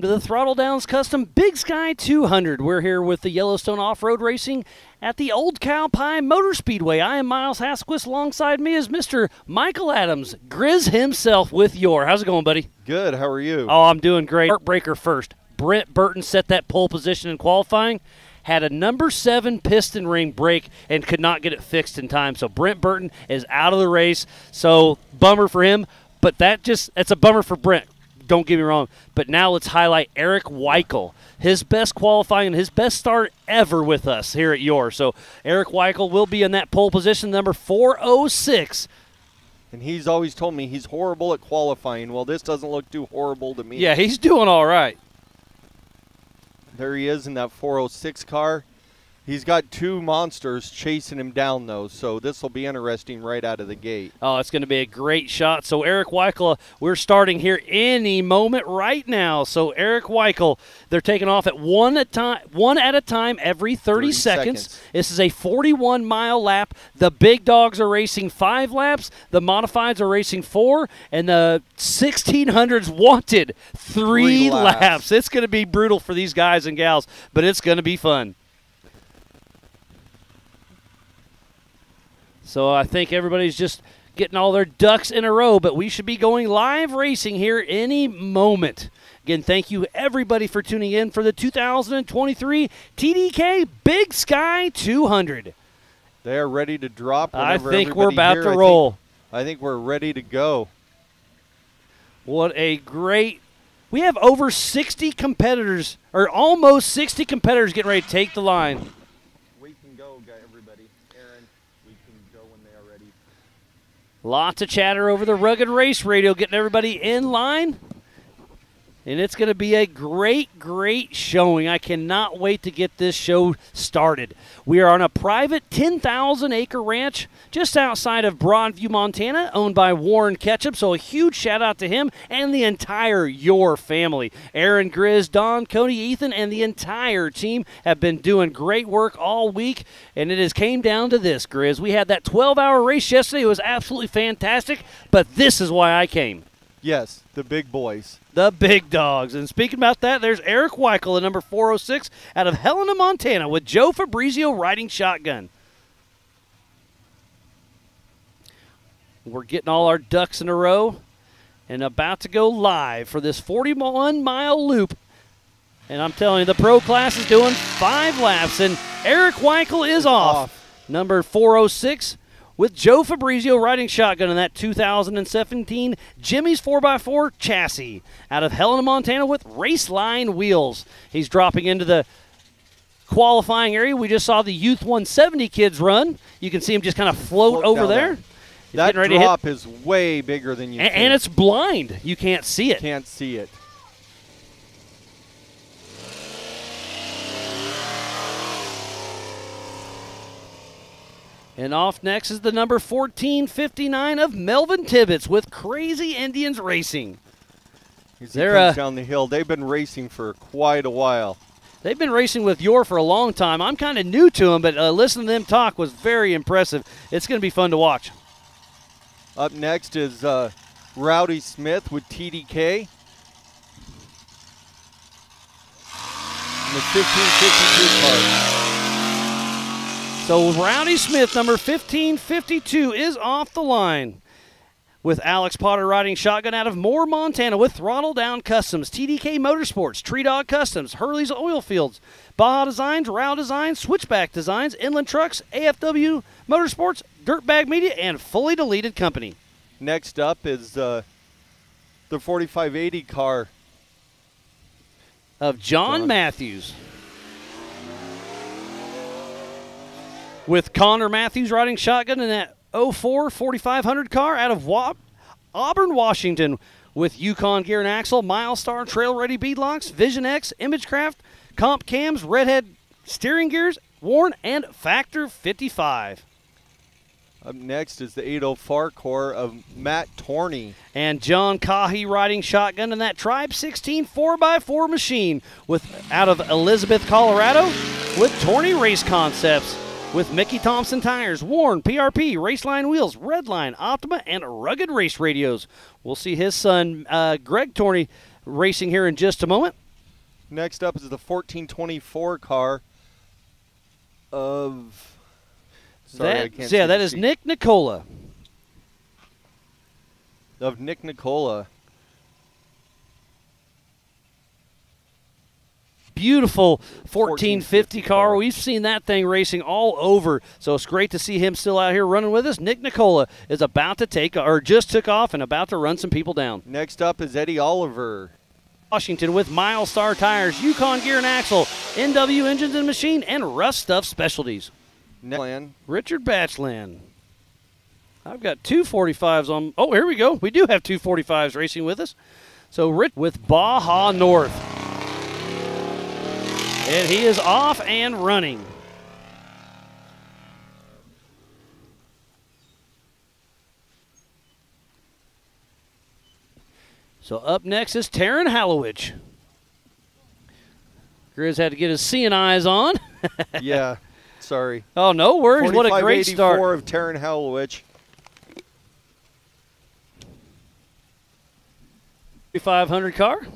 Welcome to the Throttle Downs Custom Big Sky 200. We're here with the Yellowstone Off-Road Racing at the Old Cow Pie Motor Speedway. I am Miles Hasquist. Alongside me is Mr. Michael Adams, Grizz himself with Y.O.R.R. How's it going, buddy? Good. How are you? Oh, I'm doing great. Heartbreaker first. Brent Burton set that pole position in qualifying, had a number 7 piston ring break and could not get it fixed in time. So Brent Burton is out of the race. So bummer for him, but that's a bummer for Brent. Don't get me wrong. But now let's highlight Eric Y.O.R.R. His best qualifying and his best start ever with us here at Y.O.R.R. So Eric Y.O.R.R will be in that pole position, number 406. And he's always told me he's horrible at qualifying. Well, this doesn't look too horrible to me. Yeah, he's doing all right. There he is in that 406 car. He's got 2 monsters chasing him down, though, so this will be interesting right out of the gate. Oh, it's going to be a great shot. So Eric Y.O.R.R, we're starting here any moment right now. So Eric Y.O.R.R, they're taking off at one at a time every 30 seconds. This is a 41-mile lap. The big dogs are racing 5 laps. The modifieds are racing 4. And the 1600s wanted 3 laps. It's going to be brutal for these guys and gals, but it's going to be fun. So I think everybody's just getting all their ducks in a row, but we should be going live racing here any moment. Again, thank you everybody for tuning in for the 2023 TDK Big Sky 200. They are ready to drop. I think we're about to roll. I think we're ready to go. What a great – we have over 60 competitors, or almost 60 competitors getting ready to take the line. Lots of chatter over the Rugged Race Radio, getting everybody in line. And it's going to be a great, great showing. I cannot wait to get this show started. We are on a private 10,000-acre ranch just outside of Broadview, Montana, owned by Warren Ketchup. So a huge shout-out to him and the entire Y.O.R.R family. Aaron, Grizz, Don, Cody, Ethan, and the entire team have been doing great work all week. And it has came down to this, Grizz. We had that 12-hour race yesterday. It was absolutely fantastic. But this is why I came. Yes, the big boys. The big dogs. And speaking about that, there's Eric Y.O.R.R, the number 406, out of Helena, Montana, with Joe Fabrizio riding shotgun. We're getting all our ducks in a row and about to go live for this 41-mile loop. And I'm telling you, the pro class is doing 5 laps, and Eric Y.O.R.R is off. Number 406. With Joe Fabrizio riding shotgun in that 2017 Jimmy's 4x4 chassis out of Helena, Montana with Raceline wheels. He's dropping into the qualifying area. We just saw the Youth 170 kids run. You can see him just kind of float over there. That drop is way bigger than you think. And it's blind. You can't see it. Can't see it. And off next is the number 1459 of Melvin Tibbetts with Crazy Indians Racing. They're comes down the hill. They've been racing for quite a while. They've been racing with Y.O.R.R for a long time. I'm kind of new to them, but listening to them talk was very impressive. It's going to be fun to watch. Up next is Rowdy Smith with TDK. And the 1552 car. So Rowdy Smith, number 1552, is off the line. With Alex Potter riding shotgun out of Moore, Montana with Throttle Down Customs, TDK Motorsports, Tree Dog Customs, Hurley's Oil Fields, Baja Designs, Row Designs, Switchback Designs, Inland Trucks, AFW Motorsports, Dirtbag Media, and Fully Deleted Company. Next up is the 4580 car of John Matthews. With Connor Matthews riding shotgun in that 04 4500 car out of Auburn, Washington, with Yukon Gear and Axle, Milestar Trail Ready Beadlocks, Vision X, Imagecraft, Comp Cams, Redhead Steering Gears, Warren, and Factor 55. Up next is the 804 core of Matt Torney. And John Cahy riding shotgun in that Tribe 16 4x4 machine out of Elizabeth, Colorado, with Torney Race Concepts. With Mickey Thompson Tires, Warren, PRP, Raceline Wheels, Redline, Optima, and Rugged Race Radios. We'll see his son, Greg Torney, racing here in just a moment. Next up is the 1424 car of. Sorry, I can't see that the is sheet. Nick Nicola. Of Nick Nicola. Beautiful 1450 car. car. We've seen that thing racing all over, so it's great to see him still out here running with us. Nick Nicola is about to just took off and about to run some people down. Next up is Eddie Oliver. Washington with Milestar Tires, Yukon Gear and Axle, NW Engines and Machine, and Rough Stuff Specialties. Richard Batchland. I've got 245s on. Oh, here we go. We do have 245s racing with us. So Rich with Baja North. And he is off and running. So up next is Taryn Hallowich. Grizz had to get his seeing eyes on. Yeah, sorry. Oh, no worries. What a great start. 4584 of Taryn Hallowich. 500 car.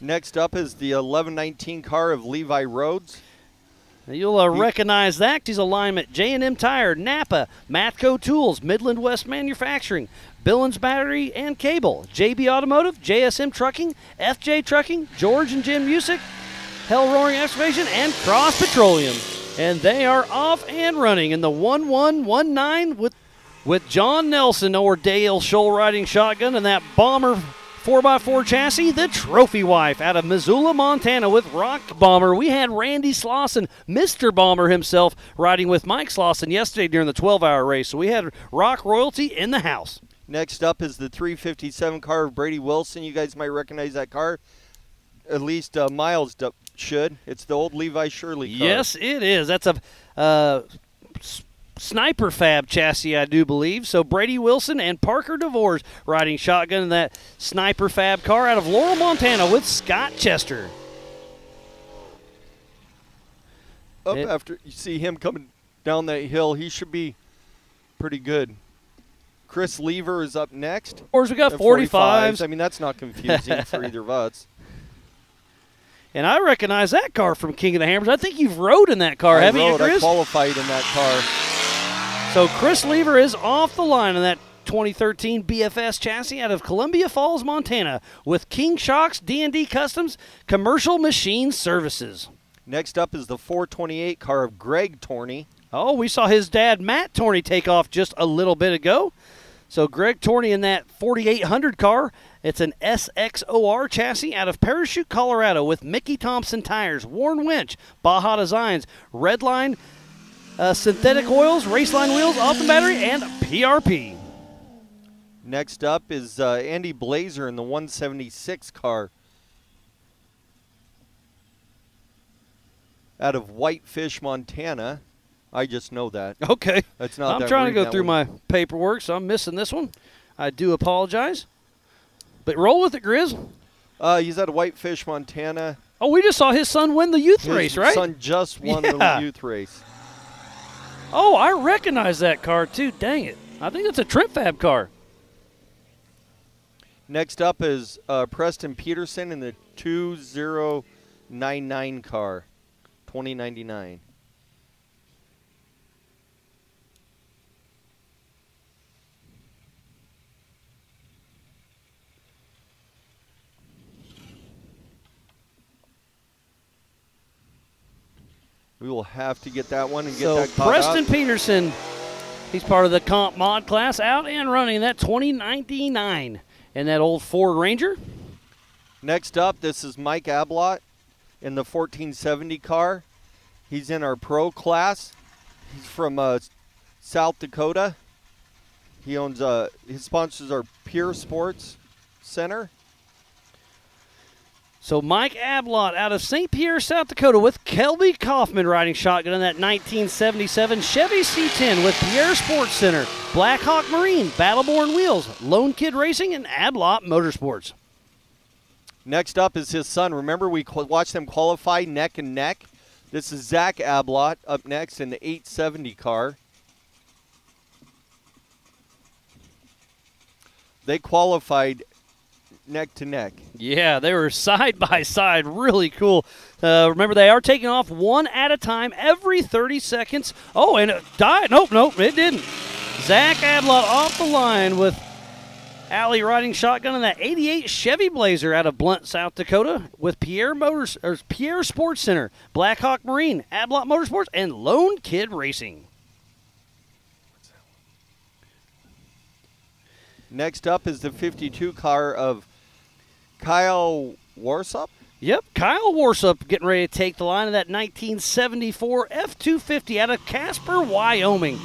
Next up is the 1119 car of Levi Rhodes. Now you'll recognize that. He's alignment J&M Tire, Napa, Matco Tools, Midland West Manufacturing, Billings Battery and Cable, JB Automotive, JSM Trucking, FJ Trucking, George and Jim Music, Hell Roaring Excavation, and Cross Petroleum. And they are off and running in the 1119 with John Nelson or Dale Scholl riding shotgun and that Bomber 4x4 chassis, the Trophy Wife out of Missoula, Montana with Rock Bomber. We had Randy Slauson, Mr. Bomber himself, riding with Mike Slauson yesterday during the 12-hour race. So we had Rock royalty in the house. Next up is the 357 car of Brady Wilson. You guys might recognize that car. At least Miles should. It's the old Levi Shirley car. Yes, it is. That's a Sniper Fab chassis, I do believe. So Brady Wilson and Parker DeVores riding shotgun in that Sniper Fab car out of Laurel, Montana with Scott Chester. After you see him coming down that hill, he should be pretty good. Chris Lever is up next. Of course, we got 45s. I mean, that's not confusing for either of us. And I recognize that car from King of the Hammers. I think you've rode in that car, haven't you, Chris? I qualified in that car. So Chris Lever is off the line in that 2013 BFS chassis out of Columbia Falls, Montana with King Shocks D&D Customs Commercial Machine Services. Next up is the 428 car of Greg Torney. Oh, we saw his dad, Matt Torney, take off just a little bit ago. So Greg Torney in that 4800 car. It's an SXOR chassis out of Parachute, Colorado with Mickey Thompson tires, Warren Winch, Baja Designs, Redline, synthetic oils, Raceline wheels, Alton battery, and PRP. Next up is Andy Blazer in the 176 car out of Whitefish, Montana. I just know that. Okay. That's not. I'm trying to go through my paperwork, so I'm missing this one. I do apologize. But roll with it, Grizz. He's out of Whitefish, Montana. Oh, we just saw his son win the youth race, right? His son just won the youth race. Oh, I recognize that car, too. Dang it. I think it's a Trent Fab car. Next up is Preston Peterson in the 2099 car, 2099. We will have to get that one and get that caught Preston up. Peterson, he's part of the comp mod class, out and running that 2099 in that old Ford Ranger. Next up, this is Mike Ablott in the 1470 car. He's in our pro class. He's from South Dakota. He owns, his sponsors are Pure Sports Center. So Mike Ablott out of St. Pierre, South Dakota with Kelby Kaufman riding shotgun in that 1977 Chevy C10 with Pierre Sports Center, Blackhawk Marine, Battleborn Wheels, Lone Kid Racing, and Ablott Motorsports. Next up is his son. Remember, we watched them qualify neck and neck. This is Zach Ablott up next in the 870 car. They qualified neck to neck. Yeah, they were side by side. Really cool. Remember, they are taking off one at a time every 30 seconds. Oh, and it died. Nope, it didn't. Zach Ablott off the line with Allie riding shotgun in that 88 Chevy Blazer out of Blunt, South Dakota, with Pierre Sports Center, Blackhawk Marine, Ablott Motorsports, and Lone Kid Racing. Next up is the 52 car of Kyle Warsop. Yep, Kyle Warsop getting ready to take the line of that 1974 F-250 out of Casper, Wyoming.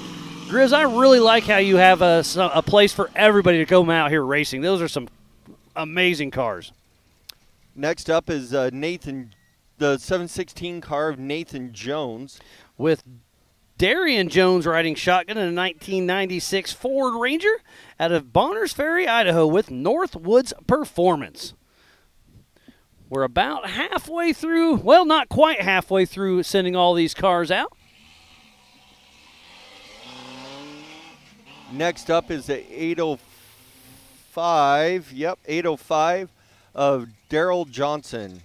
Grizz, I really like how you have a place for everybody to come out here racing. Those are some amazing cars. Next up is Nathan, the 716 car of Nathan Jones. With Darian Jones riding shotgun in a 1996 Ford Ranger out of Bonners Ferry, Idaho, with Northwoods Performance. We're about halfway through, well, not quite halfway through sending all these cars out. Next up is the 805, 805 of Daryl Johnson.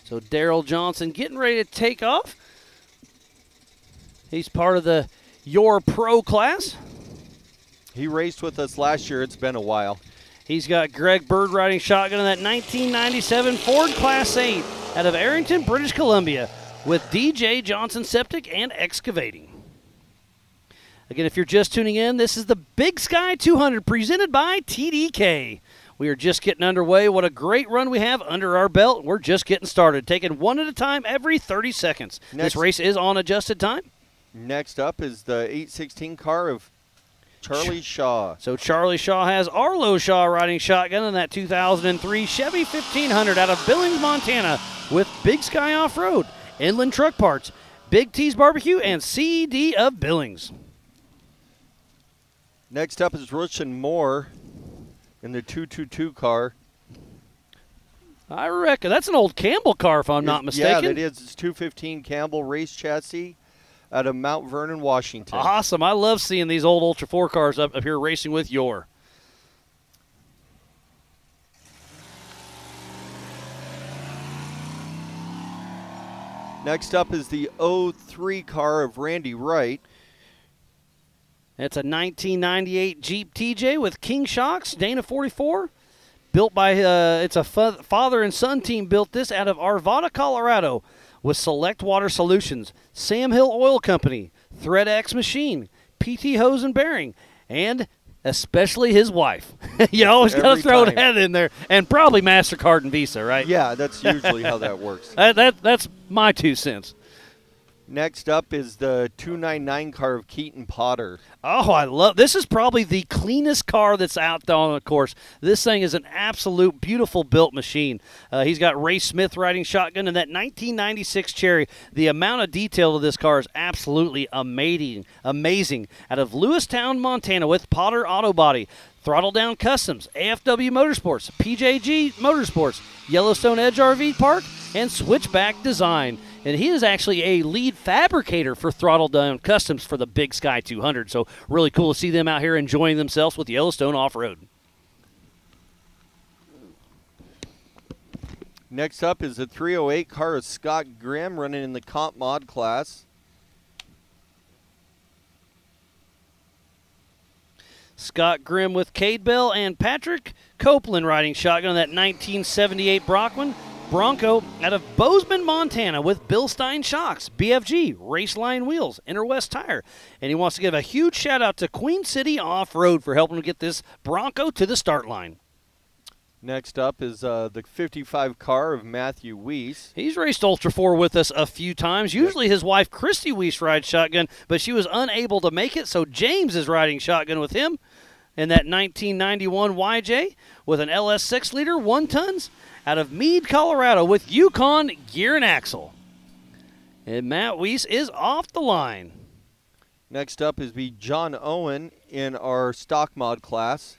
So Daryl Johnson getting ready to take off. He's part of the Y.O.R.R Pro class. He raced with us last year. It's been a while. He's got Greg Bird riding shotgun in that 1997 Ford Class 8 out of Arrington, British Columbia, with DJ Johnson Septic and Excavating. Again, if you're just tuning in, this is the Big Sky 200 presented by TDK. We are just getting underway. What a great run we have under our belt. We're just getting started, taking one at a time every 30 seconds. This race is on adjusted time. Next up is the 816 car of Charlie Shaw. So Charlie Shaw has Arlo Shaw riding shotgun in that 2003 Chevy 1500 out of Billings, Montana, with Big Sky Off-Road, Inland Truck Parts, Big T's Barbecue, and CED of Billings. Next up is Rushin Moore in the 222 car. I reckon that's an old Campbell car, if I'm not mistaken. Yeah, that is. It's 215 Campbell race chassis out of Mount Vernon, Washington. Awesome. I love seeing these old Ultra4 cars up here racing with Y.O.R.R. Next up is the 03 car of Randy Wright. It's a 1998 Jeep TJ with King Shocks, Dana 44. Built by, it's a father and son team built this out of Arvada, Colorado, with Select Water Solutions, Sam Hill Oil Company, ThreadX Machine, PT Hose and Bearing, and especially his wife. You always got to throw that in there, and probably MasterCard and Visa, right? Yeah, that's usually how that works. That's my 2 cents. Next up is the 299 car of Keaton Potter. Oh, I love this. Is probably the cleanest car that's out there on the course. This thing is an absolute beautiful built machine. He's got Ray Smith riding shotgun in that 1996 Cherry. The amount of detail of this car is absolutely amazing. Out of Lewistown, Montana, with Potter Auto Body, Throttle Down Customs, AFW Motorsports, PJG Motorsports, Yellowstone Edge RV Park, and Switchback Design. And he is actually a lead fabricator for Throttle Down Customs for the Big Sky 200. So really cool to see them out here enjoying themselves with Yellowstone Off-Road. Next up is the 308 car of Scott Grimm running in the Comp Mod class. Scott Grimm with Cade Bell and Patrick Copeland riding shotgun in that 1978 Bronco out of Bozeman, Montana, with Bill Stein Shocks, BFG, Raceline Wheels, Interwest Tire. And he wants to give a huge shout-out to Queen City Off-Road for helping him get this Bronco to the start line. Next up is the 55 car of Matthew Weiss. He's raced Ultra4 with us a few times. Usually his wife, Christy Weiss, rides shotgun, but she was unable to make it, so James is riding shotgun with him in that 1991 YJ with an LS 6-liter, 1 tons, out of Meade, Colorado, with Yukon Gear and Axle. And Matt Weiss is off the line. Next up is John Owen in our stock mod class.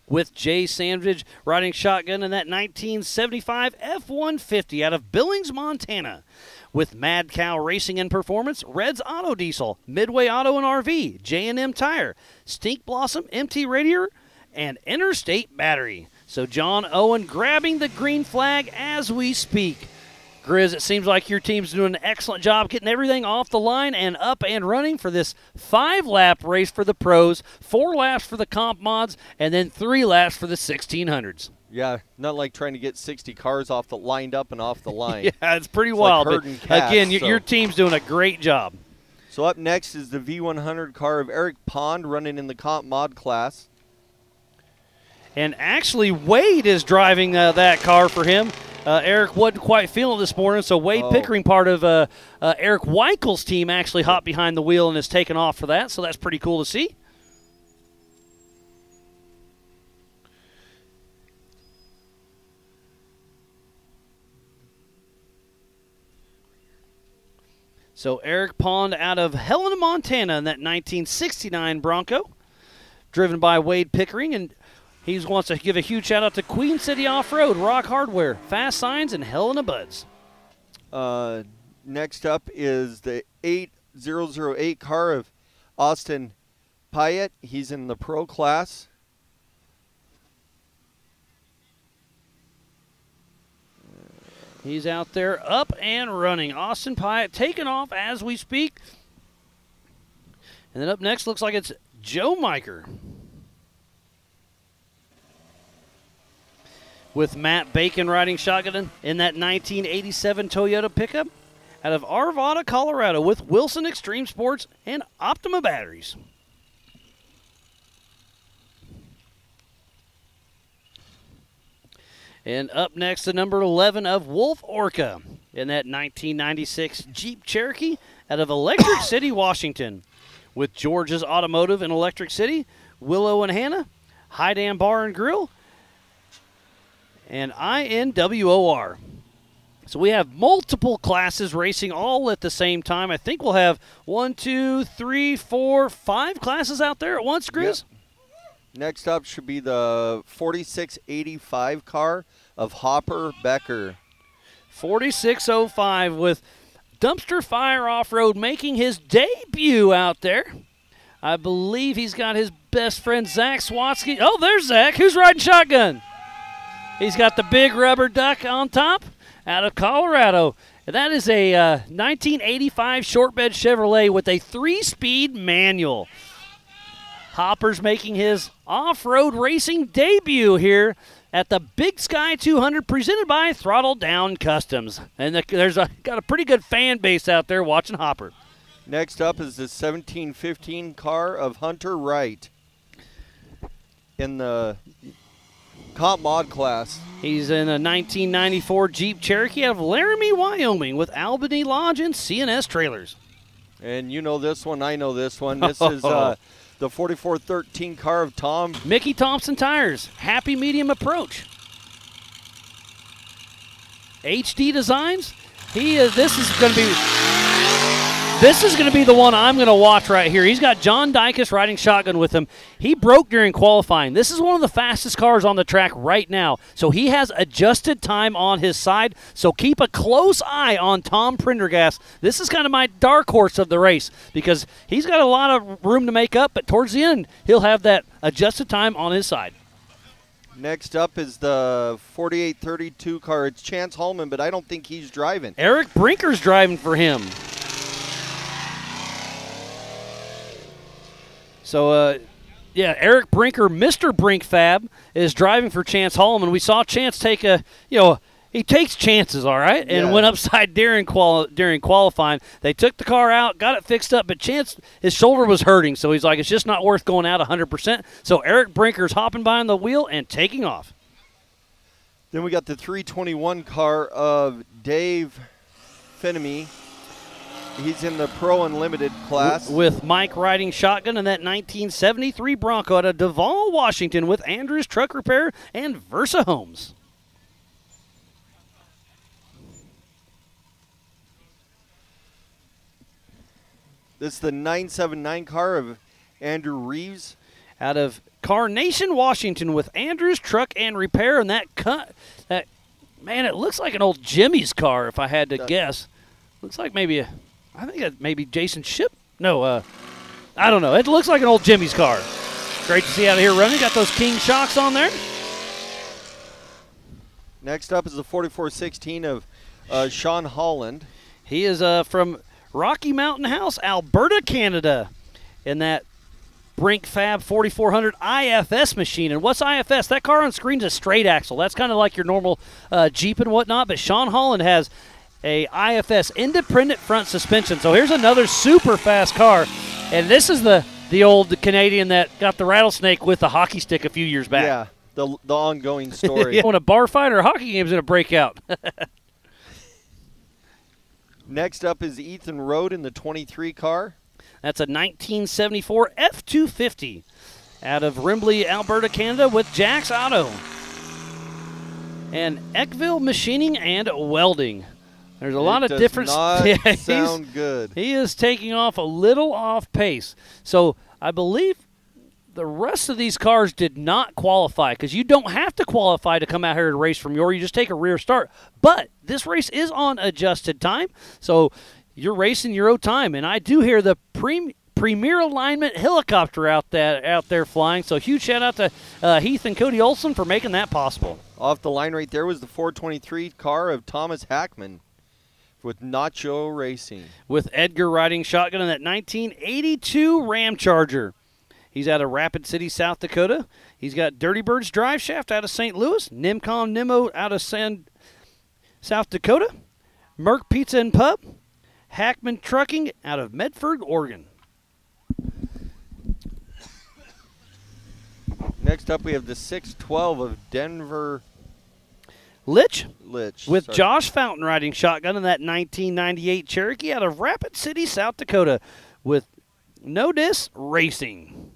With Jay Sandridge riding shotgun in that 1975 F-150 out of Billings, Montana, With Mad Cow Racing and Performance, Red's Auto Diesel, Midway Auto and RV, J&M Tire, Stink Blossom MT Radiator, and Interstate Battery. So John Owen grabbing the green flag as we speak. Grizz, it seems like your team's doing an excellent job getting everything off the line and up and running for this 5-lap race for the pros, 4 laps for the comp mods, and then 3 laps for the 1600s. Yeah, not like trying to get 60 cars lined up and off the line. Yeah, it's pretty wild. Like but cats, again, your team's doing a great job. So up next is the V100 car of Eric Pond running in the comp mod class. And actually, Wade is driving that car for him. Eric wasn't quite feeling it this morning, so Wade Pickering, part of Eric Weichel's team, actually hopped behind the wheel and has taken off for that, so that's pretty cool to see. So Eric Pond out of Helena, Montana in that 1969 Bronco, driven by Wade Pickering, and he wants to give a huge shout out to Queen City Off-Road, Rock Hardware, Fast Signs, and Helena Buds. Next up is the 8008 car of Austin Pyatt. He's in the pro class. He's out there up and running. Austin Pyatt taking off as we speak. And then up next looks like it's Joe Miker. With Matt Bacon riding shotgun in that 1987 Toyota pickup out of Arvada, Colorado, with Wilson Extreme Sports and Optima batteries. And up next, the number 11 of Wolf Orca in that 1996 Jeep Cherokee out of Electric City, Washington, with George's Automotive in Electric City, Willow and Hannah, High Dam Bar and Grill, and INWOR. So we have multiple classes racing all at the same time. I think we'll have 1, 2, 3, 4, 5 classes out there at once, Grizz. Yep. Next up should be the 4685 car of Hopper Becker. 4605 with Dumpster Fire Off-Road making his debut out there. I believe he's got his best friend Zach Swatsky. Oh, there's Zach. Who's riding shotgun? He's got the big rubber duck on top out of Colorado. And that is a 1985 short bed Chevrolet with a 3-speed manual. Hopper's making his off-road racing debut here at the Big Sky 200 presented by Throttle Down Customs. And got a pretty good fan base out there watching Hopper. Next up is the 1715 car of Hunter Wright in the comp mod class. He's in a 1994 Jeep Cherokee out of Laramie, Wyoming with Albany Lodge and CNS trailers. And you know this one, I know this one. This is the 4413 car of Tom. Mickey Thompson Tires, Happy Medium Approach. HD Designs. This is going to be the one I'm going to watch right here. He's got John Dykes riding shotgun with him. He broke during qualifying. This is one of the fastest cars on the track right now. So he has adjusted time on his side. So keep a close eye on Tom Prendergast. This is kind of my dark horse of the race because he's got a lot of room to make up, but towards the end, he'll have that adjusted time on his side. Next up is the 4832 car. It's Chance Hallman, but I don't think he's driving. Eric Brinker's driving for him. So, yeah, Eric Brinker, Mr. Brink Fab, is driving for Chance Hallman. We saw Chance take he takes chances, all right, and went upside during qualifying. They took the car out, got it fixed up, but Chance, his shoulder was hurting, so he's like, it's just not worth going out 100%. So Eric Brinker's hopping behind the wheel and taking off. Then we got the 321 car of Dave Fenemy. He's in the Pro Unlimited class. With Mike riding shotgun in that 1973 Bronco out of Duvall, Washington with Andrews Truck Repair and Versa Homes. This is the 979 car of Andrew Reeves. Out of Carnation, Washington with Andrews Truck and Repair. And that, man, it looks like an old Jimmy's car if I had to guess. Looks like maybe I think it maybe Jason Ship. No, I don't know. It looks like an old Jimmy's car. Great to see out of here running. Got those King shocks on there. Next up is the 4416 of Sean Holland. He is from Rocky Mountain House, Alberta, Canada, in that Brink Fab 4400 IFS machine. And what's IFS? That car on screen's a straight axle. That's kind of like your normal Jeep and whatnot, but Sean Holland has a IFS independent front suspension. So here's another super fast car, and this is the old Canadian that got the rattlesnake with the hockey stick a few years back. Yeah, the ongoing story. Yeah, when a bar fight or a hockey game's in a breakout. Next up is Ethan Road in the 23 car. That's a 1974 F250 out of Rimbley, Alberta, Canada with Jack's Auto. And Eckville Machining and Welding. There's a lot of different. Does not sound good. He is taking off a little off pace. So I believe the rest of these cars did not qualify, because you don't have to qualify to come out here to race from Y.O.R.R. You just take a rear start. But this race is on adjusted time, so you're racing your own time. And I do hear the premier alignment helicopter out there flying. So huge shout out to Heath and Cody Olson for making that possible. Off the line right there was the 423 car of Thomas Hackman with Nacho Racing. With Edgar riding shotgun in that 1982 Ram Charger. He's out of Rapid City, South Dakota. He's got Dirty Bird's Drive Shaft out of St. Louis. Nimcom Nimmo out of South Dakota. Merck Pizza and Pub. Hackman Trucking out of Medford, Oregon. Next up, we have the 612 of Denver Litch. With sorry. Josh Fountain riding shotgun in that 1998 Cherokee out of Rapid City, South Dakota with No-Dis Racing.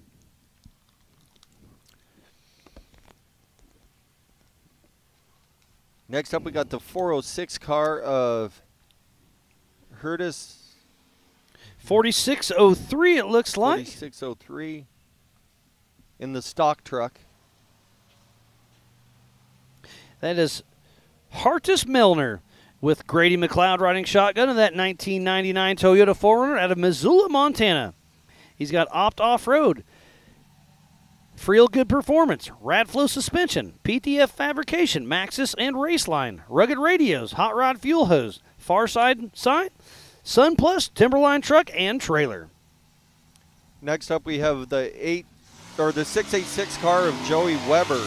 Next up, we got the 406 car of Hurtis. 4603, it looks like. 4603 in the stock truck. That is Hartis Milner with Grady McLeod riding shotgun in that 1999 Toyota 4Runner out of Missoula, Montana. He's got Opt Off-Road, Freel Good Performance, Radflow Suspension, PTF Fabrication, Maxxis and Raceline, Rugged Radios, Hot Rod Fuel Hose, Far Side Sign, Sun Plus, Timberline Truck, and Trailer. Next up, we have the 686 car of Joey Weber.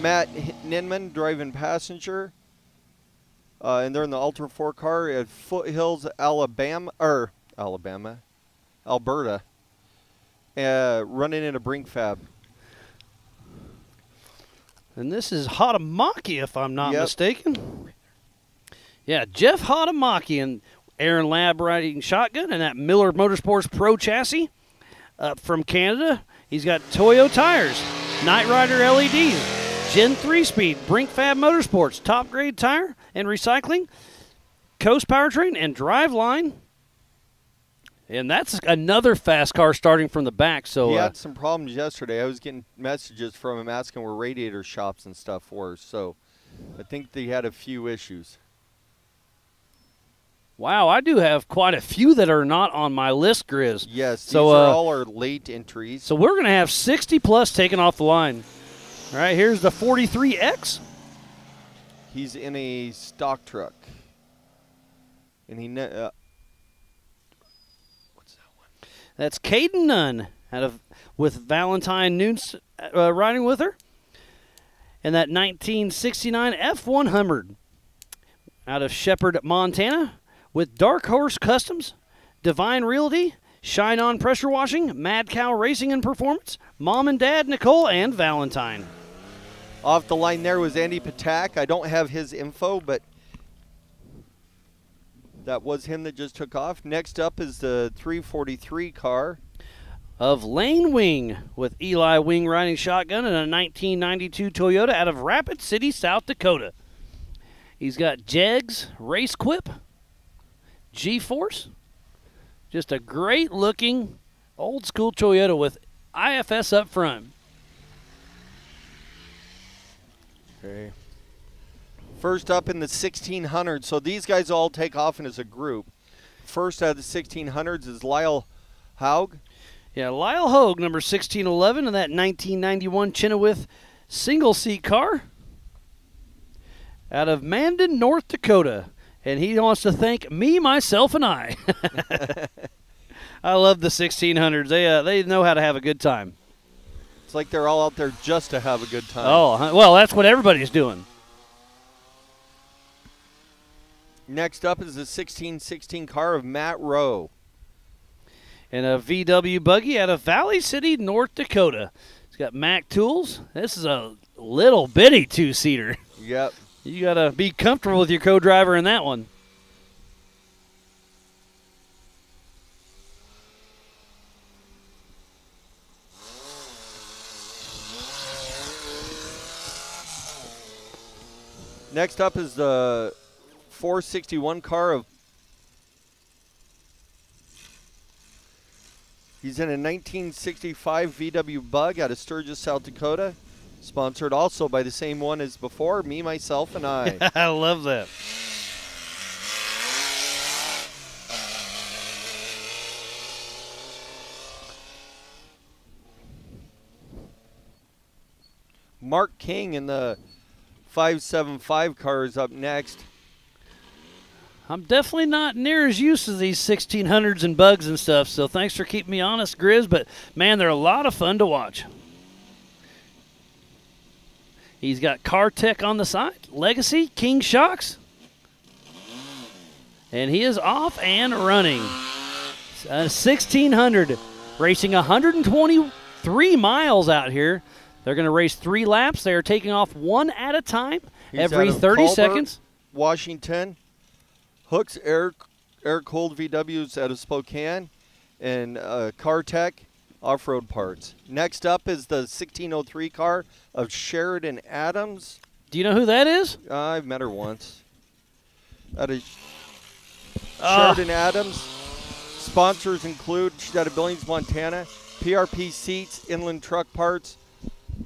Matt Ninman driving passenger. And they're in the Ultra4 car at Foothills, Alberta. Running in a Brink Fab. And this is Hatamaki, if I'm not mistaken. Yeah, Jeff Hatamaki and Aaron Lab riding shotgun, and that Miller Motorsports Pro chassis from Canada. He's got Toyo tires, Knight Rider LEDs, Gen 3-speed, Brink Fab Motorsports, top grade tire and recycling, Coast Powertrain, and Driveline. And that's another fast car starting from the back. So he had some problems yesterday. I was getting messages from him asking where radiator shops and stuff were. So I think they had a few issues. Wow, I do have quite a few that are not on my list, Grizz. Yes, so, these are all our late entries. So we're going to have 60-plus taken off the line. All right, here's the 43X. He's in a stock truck. And he what's that one? That's Caden Nunn with Valentine Nunes riding with her. And that 1969 F1 Hummer out of Shepherd, Montana, with Dark Horse Customs, Divine Realty, Shine On Pressure Washing, Mad Cow Racing and Performance, Mom and Dad, Nicole, and Valentine. Off the line there was Andy Patak. I don't have his info, but that was him that just took off. Next up is the 343 car of Lane Wing with Eli Wing riding shotgun in a 1992 Toyota out of Rapid City, South Dakota. He's got Jegs, Race Quip, G-Force. Just a great-looking old-school Toyota with IFS up front. Okay. First up in the 1600s. So these guys all take off in as a group. First out of the 1600s is Lyle Haug. Yeah, Lyle Hogue, number 1611, in that 1991 Chenoweth single-seat car out of Mandan, North Dakota. And he wants to thank me, myself, and I. I love the 1600s. They know how to have a good time. It's like they're all out there just to have a good time. Oh, well, that's what everybody's doing. Next up is the 1616 car of Matt Rowe. And a VW buggy out of Valley City, North Dakota. It's got Mack tools. This is a little bitty two-seater. Yep. You got to be comfortable with your co-driver in that one. Next up is the 461 car of. He's in a 1965 VW Bug out of Sturgis, South Dakota. Sponsored also by the same one as before, me, myself, and I. I love that. Mark King in the 575 car is up next. I'm definitely not near as used to these 1600s and bugs and stuff, so thanks for keeping me honest, Grizz, but, man, they're a lot of fun to watch. He's got Car Tech on the side, Legacy, King Shocks, and he is off and running. 1600, racing 123 miles out here. They're going to race 3 laps. They are taking off one at a time every 30 seconds. Washington. Hooks air-cooled VWs out of Spokane, and Car Tech off-road parts. Next up is the 1603 car of Sheridan Adams. Do you know who that is? I've met her once. Out of Sheridan Adams. Sponsors include, she's out of Billings, Montana, PRP Seats, Inland Truck Parts,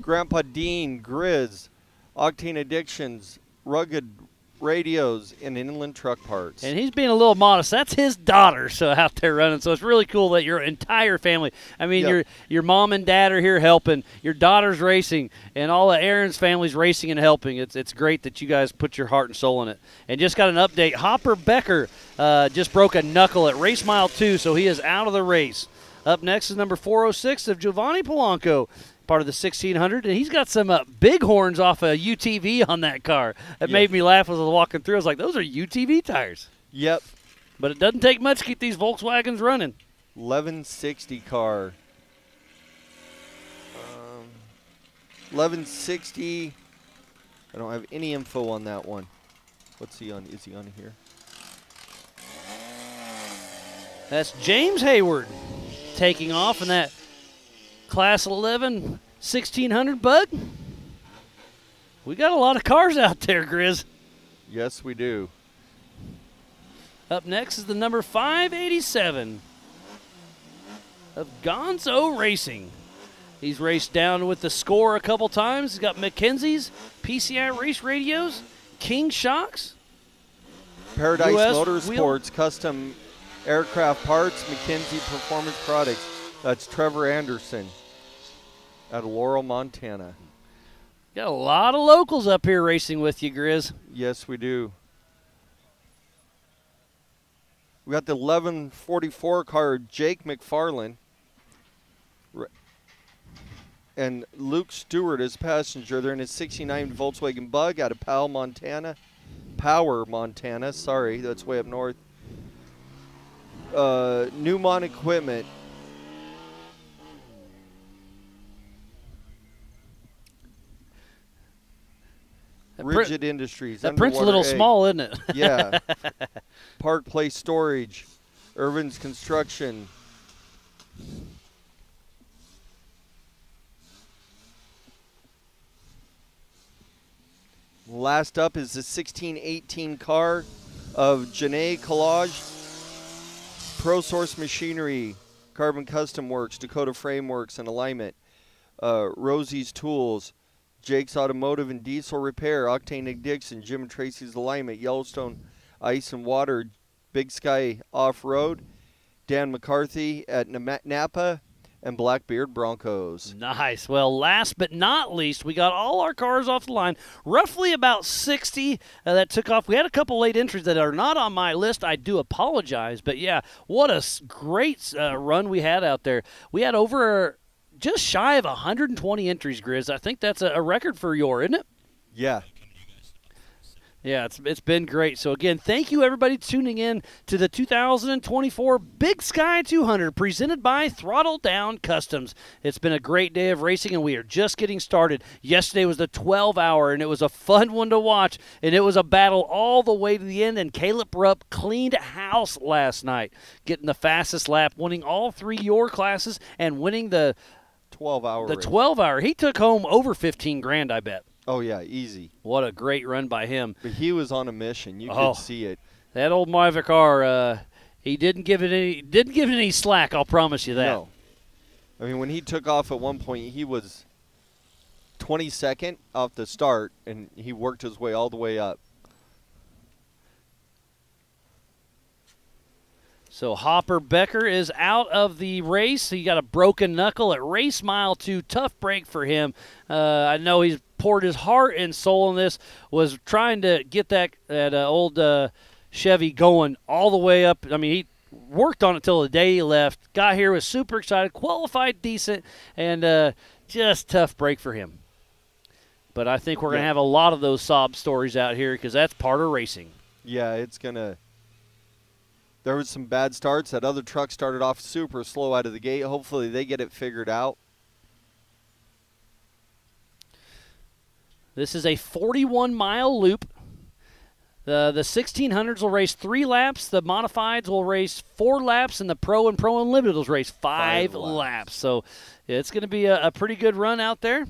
Grandpa Dean, Grizz, Octane Addictions, Rugged Radios, and Inland Truck Parts. And he's being a little modest. That's his daughter out there running. So it's really cool that your entire family, I mean, your mom and dad are here helping, your daughter's racing, and all of Aaron's family's racing and helping. It's great that you guys put your heart and soul in it. And just got an update. Hopper Becker just broke a knuckle at race mile 2, so he is out of the race. Up next is number 406 of Giovanni Polanco, part of the 1600, and he's got some bighorns off a UTV on that car. That made me laugh as I was walking through. I was like, those are UTV tires. Yep. But it doesn't take much to keep these Volkswagens running. 1160 car. 1160. I don't have any info on that one. What's he on? Is he on here? That's James Hayward taking off in that Class 11 1600 bug. We got a lot of cars out there, Grizz. Yes, we do. Up next is the number 587 of Gonzo Racing. He's raced down with the Score a couple times. He's got McKenzie's, PCI Race Radios, King Shocks, Paradise US Motorsports, Custom Aircraft Parts, McKenzie Performance Products. That's Trevor Anderson out of Laurel, Montana. Got a lot of locals up here racing with you, Grizz. Yes, we do. We got the 1144 car, Jake McFarland. And Luke Stewart as passenger. They're in a 69 Volkswagen Bug out of Powell, Montana. Power, Montana. Sorry, that's way up north. Newmont Equipment. Rigid Industries. That print's a little small, isn't it? Yeah. Park Place Storage. Irvin's Construction. Last up is the 1618 car of Janae Collage, Pro Source Machinery, Carbon Custom Works, Dakota Frameworks and Alignment, Rosie's Tools, Jake's Automotive and Diesel Repair, Octane Nick Dixon, Jim and Tracy's Alignment, Yellowstone Ice and Water, Big Sky Off-Road, Dan McCarthy at Napa, and Blackbeard Broncos. Nice. Well, last but not least, we got all our cars off the line. Roughly about 60 that took off. We had a couple late entries that are not on my list. I do apologize. But, yeah, what a great run we had out there. We had over just shy of 120 entries, Grizz. I think that's a record for Y.O.R.R, isn't it? Yeah. Yeah, it's been great. So, again, thank you, everybody, tuning in to the 2024 Big Sky 200 presented by Throttle Down Customs. It's been a great day of racing, and we are just getting started. Yesterday was the 12-hour, and it was a fun one to watch, and it was a battle all the way to the end, and Caleb Rupp cleaned house last night, getting the fastest lap, winning all 3 Y.O.R.R classes, and winning the 12-hour. The 12-hour. He took home over 15 grand, I bet. Oh, yeah, easy. What a great run by him. But he was on a mission. You could see it. That old Y.O.R.R, he didn't give it any slack, I'll promise you that. No. I mean, when he took off at one point, he was 22nd off the start, and he worked his way all the way up. So Hopper Becker is out of the race. He got a broken knuckle at race mile 2. Tough break for him. I know he's poured his heart and soul in this, was trying to get that old Chevy going all the way up. I mean, he worked on it till the day he left. Got here, was super excited, qualified decent, and just tough break for him. But I think we're going to have a lot of those sob stories out here because that's part of racing. Yeah, it's going to. There was some bad starts. That other truck started off super slow out of the gate. Hopefully they get it figured out. This is a 41-mile loop. The 1600s will race 3 laps. The modifieds will race 4 laps, and the Pro and Pro Unlimited will race 5 laps. So it's going to be a pretty good run out there.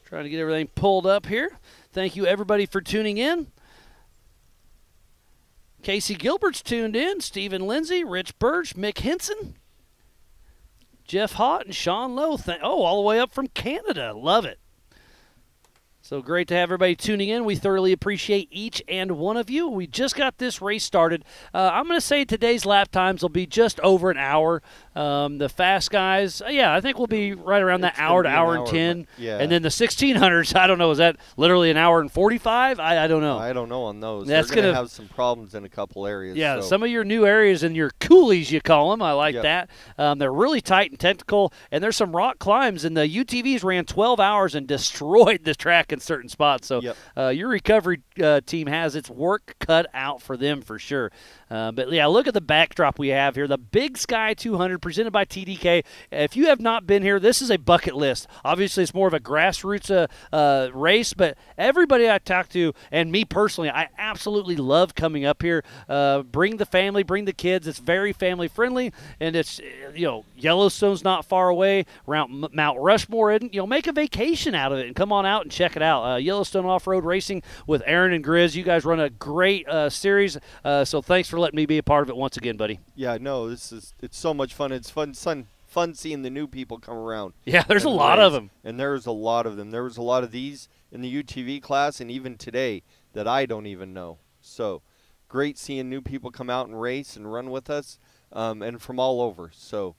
Trying to get everything pulled up here. Thank you, everybody, for tuning in. Casey Gilbert's tuned in. Stephen Lindsay, Rich Birch, Mick Henson, Jeff Hott, and Sean Lowe. All the way up from Canada. Love it. So great to have everybody tuning in. We thoroughly appreciate each and one of you. We just got this race started. I'm going to say today's lap times will be just over an hour. The fast guys, I think we'll be right around that hour to hour and 10. Yeah. And then the 1600s, I don't know, is that literally an hour and 45? I don't know. I don't know on those. That's going to have some problems in a couple areas. Yeah, so. Some of your new areas and your coulees, you call them. I like that. They're really tight and technical, and there's some rock climbs, and the UTVs ran 12 hours and destroyed the track in certain spots. So your recovery team has its work cut out for them for sure. But, yeah, look at the backdrop we have here. The Big Sky 200 presented by TDK. If you have not been here, this is a bucket list. Obviously, it's more of a grassroots race, but everybody I talk to, and me personally, I absolutely love coming up here. Bring the family, bring the kids. It's very family-friendly, and it's, Yellowstone's not far away. Around Mount Rushmore isn't. Make a vacation out of it and come on out and check it out. Yellowstone Off-Road Racing with Aaron and Grizz. You guys run a great series, so thanks for letting me be a part of it once again, buddy. Yeah, no, it's so much fun. It's fun seeing the new people come around. Yeah, there's a lot of them. And there's a lot of them. There was a lot of these in the UTV class and even today that I don't even know. So great seeing new people come out and race and run with us and from all over. So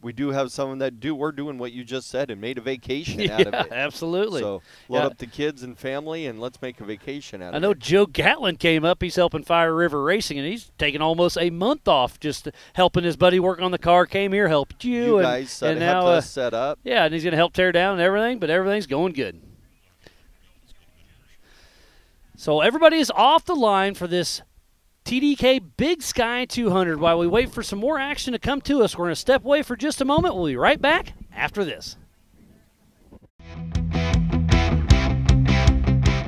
we do have someone that we're doing what you just said and made a vacation out of it. Absolutely. So load up the kids and family and let's make a vacation out of it. I know Joe Gatlin came up. He's helping Fire River Racing, and he's taking almost a month off just helping his buddy work on the car. Came here, helped you. You guys helped us set up. Yeah, and he's going to help tear down and everything, but everything's going good. So everybody is off the line for this TDK Big Sky 200. While we wait for some more action to come to us, we're going to step away for just a moment. We'll be right back after this.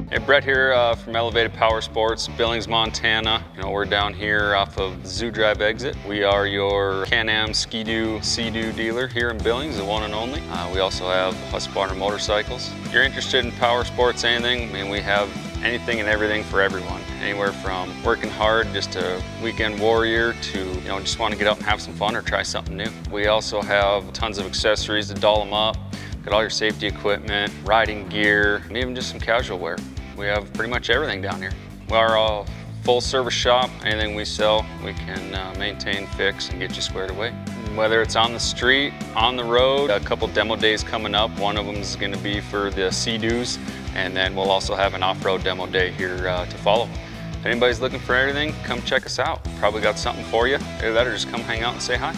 Hey, Brett here from Elevated Power Sports, Billings, Montana. We're down here off of Zoo Drive exit. We are your Can-Am Ski-Doo, Sea-Doo dealer here in Billings, the one and only. We also have Husqvarna motorcycles. If you're interested in power sports, anything, we have anything and everything for everyone. Anywhere from working hard, just a weekend warrior, to just want to get out and have some fun or try something new. We also have tons of accessories to doll them up. Got all your safety equipment, riding gear, and even just some casual wear. We have pretty much everything down here. We are a full service shop. Anything we sell, we can maintain, fix, and get you squared away. Whether it's on the street, on the road, a couple demo days coming up. One of them is going to be for the Sea-Doos, and then we'll also have an off-road demo day here to follow. If anybody's looking for anything, come check us out. Probably got something for you. Either that or just come hang out and say hi.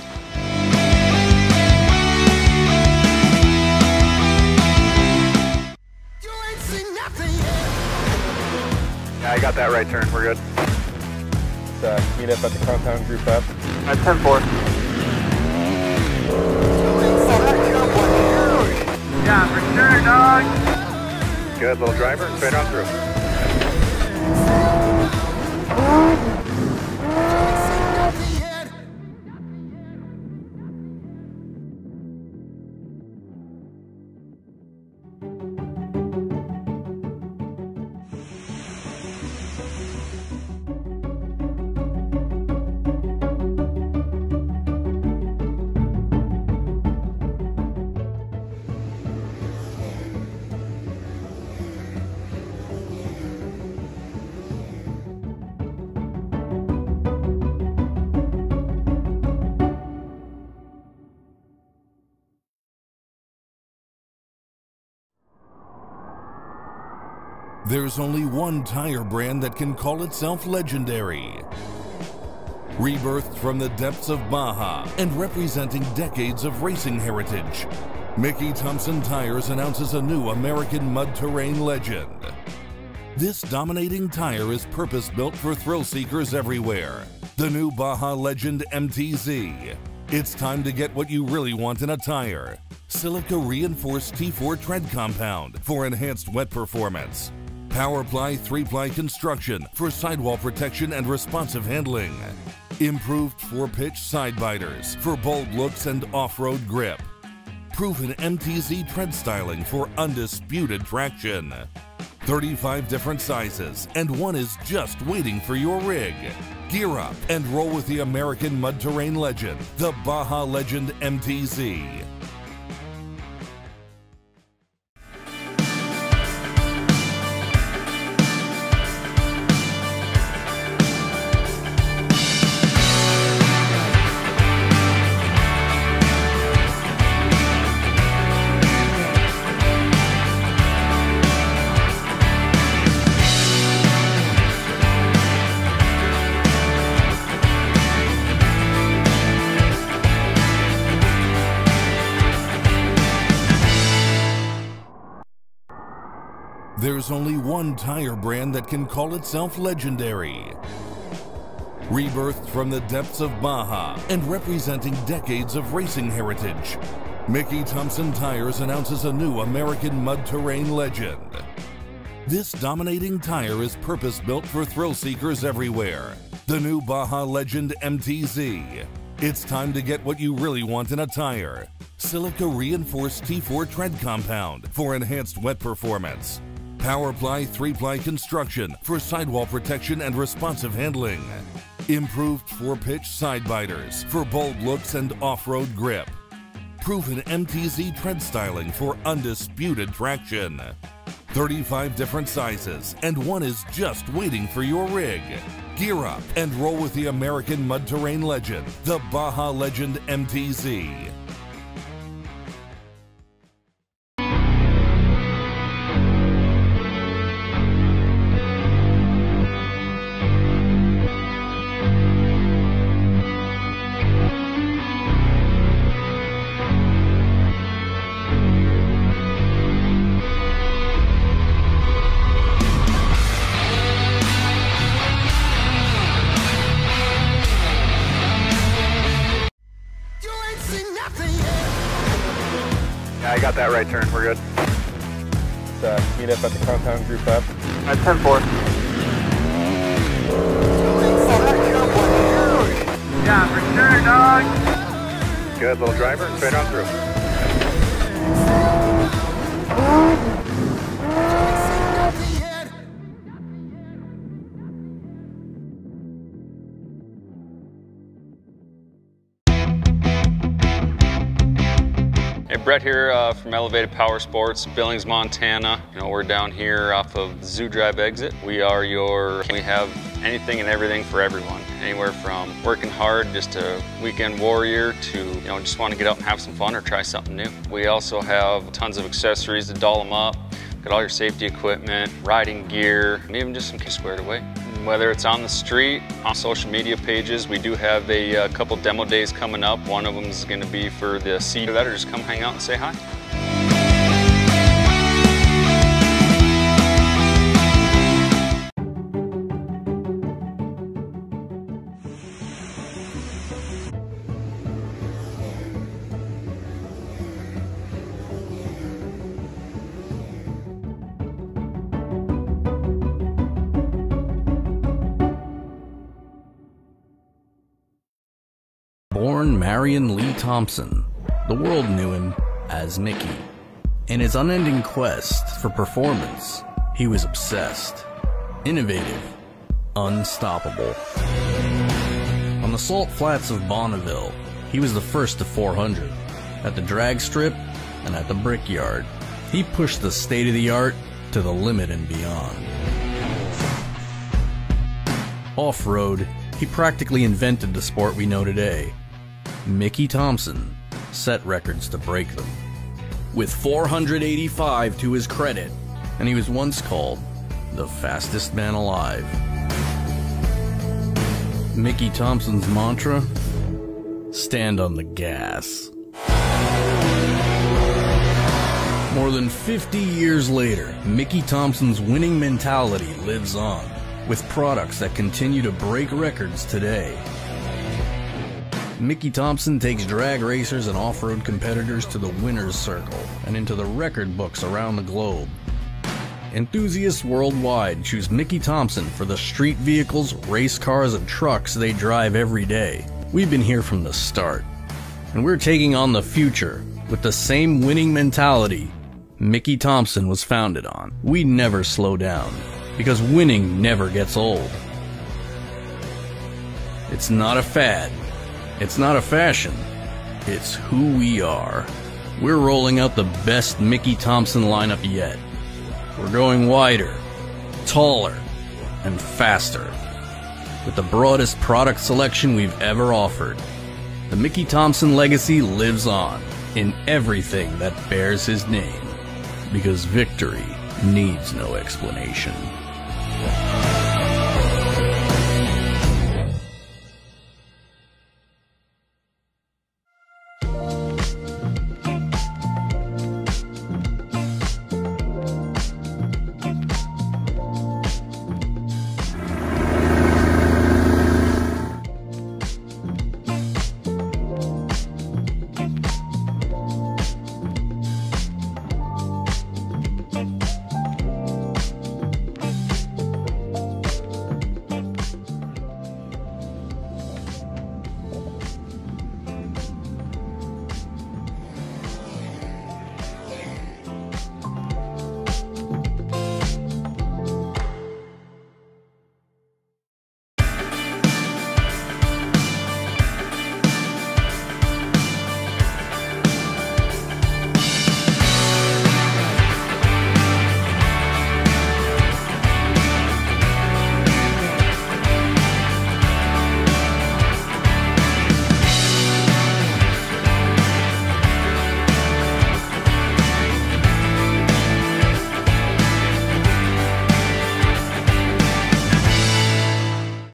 Yeah, I got that right turn. We're good. Let's meet up at the compound, group up. At 10-4. Yeah, for sure, dog. Good, little driver, straight on through. There's only one tire brand that can call itself legendary. Rebirthed from the depths of Baja and representing decades of racing heritage, Mickey Thompson Tires announces a new American mud terrain legend. This dominating tire is purpose-built for thrill seekers everywhere. The new Baja Legend MTZ. It's time to get what you really want in a tire. Silica reinforced T4 tread compound for enhanced wet performance. PowerPly 3-ply construction for sidewall protection and responsive handling. Improved 4-pitch side biters for bold looks and off-road grip. Proven MTZ tread styling for undisputed traction. 35 different sizes, and one is just waiting for your rig. Gear up and roll with the American mud terrain legend, the Baja Legend MTZ. There's only one tire brand that can call itself legendary. Rebirthed from the depths of Baja and representing decades of racing heritage, Mickey Thompson Tires announces a new American mud terrain legend. This dominating tire is purpose-built for thrill seekers everywhere. The new Baja Legend MTZ. It's time to get what you really want in a tire. Silica reinforced T4 tread compound for enhanced wet performance. PowerPly 3-ply construction for sidewall protection and responsive handling. Improved 4-pitch side biters for bold looks and off-road grip. Proven MTZ tread styling for undisputed traction. 35 different sizes, and one is just waiting for your rig. Gear up and roll with the American mud terrain legend, the Baja Legend MTZ. Yeah, I got that right turn. We're good. Let's meet up at the compound, group up. At 10-4. Yeah, for sure, dog. Good, little driver, straight on through. Hey, Brett here from Elevated Power Sports, Billings, Montana. We're down here off of the Zoo Drive exit. We have anything and everything for everyone. Anywhere from working hard, just a weekend warrior, to just want to get out and have some fun or try something new. We also have tons of accessories to doll them up. Got all your safety equipment, riding gear, and even just some squared away. Whether it's on the street, on social media pages, we do have a couple demo days coming up. One of them is going to be for the Sea-Doo that, or just come hang out and say hi. Born Marion Lee Thompson, the world knew him as Mickey. In his unending quest for performance, he was obsessed, innovative, unstoppable. On the salt flats of Bonneville, he was the first to 400. At the drag strip and at the brickyard, he pushed the state-of-the-art to the limit and beyond. Off-road, he practically invented the sport we know today. Mickey Thompson set records to break them, with 485 to his credit, and he was once called the fastest man alive. Mickey Thompson's mantra: stand on the gas. More than 50 years later, Mickey Thompson's winning mentality lives on, with products that continue to break records today. Mickey Thompson takes drag racers and off-road competitors to the winner's circle and into the record books around the globe. Enthusiasts worldwide choose Mickey Thompson for the street vehicles, race cars, and trucks they drive every day. We've been here from the start, and we're taking on the future with the same winning mentality Mickey Thompson was founded on. We never slow down, because winning never gets old. It's not a fad. It's not a fashion, it's who we are. We're rolling out the best Mickey Thompson lineup yet. We're going wider, taller, and faster, with the broadest product selection we've ever offered. The Mickey Thompson legacy lives on in everything that bears his name, because victory needs no explanation.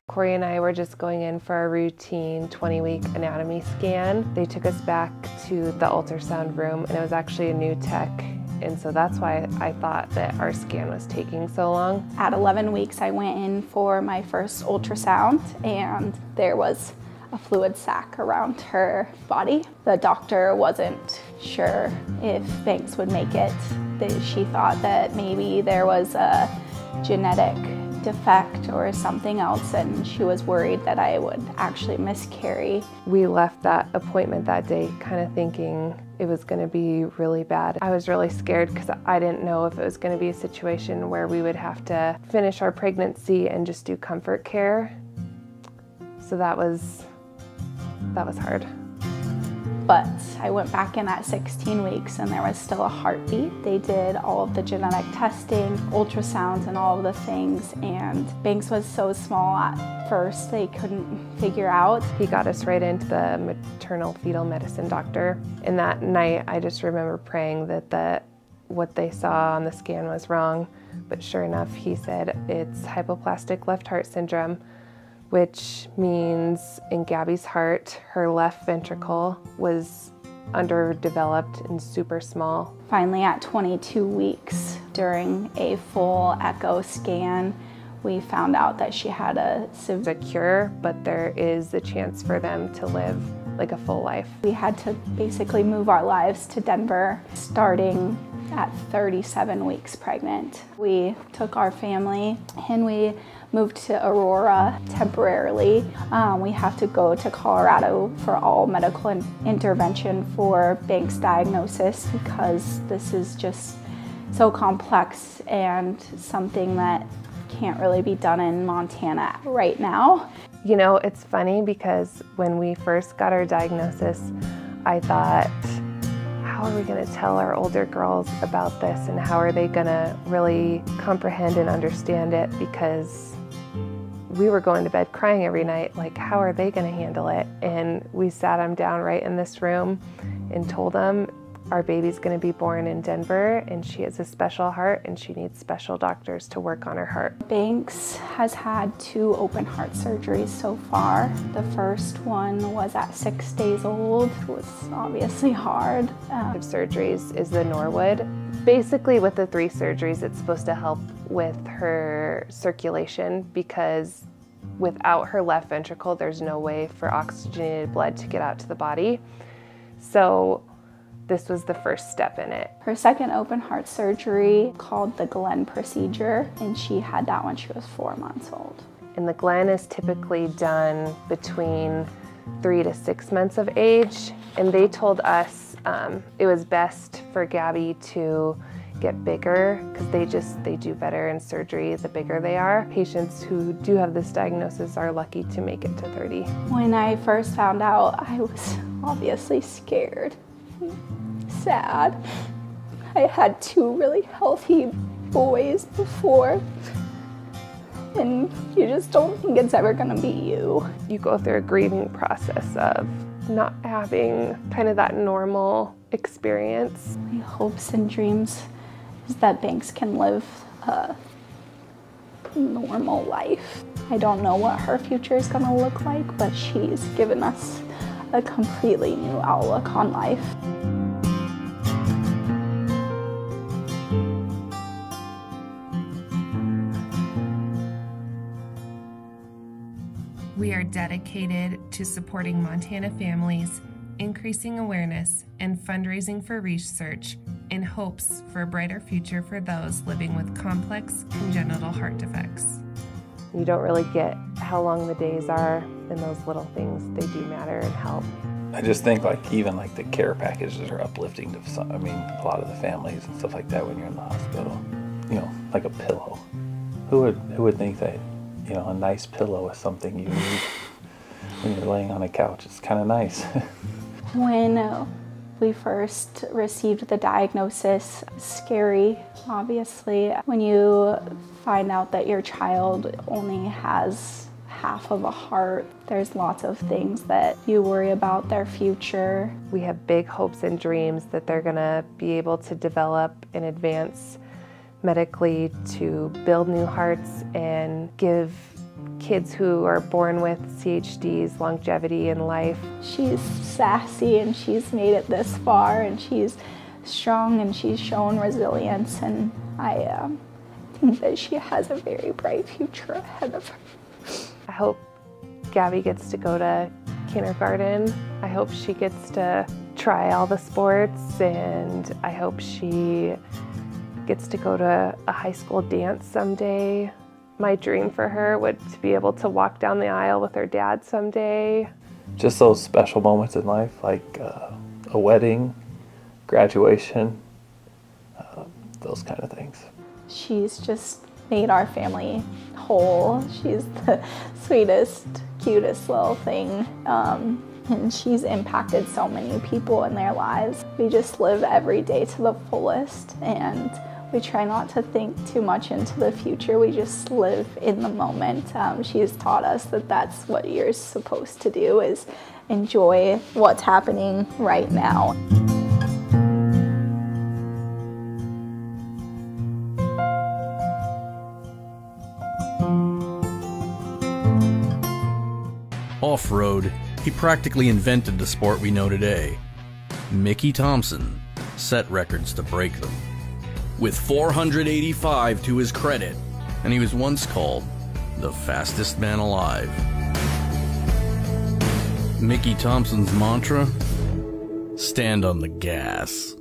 Corey and I were just going in for a routine 20-week anatomy scan. They took us back to the ultrasound room, and it was actually a new tech. And so that's why I thought that our scan was taking so long. At 11 weeks, I went in for my first ultrasound, and there was a fluid sac around her body. The doctor wasn't sure if Banks would make it. She thought that maybe there was a genetic defect or something else, and she was worried that I would actually miscarry. We left that appointment that day kind of thinking it was going to be really bad. I was really scared because I didn't know if it was going to be a situation where we would have to finish our pregnancy and just do comfort care. So that was hard. But I went back in at 16 weeks and there was still a heartbeat. They did all of the genetic testing, ultrasounds and all of the things, and Banks was so small at first they couldn't figure out. He got us right into the maternal fetal medicine doctor, and that night I just remember praying that what they saw on the scan was wrong, but sure enough he said it's hypoplastic left heart syndrome, which means in Gabby's heart, her left ventricle was underdeveloped and super small. Finally, at 22 weeks, during a full echo scan, we found out that she had a cure, but there is the chance for them to live like a full life. We had to basically move our lives to Denver, starting at 37 weeks pregnant. We took our family and we moved to Aurora temporarily. We have to go to Colorado for all medical intervention for Banks' diagnosis because this is just so complex and something that can't really be done in Montana right now. You know, it's funny because when we first got our diagnosis, I thought, how are we going to tell our older girls about this and how are they going to really comprehend and understand it, because we were going to bed crying every night, like how are they going to handle it? And we sat them down right in this room and told them our baby's going to be born in Denver and she has a special heart and she needs special doctors to work on her heart. Banks has had 2 open heart surgeries so far. The first one was at 6 days old. It was obviously hard. Surgeries is the Norwood. Basically with the 3 surgeries, it's supposed to help with her circulation because without her left ventricle, there's no way for oxygenated blood to get out to the body. So this was the first step in it. Her second open heart surgery, called the Glenn procedure, and she had that when she was 4 months old. And the Glenn is typically done between 3 to 6 months of age, and they told us it was best for Gabby to get bigger because they do better in surgery the bigger they are. Patients who do have this diagnosis are lucky to make it to 30. When I first found out, I was obviously scared, sad. I had 2 really healthy boys before, and you just don't think it's ever gonna be you. You go through a grieving process of not having kind of that normal experience. My hopes and dreams is that Banks can live a normal life. I don't know what her future is gonna look like, but she's given us a completely new outlook on life. We are dedicated to supporting Montana families, increasing awareness, and fundraising for research in hopes for a brighter future for those living with complex congenital heart defects. You don't really get how long the days are, and those little things, they do matter and help. I just think even the care packages are uplifting to some, a lot of the families and stuff like that when you're in the hospital. You know, like a pillow. Who would think that, a nice pillow is something you need when you're laying on a couch? It's kind of nice. When we first received the diagnosis, scary, obviously. When you find out that your child only has half of a heart, there's lots of things that you worry about their future. We have big hopes and dreams that they're gonna be able to develop and advance medically to build new hearts and give kids who are born with CHDs longevity in life. She's sassy and she's made it this far, and she's strong and she's shown resilience, and I think that she has a very bright future ahead of her. I hope Gabby gets to go to kindergarten. I hope she gets to try all the sports, and I hope she gets to go to a high school dance someday. My dream for her would to be able to walk down the aisle with her dad someday. Just those special moments in life, like a wedding, graduation, those kind of things. She's just made our family whole. She's the sweetest, cutest little thing. and she's impacted so many people in their lives. We just live every day to the fullest, and we try not to think too much into the future. We just live in the moment. She's taught us that that's what you're supposed to do, is enjoy what's happening right now. Off-road, he practically invented the sport we know today. Mickey Thompson set records to break them, with 485 to his credit, and he was once called the fastest man alive. Mickey Thompson's mantra: stand on the gas.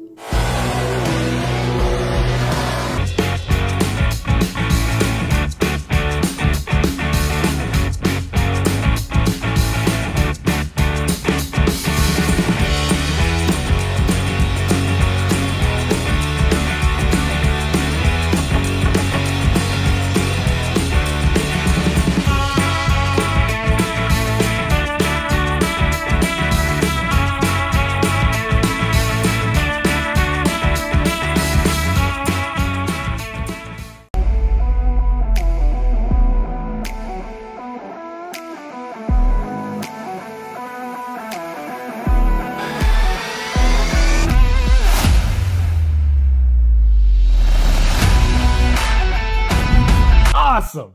Awesome.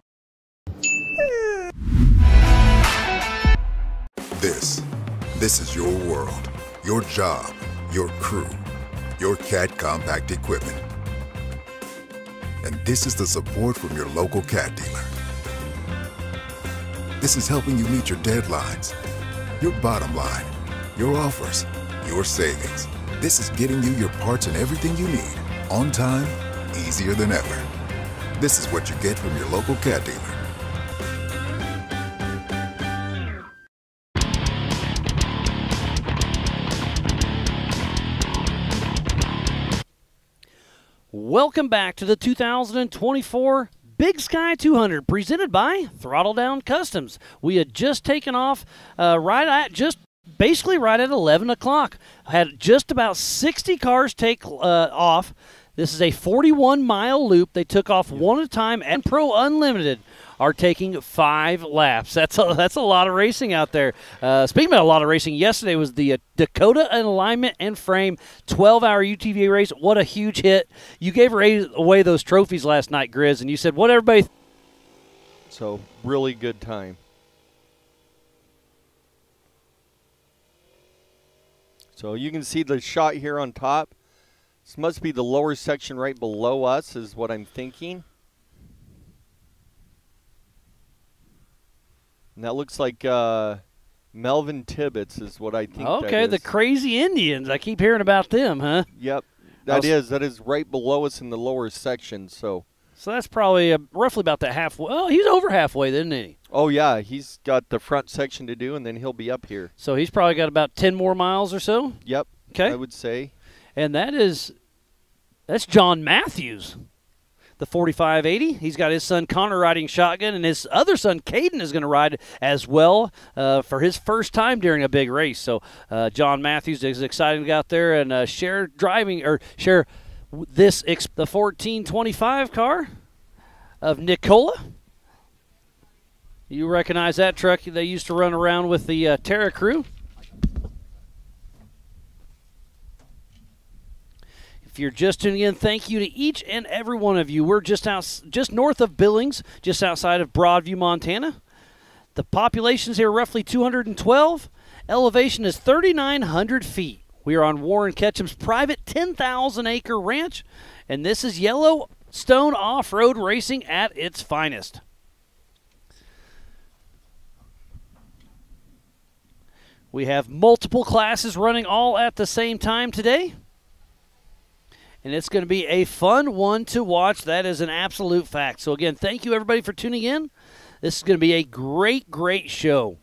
This is your world, your job, your crew, your CAT compact equipment. And this is the support from your local CAT dealer. This is helping you meet your deadlines, your bottom line, your offers, your savings. This is getting you your parts and everything you need, on time, easier than ever. This is what you get from your local CAT dealer. Welcome back to the 2024 Big Sky 200, presented by Throttle Down Customs. We had just taken off basically right at 11 o'clock. Had just about 60 cars take off. This is a 41-mile loop. They took off one at a time, and Pro Unlimited are taking 5 laps. That's a lot of racing out there. Speaking about a lot of racing, yesterday was the Dakota Alignment and Frame 12-hour UTV race. What a huge hit. You gave away those trophies last night, Grizz, and you said, what everybody... So, really good time. So you can see the shot here on top. This must be the lower section right below us is what I'm thinking. And that looks like Melvin Tibbetts is what I think that is. The Crazy Indians. I keep hearing about them, huh? Yep. That is right below us in the lower section. So that's probably roughly about that halfway. Oh, he's over halfway, isn't he? Oh, yeah. He's got the front section to do, and then he'll be up here. So he's probably got about 10 more miles or so? Yep. Okay. I would say. And that's John Matthews, the 4580. He's got his son Connor riding shotgun, and his other son Caden is going to ride as well for his first time during a big race. So John Matthews is excited to go out there and share the 1425 car of Nicola. You recognize that truck? They used to run around with the Terra crew. If you're just tuning in, thank you to each and every one of you. We're just north of Billings, just outside of Broadview, Montana. The population's here roughly 212. Elevation is 3,900 feet. We are on Warren Ketchum's private 10,000-acre ranch, and this is Yellowstone off-road racing at its finest. We have multiple classes running all at the same time today. And it's going to be a fun one to watch. That is an absolute fact. So, again, thank you, everybody, for tuning in. This is going to be a great, great show.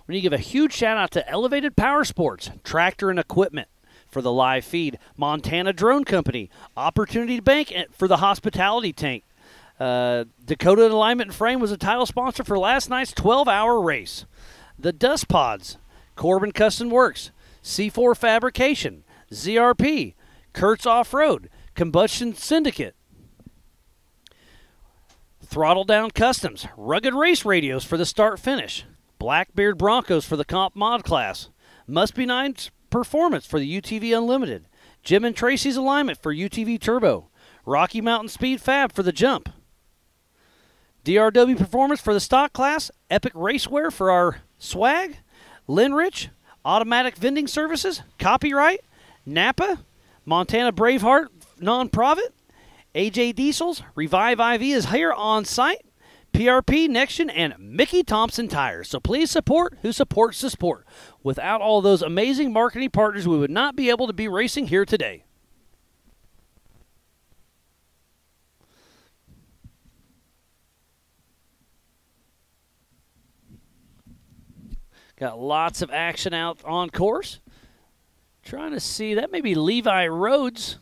We need to give a huge shout-out to Elevated Power Sports, Tractor and Equipment for the live feed, Montana Drone Company, Opportunity Bank for the hospitality tank. Dakota Alignment and Frame was a title sponsor for last night's 12-hour race. The Dust Pods, Corbin Custom Works, C4 Fabrication, ZRP, Kurtz Off-Road, Combustion Syndicate, Throttle Down Customs, Rugged Race Radios for the start-finish, Blackbeard Broncos for the Comp Mod class, Must Be Nice Performance for the UTV Unlimited, Jim and Tracy's Alignment for UTV Turbo, Rocky Mountain Speed Fab for the Jump, DRW Performance for the stock class, Epic Racewear for our swag, Linrich, Automatic Vending Services, Copyright, Napa, Montana Braveheart Nonprofit, AJ Diesels, Revive IV is here on site, PRP, Nextion, and Mickey Thompson Tires. So please support who supports the sport. Without all those amazing marketing partners, we would not be able to be racing here today. Got lots of action out on course. Trying to see, that may be Levi Rhodes.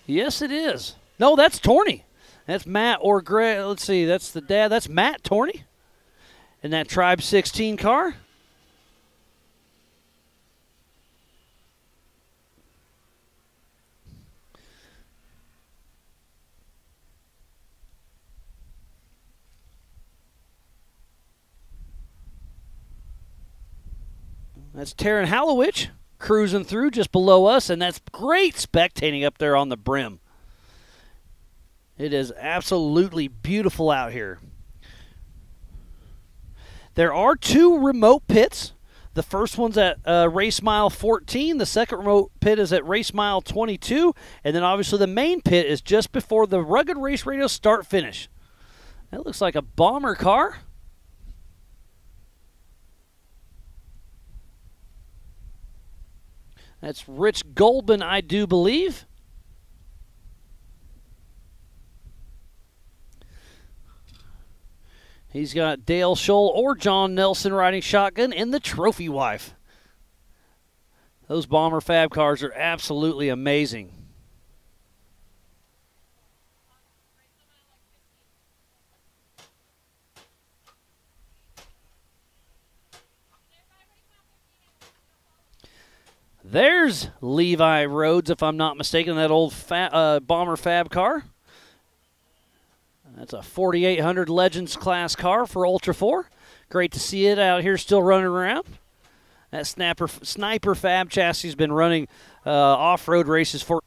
Yes, it is. No, that's Torney. That's Matt or Greg. Let's see, that's the dad. That's Matt Torney in that Tribe 16 car. That's Taryn Hallowich cruising through just below us, and that's great spectating up there on the brim. It is absolutely beautiful out here. There are 2 remote pits. The first one's at race mile 14. The second remote pit is at race mile 22. And then obviously the main pit is just before the Rugged Race Radio start-finish. That looks like a bomber car. That's Rich Goldman, I do believe. He's got Dale Scholl or John Nelson riding shotgun in the Trophy Wife. Those Bomber Fab cars are absolutely amazing. There's Levi Rhodes, if I'm not mistaken, that old Bomber Fab car. That's a 4800 Legends class car for Ultra4. Great to see it out here still running around. That Sniper Fab chassis has been running off-road races for.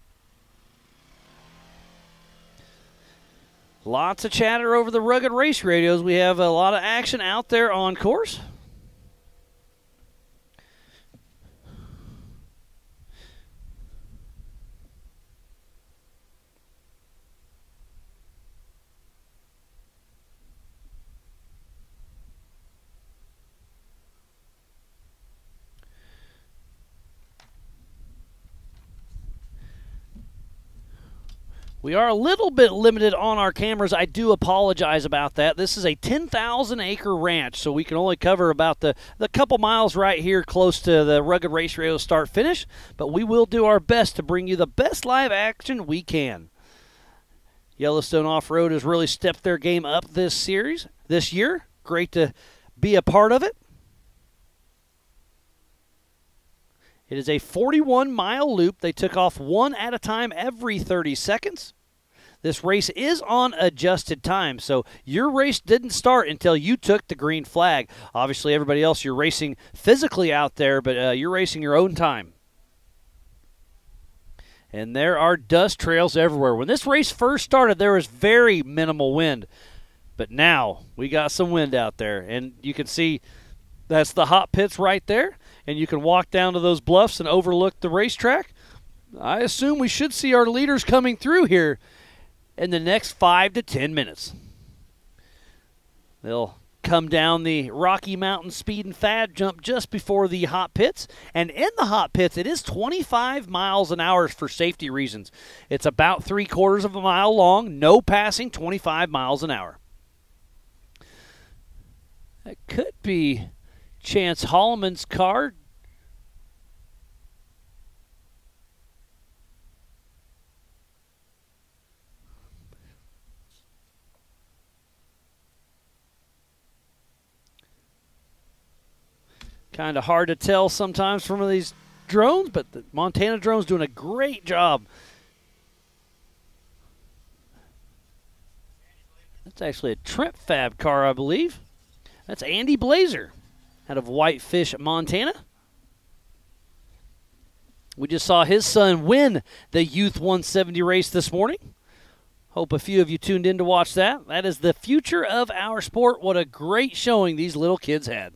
Lots of chatter over the Rugged Race Radios. We have a lot of action out there on course. We are a little bit limited on our cameras. I do apologize about that. This is a 10,000-acre ranch, so we can only cover about the couple miles right here close to the Rugged Race Radio start-finish, but we will do our best to bring you the best live action we can. Yellowstone Off-Road has really stepped their game up this year. Great to be a part of it. It is a 41-mile loop. They took off one at a time every 30 seconds. This race is on adjusted time, so your race didn't start until you took the green flag. Obviously, everybody else, you're racing physically out there, but you're racing your own time. And there are dust trails everywhere. When this race first started, there was very minimal wind, but now we got some wind out there, and you can see that's the hot pits right there. And you can walk down to those bluffs and overlook the racetrack. I assume we should see our leaders coming through here in the next 5 to 10 minutes. They'll come down the Rocky Mountain Speed and Fad jump just before the hot pits. And in the hot pits, it is 25 miles an hour for safety reasons. It's about 3/4 of a mile long, no passing, 25 miles an hour. That could be Chance Holloman's car. Kind of hard to tell sometimes from these drones, but the Montana drone's doing a great job. That's actually a Trent Fab car, I believe. That's Andy Blazer out of Whitefish, Montana. We just saw his son win the Youth 170 race this morning. Hope a few of you tuned in to watch that. That is the future of our sport. What a great showing these little kids had.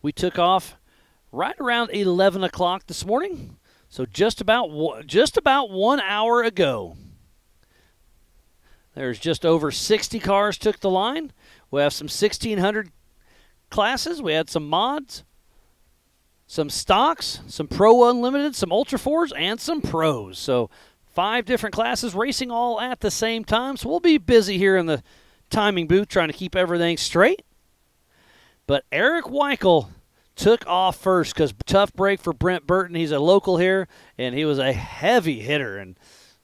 We took off right around 11 o'clock this morning, so just about 1 hour ago. There's just over 60 cars took the line. We have some 1,600 classes. We had some mods, some stocks, some Pro Unlimited, some Ultra4s, and some Pros. So 5 different classes racing all at the same time. So we'll be busy here in the timing booth trying to keep everything straight. But Eric Weichel took off first because tough break for Brent Burton. He's a local here, and he was a heavy hitter, and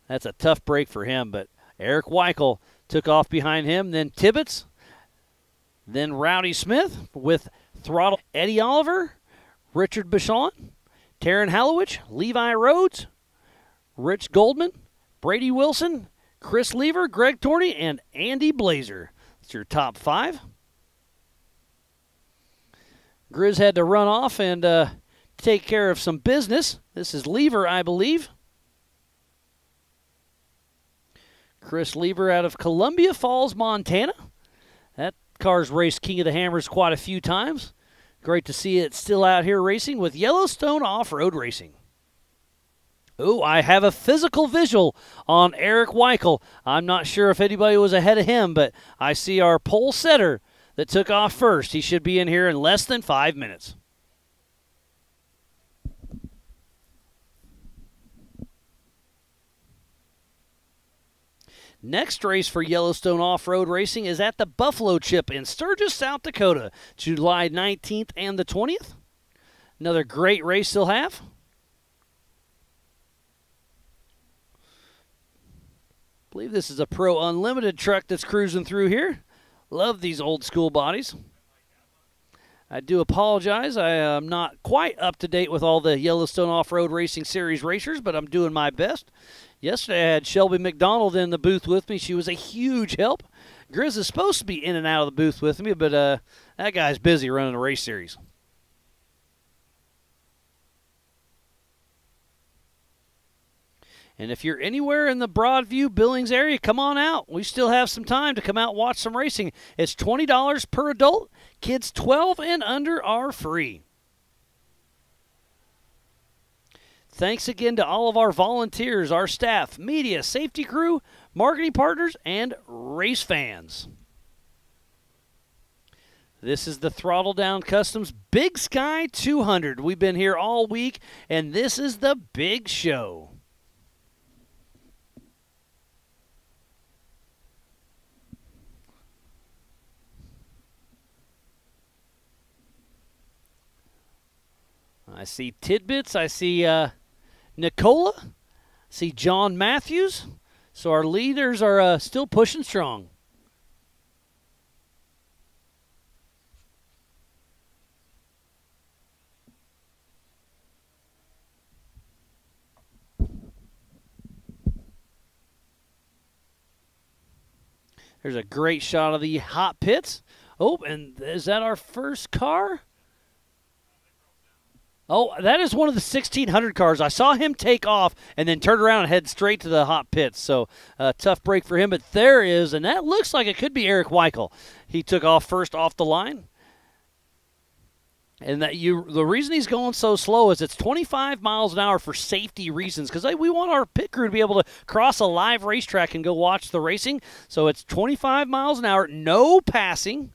that's a tough break for him. But Eric Weichel took off behind him, then Tibbetts, then Rowdy Smith with throttle Eddie Oliver, Richard Bichon, Taryn Hallowich, Levi Rhodes, Rich Goldman, Brady Wilson, Chris Lever, Greg Torney, and Andy Blazer. That's your top 5. Grizz had to run off and take care of some business. This is Lever, I believe. Chris Lever out of Columbia Falls, Montana. That car's raced King of the Hammers quite a few times. Great to see it still out here racing with Yellowstone Off-Road Racing. Oh, I have a physical visual on Eric Weichel. I'm not sure if anybody was ahead of him, but I see our pole setter that took off first. He should be in here in less than 5 minutes. Next race for Yellowstone Off-Road Racing is at the Buffalo Chip in Sturgis, South Dakota, July 19th and the 20th. Another great race they'll have. I believe this is a Pro Unlimited truck that's cruising through here. Love these old school bodies. I do apologize. I am not quite up to date with all the Yellowstone Off-Road Racing Series racers, but I'm doing my best. Yesterday I had Shelby McDonald in the booth with me. She was a huge help. Grizz is supposed to be in and out of the booth with me, but that guy's busy running a race series. And if you're anywhere in the Broadview, Billings area, come on out. We still have some time to come out and watch some racing. It's $20 per adult. Kids 12 and under are free. Thanks again to all of our volunteers, our staff, media, safety crew, marketing partners, and race fans. This is the Throttle Down Customs Big Sky 200. We've been here all week, and this is the big show. I see Tidbits. I see Nicola. I see John Matthews. So our leaders are still pushing strong. There's a great shot of the hot pits. Oh, and is that our first car? Oh, that is one of the 1,600 cars. I saw him take off and then turn around and head straight to the hot pits. So, tough break for him. But there is, and that looks like it could be Eric Weichel. He took off first off the line. And the reason he's going so slow is it's 25 miles an hour for safety reasons, because we want our pit crew to be able to cross a live racetrack and go watch the racing. So it's 25 miles an hour, no passing.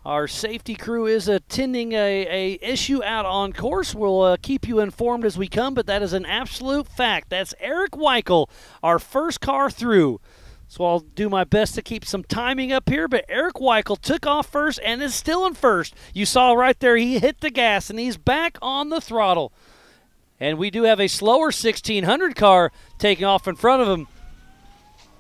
Our safety crew is attending a issue out on course. We'll keep you informed as we come, but that is an absolute fact. That's Eric Weichel, our first car through. So I'll do my best to keep some timing up here, but Eric Weichel took off first and is still in first. You saw right there he hit the gas, and he's back on the throttle. And we do have a slower 1600 car taking off in front of him.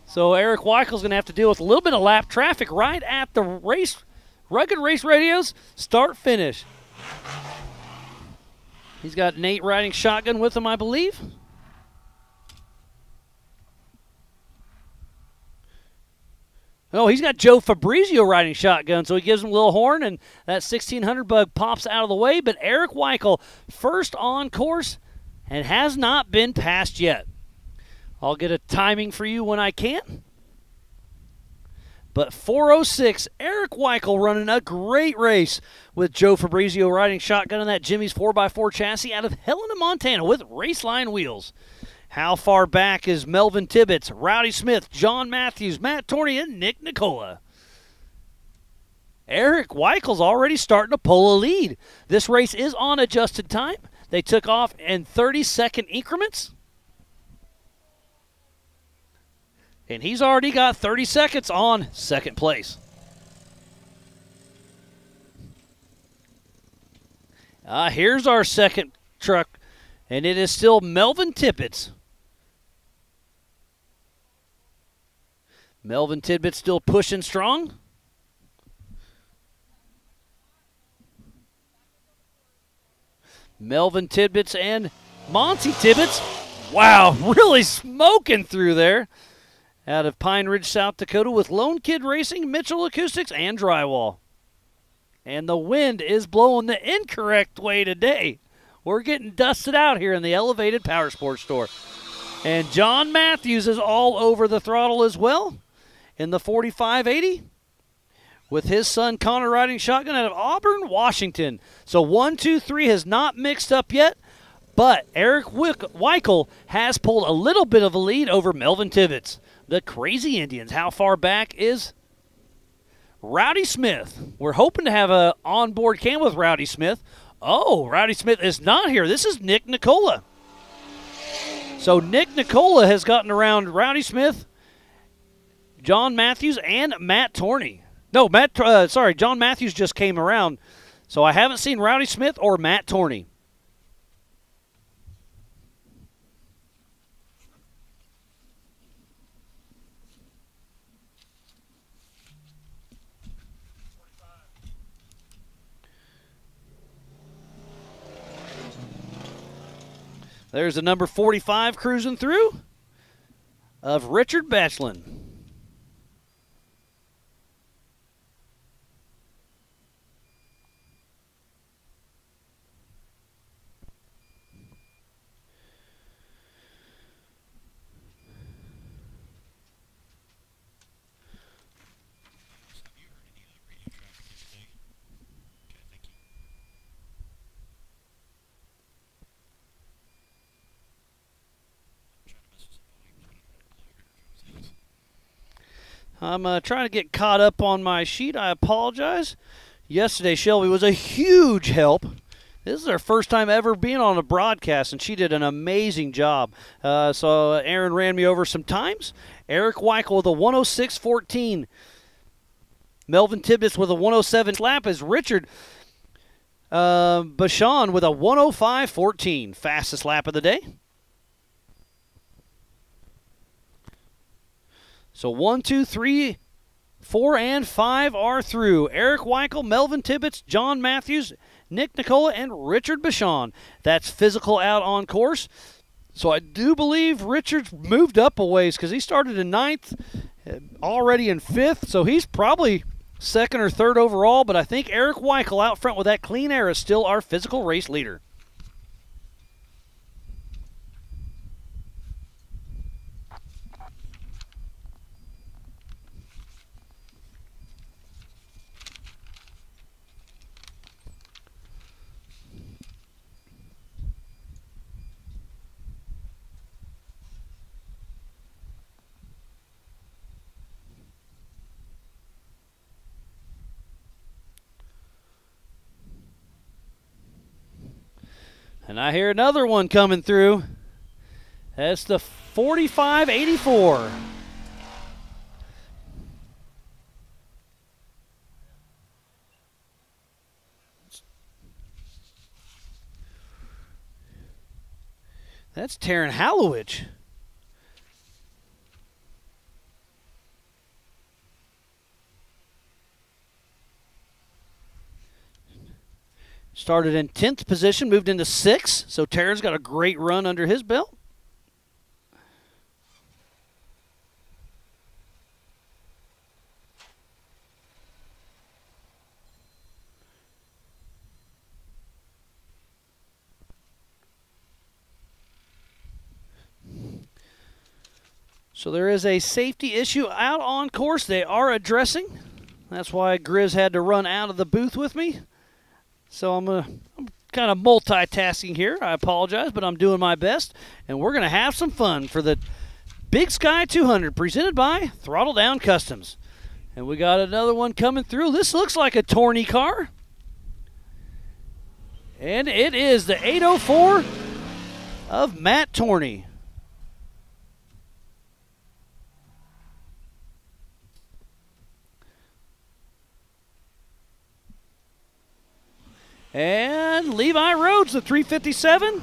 So Eric Weichel's going to have to deal with a little bit of lap traffic right at the race, Rugged Race Radios, start-finish. He's got Nate riding shotgun with him, I believe. Oh, he's got Joe Fabrizio riding shotgun, so he gives him a little horn, and that 1600 bug pops out of the way. But Eric Weichel, first on course, and has not been passed yet. I'll get a timing for you when I can. But 4:06, Eric Weichel running a great race with Joe Fabrizio riding shotgun on that Jimmy's 4x4 chassis out of Helena, Montana with Raceline wheels. How far back is Melvin Tibbetts, Rowdy Smith, John Matthews, Matt Torney, and Nick Nicola? Eric Weichel's already starting to pull a lead. This race is on adjusted time. They took off in 30-second increments. And he's already got 30 seconds on second place. Here's our second truck, and it is still Melvin Tibbetts. Melvin Tibbetts still pushing strong. Melvin Tibbetts and Monty Tibbetts. Wow, really smoking through there. Out of Pine Ridge, South Dakota with Lone Kid Racing, Mitchell Acoustics, and Drywall. And the wind is blowing the incorrect way today. We're getting dusted out here in the Elevated Power Sports store. And John Matthews is all over the throttle as well in the 4580 with his son Connor riding shotgun out of Auburn, Washington. So 1, 2, 3 has not mixed up yet, but Eric Weichel has pulled a little bit of a lead over Melvin Tibbetts. The Crazy Indians. How far back is Rowdy Smith? We're hoping to have a onboard cam with Rowdy Smith. Oh, Rowdy Smith is not here. This is Nick Nicola. So Nick Nicola has gotten around Rowdy Smith, John Matthews, and Matt Torney. No, John Matthews just came around. So I haven't seen Rowdy Smith or Matt Torney. There's the number 45 cruising through of Richard Batchlin. I'm trying to get caught up on my sheet. I apologize. Yesterday, Shelby was a huge help. This is her first time ever being on a broadcast, and she did an amazing job. So Aaron ran me over some times. Eric Weichel with a 106.14. Melvin Tibbetts with a 107 lap as Richard Bashan with a 105.14. Fastest lap of the day. So 1, 2, 3, 4, and 5 are through. Eric Weichel, Melvin Tibbetts, John Matthews, Nick Nicola, and Richard Bashan. That's physical out on course. So I do believe Richard's moved up a ways because he started in 9th, already in 5th. So he's probably 2nd or 3rd overall. But I think Eric Weichel out front with that clean air is still our physical race leader. And I hear another one coming through. That's the 4584. That's Taryn Hallowich. Started in 10th position, moved into 6th. So Taryn's got a great run under his belt. So there is a safety issue out on course they are addressing. That's why Grizz had to run out of the booth with me. So I'm kind of multitasking here. I apologize, but I'm doing my best. And we're going to have some fun for the Big Sky 200 presented by Throttle Down Customs. And we got another one coming through. This looks like a Torney car. And it is the 804 of Matt Torney. And Levi Rhodes, the 357.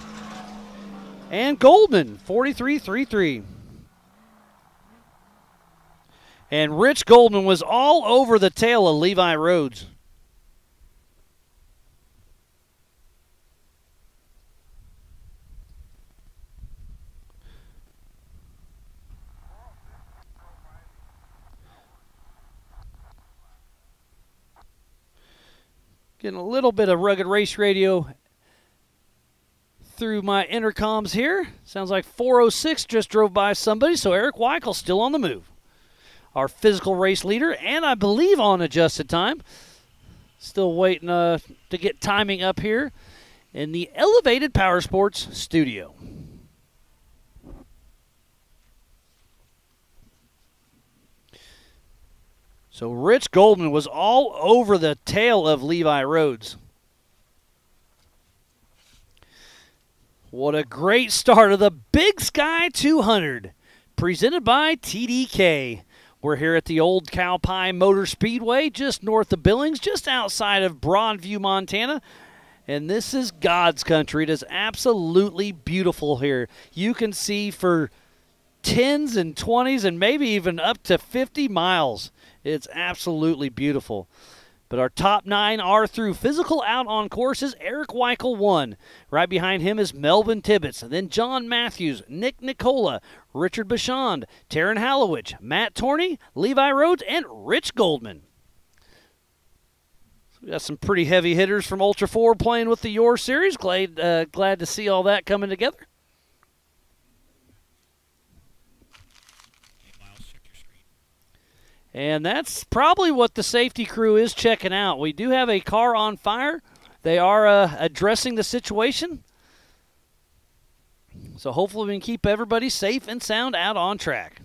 And Goldman, 4333. And Rich Goldman was all over the tail of Levi Rhodes. Getting a little bit of Rugged Race Radio through my intercoms here. Sounds like 406 just drove by somebody, so Eric Weichel's still on the move. Our physical race leader, and I believe on adjusted time. Still waiting to get timing up here in the Elevated Power Sports studio. So Rich Goldman was all over the tail of Levi Rhodes. What a great start of the Big Sky 200, presented by TDK. We're here at the Old Cow Pie Motor Speedway, just north of Billings, just outside of Broadview, Montana. And this is God's country. It is absolutely beautiful here. You can see for 10s and 20s and maybe even up to 50 miles. It's absolutely beautiful. But our top 9 are through. Physical out on courses, Eric Weichel won. Right behind him is Melvin Tibbetts, and then John Matthews, Nick Nicola, Richard Bachand, Taryn Hallowich, Matt Torney, Levi Rhodes, and Rich Goldman. So we got some pretty heavy hitters from Ultra4 playing with the Y.O.R.R series. Glad to see all that coming together. And that's probably what the safety crew is checking out. We do have a car on fire. They are addressing the situation. So hopefully we can keep everybody safe and sound out on track.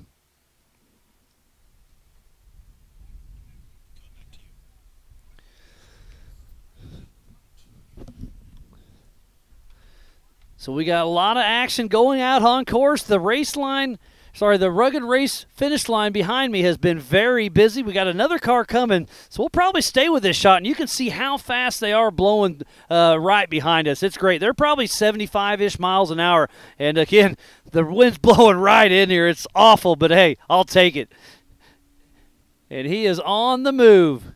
So we got a lot of action going out on course. The Rugged Race finish line behind me has been very busy. We got another car coming, so we'll probably stay with this shot, and you can see how fast they are blowing right behind us. It's great. They're probably 75-ish miles an hour, and again, the wind's blowing right in here. It's awful, but hey, I'll take it. And he is on the move.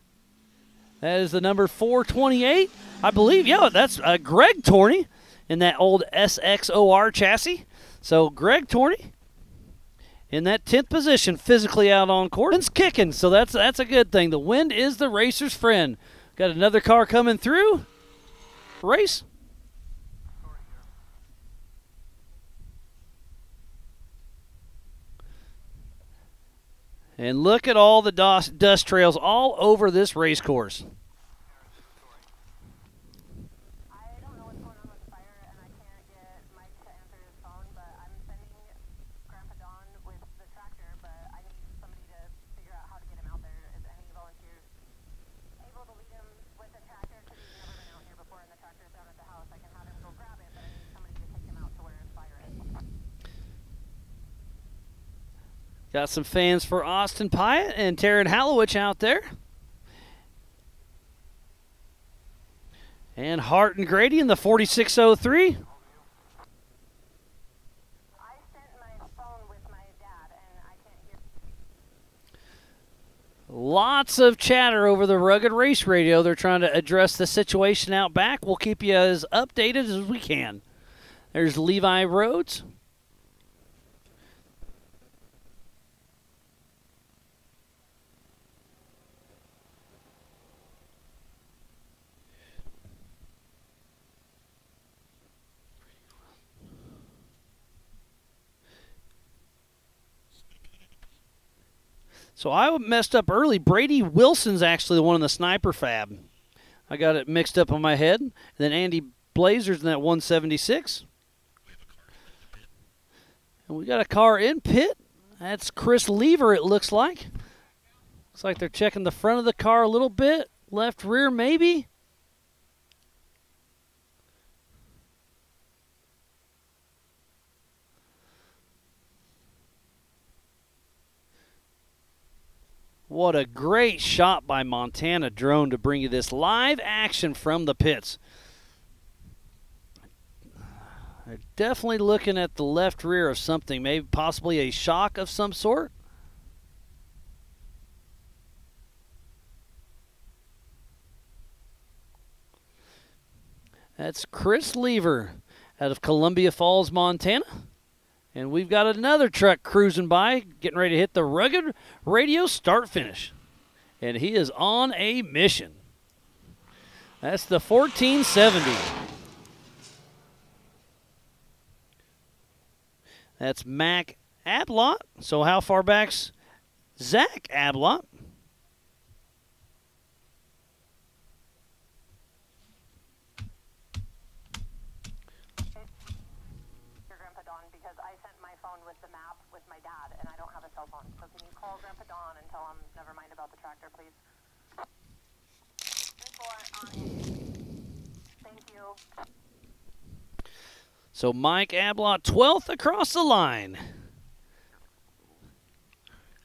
That is the number 428, I believe. Yeah, that's Greg Torney in that old SXOR chassis. So Greg Torney in that 10th position, physically out on course. It's kicking, so that's a good thing. The wind is the racer's friend. Got another car coming through. Race. And look at all the dust trails all over this race course. Got some fans for Austin Pyatt and Taryn Hallowich out there. And Hart and Grady in the 4603. Lots of chatter over the Rugged Race Radio. They're trying to address the situation out back. We'll keep you as updated as we can. There's Levi Rhodes. So I messed up early. Brady Wilson's actually the one in the sniper fab. I got it mixed up on my head. And then Andy Blazer's in that 176. And we got a car in pit. That's Chris Lever, it looks like. Looks like they're checking the front of the car a little bit. Left rear, maybe. What a great shot by Montana Drone to bring you this live action from the pits. They're definitely looking at the left rear of something, maybe possibly a shock of some sort. That's Chris Lever out of Columbia Falls, Montana. And we've got another truck cruising by, getting ready to hit the Rugged Radio start-finish. And he is on a mission. That's the 1470. That's Mac Ablott. So how far back's Zach Ablott? So Mike Ablott, 12th across the line.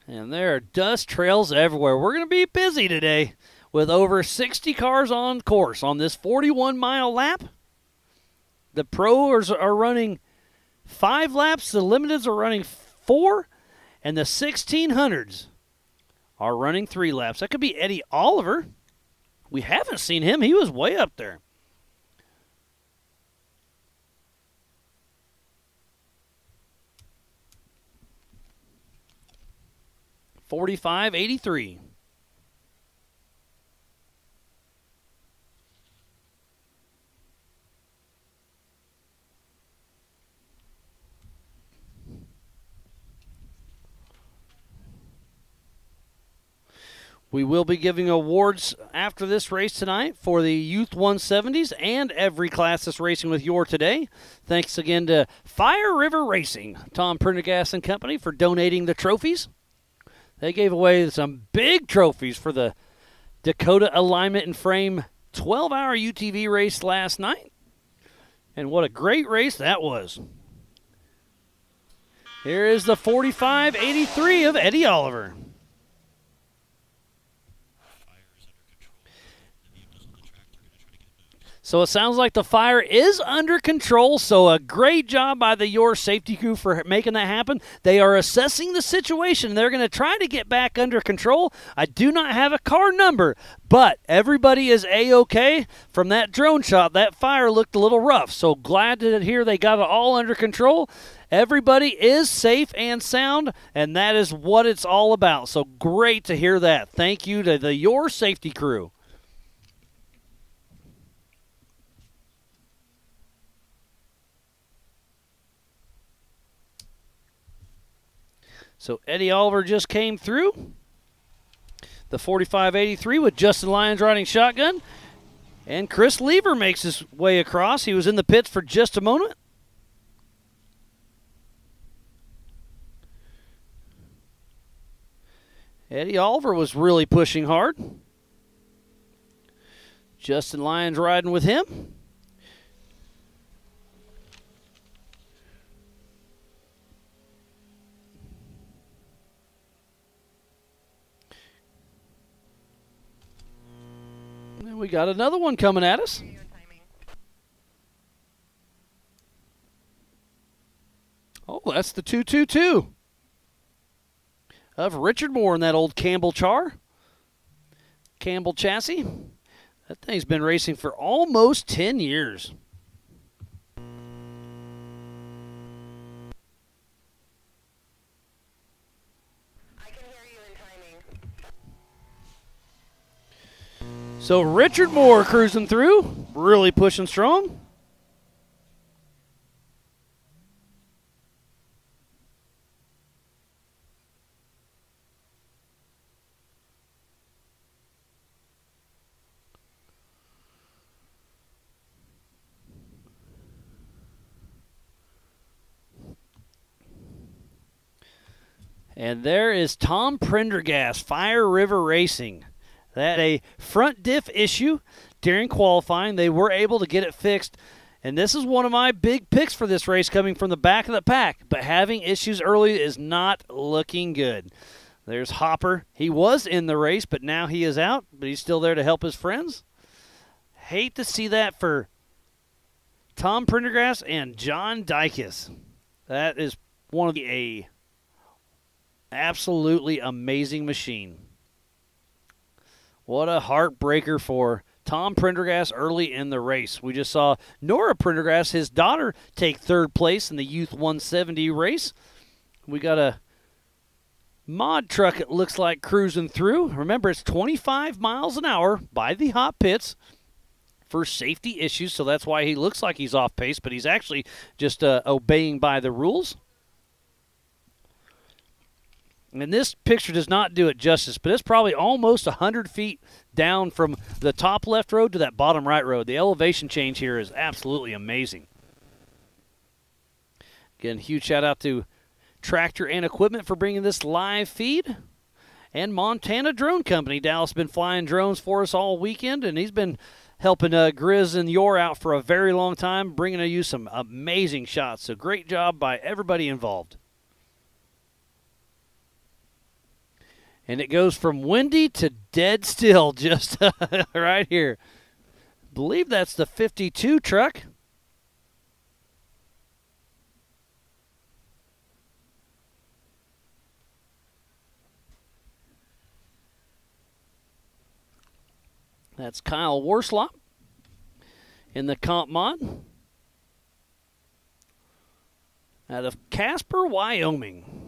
And there are dust trails everywhere. We're going to be busy today with over 60 cars on course on this 41-mile lap. The pros are running 5 laps. The limiteds are running 4. And the 1600s are running 3 laps. That could be Eddie Oliver. We haven't seen him. He was way up there. $45.83. We will be giving awards after this race tonight for the Youth 170s and every class that's racing with Y.O.R.R today. Thanks again to Fire River Racing, Tom Prendergast and Company, for donating the trophies. They gave away some big trophies for the Dakota Alignment and Frame 12-hour UTV race last night. And what a great race that was. Here is the 45.83 of Eddie Oliver. So it sounds like the fire is under control, so a great job by the Y.O.R.R safety crew for making that happen. They are assessing the situation. They're going to try to get back under control. I do not have a car number, but everybody is A-OK. From that drone shot, that fire looked a little rough, so glad to hear they got it all under control. Everybody is safe and sound, and that is what it's all about. So great to hear that. Thank you to the Y.O.R.R safety crew. So Eddie Oliver just came through. The 45.83 with Justin Lyons riding shotgun. And Chris Lever makes his way across. He was in the pits for just a moment. Eddie Oliver was really pushing hard. Justin Lyons riding with him. we got another one coming at us. Oh, that's the 222 of Richard Moore in that old Campbell chassis. That thing's been racing for almost 10 years. So Richard Moore cruising through, really pushing strong. And there is Tom Prendergast, Fire River Racing. That a front diff issue during qualifying. They were able to get it fixed. And this is one of my big picks for this race, coming from the back of the pack. But having issues early is not looking good. There's Hopper. He was in the race, but now he is out. But he's still there to help his friends. Hate to see that for Tom Prendergast and John Dykes. That is one of the absolutely amazing machine. What a heartbreaker for Tom Prendergast early in the race. We just saw Nora Prendergast, his daughter, take third place in the Youth 170 race. We got a mod truck, it looks like, cruising through. Remember, it's 25 miles an hour by the hot pits for safety issues, so that's why he looks like he's off pace, but he's actually just obeying by the rules. And this picture does not do it justice, but it's probably almost 100 feet down from the top left road to that bottom right road. The elevation change here is absolutely amazing. Again, huge shout out to Tractor and Equipment for bringing this live feed. And Montana Drone Company. Dallas has been flying drones for us all weekend, and he's been helping Grizz and Y.O.R.R out for a very long time, bringing you some amazing shots. So great job by everybody involved. And it goes from windy to dead still, just right here. Believe that's the 52 truck. That's Kyle Warslop in the comp mod out of Casper, Wyoming.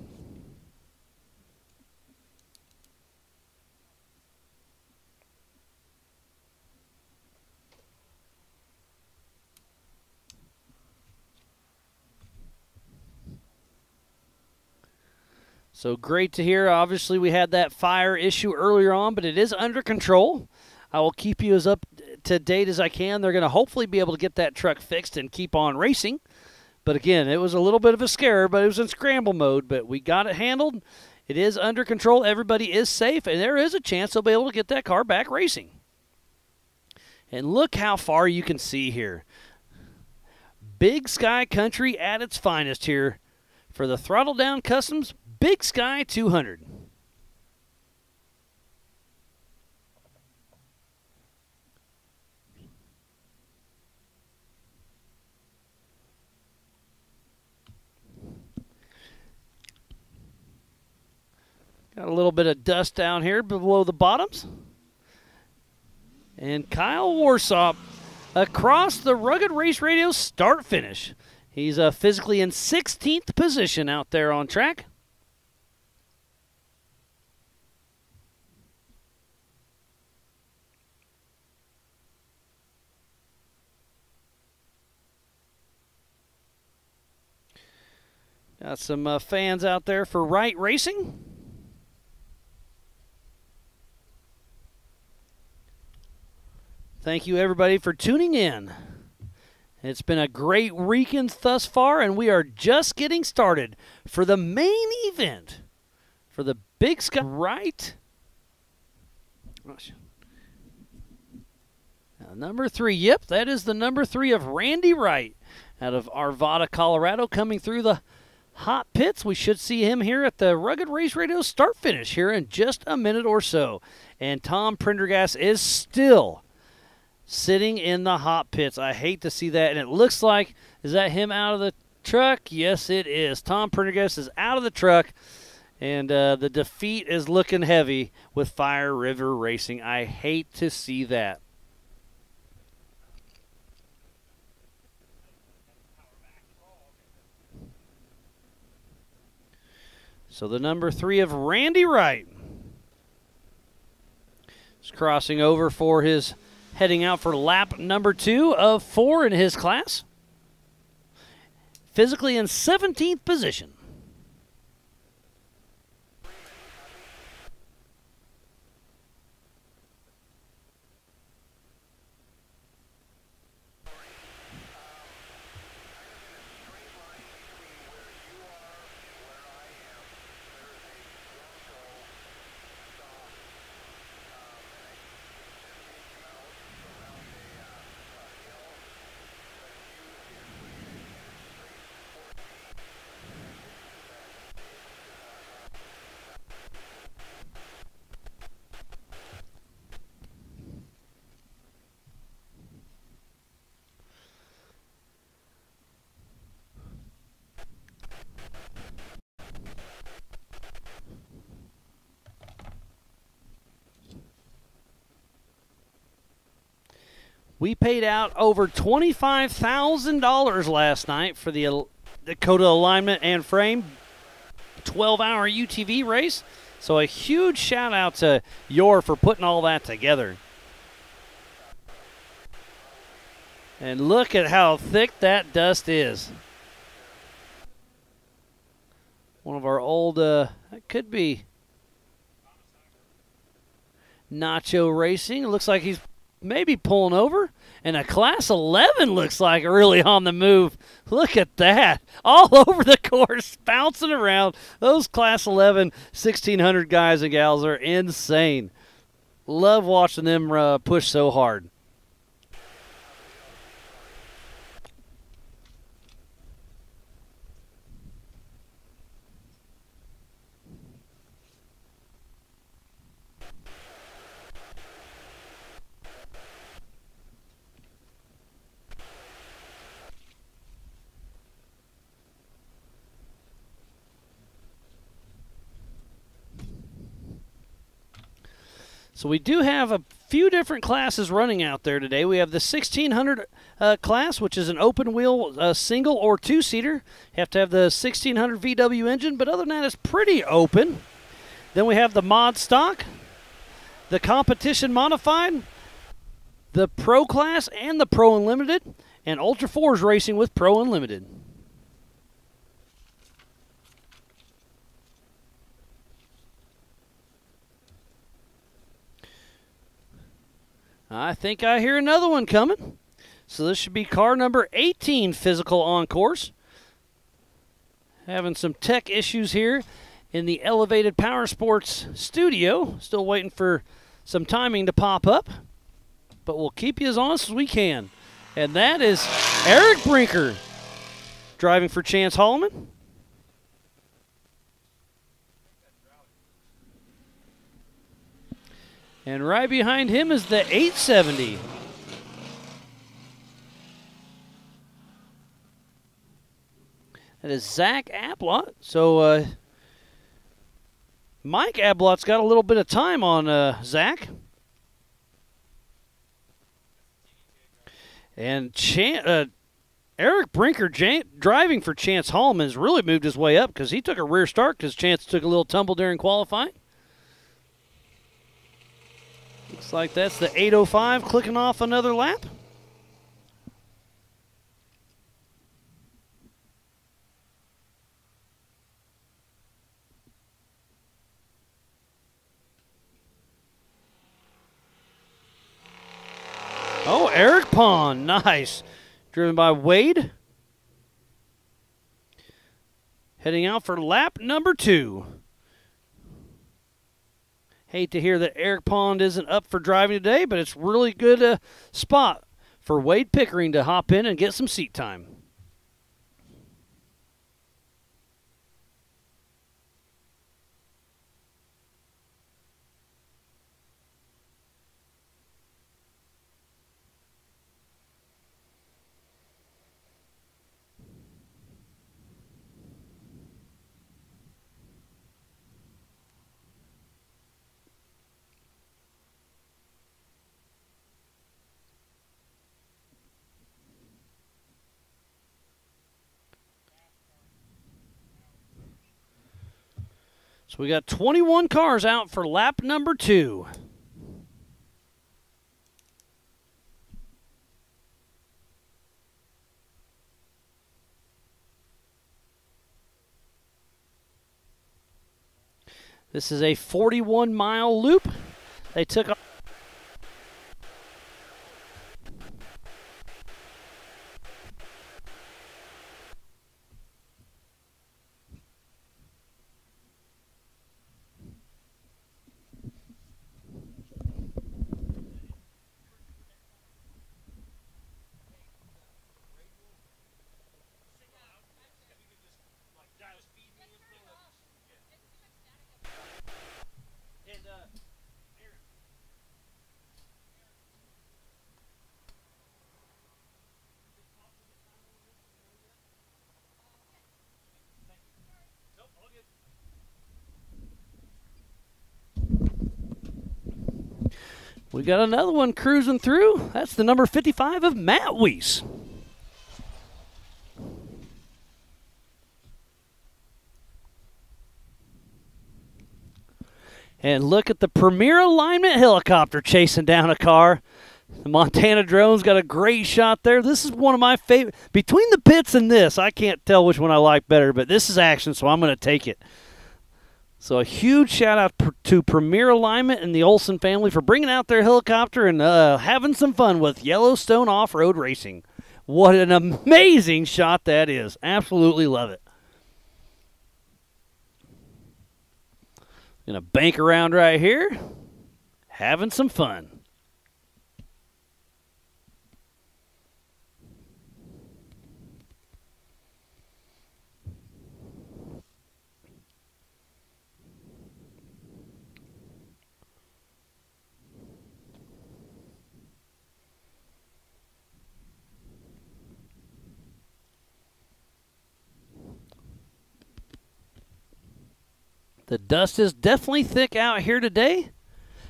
So great to hear. Obviously, we had that fire issue earlier on, but it is under control. I will keep you as up to date as I can. They're going to hopefully be able to get that truck fixed and keep on racing. But again, it was a little bit of a scare, but it was in scramble mode. But we got it handled. It is under control. Everybody is safe, and there is a chance they'll be able to get that car back racing. And look how far you can see here. Big Sky Country at its finest here for the Throttle Down Customs Big Sky 200. Got a little bit of dust down here below the bottoms. And Kyle Warslop across the Rugged Race Radio start-finish. He's physically in 16th position out there on track. Got some fans out there for Wright Racing. Thank you, everybody, for tuning in. It's been a great weekend thus far, and we are just getting started for the main event for the Big Sky. Right. Number 3. Yep, that is the number 3 of Randy Wright out of Arvada, Colorado, coming through the hot pits. We should see him here at the Rugged Race Radio start-finish here in just a minute or so. And Tom Prendergast is still sitting in the hot pits. I hate to see that. And it looks like, is that him out of the truck? Yes, it is. Tom Prendergast is out of the truck. And the defeat is looking heavy with Fire River Racing. I hate to see that. So the number 3 of Randy Wright is crossing over for his heading out for lap number 2 of 4 in his class. Physically in 17th position. We paid out over $25,000 last night for the Dakota alignment and frame 12-hour UTV race. So a huge shout out to Y.O.R.R for putting all that together. And look at how thick that dust is. One of our old, that could be Nacho Racing. It looks like he's maybe pulling over. And a Class 11 looks like really on the move. Look at that. All over the course, bouncing around. Those Class 11 1600 guys and gals are insane. Love watching them push so hard. So we do have a few different classes running out there today. We have the 1600 class, which is an open wheel single or two-seater. You have to have the 1600 VW engine, but other than that, it's pretty open. Then we have the mod stock, the competition modified, the pro class, and the pro unlimited, and Ultra4 is racing with pro unlimited. I think I hear another one coming. So this should be car number 18 physical on course. Having some tech issues here in the Elevated Power Sports studio. Still waiting for some timing to pop up. But we'll keep you as honest as we can. And that is Eric Brinker driving for Chance Holloman. And right behind him is the 870. That is Zach Ablott. So Mike Ablott's got a little bit of time on Zach. And Eric Brinker driving for Chance Holloman has really moved his way up because he took a rear start because Chance took a little tumble during qualifying. Looks like that's the 805 clicking off another lap. Oh, Eric Pond, nice. Driven by Wade. Heading out for lap number 2. Hate to hear that Eric Pond isn't up for driving today, but it's really good spot for Wade Pickering to hop in and get some seat time. So we got 21 cars out for lap number 2. This is a 41-mile loop. They took a We got another one cruising through. That's the number 55 of Matt Weiss. And look at the Premier Alignment helicopter chasing down a car. The Montana drone's got a great shot there. This is one of my favorite. Between the pits and this, I can't tell which one I like better, but this is action, so I'm going to take it. So a huge shout-out to Premier Alignment and the Olson family for bringing out their helicopter and having some fun with Yellowstone off-road racing. What an amazing shot that is. Absolutely love it. Going to bank around right here. Having some fun. The dust is definitely thick out here today,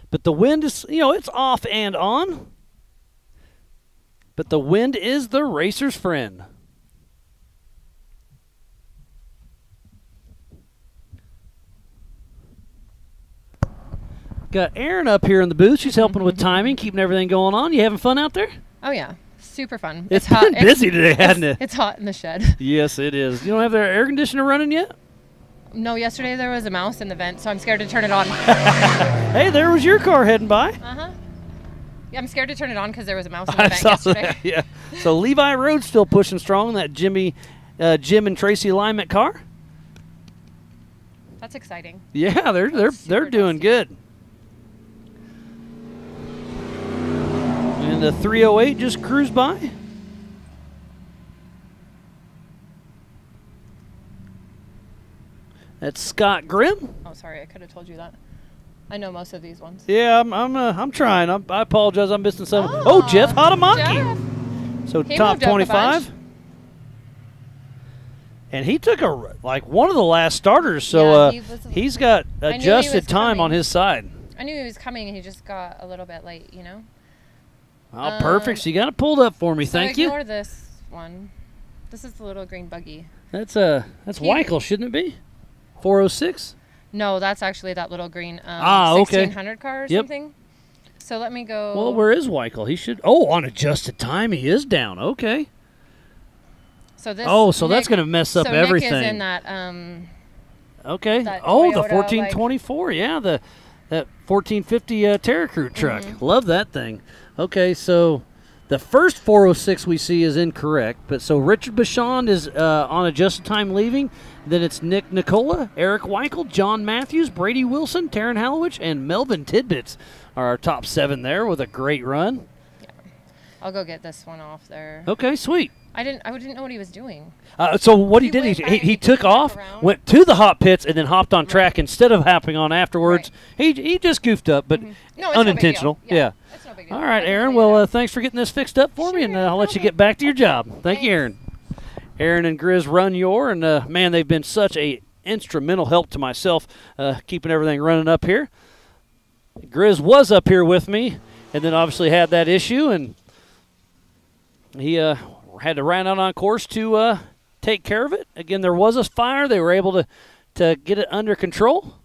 but the wind is, it's off and on. But the wind is the racer's friend. Got Erin up here in the booth. She's helping with timing, keeping everything going on. You having fun out there? Oh, yeah. Super fun. It's hot. Been busy today, hasn't it? It's hot in the shed. Yes, it is. You don't have their air conditioner running yet? No, yesterday there was a mouse in the vent, so I'm scared to turn it on. Hey, there was your car heading by. Uh-huh. Yeah, I'm scared to turn it on because there was a mouse in the vent yesterday. That, yeah. So Levi Road's still pushing strong, that Jim and Tracy alignment car. That's exciting. Yeah, they're doing good. And the 308 just cruised by. That's Scott Grimm. Oh, sorry, I could have told you that. I know most of these ones. Yeah, I'm trying. I apologize. I'm missing some. Oh, Jeff Hadamaki. So he top 25. And he took one of the last starters. So he's got adjusted time on his side. I knew he was coming, and he just got a little bit late. Oh, perfect. So you got it pulled up for me. Thank you. Ignore this one. This is the little green buggy. That's Y.O.R.R, shouldn't it be? 406? No, that's actually that little green okay. 1600 car or something. So let me go. Well, where is Y.O.R.R? He should. Oh, on adjusted time, he is down. Okay. So this. Oh, so that's going to mess up everything. Nick is in that. Okay. That oh, Toyota, the 1424. Yeah, that 1450 Terracruit truck. Love that thing. Okay, so the first 406 we see is incorrect, but so Richard Bachand is on adjusted time leaving. Then it's Nick Nicola, Eric Weichel, John Matthews, Brady Wilson, Taryn Hallowich, and Melvin Tidbits are our top 7 there with a great run. Yeah. I'll go get this one off there. Okay, sweet. I didn't know what he was doing. So what he did, he took off, went to the hot pits, and then hopped on track instead of hopping on afterwards. Right. He just goofed up, but unintentional. No yeah. It's no big deal. All right, Aaron. Well, thanks for getting this fixed up for me, and I'll let you get back to your job. Thank you, Aaron. Aaron and Grizz run Y.O.R.R, and man, they've been such a instrumental help to myself keeping everything running up here. Grizz was up here with me, and then obviously had that issue, and he had to run out on course to take care of it. Again, there was a fire. They were able to get it under control.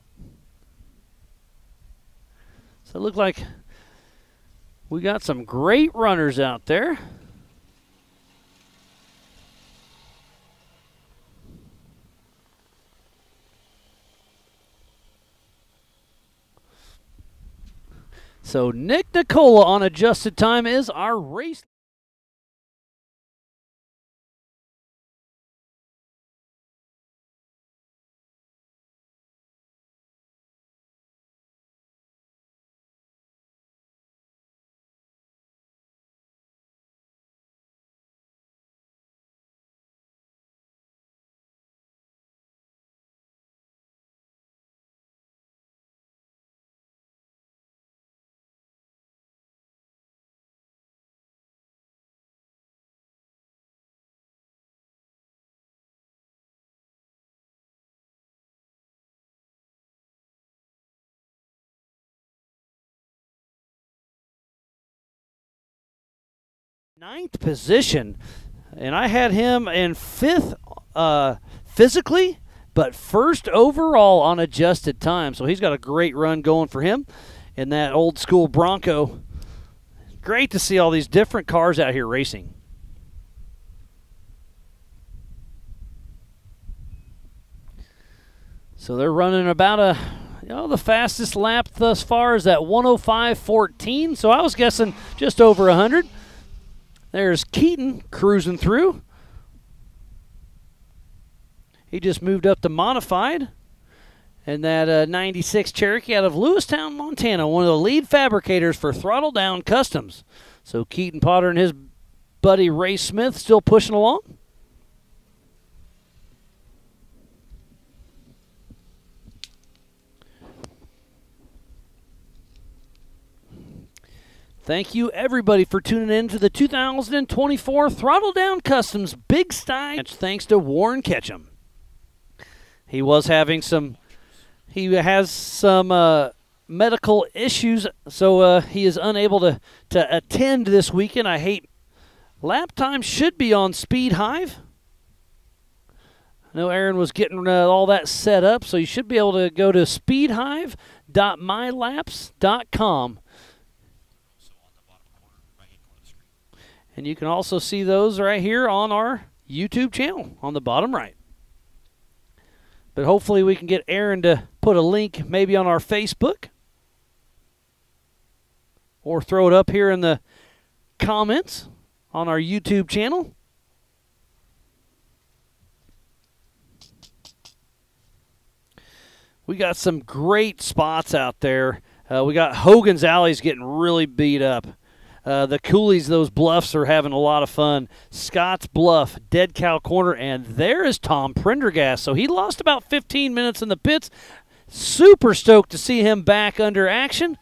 So it looked like we got some great runners out there. So Nick Nicola on adjusted time is our race. Ninth position, and I had him in fifth physically, but first overall on adjusted time. So he's got a great run going for him in that old school Bronco. Great to see all these different cars out here racing. So they're running about the fastest lap thus far is at 105.14. So I was guessing just over 100. There's Keaton cruising through. He just moved up to modified. And that 96 Cherokee out of Lewistown, Montana, one of the lead fabricators for Throttle Down Customs. So Keaton Potter and his buddy Ray Smith still pushing along. Thank you, everybody, for tuning in to the 2024 Throttle Down Customs Big Sty. Thanks to Warren Ketchum. He has some medical issues, so he is unable to attend this weekend. I hate. Lap time should be on Speed Hive. I know Aaron was getting all that set up, so you should be able to go to speedhive.mylaps.com. And you can also see those right here on our YouTube channel on the bottom right. But hopefully we can get Aaron to put a link maybe on our Facebook or throw it up here in the comments on our YouTube channel. We got some great spots out there. We got Hogan's Alley's getting really beat up. The Coolies, those bluffs are having a lot of fun. Scott's Bluff, Dead Cow Corner, and there is Tom Prendergast. So he lost about 15 minutes in the pits. Super stoked to see him back under action.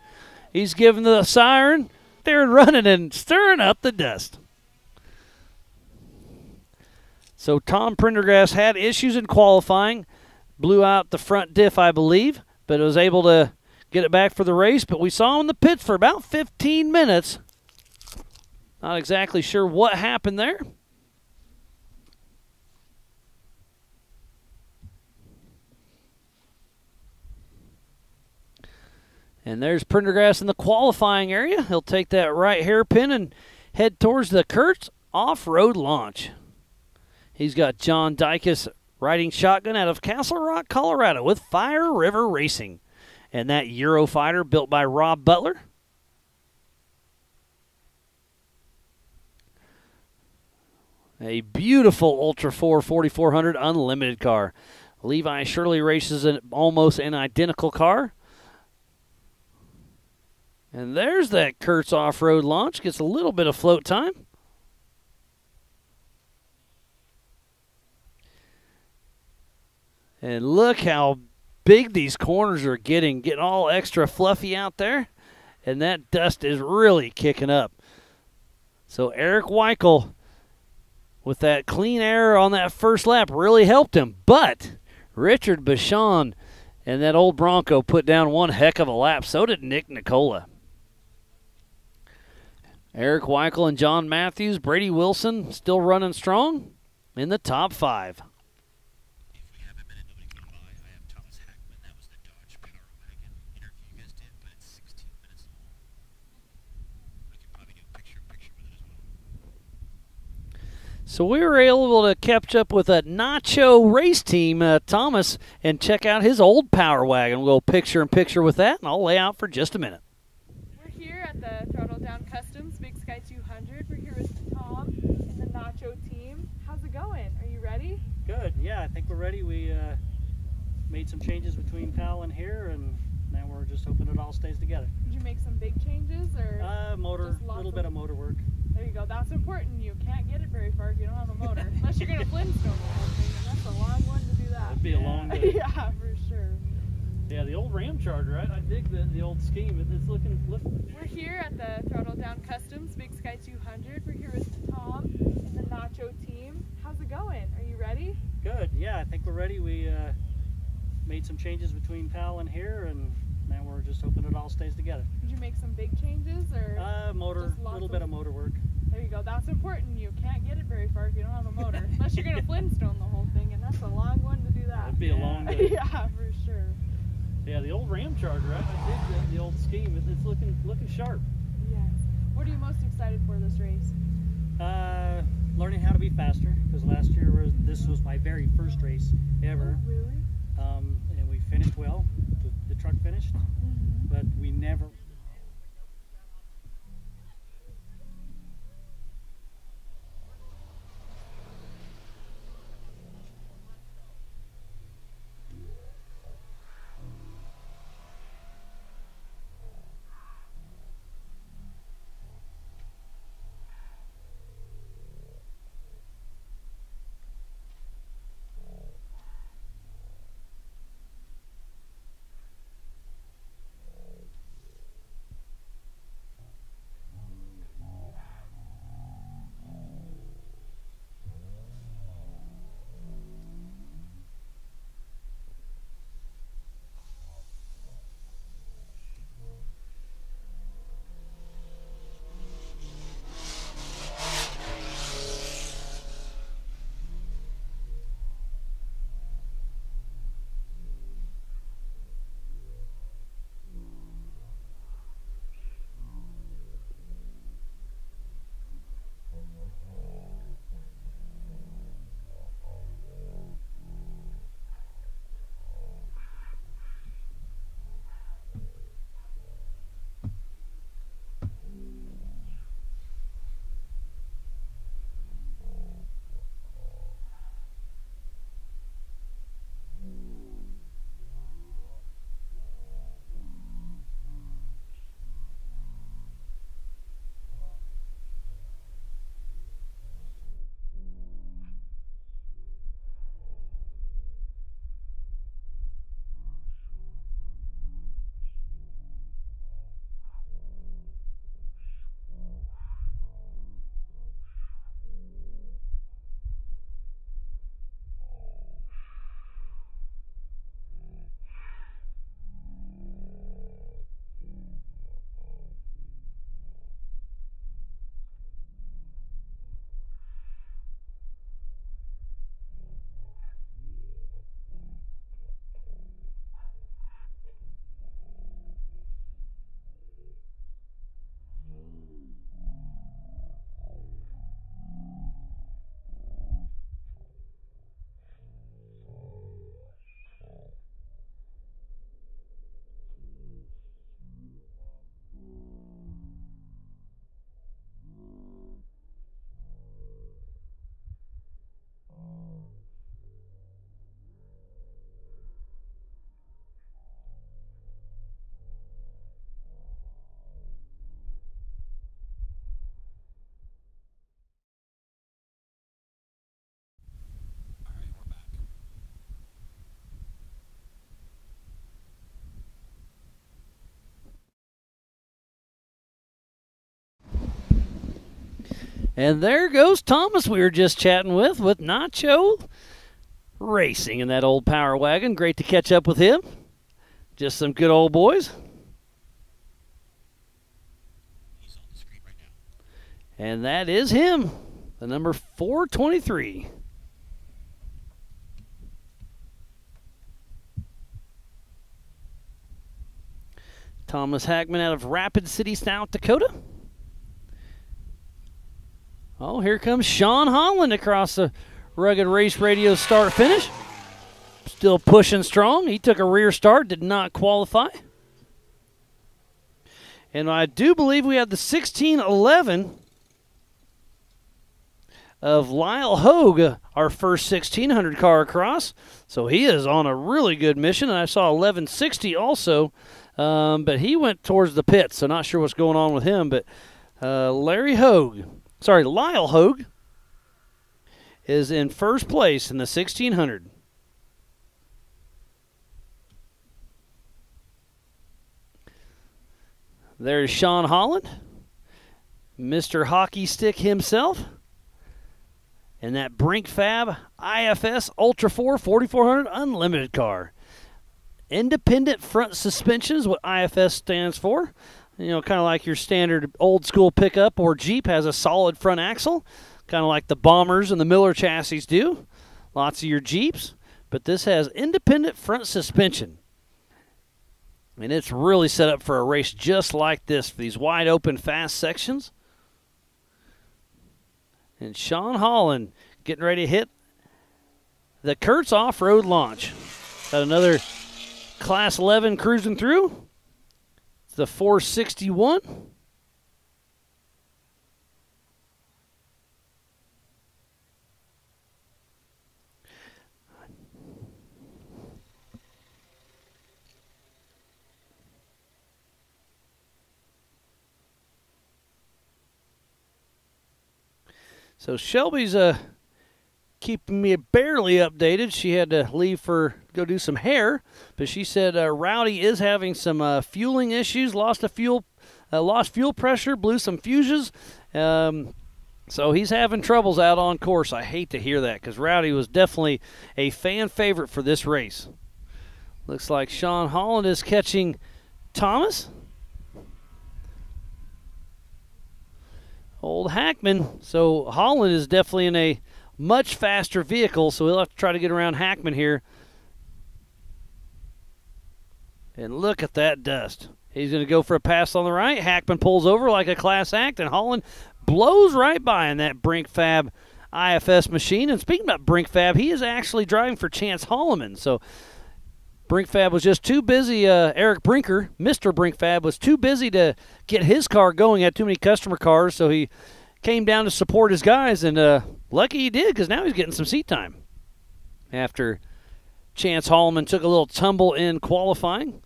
He's giving the siren. They're running and stirring up the dust. So Tom Prendergast had issues in qualifying. Blew out the front diff, I believe, but was able to get it back for the race. But we saw him in the pits for about 15 minutes. Not exactly sure what happened there. And there's Prendergast in the qualifying area. He'll take that right hairpin and head towards the Kurtz off-road launch. He's got John Dykes riding shotgun out of Castle Rock, Colorado with Fire River Racing. And that Eurofighter built by Rob Butler. A beautiful Ultra4 4400 Unlimited car. Levi Shirley races almost an identical car. And there's that Kurtz off-road launch. Gets a little bit of float time. And look how big these corners are getting all extra fluffy out there. And that dust is really kicking up. So Eric Weichel, with that clean air on that first lap, really helped him. But Richard Bichon and that old Bronco put down one heck of a lap. So did Nick Nicola. Eric Weichel and John Matthews, Brady Wilson still running strong in the top 5. So we were able to catch up with a Nacho race team, Thomas, and check out his old Power Wagon. We'll picture-in-picture with that, and I'll lay out for just a minute. We're here at the Throttle Down Customs Big Sky 200. We're here with Tom and the Nacho team. How's it going? Are you ready? Good. Yeah, I think we're ready. We made some changes between PAL and here, and now we're just hoping it all stays together. Did you make some big changes, or motor, a little bit of motor work. There you go. That's important. You can't get it very far if you don't have a motor, unless you're going to Flintstone the whole thing, and that's a long one to do that. It'd be a long day. Yeah, for sure. Yeah, the old Ram Charger. I dig the old scheme. It's looking. We're here at the Throttle Down Customs Big Sky 200. We're here with Tom and the Nacho team. How's it going? Are you ready? Good. Yeah, I think we're ready. We made some changes between PAL and here, and now we're just hoping it all stays together. Did you make some big changes, or motor, a little bit of motor work. There you go. That's important. You can't get it very far if you don't have a motor, unless you're going to Flintstone the whole thing, and that's a long one to do that. It'd be a long day. Yeah, for sure. Yeah, the old Ram Charger. I dig the old scheme. It's looking sharp. Yes. What are you most excited for this race? Learning how to be faster, because last year this was my very first race ever. Oh, really? And we finished well. The truck finished, but we never. And there goes Thomas we were just chatting with Nacho Racing in that old Power Wagon. Great to catch up with him. Just some good old boys. He's on the screen right now. And that is him, the number 423. Thomas Hackman out of Rapid City, South Dakota. Oh, here comes Sean Holland across the Rugged Race Radio start finish. Still pushing strong. He took a rear start, did not qualify. And I do believe we have the 1611 of Lyle Hogue, our first 1600 car across. So he is on a really good mission. And I saw 1160 also, but he went towards the pits, so not sure what's going on with him. But Lyle Hogue is in first place in the 1600. There's Sean Holland, Mr. Hockey Stick himself, and that Brink Fab IFS Ultra4 4400 Unlimited car. Independent front suspension is what IFS stands for. You know, kind of like your standard old school pickup or Jeep has a solid front axle, kind of like the Bombers and the Miller chassis do. Lots of your Jeeps, but this has independent front suspension. And it's really set up for a race just like this, for these wide open, fast sections. And Sean Holland getting ready to hit the Kurtz off-road launch. Got another Class 11 cruising through. It's the 461. So Shelby's keeping me barely updated. She had to leave for go do some hair, but she said Rowdy is having some fueling issues. Lost fuel pressure, blew some fuses. So he's having troubles out on course. I hate to hear that because Rowdy was definitely a fan favorite for this race. Looks like Sean Holland is catching Thomas. Old Hackman. So Holland is definitely in a much faster vehicle, so he'll have to try to get around Hackman here. And look at that dust. He's going to go for a pass on the right. Hackman pulls over like a class act, and Holland blows right by in that Brink Fab IFS machine. And speaking about Brink Fab, he is actually driving for Chance Holloman. So Brink Fab was just too busy. Eric Brinker, Mr. Brink Fab, was too busy to get his car going. He had too many customer cars, so he came down to support his guys, and lucky he did because now he's getting some seat time. After Chance Holloman took a little tumble in qualifying.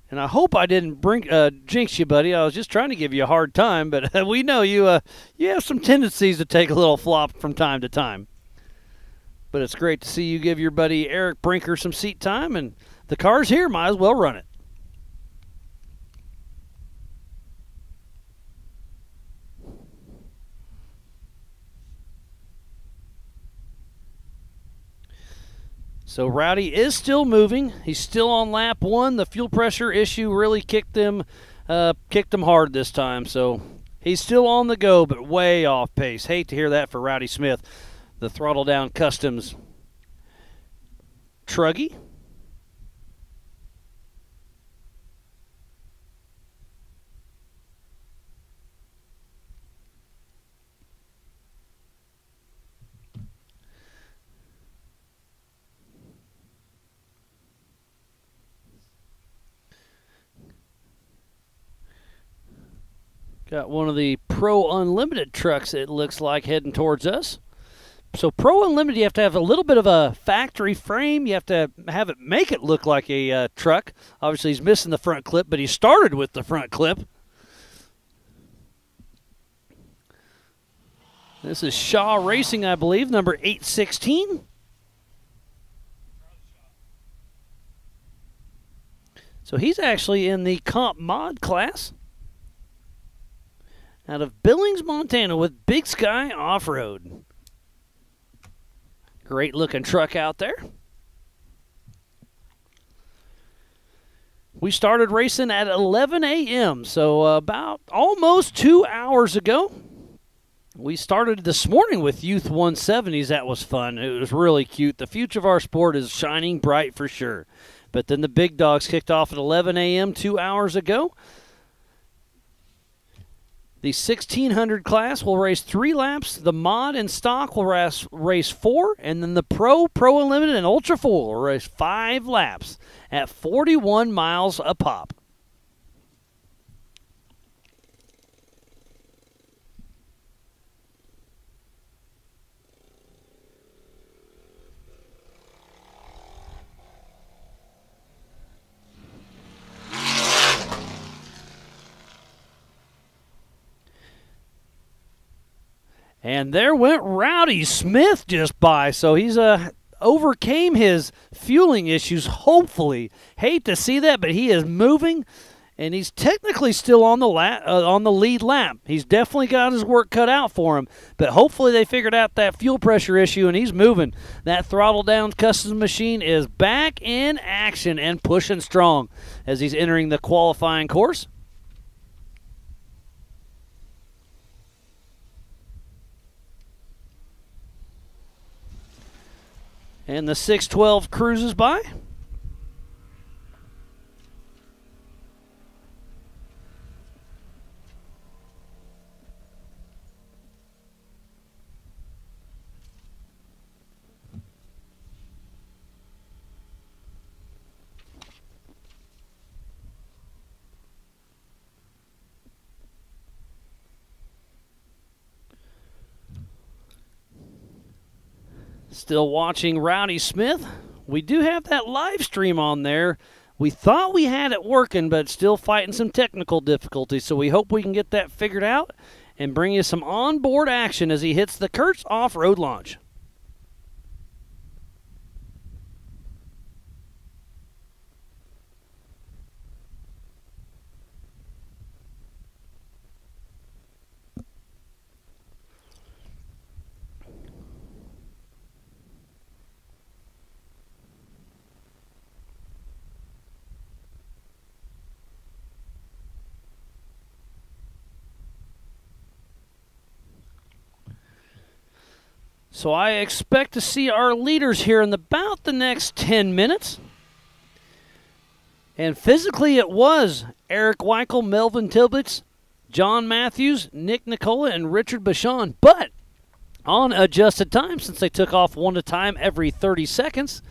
And I hope I didn't jinx you, buddy. I was just trying to give you a hard time, but we know you have some tendencies to take a little flop from time to time. But it's great to see you give your buddy Eric Brinker some seat time, and the car's here. Might as well run it. So Rowdy is still moving. He's still on lap one. The fuel pressure issue really kicked him hard this time. So he's still on the go, but way off pace. Hate to hear that for Rowdy Smith, the Throttle Down Customs Truggy. Got one of the Pro Unlimited trucks, it looks like, heading towards us. So Pro Unlimited, you have to have a little bit of a factory frame. You have to have it make it look like a truck. Obviously, he's missing the front clip, but he started with the front clip. This is Shaw Racing, I believe, number 816. So he's actually in the Comp Mod class out of Billings, Montana with Big Sky Off-Road. Great looking truck out there. We started racing at 11 a.m., so about almost 2 hours ago. We started this morning with Youth 170s. That was fun. It was really cute. The future of our sport is shining bright for sure. But then the big dogs kicked off at 11 a.m. 2 hours ago. The 1600 class will race 3 laps. The mod and stock will race 4. And then the Pro Unlimited, and Ultra4 will race 5 laps at 41 miles a pop. And there went Rowdy Smith just by. So he's overcame his fueling issues, hopefully. Hate to see that, but he is moving, and he's technically still on the lead lap. He's definitely got his work cut out for him, but hopefully they figured out that fuel pressure issue, and he's moving. That throttle down customs machine is back in action and pushing strong as he's entering the qualifying course. And the 612 cruises by. Still watching Rowdy Smith. We do have that live stream on there. We thought we had it working, but still fighting some technical difficulties. So we hope we can get that figured out and bring you some onboard action as he hits the Kurtz off-road launch. So I expect to see our leaders here in about the next 10 minutes. And physically it was Eric Weichel, Melvin Tibbetts, John Matthews, Nick Nicola, and Richard Bashan. But on adjusted time, since they took off one at a time every 30 seconds,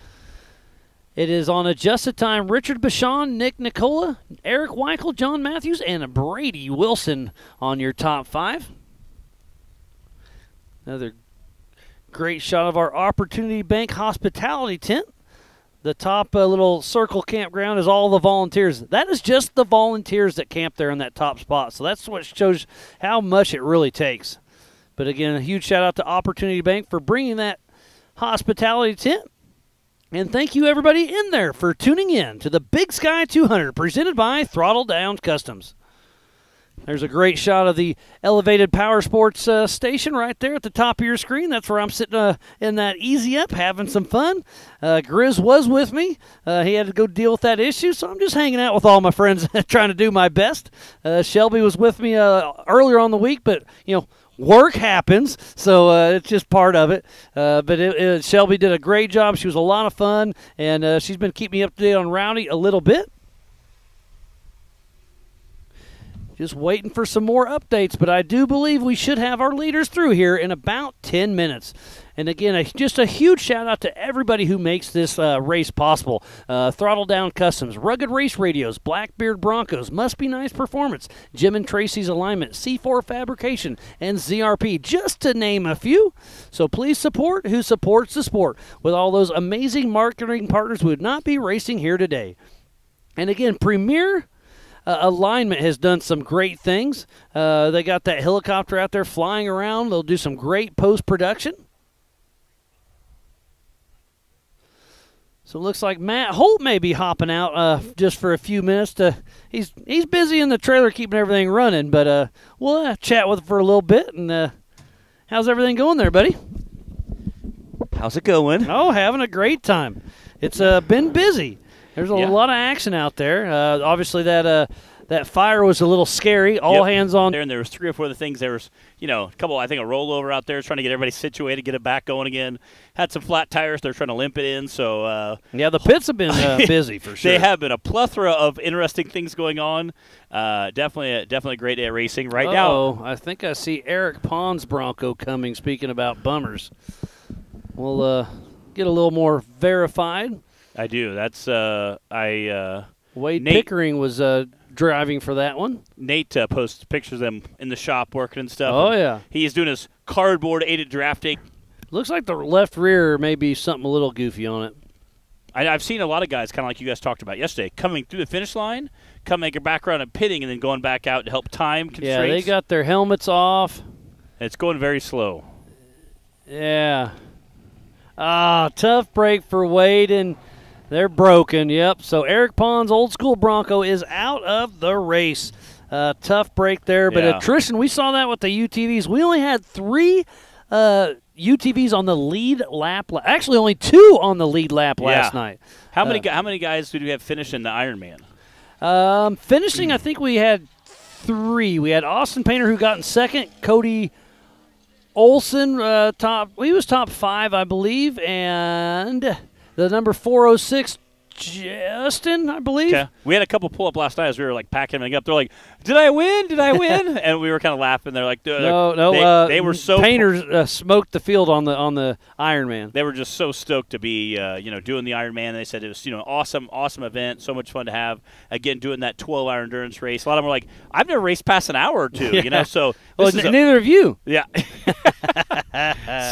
it is on adjusted time Richard Bashan, Nick Nicola, Eric Weichel, John Matthews, and Brady Wilson on your top 5. Another great shot of our Opportunity Bank hospitality tent. The top little circle campground is all the volunteers. That is just the volunteers that camp there in that top spot. So that's what shows how much it really takes. But again, a huge shout out to Opportunity Bank for bringing that hospitality tent. And thank you everybody in there for tuning in to the Big Sky 200 presented by Throttle Down Customs. There's a great shot of the elevated power sports station right there at the top of your screen. That's where I'm sitting in that easy up having some fun. Grizz was with me. He had to go deal with that issue, so I'm just hanging out with all my friends trying to do my best. Shelby was with me earlier on the week, but, you know, work happens, so it's just part of it. But Shelby did a great job. She was a lot of fun, and she's been keeping me up to date on Rowdy a little bit. Just waiting for some more updates, but I do believe we should have our leaders through here in about 10 minutes. And again, just a huge shout out to everybody who makes this race possible. Throttle Down Customs, Rugged Race Radios, Blackbeard Broncos, Must Be Nice Performance, Jim and Tracy's Alignment, C4 Fabrication, and ZRP, just to name a few. So please support who supports the sport. With all those amazing marketing partners, we would not be racing here today. And again, Premier Alignment has done some great things. They got that helicopter out there flying around. They'll do some great post-production. So it looks like Matt Holt may be hopping out just for a few minutes. He's busy in the trailer keeping everything running, but we'll chat with him for a little bit. And how's everything going there, buddy? How's it going? Oh, having a great time. It's been busy. There's a lot of action out there. Obviously, that that fire was a little scary. All hands on there, and there was 3 or 4 of the things. There was, a couple. I think a rollover out there, trying to get everybody situated, get it back going again. Had some flat tires. They're trying to limp it in. So yeah, the pits have been busy for sure. They have been a plethora of interesting things going on. Definitely a great day of racing right now. Oh, I think I see Eric Pond's Bronco coming. Speaking about bummers, we'll get a little more verified. I do. That's Wade Nate Pickering was driving for that one. Nate posts pictures of them in the shop working and stuff. Oh, yeah. He's doing his cardboard aided drafting. Looks like the left rear may be something a little goofy on it. I've seen a lot of guys, kind of like you guys talked about yesterday, coming through the finish line, come make a background and pitting, and then going back out to help time constraints. Yeah, they got their helmets off. It's going very slow. Yeah. Tough break for Wade, and they're broken. Yep. So Eric Pond's old school Bronco is out of the race. Tough break there, but attrition. We saw that with the UTVs. We only had 3 UTVs on the lead lap. Actually, only 2 on the lead lap last night. How many guys did we have finishing the Ironman? Finishing, I think we had 3. We had Austin Painter, who got in second. Cody Olson, he was top 5, I believe, and the number 406, Justin, I believe. Okay. We had a couple pull up last night as we were like packing everything up. They're like, "Did I win? Did I win?" And we were kind of laughing. They're like, "No." They were so Painters smoked the field on the Ironman. They were just so stoked to be doing the Ironman. They said it was awesome event, so much fun to have. Again, doing that 12-hour endurance race. A lot of them were like, "I've never raced past an hour or 2." So neither of you. Yeah.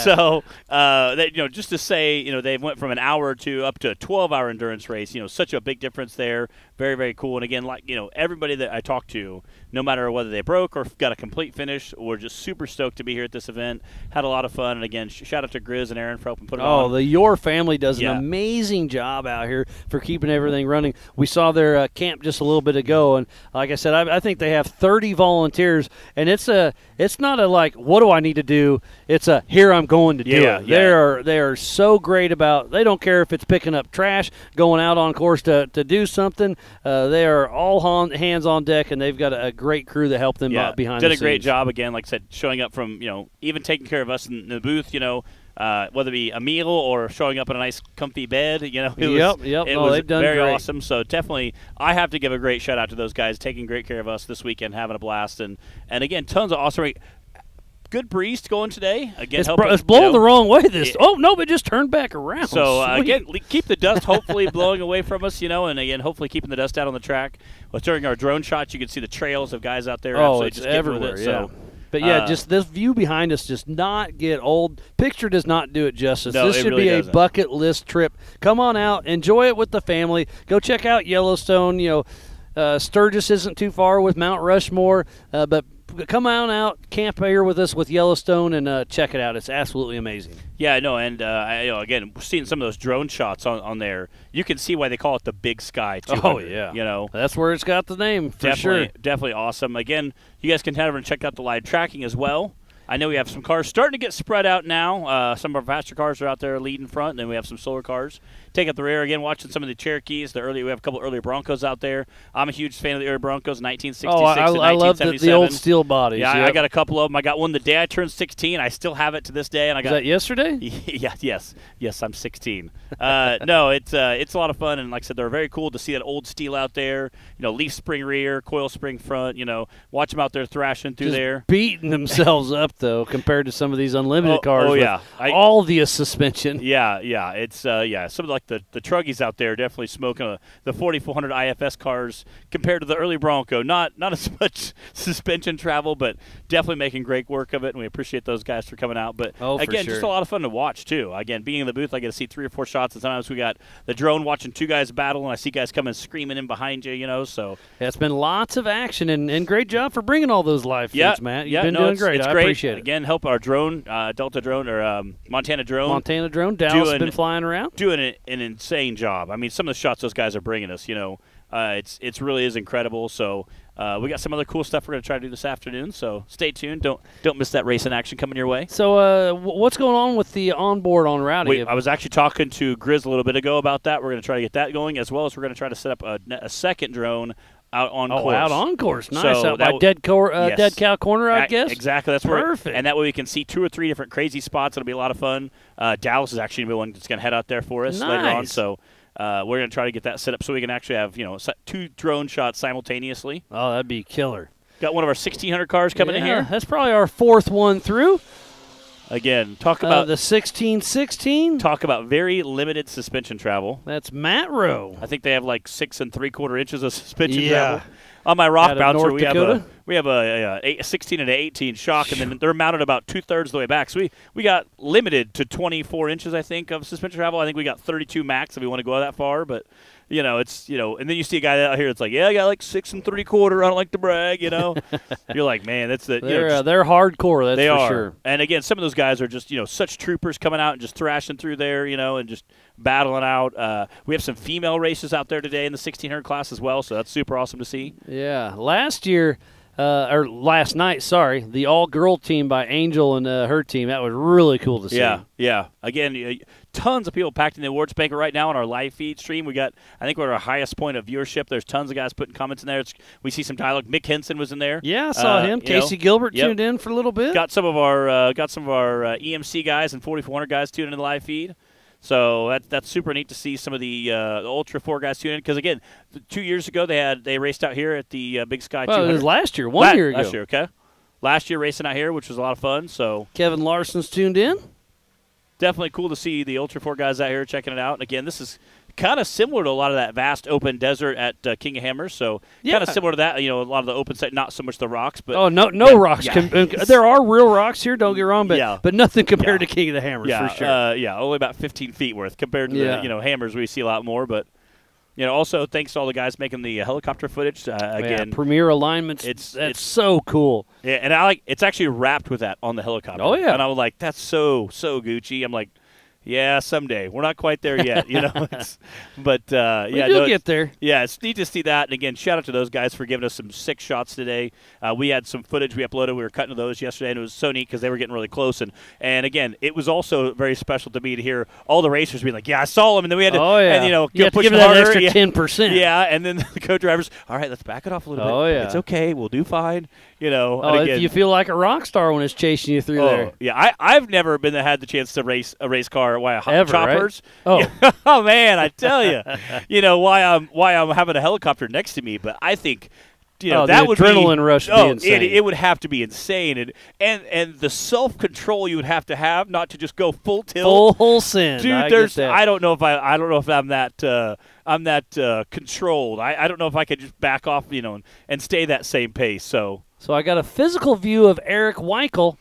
So just to say, they went from an hour or 2 up to a 12-hour endurance race. Such a big difference there. Very, very cool. And again, everybody that I talked to, no matter whether they broke or got a complete finish, were just super stoked to be here at this event. Had a lot of fun. And again, shout out to Grizz and Aaron for helping put it on. Oh, the Y.O.R.R family does an amazing job out here for keeping everything running. We saw their camp just a little bit ago, and like I said, I think they have 30 volunteers, and it's not a like, what do I need to do? It's a here I'm going to do it. Yeah. They are so great about. They don't care if it's picking up trash, going out on course to do something. They are all hands on deck, and they've got a great crew that help them behind the scenes. Did a great job again. Like I said, showing up from even taking care of us in the booth. Whether it be a meal or showing up in a nice comfy bed. It was they've done very great. awesome. So definitely, I have to give a great shout out to those guys taking great care of us this weekend, having a blast, and again, tons of awesome. Good breeze going today. Again, it's blowing the wrong way. But it just turned back around. So again, keep the dust hopefully blowing away from us, and again, hopefully keeping the dust out on the track. Well, during our drone shots, you can see the trails of guys out there. Oh, it's just everywhere. With it, so. But just this view behind us does not get old. Picture does not do it justice. No, this should really be doesn't. a bucket list trip. Come on out, enjoy it with the family. Go check out Yellowstone. Sturgis isn't too far with Mount Rushmore, but come on out, camp here with us with Yellowstone, and check it out. It's absolutely amazing. Yeah, no, and again, seeing some of those drone shots on there, you can see why they call it the Big Sky 200. Oh, yeah. That's where it's got the name, for sure. Definitely awesome. Again, you guys can head over and check out the live tracking as well. I know we have some cars starting to get spread out now. Some of our faster cars are out there leading front, and then we have some slower cars take up the rear. Again, watching some of the Cherokees. We have a couple earlier Broncos out there. I'm a huge fan of the early Broncos, 1966 to 1977. I love the old steel bodies. Yeah, I got a couple of them. I got one the day I turned 16. I still have it to this day. And Was that yesterday? Yes, I'm 16. No, it's a lot of fun, and like I said, they're very cool to see that old steel out there. Leaf spring rear, coil spring front. Watch them out there thrashing through there, beating themselves up though compared to some of these unlimited cars. Oh yeah, all the suspension. Yeah. It's some of like the truggies out there definitely smoking the 4400 IFS cars compared to the early Bronco. Not as much suspension travel, but definitely making great work of it, and we appreciate those guys for coming out. But again, just a lot of fun to watch too. Again, being in the booth, I get to see 3 or 4 shots, and sometimes we got the drone watching 2 guys battle, and I see guys coming screaming in behind you. So it's been lots of action, and great job for bringing all those live feeds, Matt. You've been doing great. It's I great. Appreciate it. Again, help our drone, Delta drone or Montana drone. Dallas has been flying around, doing an insane job. I mean, some of the shots those guys are bringing us, it's really is incredible. So we got some other cool stuff we're going to try to do this afternoon. So stay tuned. Don't miss that racing action coming your way. So what's going on with the onboard on Rowdy? I was actually talking to Grizz a little bit ago about that. We're going to try to get that going, as well as we're going to try to set up a second drone out on course. Oh, out on course. Nice. So out by Dead Cow Corner, I guess. Exactly. That's perfect. And that way we can see 2 or 3 different crazy spots. It'll be a lot of fun. Dallas is actually going to be one that's going to head out there for us later on. So we're going to try to get that set up so we can actually have 2 drone shots simultaneously. Oh, that'd be killer. Got one of our 1600 cars coming in here. That's probably our 4th one through. Again, talk about the 1616. Talk about very limited suspension travel. That's Matt Rowe. I think they have like 6 3/4 inches of suspension travel. On my rock bouncer, we have a 16 and an 18 shock, and then they're mounted about 2/3 of the way back. So we got limited to 24 inches, I think, of suspension travel. I think we got 32 max if we want to go that far, but. It's and then you see a guy out here that's like, yeah, I got like 6 3/4. I don't like to brag, You're like, man, that's the. They're hardcore. That's they for are. Sure. And again, some of those guys are just such troopers coming out and just thrashing through there, and just battling out. We have some female races out there today in the 1600 class as well, so that's super awesome to see. Yeah, last year. Or last night, sorry, the all-girl team by Angel and her team. That was really cool to see. Yeah. Again, tons of people packed in the awards banquet right now on our live feed stream. I think we're at our highest point of viewership. There's tons of guys putting comments in there. We see some dialogue. Mick Henson was in there. Yeah, I saw him. Casey Gilbert tuned in for a little bit. Got some of our EMC guys and 4400 guys tuned in the live feed. So that's super neat to see some of the Ultra4 guys tune in because again, 2 years ago they raced out here at the Big Sky 200. It was last year, 1 year ago. Last year, okay. Last year racing out here, which was a lot of fun. So Kevin Larson's tuned in. Definitely cool to see the Ultra4 guys out here checking it out. And again, this is kind of similar to a lot of that vast open desert at King of Hammers. So kind of similar to that. A lot of the open site, not so much the rocks, but no rocks. Yeah. There are real rocks here. Don't get wrong, but nothing compared to King of the Hammers for sure. Only about 15 feet worth compared to the Hammers. We see a lot more, but. Also thanks to all the guys making the helicopter footage. Again, premier alignments. It's so cool. Yeah, and it's actually wrapped with that on the helicopter. Oh yeah, and I was like, that's so Gucci. I'm like, yeah, someday. We're not quite there yet, but we'll get there. Yeah, it's neat to see that. And again, shout out to those guys for giving us some sick shots today. We had some footage we uploaded. We were cutting those yesterday, and it was so neat because they were getting really close. And again, it was also very special to me to hear all the racers being like, "Yeah, I saw them," and then we had to, you have to give that extra 10%. Yeah, and then the co-drivers, all right, let's back it off a little bit. Oh yeah, it's okay. We'll do fine. If you feel like a rock star when it's chasing you through there. Yeah, I've never had the chance to race a race car. Ever, choppers. Right? Oh. Oh man, I tell you, why I'm having a helicopter next to me. But I think, that would adrenaline rush. Would be insane. It would have to be insane, and the self-control you would have to have not to just go full tilt, full send. Dude, I don't know if I'm that controlled. I don't know if I could just back off, and stay that same pace. So I got a physical view of Eric Weichel.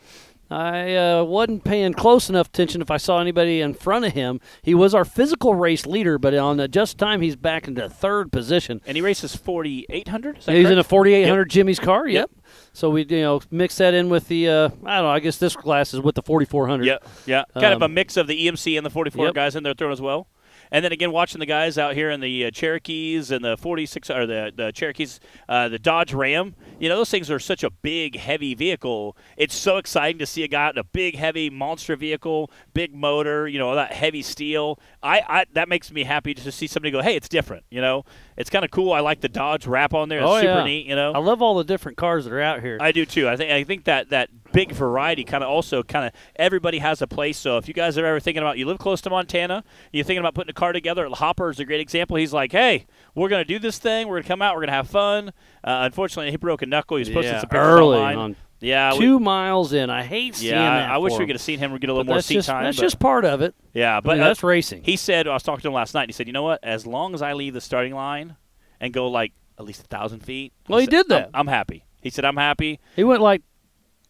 I wasn't paying close enough attention if I saw anybody in front of him. He was our physical race leader, but on the just time, he's back into 3rd position. And he races 4,800? He's in a 4,800 Jimmy's car, yep. So we mix that in with the, I don't know, I guess this class is with the 4,400. Yeah. Kind of a mix of the EMC and the 44 guys in there thrown as well. And then again, watching the guys out here in the Cherokees and the 46 or the Cherokees, the Dodge Ram. Those things are such a big, heavy vehicle. It's so exciting to see a guy in a big, heavy monster vehicle, big motor. That heavy steel. That makes me happy just to see somebody go, hey, it's different. It's kind of cool. I like the Dodge wrap on there. It's super neat. I love all the different cars that are out here. I do too. I think that big variety kind of everybody has a place. So if you guys are ever thinking about, you live close to Montana, you're thinking about putting a car together, Hopper is a great example. He's like, hey, we're going to do this thing. We're going to come out. We're going to have fun. Unfortunately, he broke a knuckle. He's posted some pictures early online. Yeah, 2 miles in. I hate seeing that. I wish we could have seen him get a little more seat time. That's just part of it. Yeah, but that's racing. He said, I was talking to him last night, and he said, you know what? As long as I leave the starting line and go like at least 1,000 feet. Well, he did that. I'm happy. He said, I'm happy. He went like,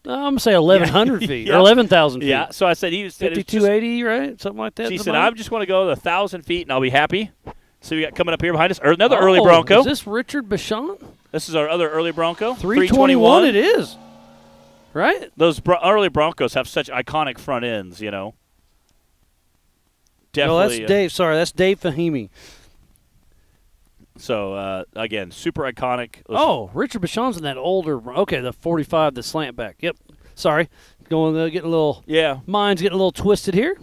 I'm going to say 1,100 feet or 11,000 feet. Yeah, so I said he was 5,280, right? Something like that. He said, I just want to go to 1,000 feet and I'll be happy. So we got coming up here behind us, another early Bronco. Is this Richard Bichon? This is our other early Bronco. 321 it is. Right? Those early Broncos have such iconic front ends, Definitely. No, that's Dave. Sorry, that's Dave Fahimi. So, again, super iconic. Richard Bichon's in that older. Okay, the 45, the slant back. Yep. Sorry. Getting a little. Yeah. Mine's getting a little twisted here.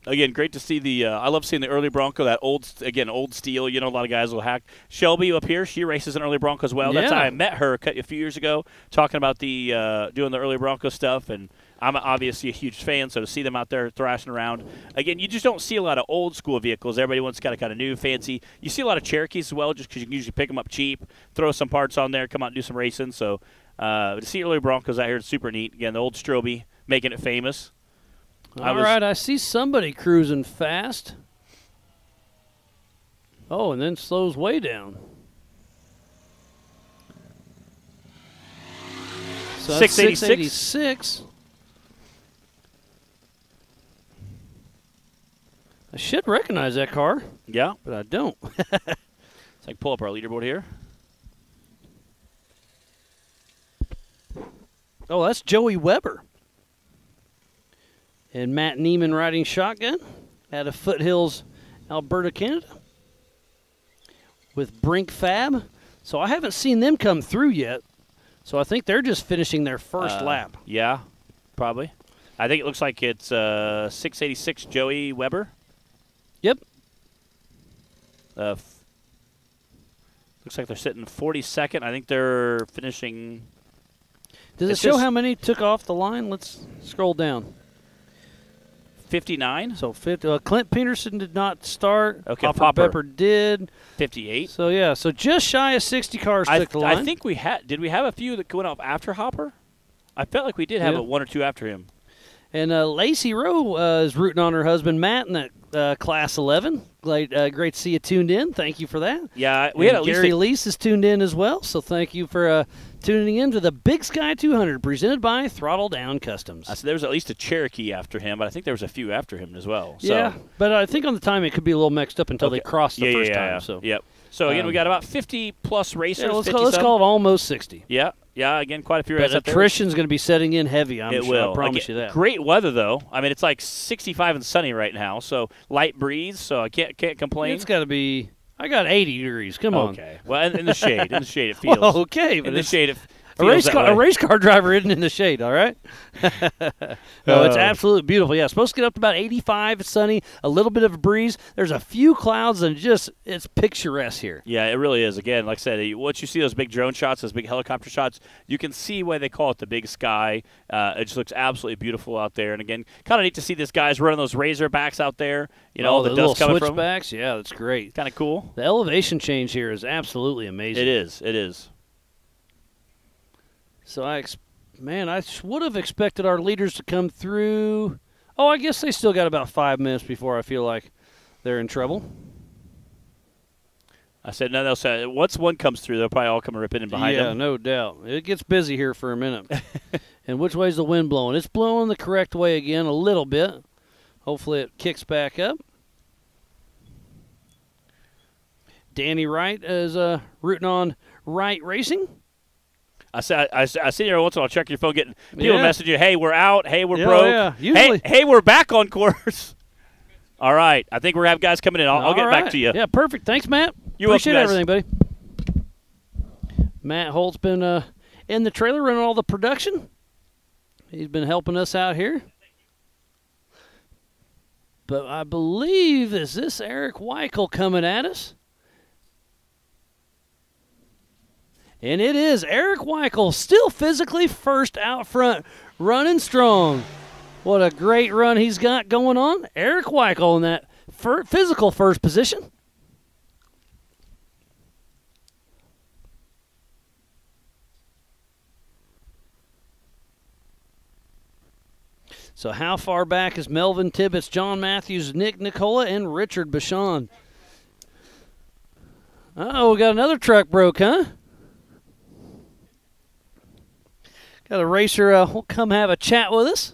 Again, great to see the. I love seeing the early Bronco. That old steel. You know, a lot of guys will hack. Shelby up here, she races an early Bronco as well. Yeah. That's how I met her a few years ago, talking about the doing the early Bronco stuff. And I'm obviously a huge fan, so to see them out there thrashing around, again, you just don't see a lot of old school vehicles. Everybody wants kind of new, fancy. You see a lot of Cherokees as well, just because you can usually pick them up cheap, throw some parts on there, come out and do some racing. So to see early Broncos out here is super neat. Again, the old Stroby making it famous. All right, I see somebody cruising fast. Oh, and then slows way down. So 686. I should recognize that car. Yeah. But I don't. So I can pull up our leaderboard here. Oh, that's Joey Weber. And Matt Neiman riding shotgun out of Foothills, Alberta, Canada. With Brink Fab. So I haven't seen them come through yet. So I think they're just finishing their first lap. Yeah, probably. I think it looks like it's 686 Joey Weber. Yep. Looks like they're sitting 42nd. I think they're finishing. Does it show how many took off the line? Let's scroll down. 59. So 50. Clint Peterson did not start. Okay, Hopper Pepper did. 58. So yeah, so just shy of 60 cars took the line. I think we had. Did we have a few that went off after Hopper? I felt like we did have one or two after him. And Lacey Rowe is rooting on her husband Matt in that Class 11. Great to see you tuned in. Thank you for that. Yeah, we had at Gary Lease is tuned in as well. So thank you for tuning in to the Big Sky 200 presented by Throttle Down Customs. So there was at least a Cherokee after him, but I think there was a few after him as well. So. Yeah, but I think on the time it could be a little mixed up until they crossed the first time. So. Yep. So again, we got about 50+ racers. Yeah, let's call it almost 60. Yeah. Yeah, again, quite a few. But attrition's going to be setting in heavy, I'm sure. Will. I promise you that. Great weather, though. I mean, it's like 65 and sunny right now, so light breeze, so I can't complain. It's got to be – I got 80 degrees. Come on. Okay. Well, in the shade. In the shade, it feels. Well, okay. But in the shade, it a race car driver isn't in the shade, all right? No, it's absolutely beautiful. Yeah, it's supposed to get up to about 85. It's sunny, a little bit of a breeze. There's a few clouds, and it's picturesque here. Yeah, it really is. Again, like I said, once you see those big drone shots, those big helicopter shots, you can see why they call it the big sky. It just looks absolutely beautiful out there. And again, kind of neat to see this guys running those Razorbacks out there. You know, all the dust coming from switchbacks. Yeah, that's great. Kind of cool. The elevation change here is absolutely amazing. It is. It is. So I would have expected our leaders to come through. Oh, I guess they still got about 5 minutes before I feel like they're in trouble. I said, no, they'll say, once one comes through, they'll probably all come ripping in behind them. Yeah, no doubt. It gets busy here for a minute. And which way's the wind blowing? It's blowing the correct way again a little bit. Hopefully it kicks back up. Danny Wright is rooting on Wright Racing. I see you every once in a while, check your phone, getting people message you, hey, we're out, hey, we're broke, yeah. Usually. Hey, we're back on course. All right, I think we're going to have guys coming in. I'll get back to you. Yeah, perfect. Thanks, Matt. Appreciate everything, buddy. Matt Holt's been in the trailer running all the production. He's been helping us out here. But I believe, is this Eric Weichel coming at us? And it is Eric Weichel, still physically first out front, running strong. What a great run he's got going on. Eric Weichel in that physical first position. So how far back is Melvin Tibbetts, John Matthews, Nick Nicola, and Richard Bashan? Uh-oh, we got another truck broke, huh? Got a racer will come have a chat with us.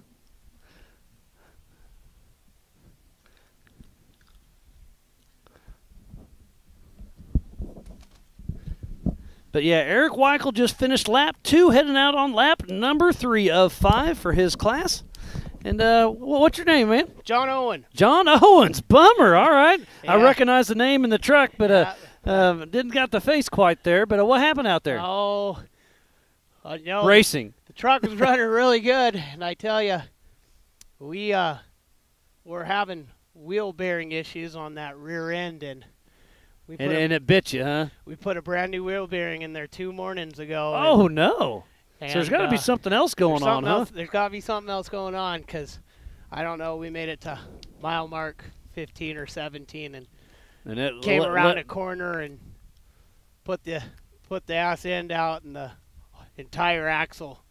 But yeah, Eric Weichel just finished lap 2, heading out on lap number 3 of 5 for his class. And what's your name, man? John Owen. John Owens. Bummer. All right. Yeah. I recognize the name in the truck, but didn't got the face quite there. But what happened out there? Oh, racing. The truck was running really good, and I tell you, we were having wheel bearing issues on that rear end, and and it bit you, huh? We put a brand new wheel bearing in there 2 mornings ago. Oh, no. So there's got to be something else going on, huh? There's got to be something else going on, because I don't know. We made it to mile mark 15 or 17, and it came around a corner and put the ass end out, and the entire axle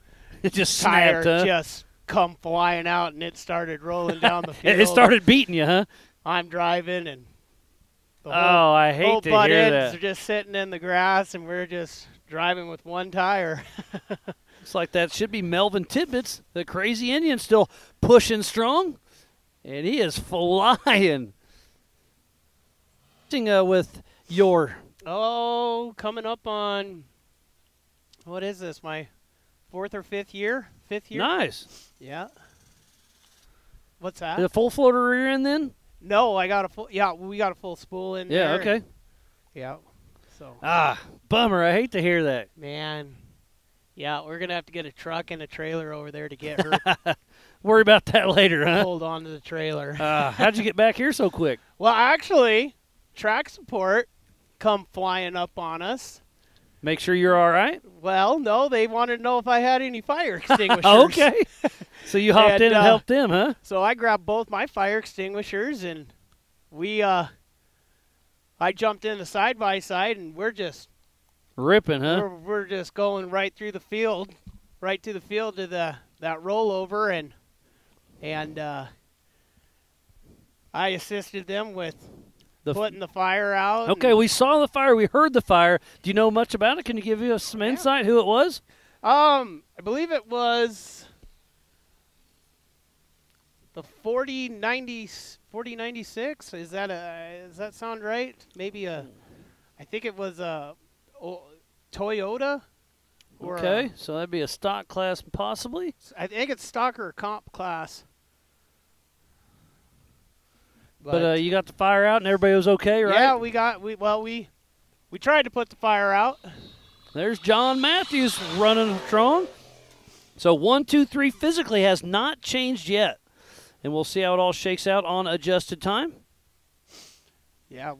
it just snapped, tire huh? just come flying out, and it started rolling down the field. It started beating you, huh? I'm driving, and the I hate whole to butt hear ends that. are just sitting in the grass, and we're just driving with one tire. It's like that should be Melvin Tibbetts, the crazy Indian, still pushing strong, and he is flying. With your coming up on, what is this, my 4th or 5th year? 5th year? Nice. Yeah. What's that? The full floater rear end then? No, I got a full. Yeah, we got a full spool in there. Yeah. Okay. Yeah. So. Bummer. I hate to hear that. Man. Yeah, we're gonna have to get a truck and a trailer over there to get her. Worry about that later, huh? Hold on to the trailer. How'd you get back here so quick? Well, actually, track support come flying up on us. Make sure you're all right? Well, no, they wanted to know if I had any fire extinguishers. Okay. So you hopped in and helped them, huh? So I grabbed both my fire extinguishers, and I jumped in the side by side, and we're just ripping, huh? We're just going right through the field, right to the field to that rollover, and I assisted them with putting the fire out. Okay, we saw the fire. We heard the fire. Do you know much about it? Can you give us some insight who it was? I believe it was the 4096. Does that sound right? Maybe I think it was a Toyota. Okay, so that'd be a stock class possibly? I think it's stock or comp class. But you got the fire out and everybody was okay, right? Yeah, we tried to put the fire out. There's John Matthews running strong. So 1, 2, 3 physically has not changed yet. And we'll see how it all shakes out on adjusted time. Yeah,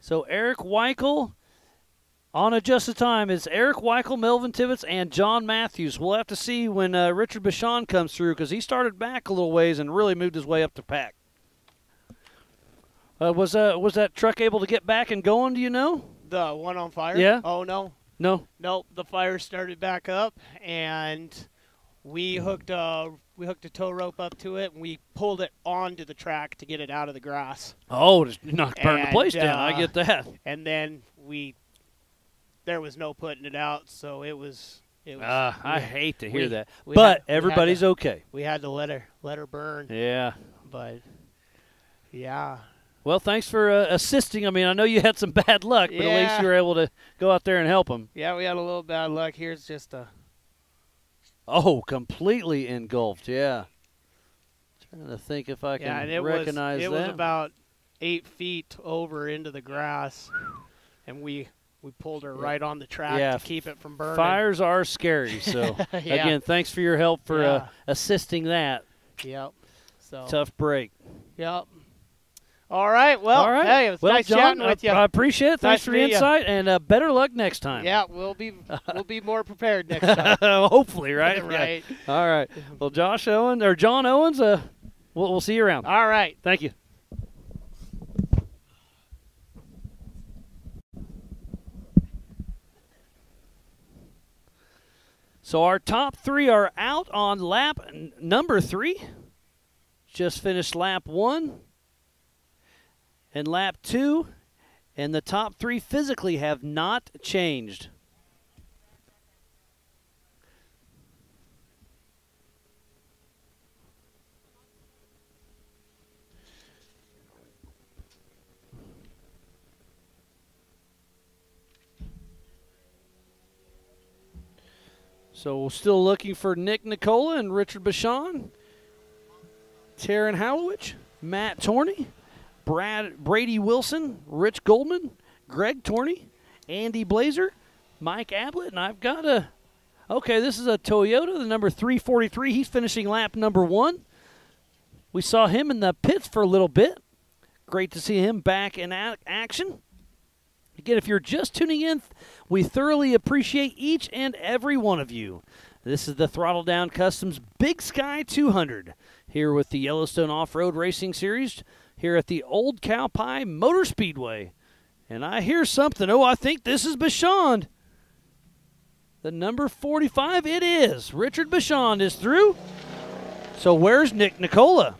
So Eric Weichel on adjusted time is Eric Weichel, Melvin Tibbetts, and John Matthews. We'll have to see when Richard Bichon comes through, because he started back a little ways and really moved his way up the pack. Was that truck able to get back and going, do you know? The one on fire? Yeah. Oh, no. No? Nope, the fire started back up, and we hooked a tow rope up to it, and we pulled it onto the track to get it out of the grass. Oh, just not burn the place down. I get that. And then there was no putting it out, so it was. I hate to hear that, but everybody's okay. We had to let her burn. Yeah. But yeah. Well, thanks for assisting. I mean, I know you had some bad luck, but at least you were able to go out there and help them. Yeah, we had a little bad luck. Here's just a. Oh, completely engulfed. Yeah. Trying to think if I can recognize that. It was about 8 feet over into the grass, and we pulled her right on the track to keep it from burning. Fires are scary. So again, thanks for your help for assisting that. Yep. So tough break. Yep. All right. Well, hey, it was nice John, chatting with you. I appreciate it. Thanks for the insight, and better luck next time. Yeah, we'll be more prepared next time. Hopefully, right? Right. Yeah. All right. Well, John Owens, we'll see you around. All right. Thank you. So our top 3 are out on lap number 3. Just finished lap 1. And lap 2, and the top 3 physically have not changed. So we're still looking for Nick Nicola and Richard Bichon, Taryn Howowich, Matt Torney, Brady Wilson, Rich Goldman, Greg Torney, Andy Blazer, Mike Ablett, and I've got this is a Toyota, the number 343. He's finishing lap number 1. We saw him in the pits for a little bit. Great to see him back in action. Again, if you're just tuning in, we thoroughly appreciate each and every one of you. This is the Throttle Down Customs Big Sky 200 here with the Yellowstone Off-Road Racing Series here at the Old Cow Pie Motor Speedway. And I hear something. Oh, I think this is Bichon. The number 45, it is. Richard Bichon is through. So where's Nick Nicola?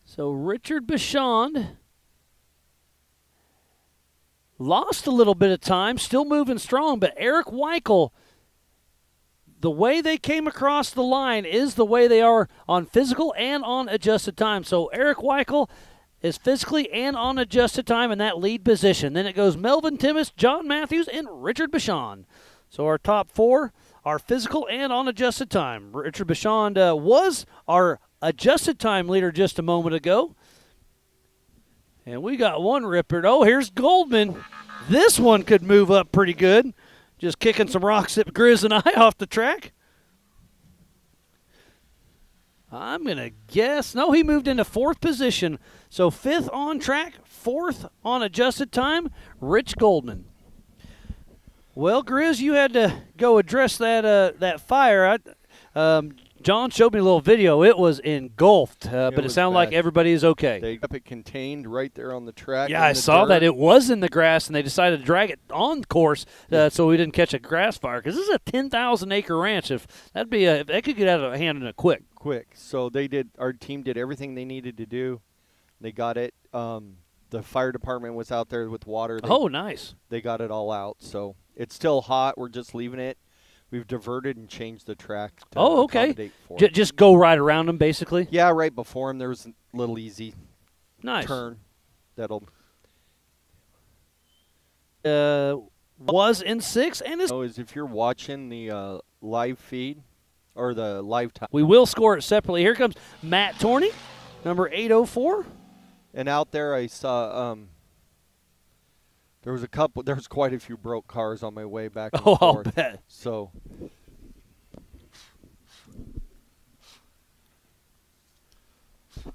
So Richard Bichon lost a little bit of time, still moving strong, but Eric Weichel, the way they came across the line is the way they are on physical and on adjusted time. So Eric Weichel is physically and on adjusted time in that lead position. Then it goes Melvin Timmis, John Matthews, and Richard Bichon. So our top 4 are physical and on adjusted time. Richard Bichon was our adjusted time leader just a moment ago. And we got one ripper. Oh, here's Goldman. This one could move up pretty good. Just kicking some rocks at Grizz and I off the track. I'm going to guess. No, he moved into 4th position. So 5th on track, 4th on adjusted time, Rich Goldman. Well, Grizz, you had to go address that fire. John showed me a little video. It was engulfed, but it sounded like everybody is okay. They kept it contained right there on the track. Yeah, I saw that. It was in the grass, and they decided to drag it on course so we didn't catch a grass fire. Because this is a 10,000-acre ranch. If that could get out of hand in a quick. So they did. Our team did everything they needed to do. They got it. The fire department was out there with water. Oh, nice. They got it all out. So it's still hot. We're just leaving it. We've diverted and changed the track to accommodate for it. Just go right around them, basically? Yeah, right before him. There was a little easy turn that'll was in 6 and is if you're watching the live feed or the live time. We will score it separately. Here comes Matt Torney, number 804. And out there I saw there was quite a few broke cars on my way back and forth. I'll bet. So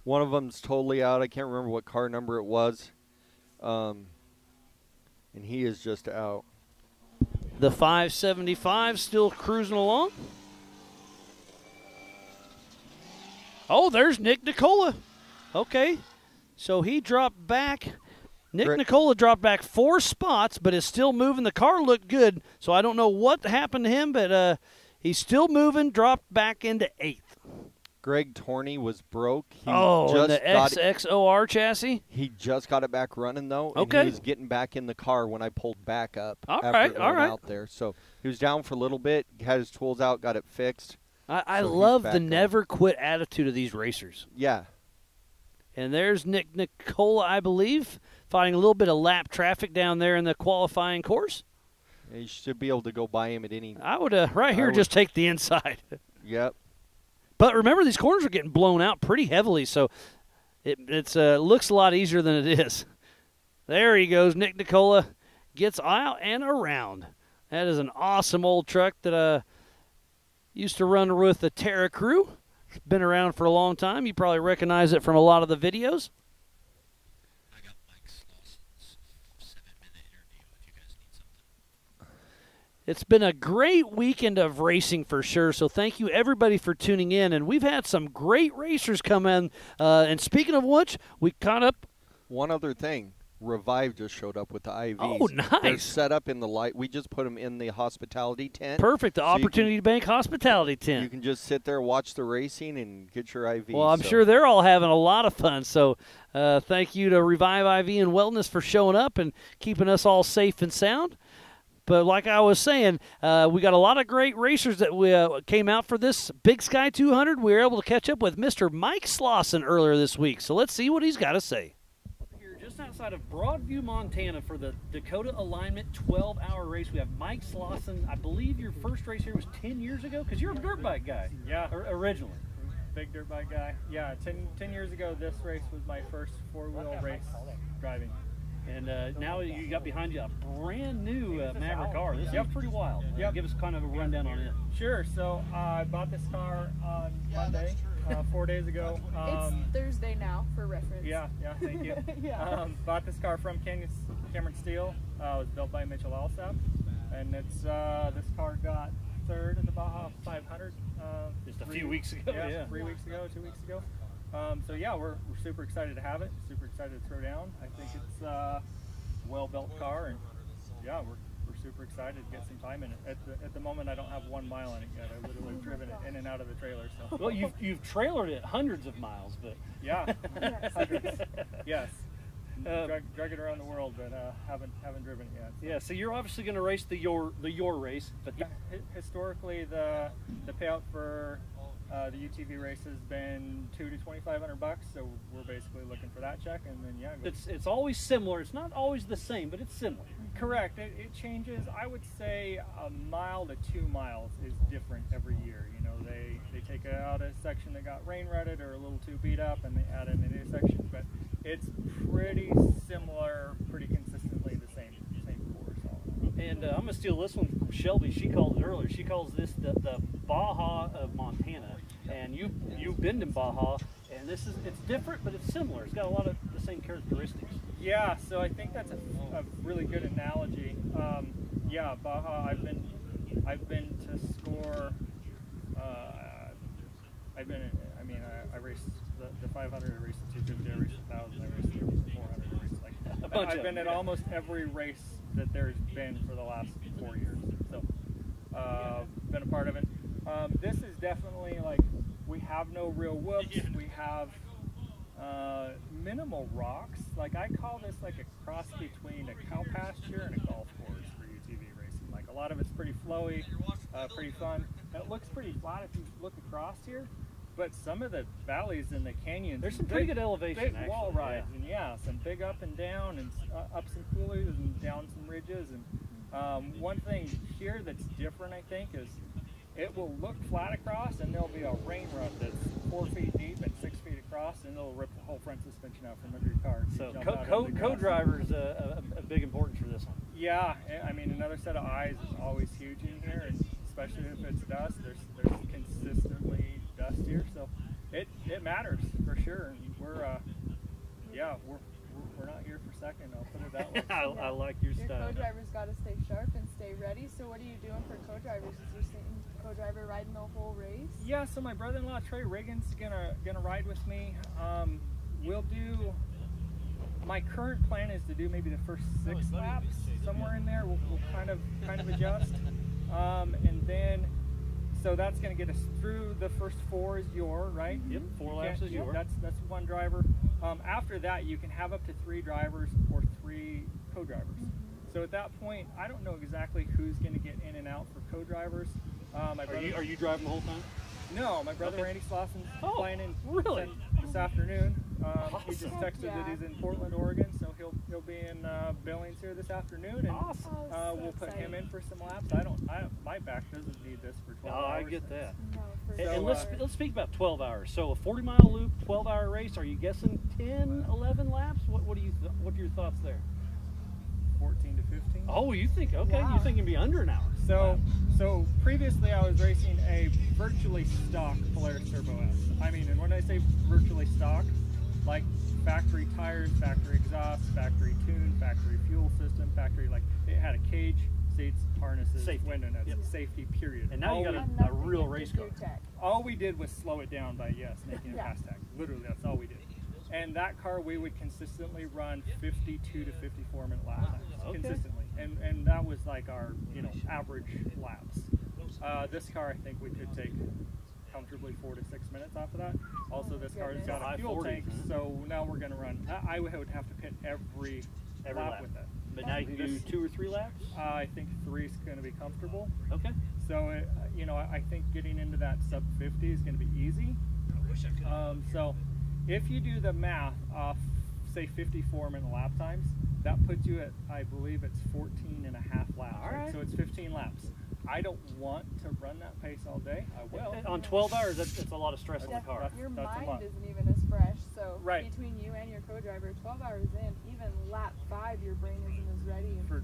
one of them's totally out. I can't remember what car number it was. And he is just out. The 575 still cruising along. Oh, there's Nick Nicola. Okay. So he dropped back. Nicola dropped back 4 spots, but is still moving. The car looked good, so I don't know what happened to him, but he's still moving, dropped back into 8th. Greg Torney was broke. The XXOR chassis? He just got it back running, though. Okay. And he was getting back in the car when I pulled back up all after right. out there. So he was down for a little bit, had his tools out, got it fixed. I love the never quit attitude of these racers. Yeah. And there's Nick Nicola, I believe, fighting a little bit of lap traffic down there in the qualifying course. You should be able to go by him at any. I would, just take the inside. Yep. But remember, these corners are getting blown out pretty heavily, so it looks a lot easier than it is. There he goes. Nick Nicola gets out and around. That is an awesome old truck that used to run with the Terra crew. It's been around for a long time. You probably recognize it from a lot of the videos. I got Mike's Lawson's 7-minute interview if you guys need something. It's been a great weekend of racing for sure, so thank you everybody for tuning in. And we've had some great racers come in. And speaking of which, we caught up. One other thing. Revive just showed up with the IVs. Oh, nice. They're set up in the light. We just put them in the hospitality tent. Perfect. The Opportunity Bank hospitality tent. You can just sit there, watch the racing, and get your IVs. Well, I'm sure they're all having a lot of fun. So thank you to Revive IV and Wellness for showing up and keeping us all safe and sound. But like I was saying, we got a lot of great racers that we came out for this Big Sky 200. We were able to catch up with Mr. Mike Slauson earlier this week. So let's see what he's got to say. Just outside of Broadview, Montana for the Dakota Alignment 12-hour race. We have Mike Slauson. I believe your first race here was 10 years ago because you're a dirt bike guy. Yeah. Originally. Big dirt bike guy. Yeah, 10 years ago this race was my first 4-wheel race driving. And now you got behind you a brand new Maverick R. This is pretty wild. Give us kind of a rundown on it. Sure. So I bought this car on Monday, 4 days ago. It's Thursday now, for reference. Yeah, thank you. Bought this car from Cameron Steel. It was built by Mitchell Alsop, and it's this car got third at the Baja 500 just a few weeks ago. 3 weeks ago, 2 weeks ago. So yeah, we're super excited to have it. Super excited to throw down. I think it's a well-built car, and yeah, we're super excited to get some time in it. At the moment, I don't have 1 mile in it yet. I literally have driven it in and out of the trailer. So well, you've trailered it hundreds of miles, but yeah, hundreds. Yes. Drug it around the world, but haven't driven it yet. So. Yeah, so you're obviously going to race the Y.O.R.R race, but historically the payout for the UTV race has been $200 to $2,500, so we're basically looking for that check, and then yeah. It's always similar. It's not always the same, but it's similar. Correct. It changes. I would say 1 mile to 2 miles is different every year. You know, they take out a section that got rain rutted or a little too beat up, and they add in a new section, but it's pretty similar, pretty consistently the same course. And I'm gonna steal this one from Shelby. She called it earlier. She calls this the Baja of Montana. And you've been in Baja, and it's different, but it's similar. It's got a lot of the same characteristics. Yeah, so I think that's a really good analogy. Yeah, Baja. I've been to score. I raced the 500. I raced the 250. I raced the 1,000. I raced the 400. I raced I've been at almost every race that there's been for the last 4 years. So been a part of it. This is definitely like, we have no real whoops. We have minimal rocks. Like, I call this like a cross between a cow pasture and a golf course for UTV racing. Like, a lot of it's pretty flowy, pretty fun. It looks pretty flat if you look across here, but some of the valleys and the canyons, there's some pretty good elevation, big wall rides, and yeah, some big up and down, and up some couloirs and down some ridges. And one thing here that's different, I think, is it will look flat across, and there'll be a rain rut that's 4 feet deep and 6 feet across, and it'll rip the whole front suspension out from under your car. So co-driver is a big importance for this one. Yeah, I mean, another set of eyes is always huge in here, and especially if it's dust. There's consistently dust here, so it matters for sure. And we're not here for second. I'll put it that way. I like your style. Your co-driver's got to stay sharp and stay ready. So what are you doing for co-drivers? Is your same co-driver riding the whole race? Yeah. So my brother-in-law Trey Riggins is gonna ride with me. We'll do. My current plan is to do maybe the first 6 laps, somewhere in there. We'll kind of adjust, and then. So that's going to get us through the first 4 is Y.O.R.R, right? Yep, 4 laps is Y.O.R.R. That's one driver. After that, you can have up to 3 drivers or 3 co-drivers. So at that point, I don't know exactly who's going to get in and out for co-drivers. Are you driving the whole time? No, my brother Randy Slosson's flying in really? this afternoon. Awesome. He just texted that he's in Portland, Oregon, so he'll be in Billings here this afternoon, and we'll put him in for some laps. My back doesn't need this for 12 hours. I get that. No, and let's speak about 12 hours. So a 40-mile loop, 12-hour race. Are you guessing 10, 11 laps? What are your thoughts there? 14 to 15. Oh, you think okay? Wow. You think it'd be under an hour? So previously I was racing a virtually stock Polaris Turbo S. I mean, and when I say virtually stock, like factory tires, factory exhaust, factory tune, factory fuel system, factory, like it had a cage, seats, harnesses, window nuts, safety, period. And now you got a real race car. All we did was slow it down by making it fast tag. Literally, that's all we did. And that car, we would consistently run 52 to 54 minute lap times, consistently, and that was like our average laps. This car, I think we could take comfortably 4 to 6 minutes off of that. Also, this car's got a fuel tank, so now we're going to run. I would have to pit every lap with it. But now you can do 2 or 3 laps. I think 3 is going to be comfortable. Okay. So I think getting into that sub 50 is going to be easy. So if you do the math off, say 54 minute lap times, that puts you at, I believe it's 14 and a half laps. All right. So it's 15 laps. I don't want to run that pace all day. I will. On 12 hours, that's a lot of stress on the car. Your mind isn't even as fresh. So Right. Between you and your co-driver, 12 hours in, even lap 5, your brain isn't as ready and fresh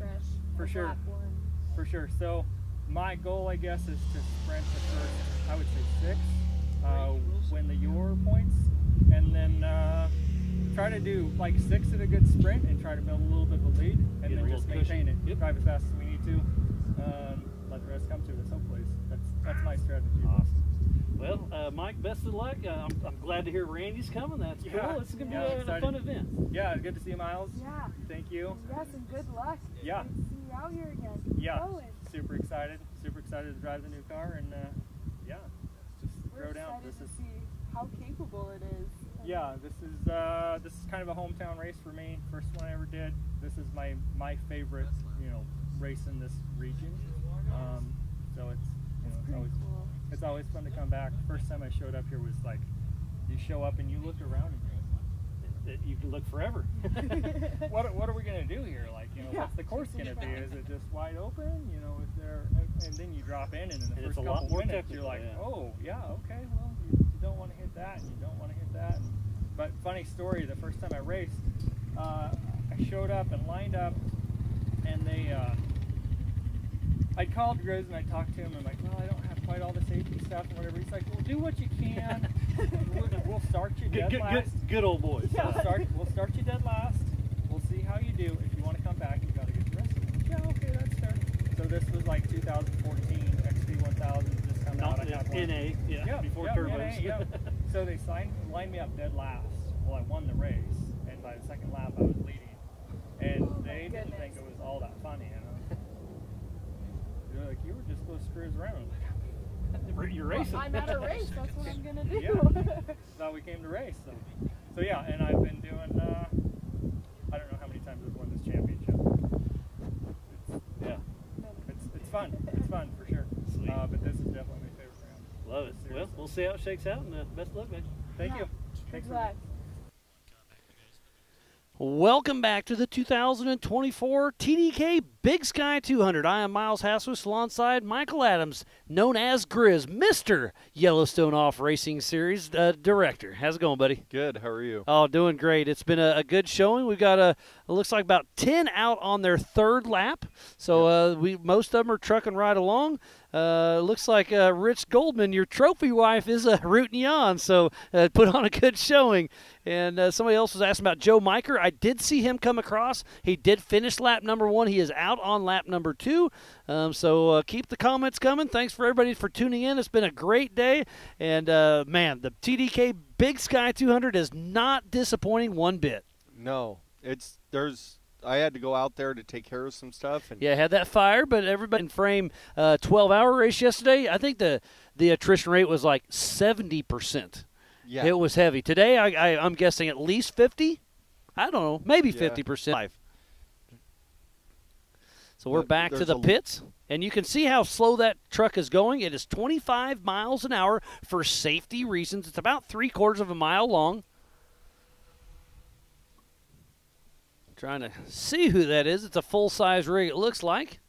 as lap 1. For sure. So my goal, I guess, is to sprint the first, I would say 6, win the Y.O.R.R points, and then try to do like 6 at a good sprint and try to build a little bit of a lead, and then just maintain it. Yep. Drive as fast as we need to. Let the rest come to us, hopefully. That's my strategy. Awesome. Well, Mike, best of luck. I'm glad to hear Randy's coming. That's cool. This is going to be a fun event. Yeah, good to see you, Miles. Yeah. Thank you. Yes, and good luck. Yeah. Good to see you out here again. Yeah. Super excited. Super excited to drive the new car, and yeah, just throw down. This is see how capable it is. Yeah, this is kind of a hometown race for me. First one I ever did. This is my favorite, race in this region. So it's always fun to come back. First time I showed up here was like, you show up and you look around and you can look forever. What are we gonna do here? Like, what's the course gonna be? Is it just wide open? Is there? And then you drop in, and in the first couple minutes, you're like, oh yeah, okay, well you don't want to hit that, and you don't want to hit that. But funny story, the first time I raced, I showed up and lined up, and they, I called Grizz and I talked to him. I'm like, well, I don't have quite all the safety stuff and whatever. He's like, well, do what you can. We'll start you dead last. Good old boys. Yeah. We'll start you dead last. We'll see how you do. If you want to come back, you got to get the rest of it. Yeah, okay, that's fair. So this was like 2014 XP1000 just come out. I had one. NA, before turbos. NA, So they lined me up dead last. Well, I won the race, and by the second lap, I was leading. And they didn't think it was all that funny, They're like, you were just supposed to cruise around. I'm like, you're racing. Well, I'm at a race. That's what I'm gonna do. Yeah, thought we came to race. So yeah, and I've been doing. I don't know how many times I've won this championship. It's fun. It's fun for sure. But this is definitely my favorite round. Love it. Well, we'll see how it shakes out, and best of luck, man. Thank you. Thanks for that. Welcome back to the 2024 TDK Big Sky 200. I am Miles Haswis alongside Michael Adams, known as Grizz, Mr. Yellowstone Off Racing Series Director. How's it going, buddy? Good. How are you? Oh, doing great. It's been a good showing. We've got it looks like about 10 out on their third lap. So most of them are trucking right along. Looks like Rich Goldman, your trophy wife, is rooting you on. So put on a good showing. And somebody else was asking about Joe Miker. I did see him come across. He did finish lap number 1. He is out on lap number 2. So keep the comments coming. Thanks for everybody for tuning in. It's been a great day. And, man, the TDK Big Sky 200 is not disappointing one bit. No. I had to go out there to take care of some stuff. And had that fire, but everybody in frame 12-hour race yesterday. I think the attrition rate was like 70%. Yeah. It was heavy. Today, I'm guessing at least 50. I don't know, maybe 50%. So we're back to the pits, and you can see how slow that truck is going. It is 25 miles an hour for safety reasons. It's about 3/4 of a mile long. Trying to see who that is. It's a full-size rig, it looks like.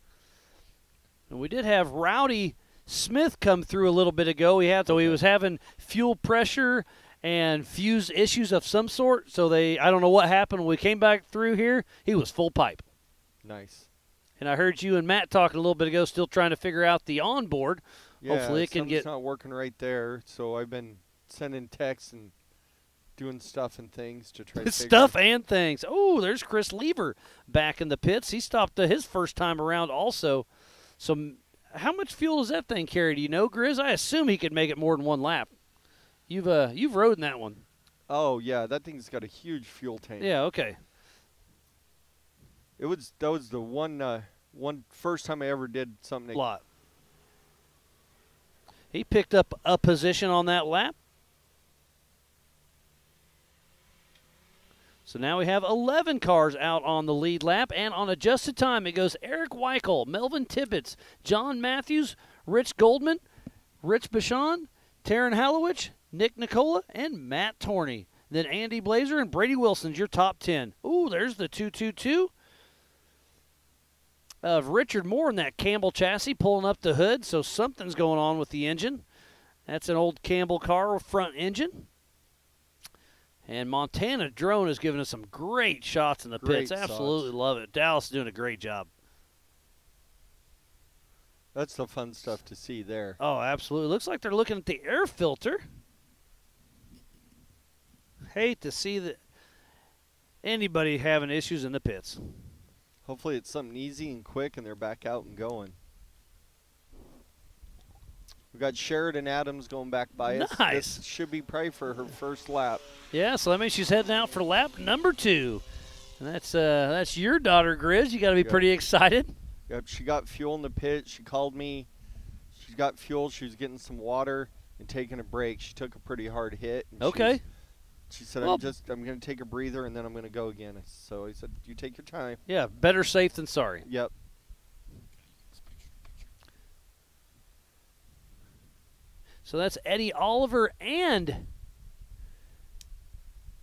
And we did have Rowdy Smith come through a little bit ago. He was having fuel pressure and fuse issues of some sort. So I don't know what happened. When we came back through here, he was full pipe. Nice. And I heard you and Matt talking a little bit ago, still trying to figure out the onboard. Yeah, hopefully it can get. It's not working right there. So I've been sending texts and doing stuff and things to try to stuff and things. Oh, there's Chris Lever back in the pits. He stopped his first time around also. So how much fuel does that thing carry? Do you know, Grizz? I assume he could make it more than one lap. You've rode in that one. Oh yeah, that thing's got a huge fuel tank. Yeah, okay. That was the one first time I ever did something. A lot. He picked up a position on that lap. So now we have 11 cars out on the lead lap, and on adjusted time, it goes Eric Weichel, Melvin Tibbetts, John Matthews, Rich Goldman, Rich Bichon, Taryn Hallowich, Nick Nicola, and Matt Torney. Then Andy Blazer and Brady Wilson's your top 10. Ooh, there's the 222 of Richard Moore in that Campbell chassis pulling up the hood, so something's going on with the engine. That's an old Campbell car with front engine. And Montana Drone has given us some great shots in the pits. Absolutely love it. Dallas is doing a great job. That's the fun stuff to see there. Oh, absolutely. Looks like they're looking at the air filter. Hate to see that anybody having issues in the pits. Hopefully it's something easy and quick and they're back out and going. We've got Sheridan Adams going back by us. Nice. This should be probably for her first lap. Yeah, so that means she's heading out for lap number 2. And that's your daughter, Grizz. You got to be pretty excited. Yep, she got fuel in the pit. She called me. She got fuel. She was getting some water and taking a break. She took a pretty hard hit. And okay. She said, I'm going to take a breather and then I'm going to go again. So I said, you take your time. Yeah, better safe than sorry. Yep. So that's Eddie Oliver and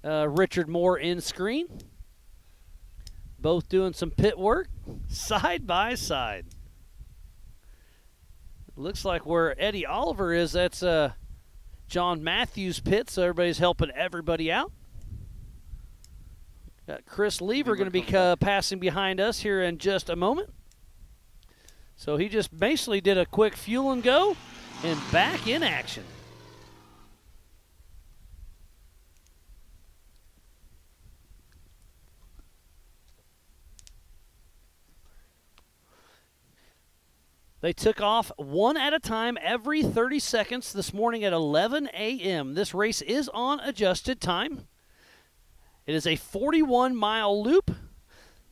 Richard Moore in screen. Both doing some pit work side by side. Looks like where Eddie Oliver is, that's John Matthews' pit, so everybody's helping everybody out. Got Chris Lever going to be passing behind us here in just a moment. So he just basically did a quick fuel and go and back in action. They took off one at a time every 30 seconds this morning at 11 a.m. This race is on adjusted time. It is a 41-mile loop,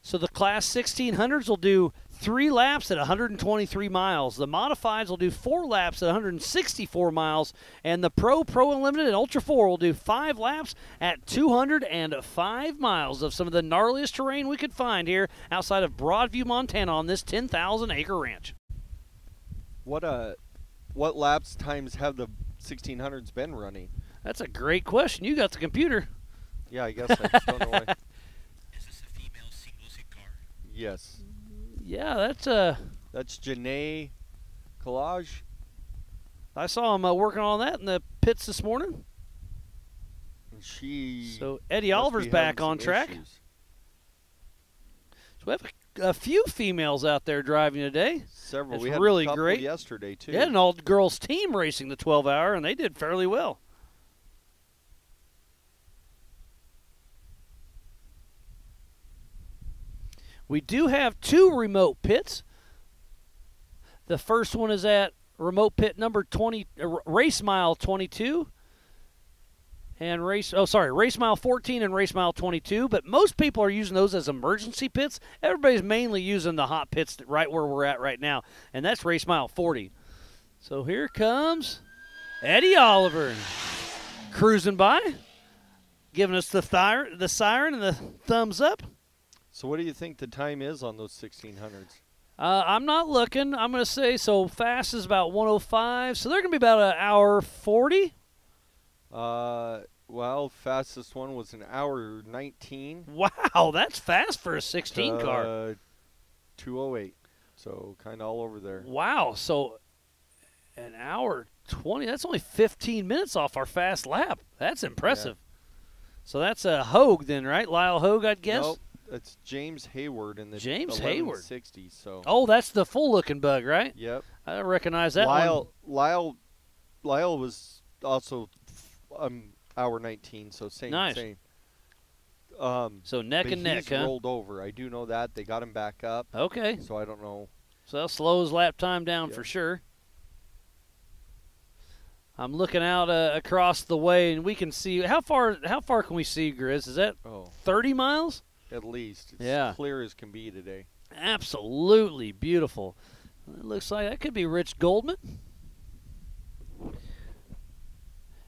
so the Class 1600s will do 3 laps at 123 miles. The Modifieds will do 4 laps at 164 miles, and the Pro Unlimited, and Ultra 4 will do 5 laps at 205 miles of some of the gnarliest terrain we could find here outside of Broadview, Montana on this 10,000-acre ranch. What laps times have the 1600s been running? That's a great question. You got the computer. Yeah, I guess I just don't know why. Is this a female single-seat car? Yes. Yeah, that's Janae Collage. I saw him working on that in the pits this morning. And so Eddie Oliver's back on track. Issues. So we have a few females out there driving today. Several. It's we had really a couple great yesterday too. Yeah, an all-girls team racing the 12-hour, and they did fairly well. We do have 2 remote pits. The first one is at remote pit number 20, race mile 22. And race mile 14 and race mile 22. But most people are using those as emergency pits. Everybody's mainly using the hot pits right where we're at right now. And that's race mile 40. So here comes Eddie Oliver cruising by, giving us the siren and the thumbs up. So what do you think the time is on those 1600s? I'm not looking. I'm going to say so fast is about 105. So they're going to be about an hour 40. Well, fastest one was an hour 19. Wow, that's fast for a 16 car. 208. So kind of all over there. Wow, so an hour 20. That's only 15 minutes off our fast lap. That's impressive. Yeah. So that's a Hogue then, right? Lyle Hogue, I'd guess. Nope. That's James Hayward in the James Hayward 60. So. Oh, that's the full-looking bug, right? Yep. I recognize that one. Lyle was also hour 19, so same. Nice. Same. So neck and neck, he's rolled over. I do know that. They got him back up. Okay. So I don't know. So that'll slow his lap time down for sure. I'm looking out across the way, and we can see how far can we see, Grizz? Is that 30 miles? At least. It's clear as can be today. Absolutely beautiful. It looks like that could be Rich Goldman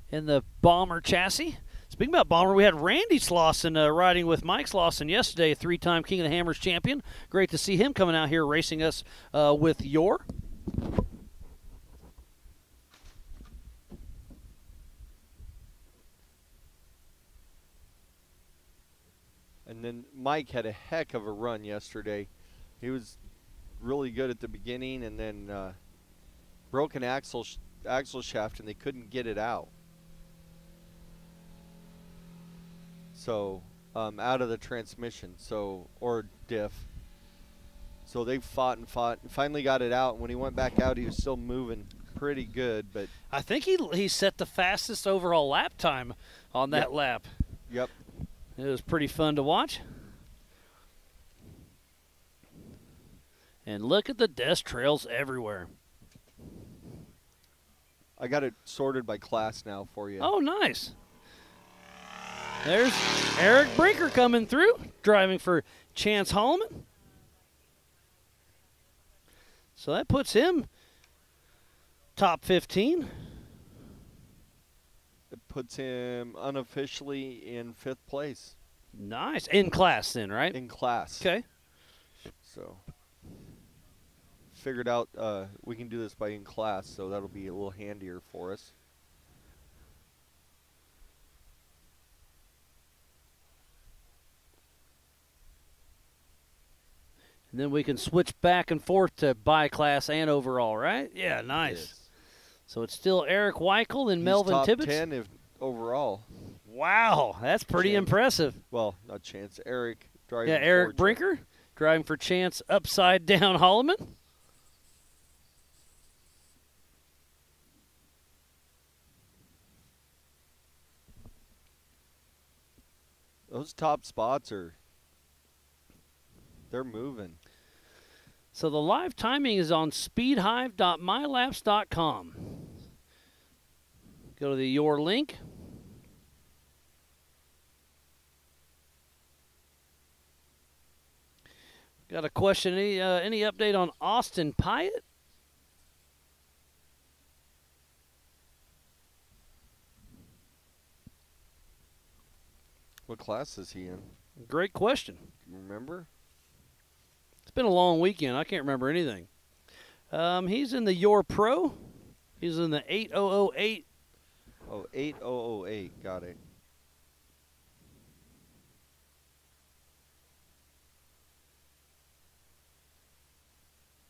in the Bomber chassis. Speaking about Bomber, we had Randy Slauson riding with Mike Slauson yesterday, a 3-time King of the Hammers champion. Great to see him coming out here racing us with Y.O.R.R. And then Mike had a heck of a run yesterday. He was really good at the beginning, and then broken axle shaft, and they couldn't get it out. So out of the transmission, so or diff. So they fought and fought and finally got it out. When he went back out, he was still moving pretty good, but I think he set the fastest overall lap time on that lap. Yep. It was pretty fun to watch. And look at the desk trails everywhere. I got it sorted by class now for you. Oh, nice. There's Eric Brinker coming through, driving for Chance Holloman. So that puts him top 15. It puts him unofficially in 5th place. Nice. In class then, right? In class. Okay. So figured out we can do this by in class, so that'll be a little handier for us. And then we can switch back and forth to by class and overall, right? Yeah, nice. Yes. So it's still Eric Weichel and Melvin top Tibbetts. 10 if overall. Wow, that's pretty impressive. Well, not Chance. Eric driving. Yeah, Eric Brinker driving for Chance upside down Holloman. Those top spots they're moving. So the live timing is on speedhive.mylaps.com. Go to the Y.O.R.R link. Got a question. Any update on Austin Pyatt? What class is he in? Great question. Remember? It's been a long weekend. I can't remember anything. He's in the Y.O.R.R Pro. He's in the 8008. Oh, 8008. Got it.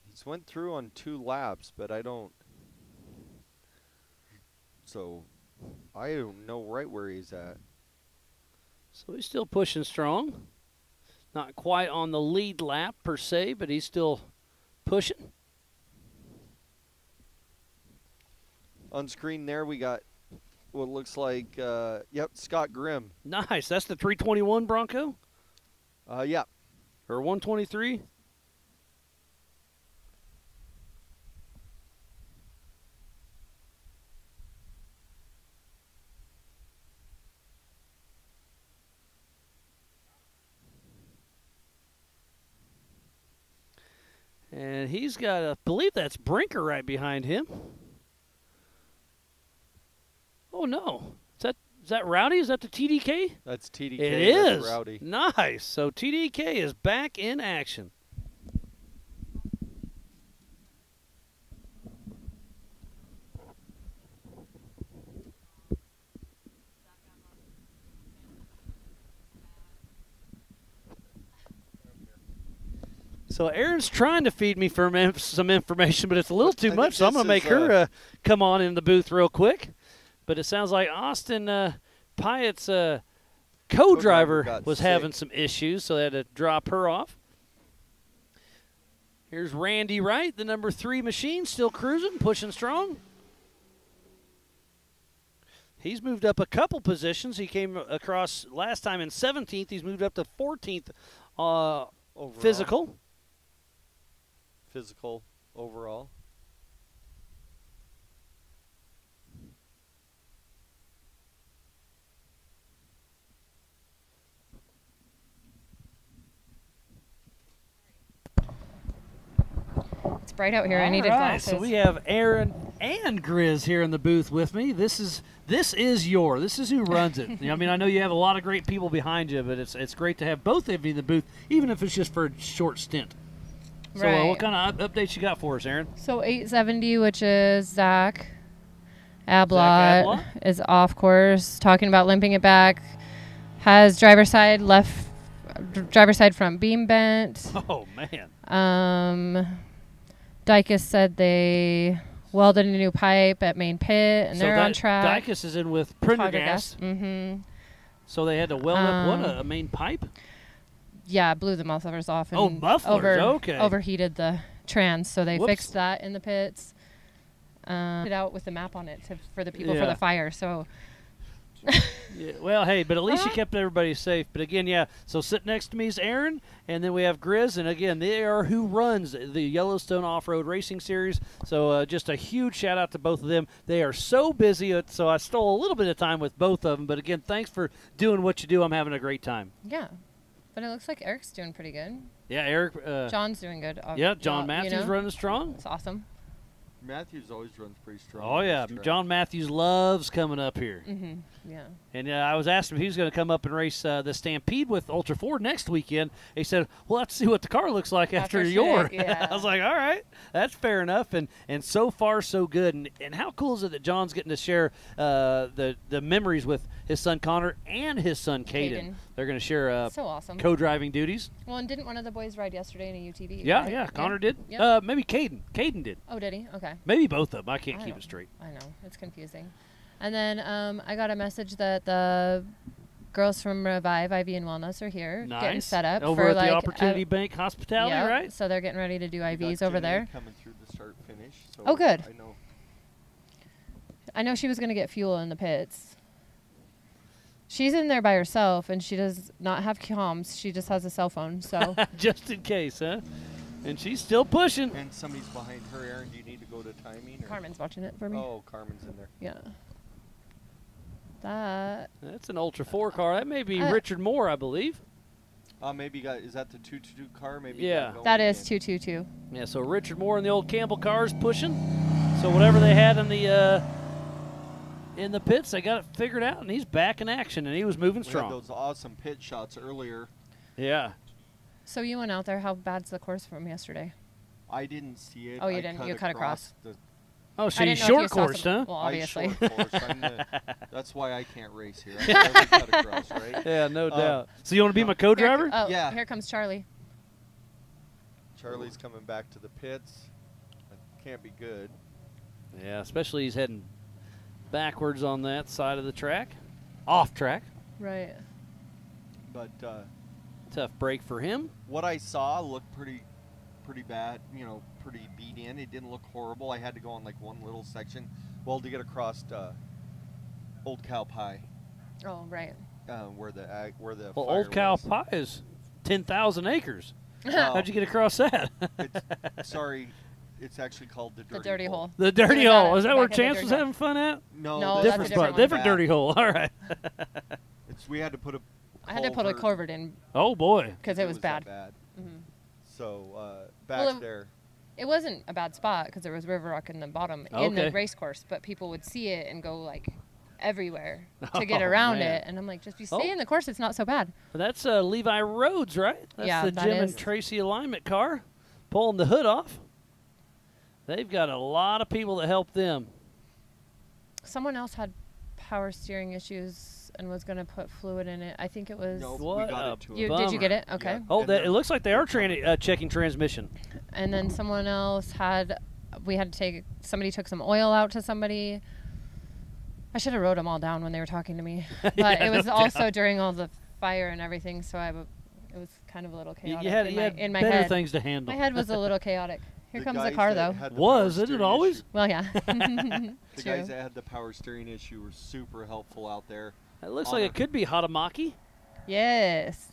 He's went through on 2 laps, but I don't. So I don't know right where he's at. So he's still pushing strong. Not quite on the lead lap per se, but he's still pushing. On screen there we got what looks like, yep, Scott Grimm. Nice. That's the 321 Bronco? Yeah. Or 123? And he's got, I believe that's Brinker right behind him. Oh, no. Is that Rowdy? Is that the TDK? That's TDK. It is. That's Rowdy. Nice. So TDK is back in action. So Erin's trying to feed me some information, but it's a little too much, so I'm going to make her come on in the booth real quick. But it sounds like Austin Pyatt's co-driver was having some issues, so they had to drop her off. Here's Randy Wright, the number 3 machine, still cruising, pushing strong. He's moved up a couple positions. He came across last time in 17th. He's moved up to 14th physical. Physical overall. It's bright out here. I needed glasses. So we have Aaron and Grizz here in the booth with me. This is Y.O.R.R. This is who runs it. I mean, I know you have a lot of great people behind you, but it's great to have both of you in the booth, even if it's just for a short stint. So Right. what kind of updates you got for us, Aaron? So 870, which is Zach Ablott, is off course. Talking about limping it back. Has driver side front beam bent. Oh man. Dykus said they welded a new pipe at main pit, and so they're on track. Dykus is in with Prendergast. So they had to weld up a main pipe? Yeah, blew the mufflers off. And oh, mufflers, okay. Overheated the trans, so they Whoops. fixed that in the pits. Put it out with the map on it for the people for the fire. So. Yeah, well, hey, but at least you kept everybody safe. But again, yeah, so sit next to me is Aaron, and then we have Grizz, and again, they are who runs the Yellowstone Off-Road Racing Series. So just a huge shout-out to both of them. They are so busy, so I stole a little bit of time with both of them. But again, thanks for doing what you do. I'm having a great time. Yeah, but it looks like Eric's doing pretty good. Yeah, Eric. John's doing good. Yeah, John Matthews running strong. It's awesome. Matthews always runs pretty strong. Oh, yeah. John Matthews loves coming up here. Mm-hmm. Yeah. And I was asking if he was going to come up and race the Stampede with Ultra4 next weekend. He said, well, let's see what the car looks like after Y.O.R.R. Yeah. I was like, all right, that's fair enough. And so far, so good. And how cool is it that John's getting to share the memories with his son Connor and his son Caden. They're going to share so awesome. co-driving duties. Well, and didn't one of the boys ride yesterday in a UTV? Yeah, right? yeah. Connor did. Yep. Maybe Caden. Caden did. Oh, did he? Okay. Maybe both of them. I can't keep it straight. I know. It's confusing. And then I got a message that the girls from Revive IV and Wellness are here getting set up over for at like the Opportunity Bank Hospitality, right? So they're getting ready to do IVs over there. Coming through the start finish. So oh, good. I know. I know she was going to get fuel in the pits. She's in there by herself, and she does not have comms. She just has a cell phone, so. Just in case, huh? And she's still pushing. And somebody's behind her, Aaron. Do you need to go to timing? Or? Carmen's watching it for me. Oh, Carmen's in there. Yeah. That's an Ultra4 car. That may be Richard Moore, I believe. Maybe you got, is that the 222 car? Maybe. Yeah. That is 222. Yeah, so Richard Moore and the old Campbell cars pushing. So whatever they had in the pits, they got it figured out, and he's back in action, and he was moving strong. We had those awesome pit shots earlier. Yeah. So you went out there. How bad's the course from yesterday? I didn't see it. Oh, you didn't? You cut across. Oh, so you short-coursed, huh? Well, obviously. That's why I can't race here. I cut across, right? Yeah, no doubt. So you want to be my co-driver? Yeah. Here comes Charlie. Charlie's coming back to the pits. That can't be good. Yeah, especially he's heading backwards on that side of the track. Off track. Right. But tough break for him. What I saw looked pretty bad, you know, pretty beat in. It didn't look horrible. I had to go on like one little section, well, to get across Old Cow Pie. Oh, right. Where the well, fire Old Cow was. Pie is 10,000 acres. How'd you get across that? Sorry, it's actually called the Dirty Hole. The Dirty Hole. Is that where Chance was having fun at? No, different spot. Different Dirty Hole. All right. We had to put a. I had to put a culvert in. Oh boy. Because it was bad. Mm-hmm. So back there. It wasn't a bad spot because there was river rock in the bottom in the race course, but people would see it and go like everywhere to get around it, and I'm like, just stay in the course. It's not so bad. Well, that's Levi Rhodes, right? That's the Jim and Tracy alignment car, pulling the hood off. They've got a lot of people that help them. Someone else had power steering issues and was going to put fluid in it. I think it was. Nope, we got it to did you get it? Okay. Yeah. Oh, it looks like they are checking transmission. And then someone else somebody took some oil out to somebody. I should have wrote them all down when they were talking to me. But Yeah, it was no also doubt. during all the fire and everything, so it was kind of a little chaotic You had in my better head. things to handle. My head was a little chaotic. Here The comes the guys car, that though. had the Was power it steering always? issue- Well, yeah. The guys that had the power steering issue were super helpful out there. It looks like it could be Hatamaki. Yes.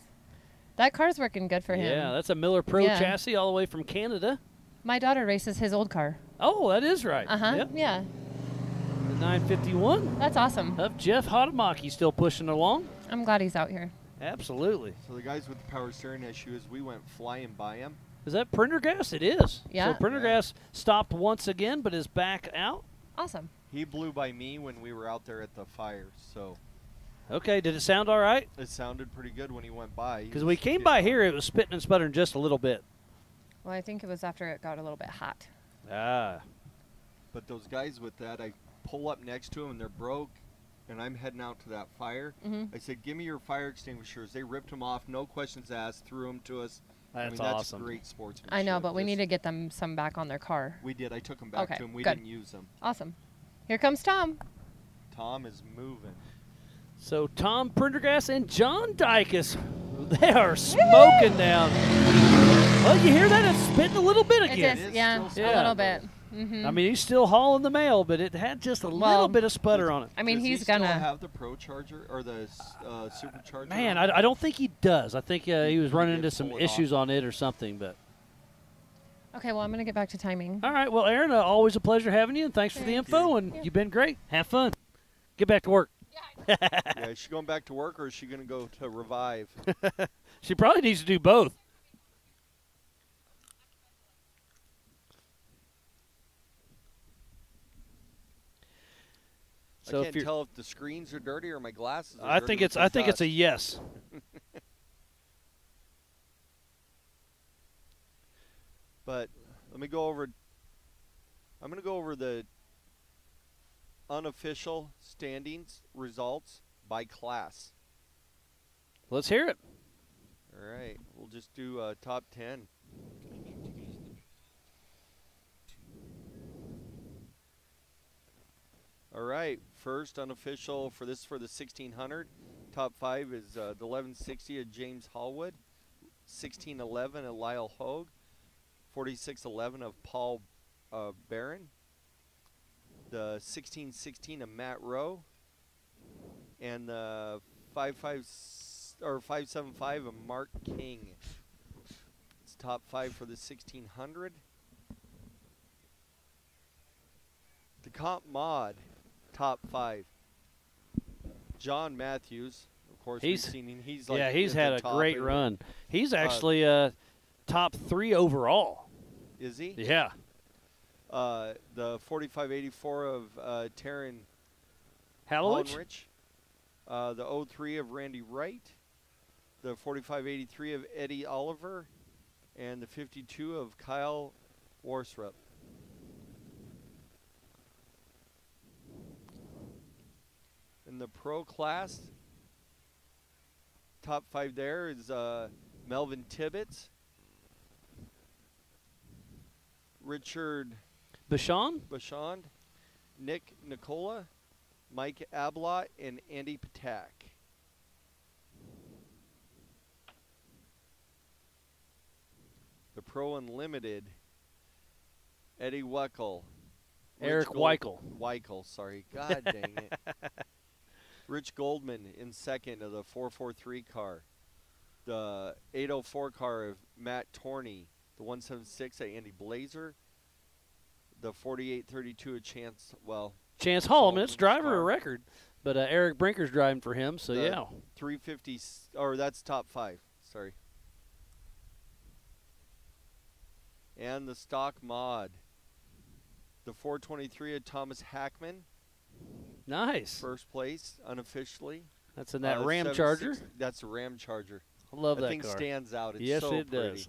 That car's working good for him. Yeah, that's a Miller Pro chassis all the way from Canada. My daughter races his old car. Oh, that is right. Uh-huh, Yep. yeah. The 951. That's awesome. Of Jeff Hatamaki still pushing along. I'm glad he's out here. Absolutely. So the guys with the power steering issue is we went flying by him. Is that Prendergast? It is. Yeah. So Prendergast stopped once again, but is back out. Awesome. He blew by me when we were out there at the fire, so. Okay, did it sound all right? It sounded pretty good when he went by. Because we came by here, it was spitting and sputtering just a little bit. Well, I think it was after it got a little bit hot. Ah. But those guys with that, I pull up next to them, and they're broke, and I'm heading out to that fire. Mm-hmm. I said, give me your fire extinguishers. They ripped them off, no questions asked, threw them to us. That's that's awesome. Great sportsmanship. I know, but we need to get them some back on their car. We did. I took them back to them. We good. didn't use them. Awesome. Here comes Tom. Tom is moving. So Tom Prendergast and John Dykes, they are smoking down. Well, you hear that? It's spitting a little bit again. It is, yeah, a little bit. Mm-hmm. I mean, he's still hauling the mail, but it had just a little bit of sputter on it. I mean, Does he's he still gonna have the Pro Charger or the Supercharger? Man, I don't think he does. I think he was running into some issues on it or something. But Okay, well, I'm gonna get back to timing. all right, well, Aaron, always a pleasure having you, and thanks for the info. And you've been great. Have fun. Get back to work. Yeah, is she going back to work or is she going to go to Revive? She probably needs to do both. So I can't tell if the screens are dirty or my glasses are dirty. I think it's a yes. But let me go over. I'm going to go over the unofficial standings results by class. Let's hear it. All right, we'll just do top 10. All right, first unofficial for the 1600. Top 5 is the 1160 of James Hallwood, 1611 of Lyle Hogue, 4611 of Paul Barron, the 1616 of Matt Rowe, and the 575 of Mark King. It's top 5 for the 1600. The comp mod, top 5. John Matthews, of course, we've seen him. He's like he's had a great run. He's actually top 3 overall. Is he? Yeah. The 4584 of Taryn Hallowich. The 03 of Randy Wright. The 4583 of Eddie Oliver. And the 52 of Kyle Warsrup. In the pro class, top 5 there is Melvin Tibbetts, Richard Bashand, Nick Nicola, Mike Ablott, and Andy Patak. The Pro Unlimited, Eddie Weckel. Eric Weichel. Weichel, sorry. God dang it. Rich Goldman in second of the 443 car. The 804 car of Matt Torney. The 176 of Andy Blazer. The 4832 of Chance Holloman's driver a record. But Eric Brinker's driving for him, so the yeah. 350, or that's top 5, sorry. And the stock mod. The 423 of Thomas Hackman. Nice. First place, unofficially. That's in that Ram Charger? That's a Ram Charger. I love that thing car. Stands out. It's yes, so it pretty.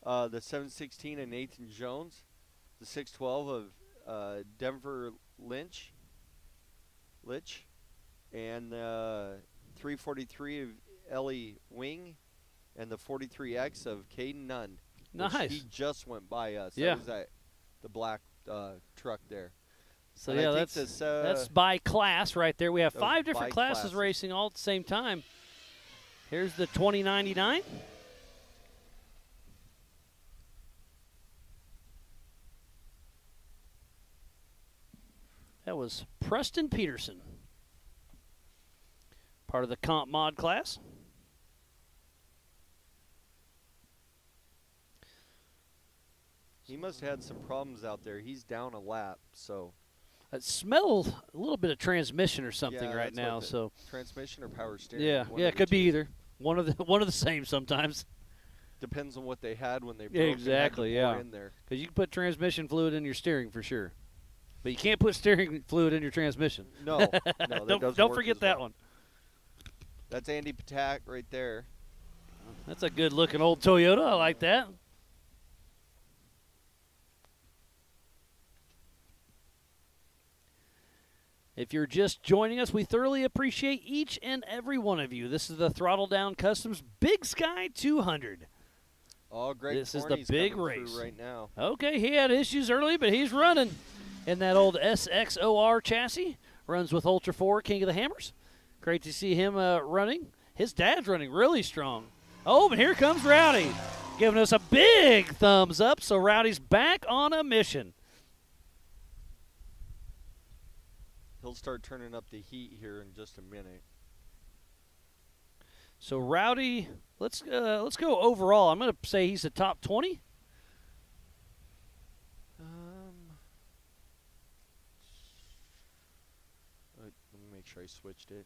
does. The 716 of Nathan Jones. The 612 of Denver Litch. And the 343 of Ellie Wing. And the 43X of Caden Nunn. Nice. He just went by us. Yeah. That was the black truck there. So and yeah, that's by class right there. We have 5 different classes racing all at the same time. Here's the 2099. That was Preston Peterson, part of the comp mod class. He must have had some problems out there. He's down a lap, so. It smells a little bit of transmission or something right now. So transmission or power steering. Yeah, it could be either. One of the same sometimes. Depends on what they had when they broke exactly. Yeah, in there. Because you can put transmission fluid in your steering for sure, but you can't put steering fluid in your transmission. No, no, that don't forget that one. That's Andy Patak right there. That's a good looking old Toyota. I like that. If you're just joining us, we thoroughly appreciate each and every one of you. This is the Throttle Down Customs Big Sky 200. Oh, great. This is the big race right now. Okay, he had issues early, but he's running in that old SXOR chassis. Runs with Ultra4, King of the Hammers. Great to see him running. His dad's running really strong. Oh, and here comes Rowdy, giving us a big thumbs up. So Rowdy's back on a mission. He'll start turning up the heat here in just a minute. So Rowdy, let's go overall. I'm going to say he's the top 20. Let me make sure I switched it.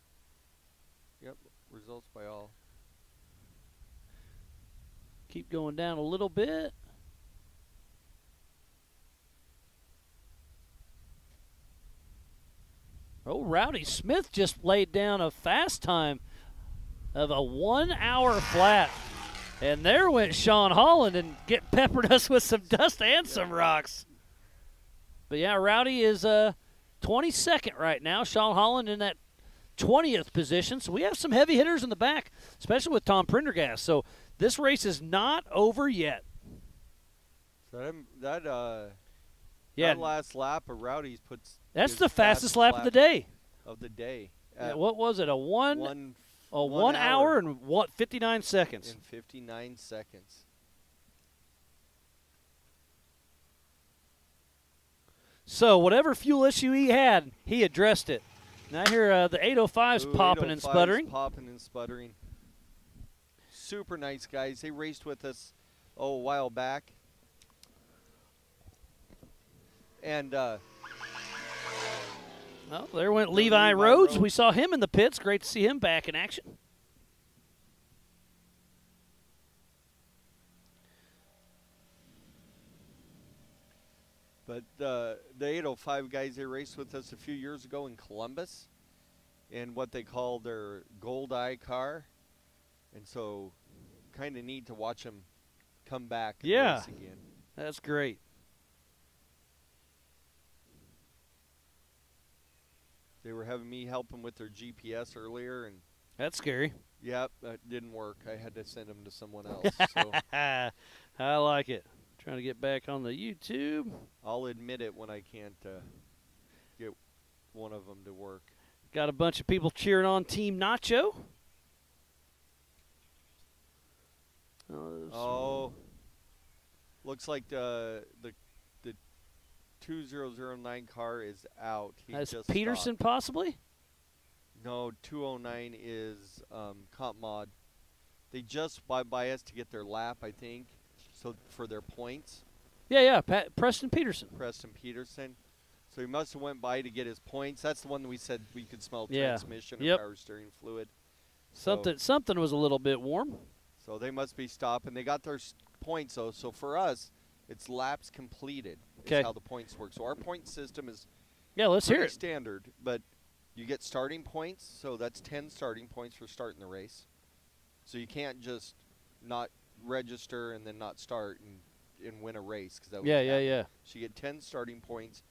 Yep, results by all. Keep going down a little bit. Oh, Rowdy Smith just laid down a fast time of a 1 hour flat. And there went Sean Holland and peppered us with some dust and some rocks. But yeah, Rowdy is 22nd right now. Sean Holland in that 20th position. So we have some heavy hitters in the back, especially with Tom Prendergast. So this race is not over yet. So that yeah, last lap of Rowdy's puts. That's the fastest lap of the day. Yeah, what was it? A one hour and 59 seconds. In 59 seconds. So whatever fuel issue he had, he addressed it. Now here the 805's popping and sputtering. Popping and sputtering. Super nice guys. They raced with us a while back. And well, there went Levi Rhodes. We saw him in the pits. Great to see him back in action. But the 805 guys, they raced with us a few years ago in Columbus in what they call their Gold Eye car. And so kind of neat to watch them come back and race again. That's great. They were having me help them with their GPS earlier, and that's scary. Yep, that didn't work. I had to send them to someone else. So I like it. Trying to get back on the YouTube. I'll admit it when I can't get one of them to work. Got a bunch of people cheering on Team Nacho. Oh, looks like the 2009 car is out. He That's just Peterson, stopped. possibly? No, 209 is Comp Mod. They just by us to get their lap, I think, so for their points. Yeah, Preston Peterson. Preston Peterson. So he must have went by to get his points. That's the one that we said we could smell transmission and power steering fluid. Something was a little bit warm. So they must be stopping. They got their points, though. So for us, it's laps completed. Is how the points work. So our point system is let's hear it. Standard, but you get starting points. So that's 10 starting points for starting the race. So you can't just not register and then not start and win a race, because that would happen. So you get 10 starting points.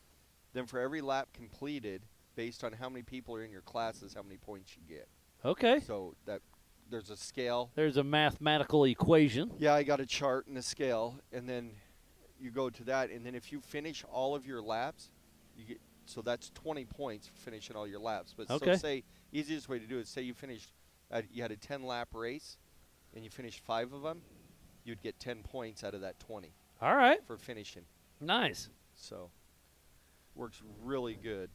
Then for every lap completed, based on how many people are in your classes, how many points you get. Okay. So that there's a scale. There's a mathematical equation. Yeah, I got a chart and a scale, and then you go to that, and then if you finish all of your laps, you get, so that's 20 points for finishing all your laps. But so say, easiest way to do it, say you finished, you had a 10-lap race, and you finished 5 of them, you'd get 10 points out of that 20. All right. For finishing. Nice. So, works really good.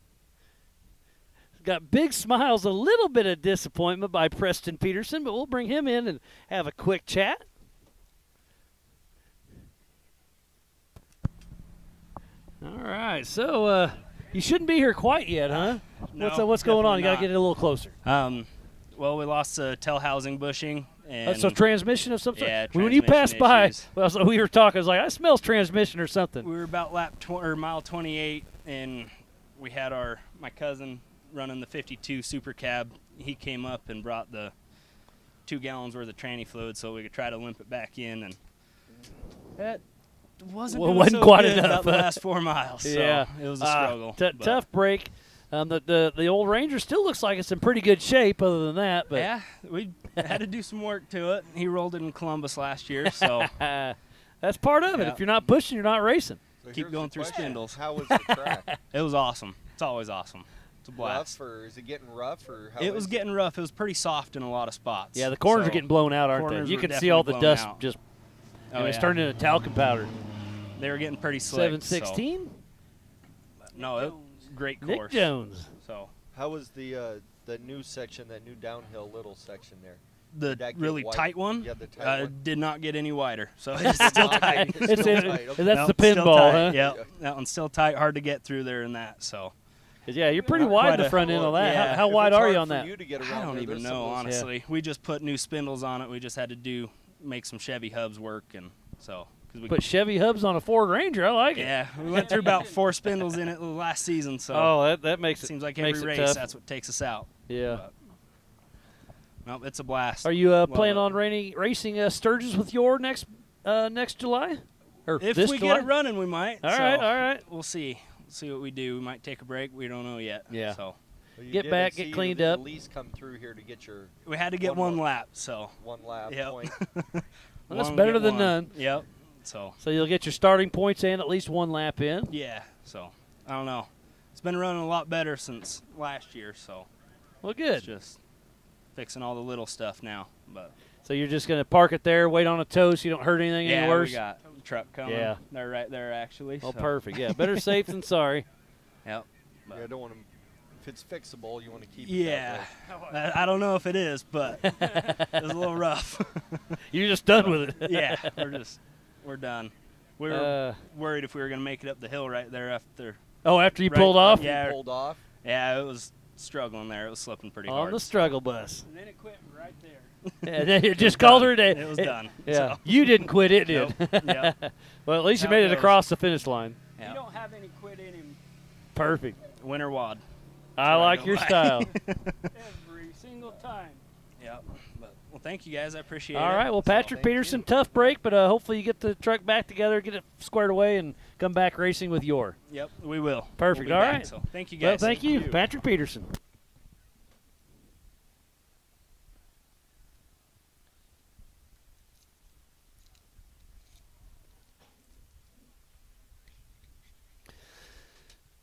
Got big smiles, a little bit of disappointment by Preston Peterson, but we'll bring him in and have a quick chat. All right, so you shouldn't be here quite yet, huh? No, what's going on? You got to get it a little closer. Well, we lost tail housing bushing. And so transmission of some sort? Yeah, when you passed by, issues. well, so we were talking, I was like, I smell transmission or something. We were about mile 28, and we had my cousin running the 52 Super Cab. He came up and brought the 2 gallons worth of tranny fluid so we could try to limp it back in, and that wasn't so quite good enough. about the last 4 miles. So it was a struggle. Tough break. The old Ranger still looks like it's in pretty good shape other than that. But yeah, we had to do some work to it. He rolled it in Columbus last year, so that's part of it. If you're not pushing, you're not racing. So keep going through spindles. How was the track? It was awesome. It's always awesome. It's a blast. Rough, or is it getting rough, or how It was getting rough. It was pretty soft in a lot of spots. Yeah, the corners are getting blown out, aren't they? You can see all the dust just. It's turned into talcum powder. They were getting pretty slick. 716. No, it, great course. Nick Jones. So how was the new section, that new downhill little section there? The really tight one? Yeah, the tight one. Did not get any wider, so it's still tight. It's still tight. Okay. That's the pinball, huh? Yep, that one's still tight, hard to get through there in that. So. Yeah, you're pretty wide in the front end on that. Yeah. How wide are you on that? I don't even know, honestly. We just put new spindles on it. We just had to make some Chevy hubs work, and so. We put Chevy hubs on a Ford Ranger. I like it. Yeah, we went through about 4 spindles in it last season. So that makes it. Seems like every race tough. that's what takes us out. Yeah. Nope, it's a blast. Are you planning on racing Sturgis with Y.O.R.R next July? Or if this we July? get it running, we might. All right. We'll see. See what we do. We might take a break. We don't know yet. Yeah. So. Well, get back, get cleaned up. At least come through here to get your. We had to get one lap. So. 1 lap. Yep. Point. Well, that's better than none. Yep. So you'll get your starting points and at least 1 lap in. Yeah. So I don't know. It's been running a lot better since last year. So. Well, good. It's just fixing all the little stuff now. But. So you're just going to park it there, wait on a tow so you don't hurt anything any worse? Yeah, we got a truck coming. Yeah. They're right there, actually. Oh, perfect. Yeah, better safe than sorry. Yep. Yeah, I don't want to. If it's fixable, you want to keep it. Yeah. I don't know if it is, but it was a little rough. You're just done with it. Yeah, we're done. We were worried if we were going to make it up the hill right there after. Oh, after you pulled off? Yeah. Pulled off? Yeah, it was struggling there. It was slipping pretty hard. hard. On the struggle bus. And then it quit right there. And then it just called her a day. It was done. Yeah. So. You didn't quit, it did. Nope. Yep. Well, at least you made it across the finish line. Yeah. You don't have any quit in him. Perfect. Winter wad. I like your style. Every single time. Yep. Well, thank you guys. I appreciate it. All right. Well, Patrick Peterson, tough break, but hopefully you get the truck back together, get it squared away, and come back racing with Y.O.R.R. Yep, we will. Perfect. We'll All back, right. So thank you guys. Well, thank you, Patrick Peterson.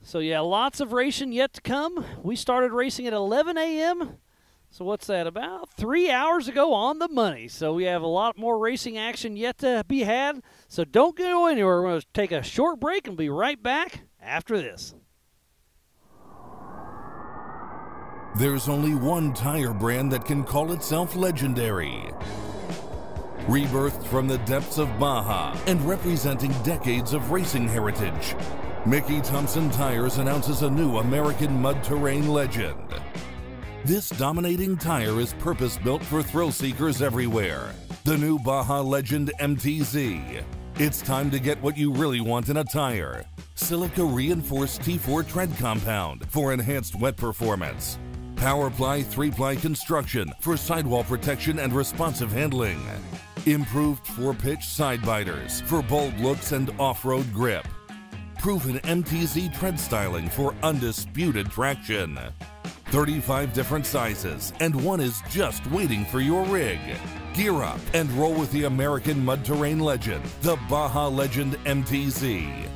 So, yeah, lots of racing yet to come. We started racing at 11 a.m., so what's that, about 3 hours ago on the money. So we have a lot more racing action yet to be had. So don't go anywhere. We're going to take a short break and be right back after this. There's only one tire brand that can call itself legendary. Rebirthed from the depths of Baja and representing decades of racing heritage, Mickey Thompson Tires announces a new American mud terrain legend. This dominating tire is purpose-built for thrill seekers everywhere. The new Baja Legend MTZ. It's time to get what you really want in a tire. Silica reinforced T4 tread compound for enhanced wet performance. PowerPly 3-ply construction for sidewall protection and responsive handling. Improved 4-pitch side biters for bold looks and off-road grip. Proven MTZ tread styling for undisputed traction. 35 different sizes, and one is just waiting for your rig. Gear up and roll with the American mud terrain legend, the Baja Legend MTZ.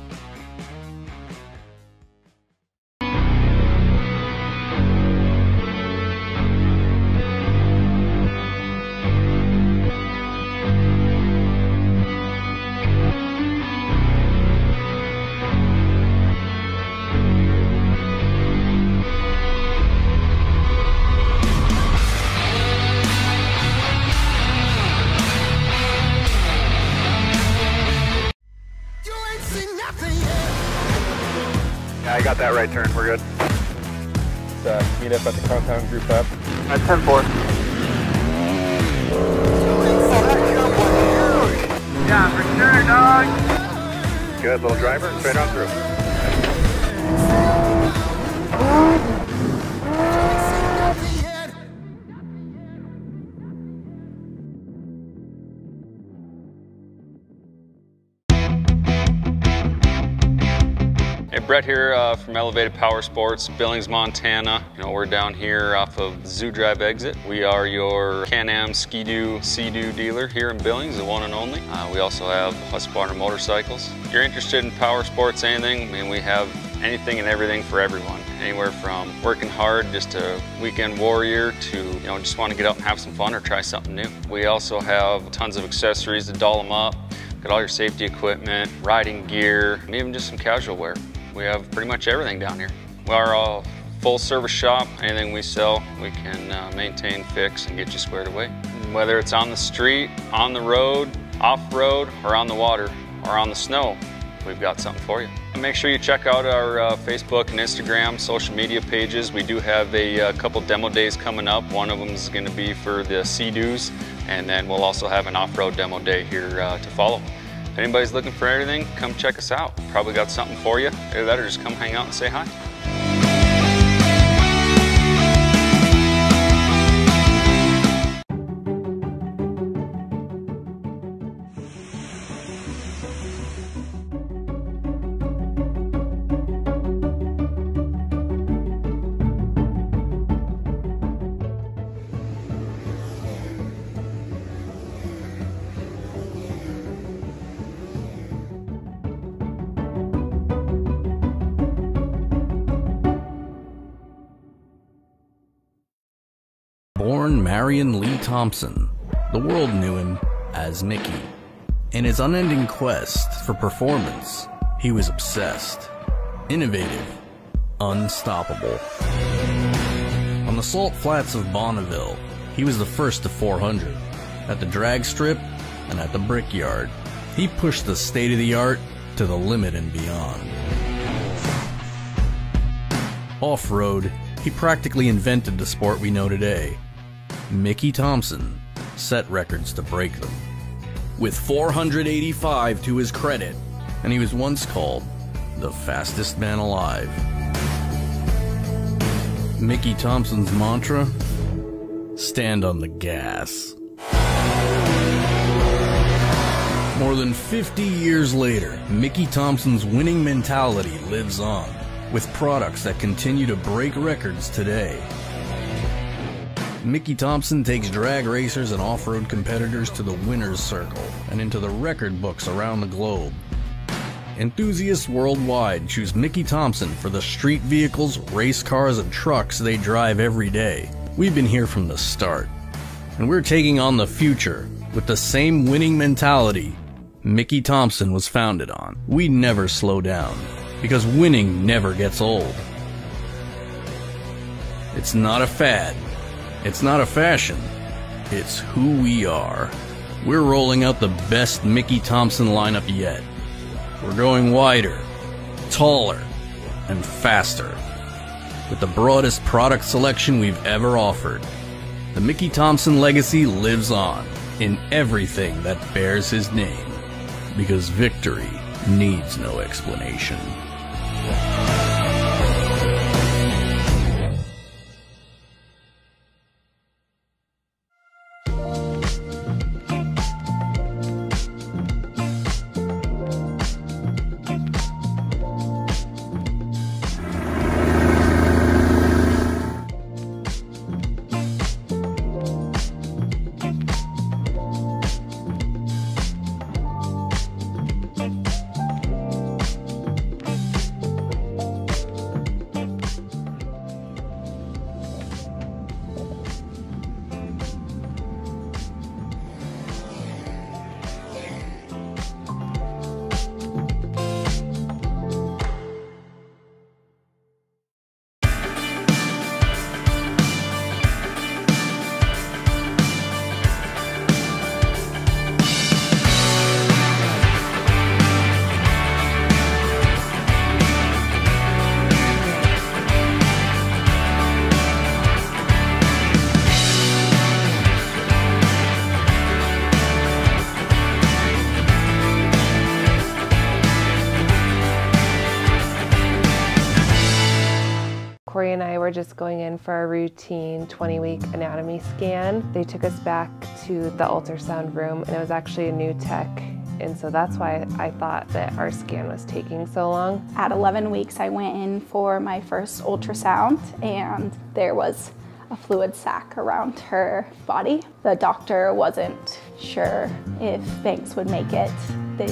I got that right turn. We're good. Let's meet up at the compound, group up. At 10-4. Yeah, for sure, dog. Good, little driver, straight on through. Hey, Brett here from Elevated Power Sports, Billings, Montana. We're down here off of the Zoo Drive exit. We are your Can-Am Ski-Doo, Sea-Doo dealer here in Billings, the one and only. We also have Husqvarna motorcycles. If you're interested in power sports, anything, we have anything and everything for everyone. anywhere from working hard, just a weekend warrior, to just want to get out and have some fun or try something new. We also have tons of accessories to doll them up. Got all your safety equipment, riding gear, and even just some casual wear. We have pretty much everything down here. We are a full service shop. Anything we sell, we can maintain, fix, and get you squared away. Whether it's on the street, on the road, off-road, or on the water, or on the snow, we've got something for you. Make sure you check out our Facebook and Instagram social media pages. We do have a couple demo days coming up. One of them is going to be for the Sea-Doos, and then we'll also have an off-road demo day here to follow. If anybody's looking for anything, come check us out. Probably got something for you. Either that or just come hang out and say hi. Born Marion Lee Thompson, the world knew him as Mickey. In his unending quest for performance, he was obsessed, innovative, unstoppable. On the salt flats of Bonneville, he was the first to 400. At the drag strip and at the brickyard, he pushed the state-of-the-art to the limit and beyond. Off-road, he practically invented the sport we know today. Mickey Thompson set records to break them, with 485 to his credit, and he was once called the fastest man alive. Mickey Thompson's mantra: stand on the gas. More than 50 years later, Mickey Thompson's winning mentality lives on, with products that continue to break records today. Mickey Thompson takes drag racers and off-road competitors to the winner's circle and into the record books around the globe. Enthusiasts worldwide choose Mickey Thompson for the street vehicles, race cars, and trucks they drive every day. We've been here from the start, and we're taking on the future with the same winning mentality Mickey Thompson was founded on. We never slow down, because winning never gets old. It's not a fad. It's not a fashion. It's who we are. We're rolling out the best Mickey Thompson lineup yet. We're going wider, taller, and faster, with the broadest product selection we've ever offered. The Mickey Thompson legacy lives on in everything that bears his name, because victory needs no explanation. Corey and I were just going in for a routine 20-week anatomy scan. They took us back to the ultrasound room, and it was actually a new tech, and so that's why I thought that our scan was taking so long. At 11 weeks, I went in for my first ultrasound, and there was a fluid sac around her body. The doctor wasn't sure if Banks would make it.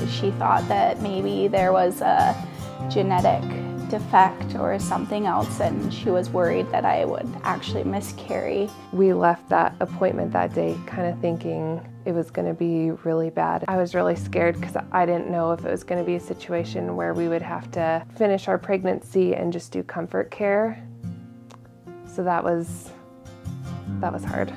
She thought that maybe there was a genetic defect or something else, and she was worried that I would actually miscarry. We left that appointment that day kind of thinking it was going to be really bad. I was really scared because I didn't know if it was going to be a situation where we would have to finish our pregnancy and just do comfort care. So that was hard.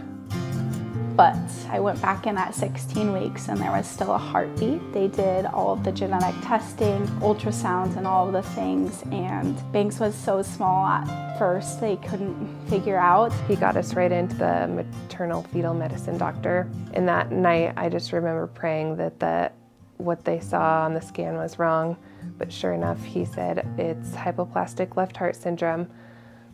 But I went back in at 16 weeks and there was still a heartbeat. They did all of the genetic testing, ultrasounds and all of the things, and Banks was so small at first they couldn't figure out. He got us right into the maternal fetal medicine doctor, and that night I just remember praying that what they saw on the scan was wrong, but sure enough he said it's hypoplastic left heart syndrome,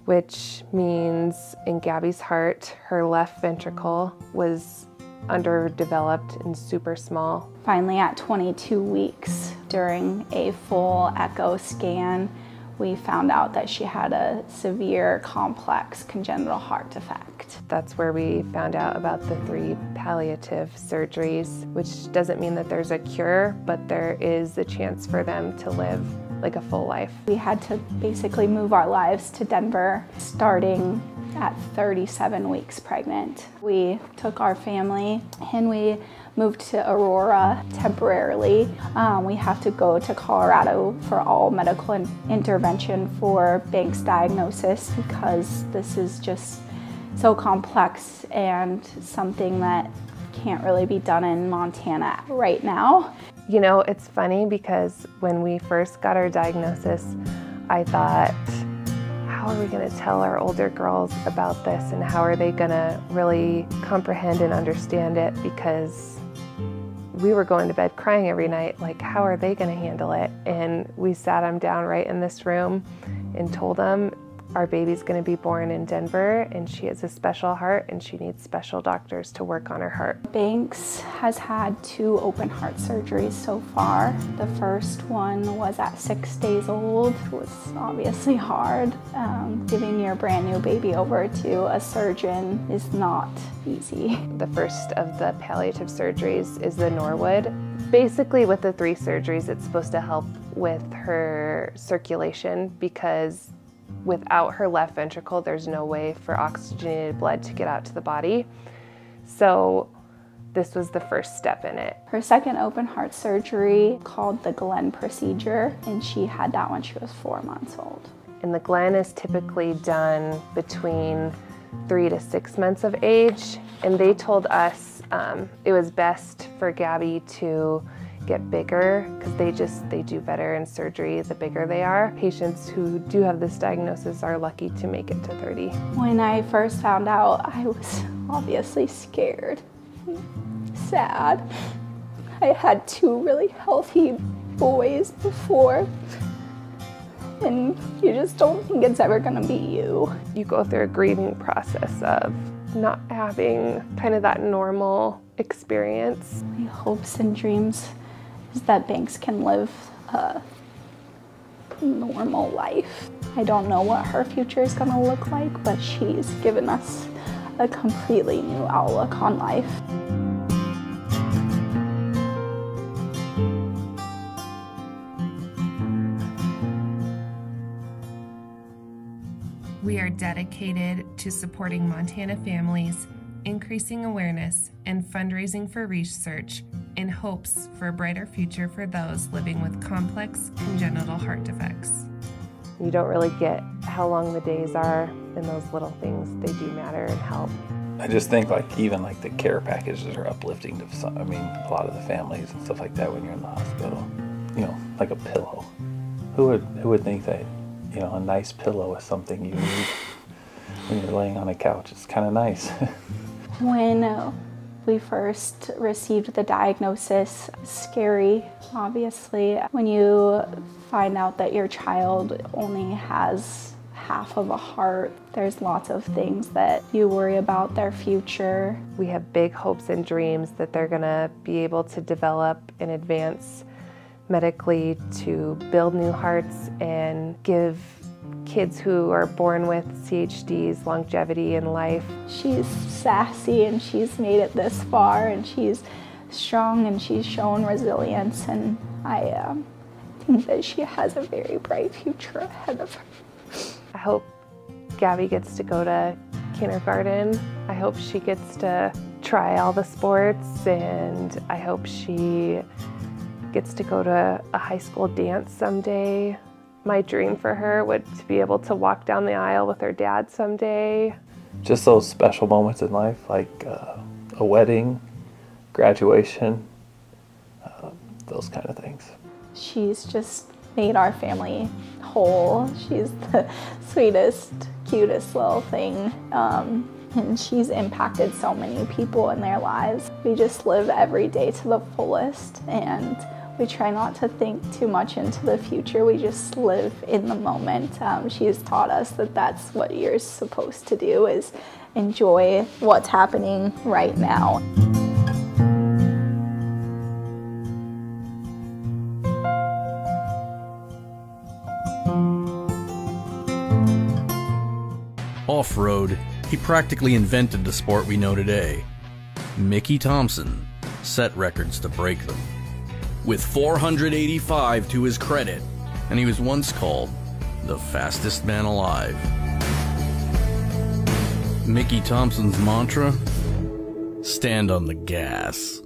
which means in Gabby's heart, her left ventricle was underdeveloped and super small. Finally, at 22 weeks, during a full echo scan, we found out that she had a severe complex congenital heart defect. That's where we found out about the 3 palliative surgeries, which doesn't mean that there's a cure, but there is a chance for them to live like a full life. We had to basically move our lives to Denver starting at 37 weeks pregnant. We took our family and we moved to Aurora temporarily. We have to go to Colorado for all medical intervention for Banks' diagnosis because this is just so complex and something that can't really be done in Montana right now. You know, it's funny because when we first got our diagnosis, I thought, how are we going to tell our older girls about this and how are they going to really comprehend and understand it, because we were going to bed crying every night, like how are they going to handle it? And we sat them down right in this room and told them our baby's going to be born in Denver and she has a special heart and she needs special doctors to work on her heart. Banks has had 2 open heart surgeries so far. The first one was at 6 days old. It was obviously hard. Giving your brand new baby over to a surgeon is not easy. The first of the palliative surgeries is the Norwood. Basically with the 3 surgeries, it's supposed to help with her circulation because without her left ventricle, there's no way for oxygenated blood to get out to the body. So this was the first step in it. Her second open heart surgery, called the Glenn procedure, and she had that when she was 4 months old. And the Glenn is typically done between 3 to 6 months of age. And they told us it was best for Gabby to get bigger because they do better in surgery the bigger they are. Patients who do have this diagnosis are lucky to make it to 30. When I first found out, I was obviously scared, sad. I had 2 really healthy boys before, and you just don't think it's ever gonna be you. You go through a grieving process of not having kind of that normal experience. My hopes and dreams is that Banks can live a normal life. I don't know what her future is gonna look like, but she's given us a completely new outlook on life. We are dedicated to supporting Montana families, increasing awareness, and fundraising for research in hopes for a brighter future for those living with complex congenital heart defects. You don't really get how long the days are, and those little things, they do matter and help. I just think even the care packages are uplifting to some, a lot of the families and stuff like that when you're in the hospital. You know, like a pillow. Who would think that, you know, a nice pillow is something you need when you're laying on a couch? It's kind of nice. When we first received the diagnosis, scary, obviously. When you find out that your child only has half of a heart, there's lots of things that you worry about their future. We have big hopes and dreams that they're gonna be able to develop and advance medically to build new hearts and give kids who are born with CHDs longevity in life. She's sassy and she's made it this far, and she's strong and she's shown resilience, and I think that she has a very bright future ahead of her. I hope Gabby gets to go to kindergarten. I hope she gets to try all the sports, and I hope she gets to go to a high school dance someday. My dream for her would to be able to walk down the aisle with her dad someday. Just those special moments in life, like a wedding, graduation, those kind of things. She's just made our family whole. She's the sweetest, cutest little thing. And she's impacted so many people in their lives. We just live every day to the fullest, and we try not to think too much into the future. We just live in the moment. She's taught us that that's what you're supposed to do, is enjoy what's happening right now. Off-road, he practically invented the sport we know today. Mickey Thompson set records to break them, with 485 to his credit, and he was once called the fastest man alive. Mickey Thompson's mantra: stand on the gas.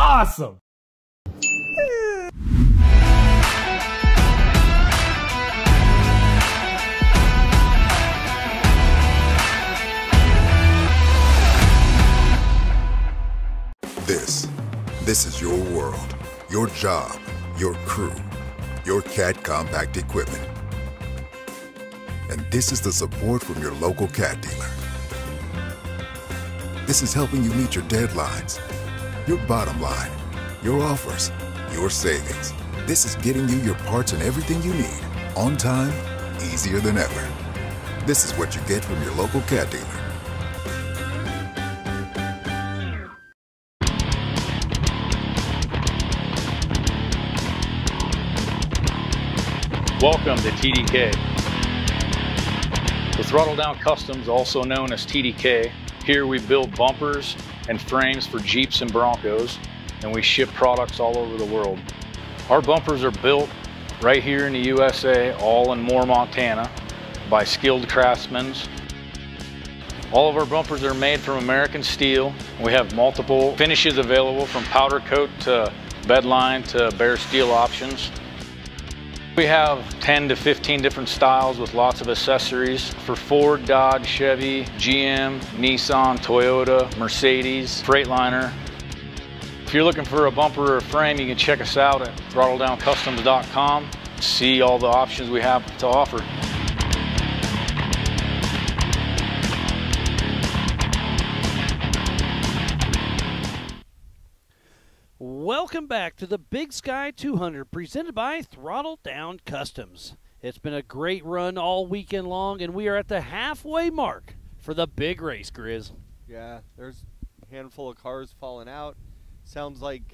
Awesome! This is your world, your job, your crew, your CAT compact equipment. And this is the support from your local CAT dealer. This is helping you meet your deadlines, your bottom line, your offers, your savings. This is getting you your parts and everything you need, on time, easier than ever. This is what you get from your local CAT dealer. Welcome to TDK. The Throttle Down Customs, also known as TDK, here we build bumpers and frames for Jeeps and Broncos, and we ship products all over the world. Our bumpers are built right here in the USA, all in Moore, Montana, by skilled craftsmen. All of our bumpers are made from American steel. We have multiple finishes available, from powder coat to bedline to bare steel options. We have 10 to 15 different styles with lots of accessories for Ford, Dodge, Chevy, GM, Nissan, Toyota, Mercedes, Freightliner. If you're looking for a bumper or a frame, you can check us out at throttledowncustoms.com. See all the options we have to offer. Welcome back to the Big Sky 200, presented by Throttle Down Customs. It's been a great run all weekend long, and we are at the halfway mark for the big race, Grizz. Yeah, there's a handful of cars falling out. Sounds like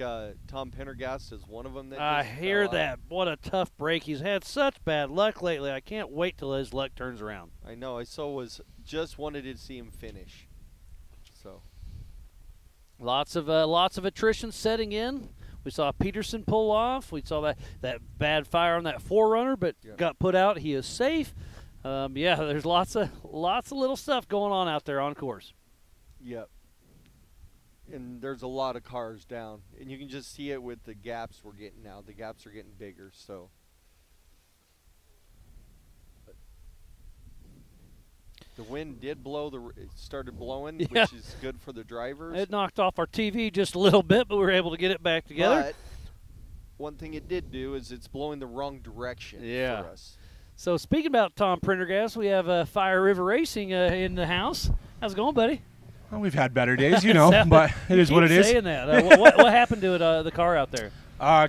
Tom Pendergast is one of them. That I hear that. What a tough break. He's had such bad luck lately. I can't wait till his luck turns around. I know. I just wanted to see him finish. So. Lots of attrition setting in. We saw Peterson pull off. We saw that bad fire on that 4Runner, but got put out. He is safe. Yeah, there's lots of little stuff going on out there on course. Yep. And there's a lot of cars down, and you can just see it with the gaps we're getting now. The gaps are getting bigger, so. The wind did blow. It started blowing, Yeah. which is good for the drivers. It knocked off our TV just a little bit, but we were able to get it back together. But one thing it did do is it's blowing the wrong direction Yeah. for us. So speaking about Tom Prendergast, we have Fire River Racing in the house. How's it going, buddy? Well, we've had better days, you know, but it is what it is. Saying that. What happened to it? The car out there?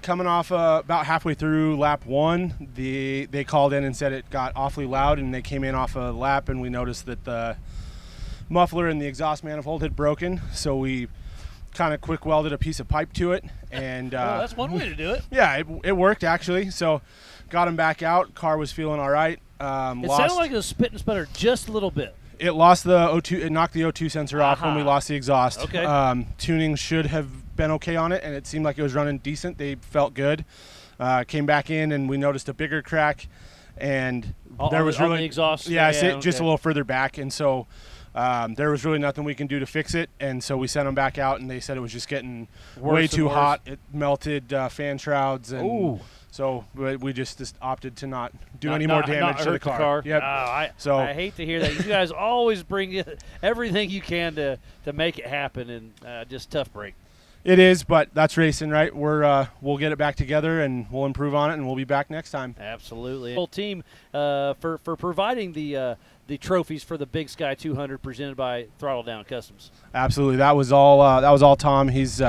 Coming off about halfway through lap 1, they called in and said it got awfully loud, and they came in off a lap, and we noticed that the muffler and the exhaust manifold had broken, so we kind of quick welded a piece of pipe to it, and well, that's one way to do it. Yeah, it worked actually. So got him back out. Car was feeling all right. It sounded like it was spit and sputter just a little bit. It lost the O2. It knocked the O2 sensor off when we lost the exhaust. Okay. Tuning should have been okay on it, and it seemed like it was running decent. They felt good. Came back in, and we noticed a bigger crack, and there was really on the exhaust. Yeah, yeah, just a little further back, and so there was really nothing we can do to fix it. And so we sent them back out, and they said it was just getting way too hot. It melted fan shrouds, and Ooh. so we just opted to not do any more damage to the car. Yep. I hate to hear that. You guys always bring everything you can to make it happen, and just tough break. It is, but that's racing, right? We'll get it back together, and we'll improve on it, and we'll be back next time. Absolutely. Whole team for providing the trophies for the Big Sky 200 presented by Throttle Down Customs. Absolutely, that was all Tom. He's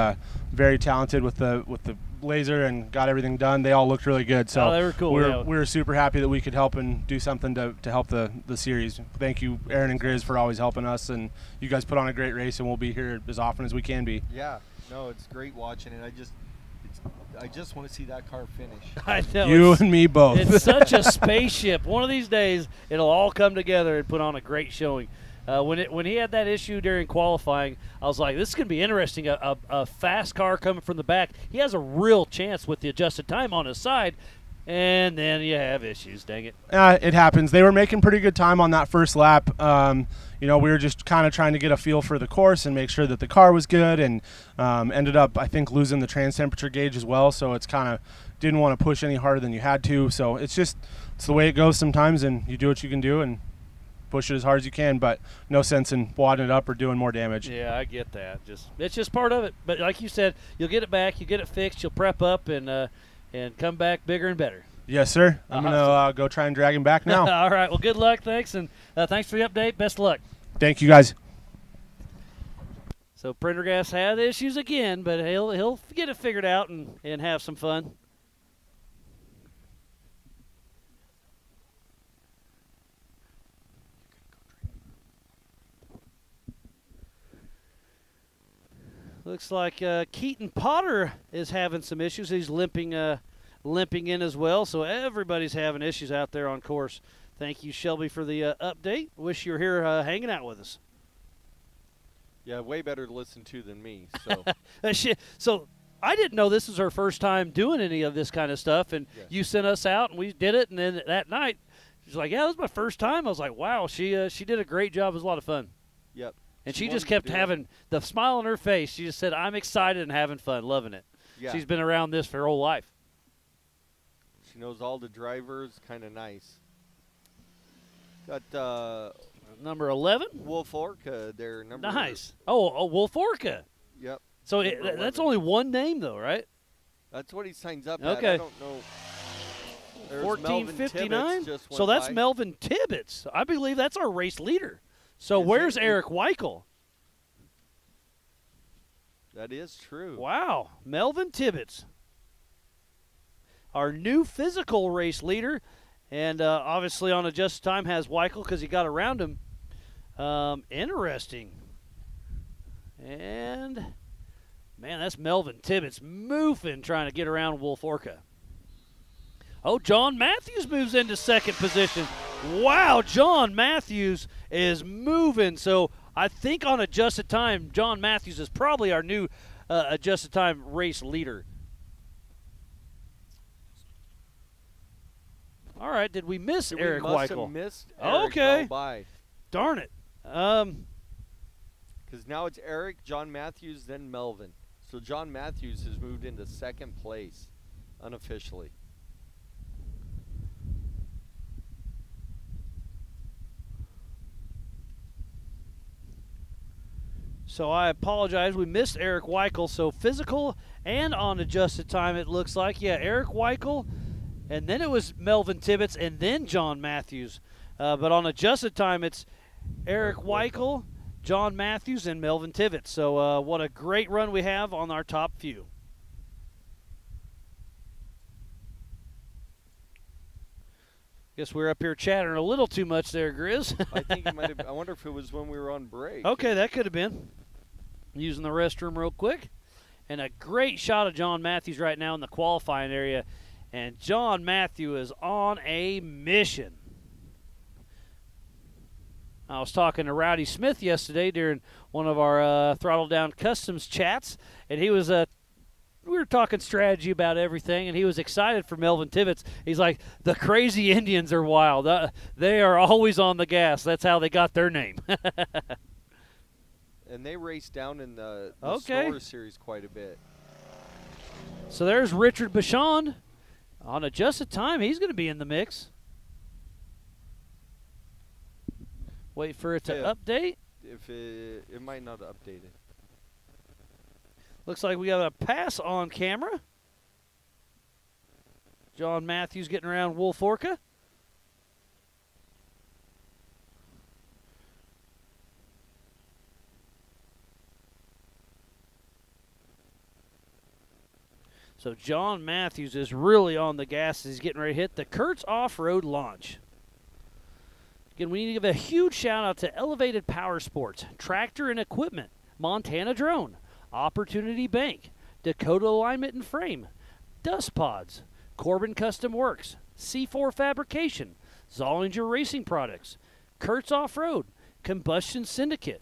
very talented with the laser and got everything done. They all looked really good. So they were cool. We were super happy that we could help and do something to help the series. Thank you, Aaron and Grizz, for always helping us, and you guys put on a great race, and we'll be here as often as we can be. Yeah, no, it's great watching it. I just want to see that car finish. I know. You and me both. It's such a spaceship. One of these days, it'll all come together and put on a great showing. When he had that issue during qualifying, I was like, this is going to be interesting. A fast car coming from the back. He has a real chance with the adjusted time on his side, and then you have issues. Dang it. It happens. They were making pretty good time on that first lap. We were just kind of trying to get a feel for the course and make sure that the car was good, and ended up, I think, losing the trans temperature gauge as well. So it's kind of didn't want to push any harder than you had to. So it's the way it goes sometimes, and you do what you can do and push it as hard as you can, but no sense in wadding it up or doing more damage. Yeah, I get that. It's just part of it. But like you said, you'll get it back, you get it fixed, you'll prep up and come back bigger and better. Yes, sir. I'm gonna go try and drag him back now. All right. Well, good luck. Thanks, and thanks for the update. Best of luck. Thank you, guys. So Prendergast had issues again, but he'll get it figured out and have some fun. Looks like Keaton Potter is having some issues. He's limping in as well. So everybody's having issues out there on course. Thank you, Shelby, for the update. Wish you were here hanging out with us. Yeah, way better to listen to than me. So, so I didn't know this was her first time doing any of this kind of stuff, and you sent us out, and we did it. And then that night, she's like, "Yeah, this is my first time." I was like, "Wow, she did a great job. It was a lot of fun." Yep. And she just kept having the smile on her face. She just said, "I'm excited and having fun, loving it." Yeah. She's been around this for her whole life. She knows all the drivers. Kind of nice. Got number 11. Wolf Orca. Their number. Nice. Oh, Wolf Orca. Yep. So that's only one name, though, right? That's what he signs up Okay. at. I don't know. There's 1459. just went So that's by. Melvin Tibbetts. I believe that's our race leader. So where's Eric Weichel? That is true. Wow. Melvin Tibbetts, our new physical race leader. And obviously on adjusted time has Weichel because he got around him. Interesting. And, man, that's Melvin Tibbetts moofing trying to get around Wolf Orca. Oh, John Matthews moves into second position. Wow, John Matthews is moving. So I think on adjusted time, John Matthews is probably our new adjusted time race leader. All right, did we miss Eric We must Weichel? have missed Eric Okay. by. Darn it. Because now it's Eric, John Matthews, then Melvin. So John Matthews has moved into second place unofficially. So I apologize. We missed Eric Weichel. So physical and on adjusted time, it looks like. Yeah, Eric Weichel, and then it was Melvin Tibbetts, and then John Matthews. But on adjusted time, it's Eric Weichel, John Matthews, and Melvin Tibbetts. So what a great run we have on our top few. Guess we're up here chattering a little too much there, Grizz. I think it might have. I wonder if it was when we were on break. Okay, that could have been. Using the restroom real quick. And a great shot of John Matthews right now in the qualifying area. And John Matthews is on a mission. I was talking to Rowdy Smith yesterday during one of our Throttle Down Customs chats, and he was we were talking strategy about everything, and he was excited for Melvin Tibbetts. He's like, the crazy Indians are wild. They are always on the gas. That's how they got their name. And they raced down in the Okay. Snorer Series quite a bit. So there's Richard Bachand. On adjusted time, he's going to be in the mix. Wait for it to update. If it might not update it. Looks like we got a pass on camera. John Matthews getting around Wolf Orca. So John Matthews is really on the gas as he's getting ready to hit the Kurtz Off-Road launch. Again, we need to give a huge shout out to Elevated Power Sports, Tractor and Equipment, Montana Drone, Opportunity Bank, Dakota Alignment and Frame, Dust Pods, Corbin Custom Works, C4 Fabrication, Zollinger Racing Products, Kurtz Off-Road, Combustion Syndicate,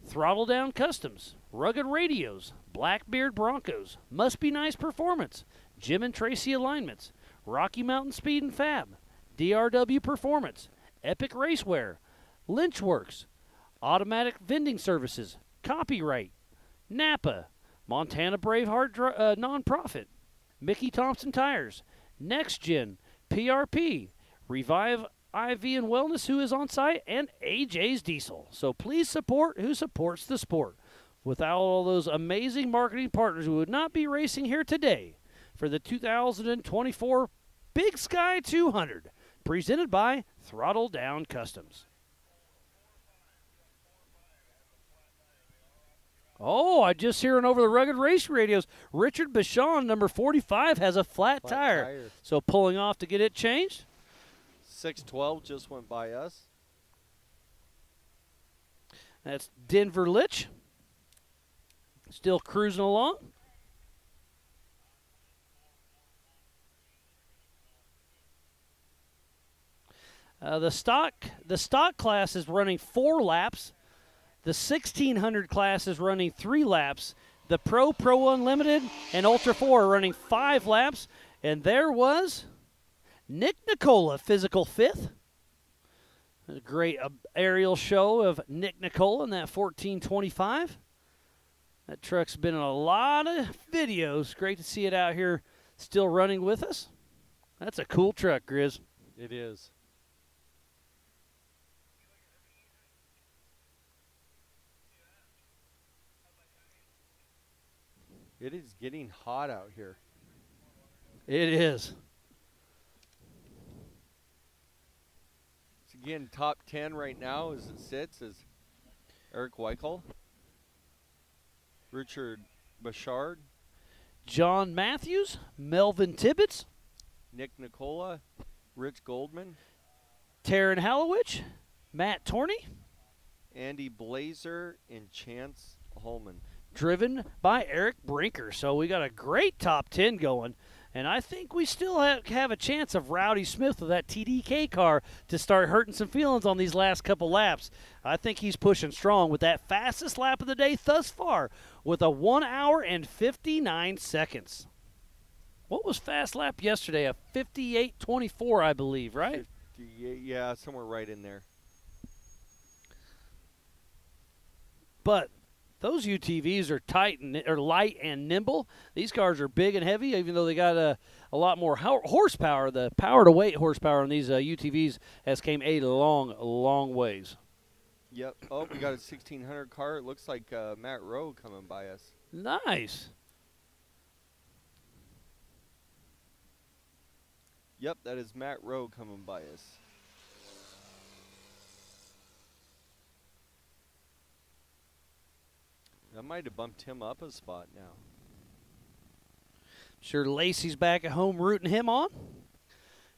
Throttle Down Customs, Rugged Radios, Blackbeard Broncos, Must Be Nice Performance, Jim and Tracy Alignments, Rocky Mountain Speed and Fab, DRW Performance, Epic Racewear, Lynchworks, Automatic Vending Services, Copyright, Napa, Montana Braveheart Nonprofit, Mickey Thompson Tires, Next Gen, PRP, Revive IV and Wellness, who is on site, and AJ's Diesel. So please support who supports the sport. Without all those amazing marketing partners, we would not be racing here today for the 2024 Big Sky 200, presented by Throttle Down Customs. Oh, I just hearing over the Rugged Race radios, Richard Bachand, number 45, has a flat tire. So pulling off to get it changed. 612 just went by us. That's Denver Litch. Still cruising along. The stock class is running 4 laps. The 1600 class is running 3 laps. The Pro Unlimited, and Ultra4 are running 5 laps. And there was Nick Nicola, physical 5th. A great aerial show of Nick Nicola in that 1425. That truck's been in a lot of videos. Great to see it out here still running with us. That's a cool truck, Grizz. It is. It is getting hot out here. It is. It's again top 10 right now as it sits is Eric Weichel, Richard Bachand, John Matthews, Melvin Tibbetts, Nick Nicola, Rich Goldman, Taryn Hallowich, Matt Torney, Andy Blazer, and Chance Holman. Driven by Eric Brinker. So we got a great top 10 going. And I think we still have a chance of Rowdy Smith with that TDK car to start hurting some feelings on these last couple laps. I think he's pushing strong with that fastest lap of the day thus far with a 1 hour and 59 seconds. What was fast lap yesterday? A 58:24, I believe, right? 58, yeah, somewhere right in there. But those UTVs are light and nimble. These cars are big and heavy, even though they got a lot more horsepower. The power to weight horsepower on these UTVs has came a long, long ways. Yep. Oh, we got a 1600 car. It looks like Matt Rowe coming by us. Nice. Yep, that is Matt Rowe coming by us. I might have bumped him up a spot now. Sure, Lacey's back at home rooting him on.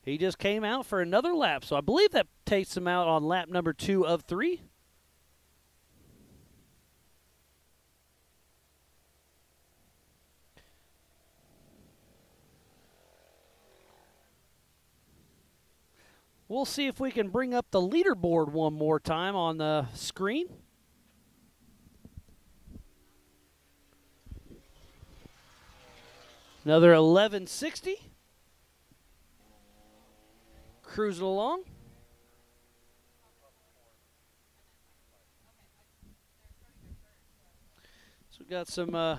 He just came out for another lap, so I believe that takes him out on lap number 2 of 3. We'll see if we can bring up the leaderboard one more time on the screen. Another 1160. Cruising along. So we got some,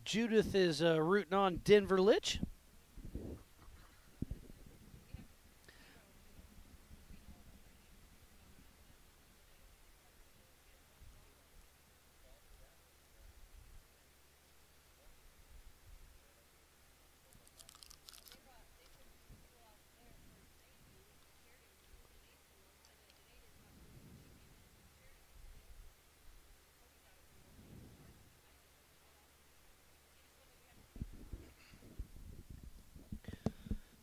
Judith is rooting on Denver Litch.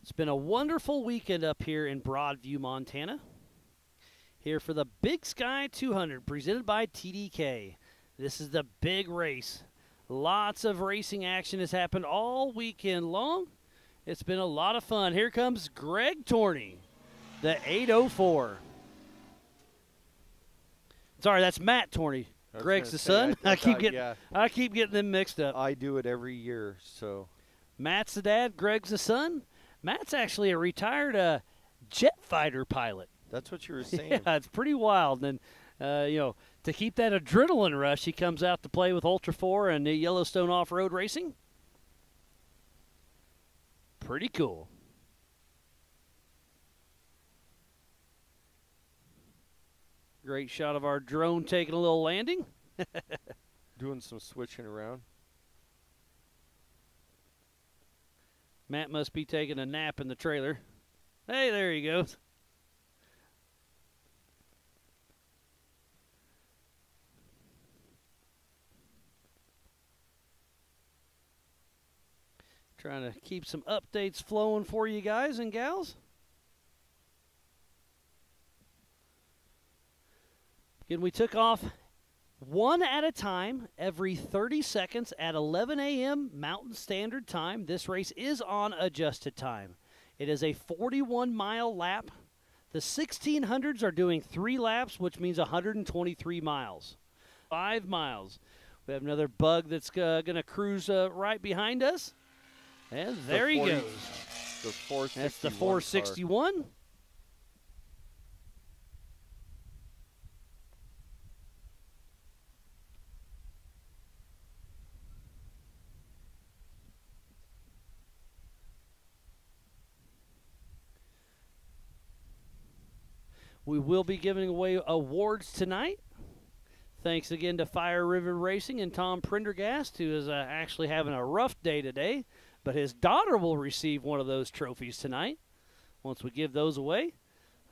It's been a wonderful weekend up here in Broadview, Montana. Here for the Big Sky 200 presented by TDK. This is the big race. Lots of racing action has happened all weekend long. It's been a lot of fun. Here comes Greg Torney, the 804. Sorry, that's Matt Torney. Greg's the son. I keep getting them mixed up. I do it every year, so. Matt's the dad, Greg's the son. Matt's actually a retired jet fighter pilot. That's what you were saying. Yeah, it's pretty wild. And, to keep that adrenaline rush, he comes out to play with Ultra4 and Yellowstone off-road racing. Pretty cool. Great shot of our drone taking a little landing. Doing some switching around. Matt must be taking a nap in the trailer. Hey, there he goes. Trying to keep some updates flowing for you guys and gals. Again, we took off one at a time every 30 seconds at 11 a.m. Mountain Standard Time. This race is on adjusted time. It is a 41-mile lap. The 1600s are doing 3 laps, which means 123 miles. 5 miles. We have another bug that's going to cruise right behind us. And there he goes. The 461. That's the 461. Car. We will be giving away awards tonight. Thanks again to Fire River Racing and Tom Prendergast, who is actually having a rough day today. But his daughter will receive one of those trophies tonight once we give those away.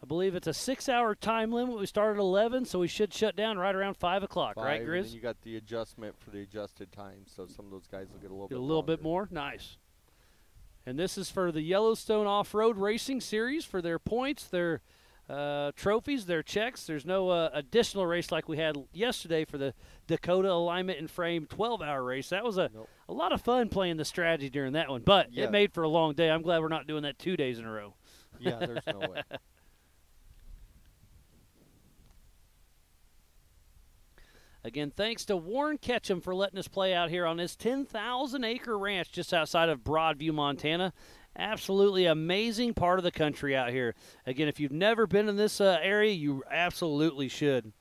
I believe it's a 6-hour time limit. We started at 11, so we should shut down right around 5 o'clock, right, Grizz? And then you got the adjustment for the adjusted time, so some of those guys will get a little bit more. Nice. And this is for the Yellowstone Off-Road Racing Series for their points, their trophies, their checks. There's no additional race like we had yesterday for the Dakota Alignment and Frame 12-hour race. That was a lot of fun playing the strategy during that one, but it made for a long day. I'm glad we're not doing that 2 days in a row. Yeah, there's no way. Again, thanks to Warren Ketchum for letting us play out here on his 10,000-acre ranch just outside of Broadview, Montana. Absolutely amazing part of the country out here. Again, if you've never been in this area, you absolutely should.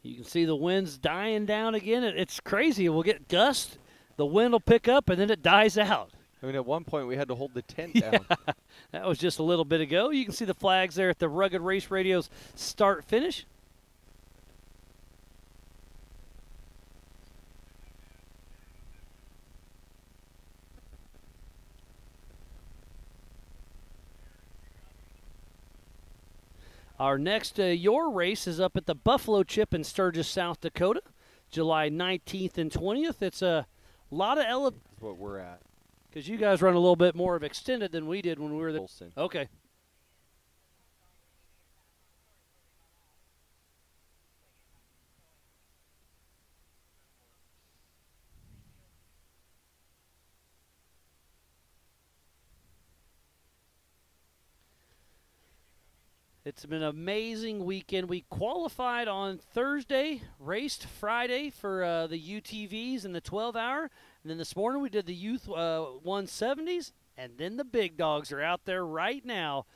You can see the wind's dying down again. It's crazy. We'll get gusts, the wind will pick up, and then it dies out. I mean, at one point we had to hold the tent down. That was just a little bit ago. You can see the flags there at the Rugged Race Radio's start-finish. Our next Y.O.R.R race is up at the Buffalo Chip in Sturgis, South Dakota, July 19th and 20th. It's a lot of That's what we're at. because you guys run a little bit more of extended than we did when we were there. Okay. It's been an amazing weekend. We qualified on Thursday, raced Friday for the UTVs and the 12-hour. And then this morning we did the Youth 170s. And then the big dogs are out there right now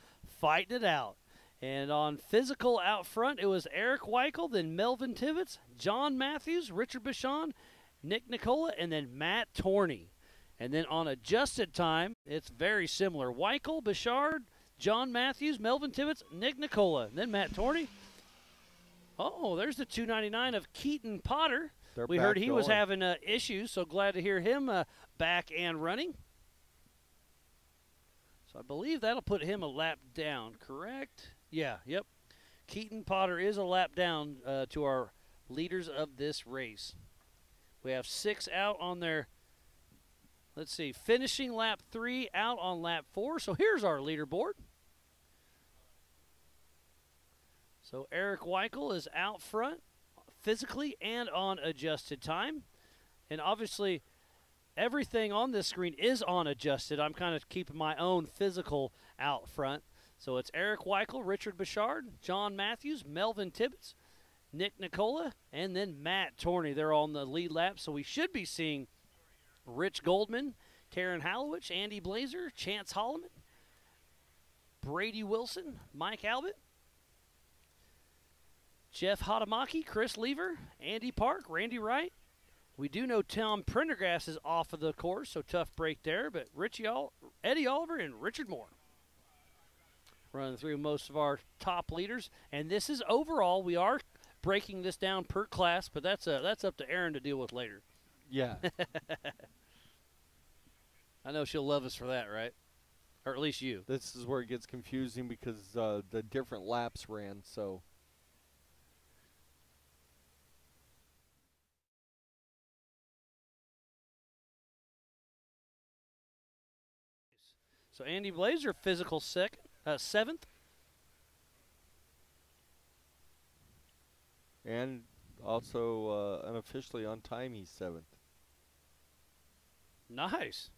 fighting it out. And on physical out front, it was Eric Weichel, then Melvin Tibbetts, John Matthews, Richard Bichon, Nick Nicola, and then Matt Torney. And then on adjusted time, it's very similar. Weichel, Bichard, John Matthews, Melvin Tibbetts, Nick Nicola, and then Matt Torney. Oh, there's the 299 of Keaton Potter. We heard he was having issues, so glad to hear him back and running. So I believe that'll put him a lap down, correct? Yeah, yep. Keaton Potter is a lap down to our leaders of this race. We have 6 out on their, let's see, finishing lap 3, out on lap 4. So here's our leaderboard. So Eric Weichel is out front physically and on adjusted time. And obviously everything on this screen is on adjusted. I'm kind of keeping my own physical out front. So it's Eric Weichel, Richard Bichard, John Matthews, Melvin Tibbetts, Nick Nicola, and then Matt Torney. They're on the lead lap. So we should be seeing Rich Goldman, Karen Hallowich, Andy Blazer, Chance Holloman, Brady Wilson, Mike Albert, Jeff Hatamaki, Chris Lever, Andy Park, Randy Wright. We do know Tom Prendergast is off of the course, so tough break there, but Eddie Oliver and Richard Moore running through most of our top leaders. And this is overall. We are breaking this down per class, but that's up to Erin to deal with later. Yeah. I know she'll love us for that, right? Or at least you. This is where it gets confusing because the different laps ran, so. So Andy Blazer, physical 7th. And also unofficially on time, he's 7th. Nice.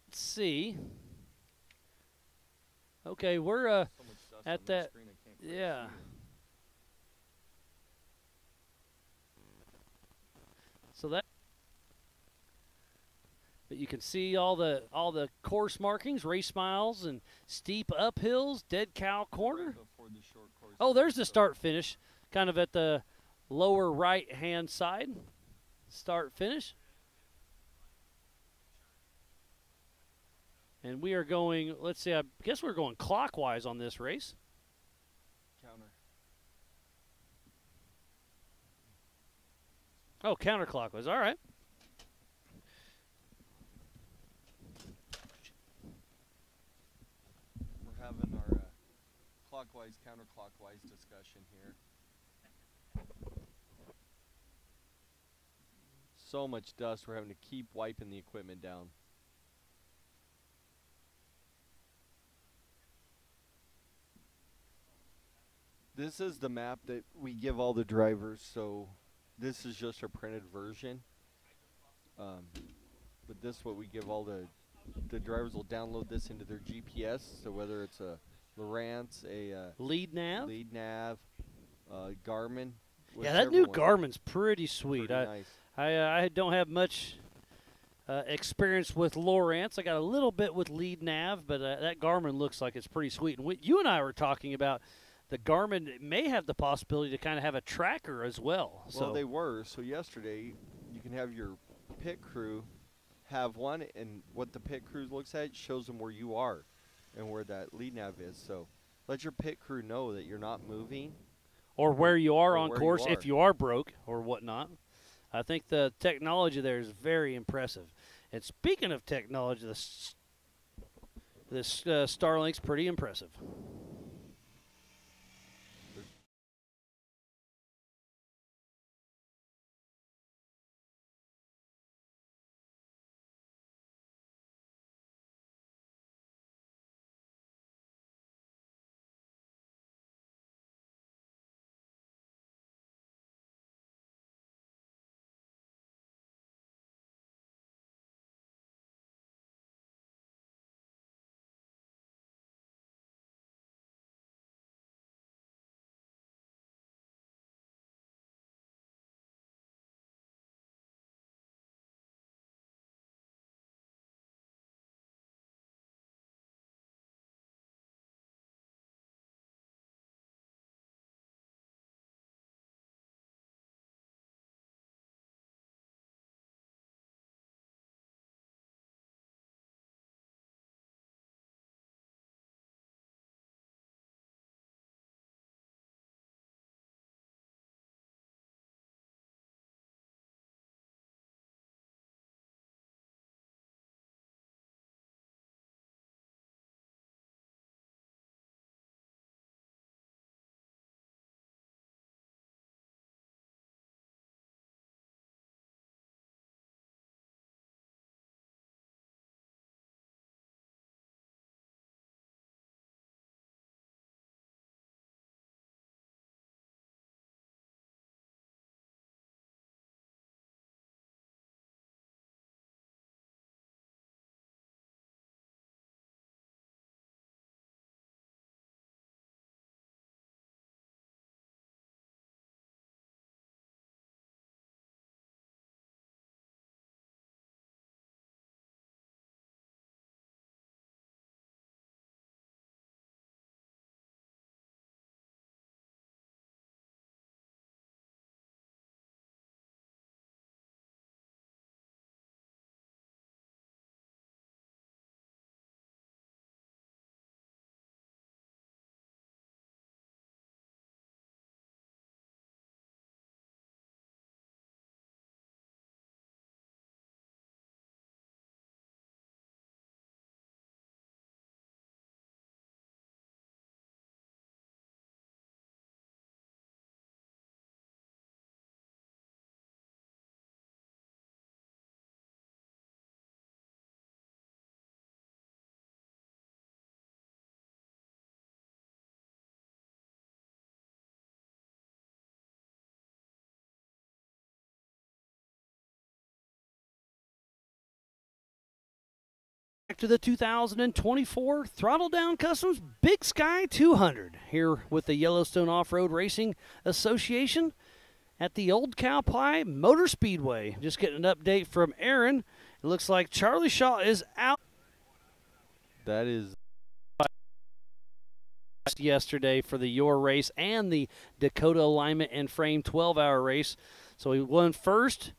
Let's see. Okay, we're at that. Yeah. So that. But you can see all the course markings, race miles, and steep uphills, dead cow corner. Oh, there's the start finish, kind of at the lower right hand side. Start finish. And we are going, let's see, I guess we're going clockwise on this race. Counter. Oh, counterclockwise. All right. We're having our clockwise, counterclockwise discussion here. So much dust, we're having to keep wiping the equipment down. This is the map that we give all the drivers, so this is just a printed version. But this is what we give all the drivers will download this into their GPS, so whether it's a Lowrance, a lead nav, Garmin. Yeah, that new Garmin's pretty sweet. Pretty nice. I don't have much experience with Lowrance. I got a little bit with lead nav, but that Garmin looks like it's pretty sweet. And you and I were talking about the Garmin may have the possibility to kind of have a tracker as well. Well, they were. So yesterday, you can have your pit crew have one, and what the pit crew looks at shows them where you are and where that lead nav is. So let your pit crew know that you're not moving. Or where you are or on where course you are. if you are broke or whatnot. I think the technology there is very impressive. And speaking of technology, this Starlink's pretty impressive. Back to the 2024 Throttle Down Customs Big Sky 200 here with the Yellowstone Off-Road Racing Association at the Old Cow Pie Motor Speedway. Just getting an update from Aaron. It looks like Charlie Shaw is out. That is yesterday for the Y.O.R.R race and the Dakota Alignment and Frame 12-hour race. So he won first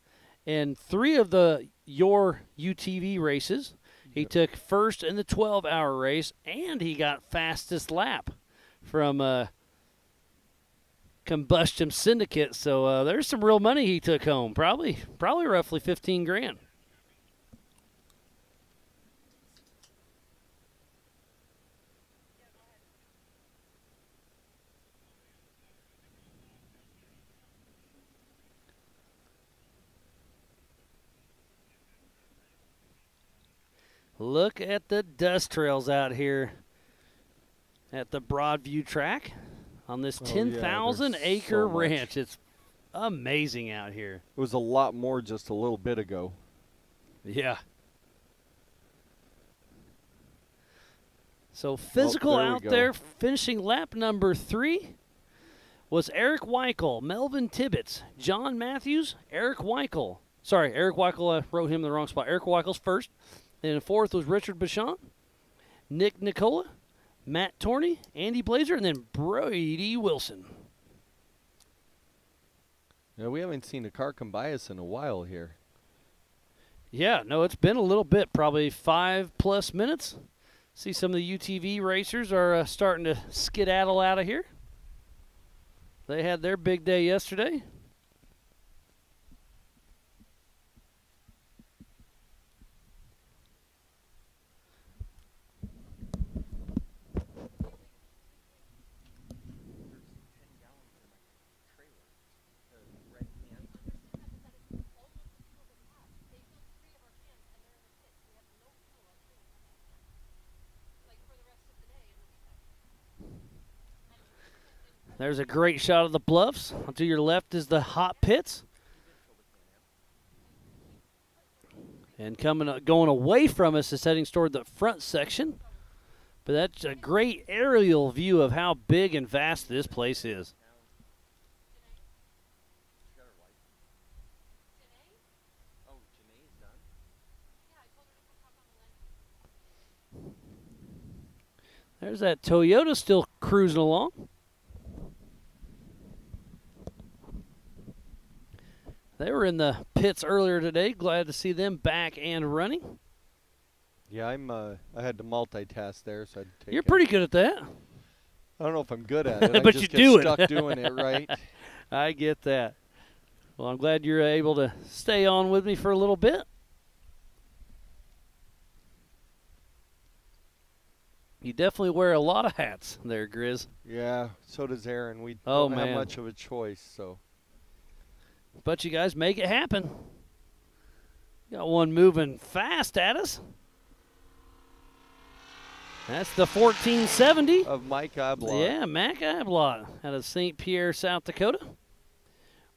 in 3 of the Y.O.R.R UTV races. He took first in the 12-hour race, and he got fastest lap from Combustion Syndicate. So there's some real money he took home, probably roughly 15 grand. Look at the dust trails out here at the Broadview track on this 10,000-acre ranch. It's amazing out here. It was a lot more just a little bit ago. Yeah. So physical out there, finishing lap number 3 was Eric Weichel, Melvin Tibbetts, John Matthews, Eric Weichel. Sorry, Eric Weichel, I wrote him in the wrong spot. Eric Weichel's first. Then in 4th was Richard Bichon, Nick Nicola, Matt Torney, Andy Blazer, and then Brady Wilson. Yeah, we haven't seen a car come by us in a while here. Yeah, no, it's been a little bit, probably 5+ minutes. See some of the UTV racers are starting to skedaddle out of here. They had their big day yesterday. There's a great shot of the bluffs. To your left is the hot pits. And going away from us is heading toward the front section. But that's a great aerial view of how big and vast this place is. There's that Toyota still cruising along. They were in the pits earlier today. Glad to see them back and running. Yeah, I had to multitask there, so I'd take You're pretty good at that. I don't know if I'm good at it. But I just you do get it. stuck doing it, right? I get that. Well, I'm glad you're able to stay on with me for a little bit. You definitely wear a lot of hats there, Grizz. Yeah, so does Aaron. We Oh, don't have man. much of a choice, so. But you guys make it happen. Got one moving fast at us. That's the 1470 of Mike Ablott. Yeah, Mac Ablott out of St. Pierre, South Dakota,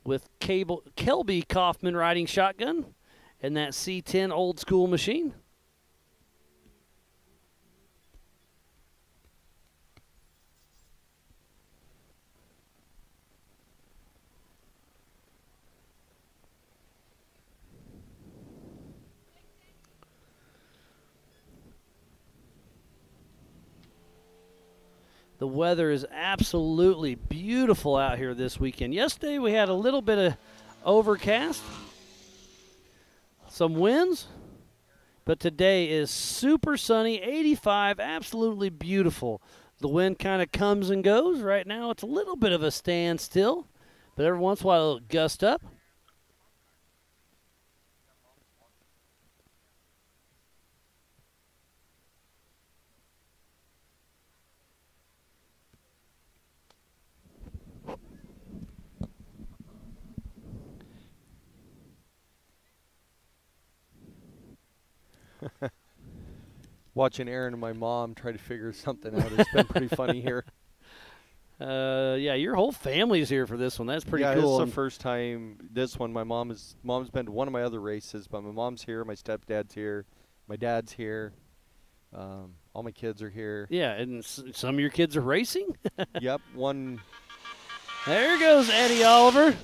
with Kelby Kaufman riding shotgun and that C10 old school machine. The weather is absolutely beautiful out here this weekend. Yesterday we had a little bit of overcast, some winds, but today is super sunny, 85, absolutely beautiful. The wind kind of comes and goes. Right now it's a little bit of a standstill, but every once in a while it'll gust up. Watching Aaron and my mom try to figure something out. It's been pretty funny here. Yeah, your whole family's here for this one. That's pretty yeah, cool. This is the first time. This one, mom's been to one of my other races, but my mom's here, my stepdad's here, my dad's here. All my kids are here. Yeah, and some of your kids are racing? Yep, one. There goes Eddie Oliver,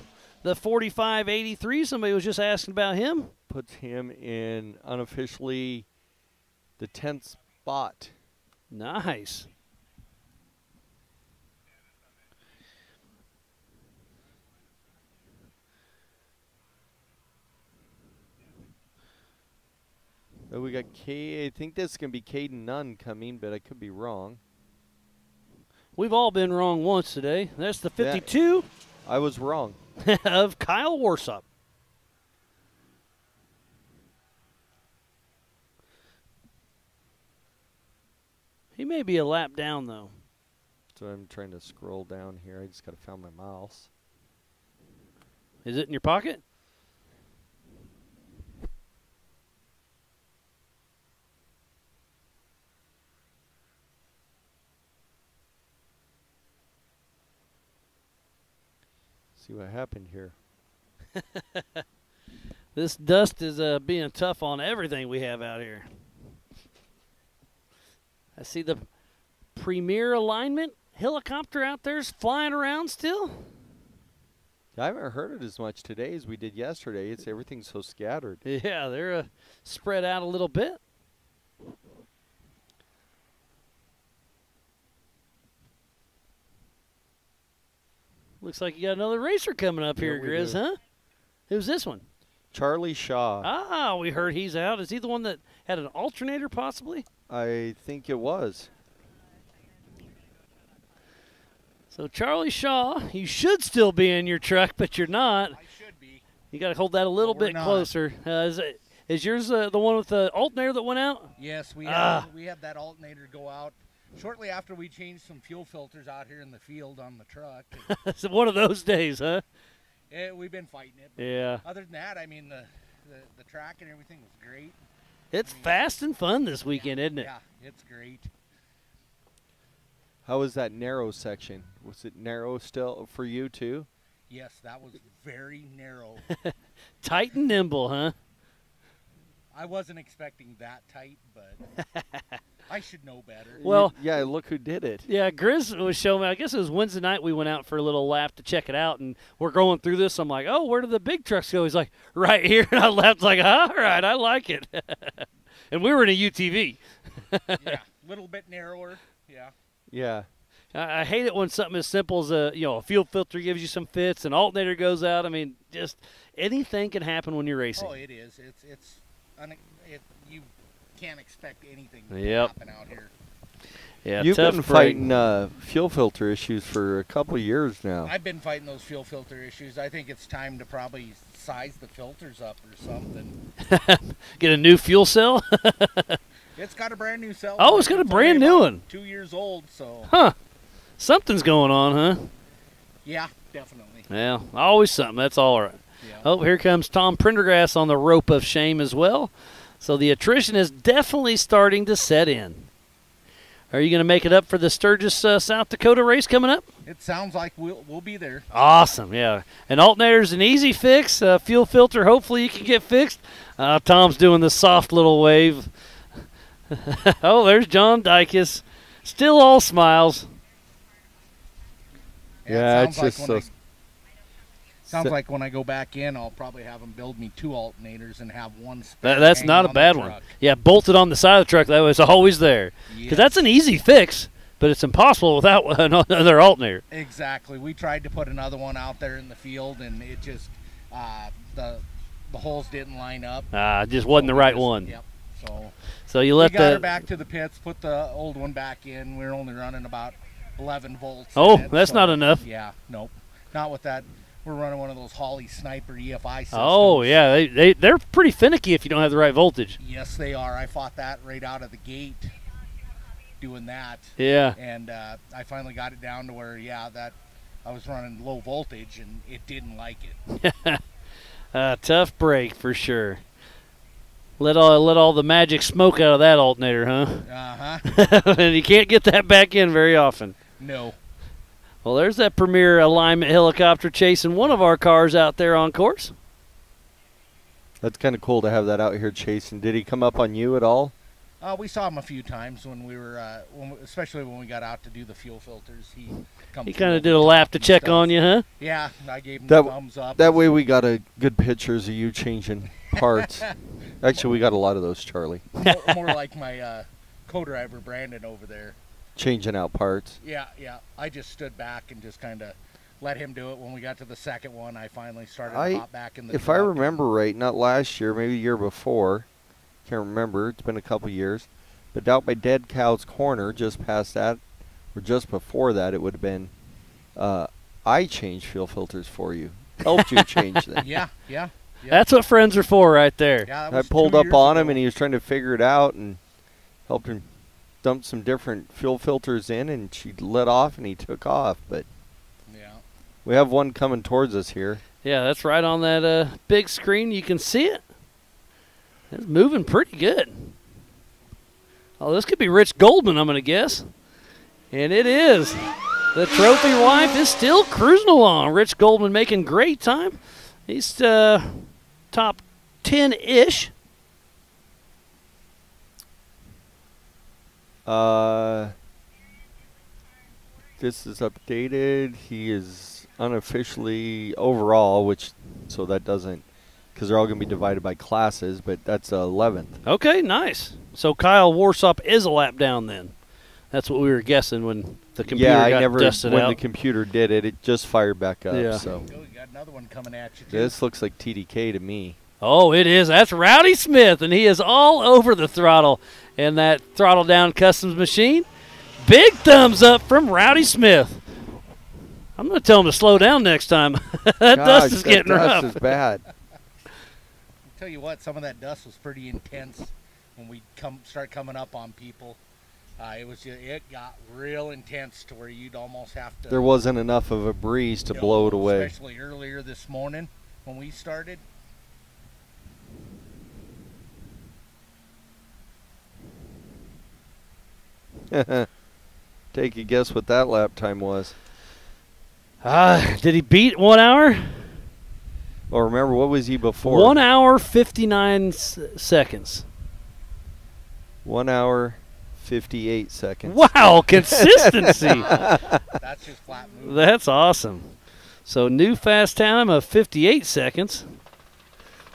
the 4583. Somebody was just asking about him. Puts him in unofficially the 10th spot. Nice. Oh, we got I think this is going to be Caden Nunn coming, but I could be wrong. We've all been wrong once today. That's the 52. I was wrong. Of Kyle Warsop. He may be a lap down, though. So I'm trying to scroll down here. I just got to find my mouse. Is it in your pocket? See what happened here. This dust is being tough on everything we have out here. I see the premier alignment helicopter out there is flying around still. I haven't heard it as much today as we did yesterday. Everything's so scattered. Yeah, they're spread out a little bit. Looks like you got another racer coming up here, Grizz, huh? Who's this one? Charlie Shaw. Ah, we heard he's out. Is he the one that had an alternator possibly? I think it was. So Charlie Shaw, you should still be in your truck, but you're not. I should be. You got to hold that a little bit closer. Is yours the one with the alternator that went out? Yes, we had that alternator go out shortly after we changed some fuel filters out here in the field on the truck. It's one of those days, huh? We've been fighting it. Yeah. Other than that, I mean, the track and everything was great. It's fast and fun this weekend, isn't it? Yeah, it's great. How was that narrow section? Was it narrow still for you too? Yes, that was very narrow. Tight and nimble, huh? I wasn't expecting that tight, but I should know better. Well, yeah, look who did it. Yeah, Grizz was showing me. I guess it was Wednesday night we went out for a little lap to check it out, and we're going through this. I'm like, oh, where do the big trucks go? He's like, right here. And I laughed like, all right, I like it. And we were in a UTV. Yeah, a little bit narrower. Yeah. Yeah. I hate it when something as simple as a fuel filter gives you some fits, and alternator goes out. I mean, just anything can happen when you're racing. Oh, it is. You can't expect anything to Yep. happen out here. Yeah, You've tough been break. fighting fuel filter issues for a couple of years now. I've been fighting those fuel filter issues. I think it's time to probably size the filters up or something. Get a new fuel cell. It's got a brand new cell. Oh, it's got a brand new one. 2 years old, so. Huh. Something's going on, huh? Yeah, definitely. Yeah, always something. That's all right. Yeah. Oh, here comes Tom Prendergrass on the rope of shame as well. So the attrition is definitely starting to set in. Are you going to make it up for the Sturgis, South Dakota race coming up? It sounds like we'll be there. Awesome, yeah. An alternator's an easy fix. Fuel filter, hopefully you can get fixed. Tom's doing the soft little wave. Oh, there's John Dykes. Still all smiles. Yeah, it's just so. Sounds like when I go back in, I'll probably have them build me 2 alternators and have one spare. That's not a bad one. Yeah, bolted on the side of the truck. That was always there. Because that's an easy fix, but it's impossible without another alternator. Exactly. We tried to put another one out there in the field, and it just the holes didn't line up. Just wasn't the right one. Yep. So you let we got her back to the pits, put the old one back in. We're only running about 11 volts. Oh, that's not enough. Yeah, nope. Not with that. We're running one of those Holly Sniper EFI systems. Oh, yeah. They're pretty finicky if you don't have the right voltage. Yes, they are. I fought that right out of the gate doing that. Yeah. And I finally got it down to where, that I was running low voltage, and it didn't like it. Tough break for sure. Let all the magic smoke out of that alternator, huh? Uh-huh. And you can't get that back in very often. No. Well, there's that Premier alignment helicopter chasing one of our cars out there on course. That's kind of cool to have that out here chasing. Did he come up on you at all? We saw him a few times when we were, especially when we got out to do the fuel filters. He kind of did a lap to check on you, huh? Yeah, I gave him the thumbs up. That way we got a good pictures of you changing parts. Actually, we got a lot of those, Charlie. More like my co-driver, Brandon, over there. Changing out parts. Yeah. I just stood back and just kind of let him do it. When we got to the second one, I finally started to hop back in the If truck. I remember right, not last year, maybe the year before, can't remember, it's been a couple years, but out by Dead Cow's Corner, just past that, or just before that, it would have been, I changed fuel filters for you. Helped you change them. Yeah. That's what friends are for right there. Yeah, I pulled up on him, and he was trying to figure it out, and helped him dump some different fuel filters in, and she let off, and he took off. But we have one coming towards us here. Yeah, that's right on that big screen. You can see it. It's moving pretty good. Oh, this could be Rich Goldman, I'm going to guess. And it is. The trophy wife is still cruising along. Rich Goldman making great time. He's top 10-ish. This is updated. He is unofficially overall, so that doesn't, because they're all going to be divided by classes, but that's 11th. Okay, nice. So Kyle Warsop is a lap down then. That's what we were guessing when the computer got dusted when out. the computer did it, it just fired back up. Yeah. So You got another one coming at you, too. this looks like TDK to me. Oh, it is. That's Rowdy Smith, and he is all over the throttle in that throttle down customs machine. Big thumbs up from Rowdy Smith. I'm going to tell him to slow down next time. That dust is getting rough. Dust is bad. I'll tell you what, some of that dust was pretty intense when we start coming up on people. It got real intense to where you'd almost have to. There wasn't enough of a breeze to blow it away. Especially earlier this morning when we started. Take a guess what that lap time was. Did he beat 1 hour? Well, remember, what was he before? 1 hour, 59 seconds. 1 hour, 58 seconds. Wow, consistency. That's just flat movement. That's awesome. So new fast time of 58 seconds.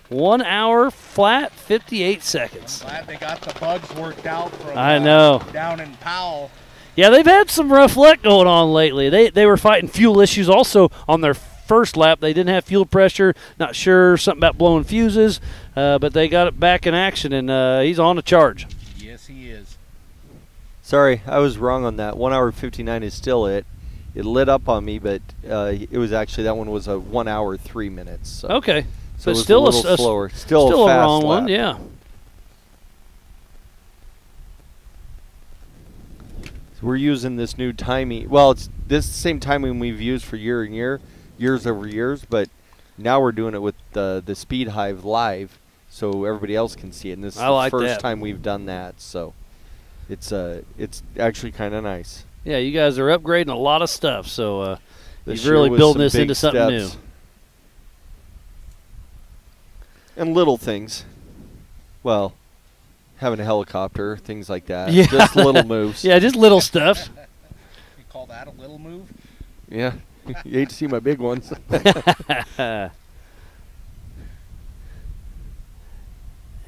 1 hour flat, 58 seconds. I'm glad they got the bugs worked out from I know. Down in Powell. Yeah, they've had some rough luck going on lately. They were fighting fuel issues also on their first lap. They didn't have fuel pressure. Not sure, something about blowing fuses, but they got it back in action, and he's on a charge. Yes, he is. Sorry, I was wrong on that. 1 hour 59 is still it. It lit up on me, but it was actually, that one was a 1 hour 3 minutes. So. Okay. So but it was still a little slower. Still a fast wrong lap. one, yeah. So we're using this new timing. Well, it's this same timing we've used for years over years, but now we're doing it with the Speed Hive live, so everybody else can see it. And this is the first time we've done that, so it's actually kind of nice. Yeah, you guys are upgrading a lot of stuff, so This you're really year was building some this big into something steps. new. And little things. Well, having a helicopter, things like that. Yeah. Just little moves. Yeah, just little stuff. You call that a little move? Yeah. You hate to see my big ones.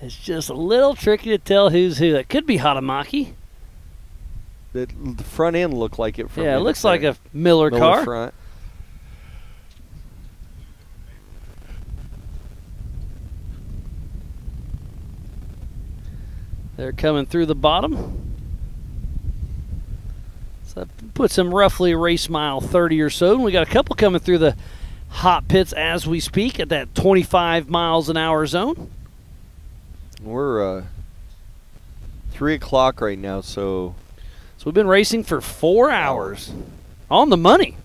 It's just a little tricky to tell who's who. That could be Hatamaki. The front end looked like it from Yeah, it in looks there. like a Miller car. Front. They're coming through the bottom. So that puts them roughly race mile 30 or so. And we got a couple coming through the hot pits as we speak at that 25 miles an hour zone. We're 3 o'clock right now, so we've been racing for 4 hours on the money.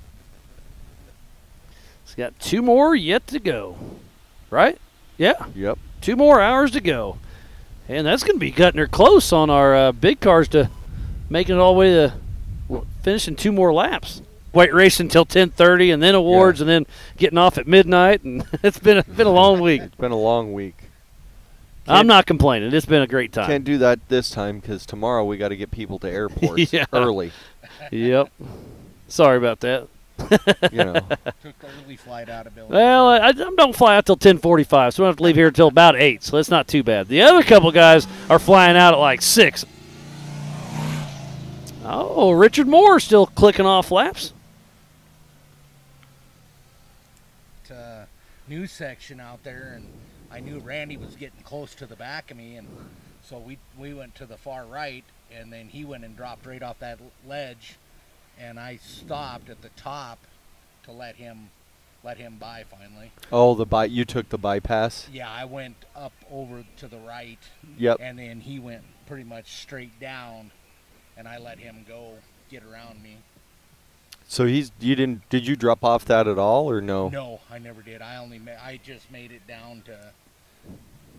It's got 2 more yet to go, right? Yeah. Yep. 2 more hours to go. And that's going to be cutting her close on our big cars to making it all the way to finishing 2 more laps. Wait racing until 10:30 and then awards and then getting off at midnight. And it's been a long week. It's been a long week. I'm not complaining. It's been a great time. Can't do that this time because tomorrow we got to get people to airports early. Yep. Sorry about that. You know. Took the early flight out of Billings. Well, I don't fly out till 10:45, so we don't have to leave here until about 8, so that's not too bad. The other couple guys are flying out at like 6. Oh, Richard Moore still clicking off laps. New section out there, and I knew Randy was getting close to the back of me, and so we went to the far right, and then he went and dropped right off that ledge, and I stopped at the top to let him by finally. Oh, you took the bypass? Yeah, I went up over to the right. Yep. And then he went pretty much straight down, and I let him go get around me. So did you drop off that at all or no? No, I never did. I just made it down to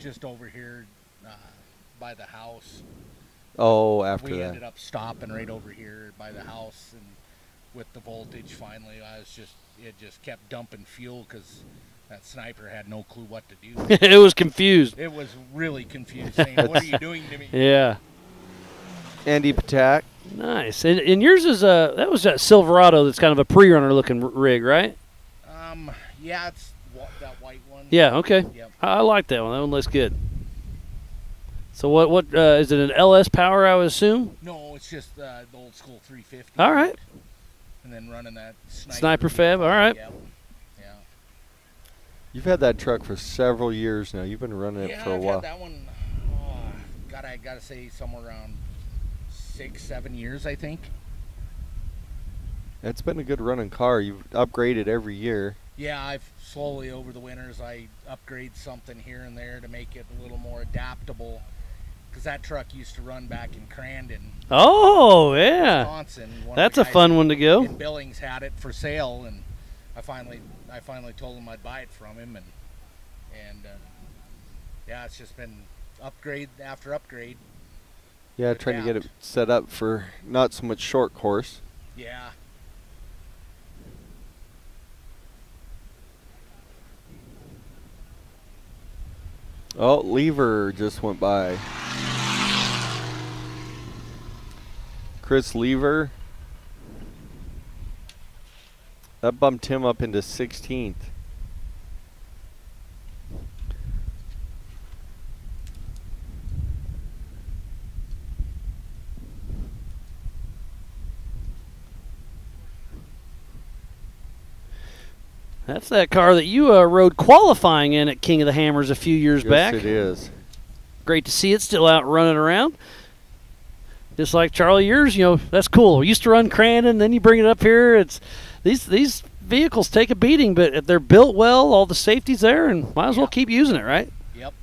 just over here by the house. Oh, after we that. ended up stopping right over here by the house, and with the voltage finally, it just kept dumping fuel because that sniper had no clue what to do. It was confused. It was really confused, saying, "What are you doing to me?" Yeah. Andy Patak. Nice. And yours is that was that Silverado that's kind of a pre-runner looking rig, right? Yeah, it's that white one. Yeah. Okay. Yep. I like that one. That one looks good. So what is it? An LS power, I would assume. No, it's just the old school 350. All right. And then running that sniper fab. All right. Yep. Yeah. You've had that truck for several years now. You've been running it for a while. I've had that one, I gotta say somewhere around 6-7 years, I think. It's been a good running car. You've upgraded every year. Yeah, I've slowly over the winters, I upgrade something here and there to make it a little more adaptable. Because that truck used to run back in Crandon. Oh, yeah. Wisconsin. That's a fun one to go. In Billings had it for sale, and I finally told him I'd buy it from him, and yeah, it's just been upgrade after upgrade. Yeah, trying to get it set up for not so much short course. Yeah. Oh, Lever just went by. Chris Lever. That bumped him up into 16th. That's that car that you rode qualifying in at King of the Hammers a few years back. Yes, it is. Great to see it still out running around. Just like Charlie, yours, that's cool. We used to run Crandon, then you bring it up here. It's these vehicles take a beating, but if they're built well, all the safety's there, and might as well keep using it, right? Yep.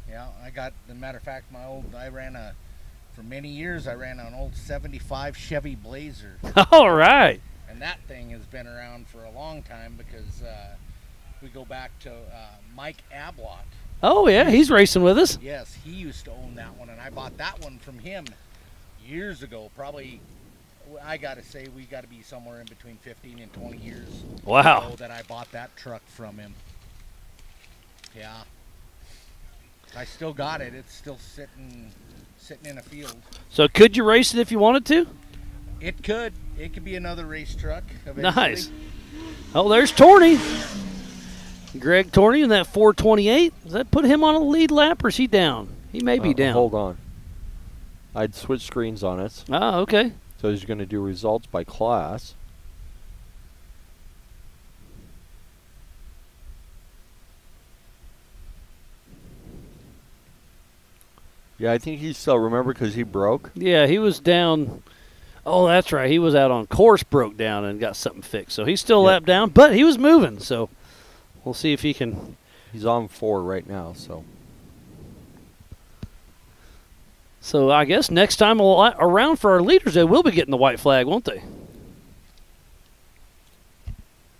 Yeah, as a matter of fact, for many years, I ran an old 75 Chevy Blazer. All right. And that thing has been around for a long time because we go back to Mike Ablott. Oh, yeah, he's racing with us. Yes, he used to own that one, and I bought that one from him years ago. Probably, I got to say, we got to be somewhere in between 15 and 20 years. Wow. Ago that I bought that truck from him. Yeah. I still got it. It's still sitting in a field. So could you race it if you wanted to? It could. It could be another race truck eventually. Nice. Oh, there's Torney. Greg Torney in that 428. Does that put him on a lead lap, or is he down? He may be down. Hold on. I'd switch screens on us. Oh, okay. So he's going to do results by class. Yeah, I think he's still, remember, because he broke? Yeah, he was down. Oh, that's right. He was out on course, broke down, and got something fixed. So he's still lap down, but he was moving. So we'll see if he can. He's on 4 right now, so. So I guess next time around for our leaders, they will be getting the white flag, won't they?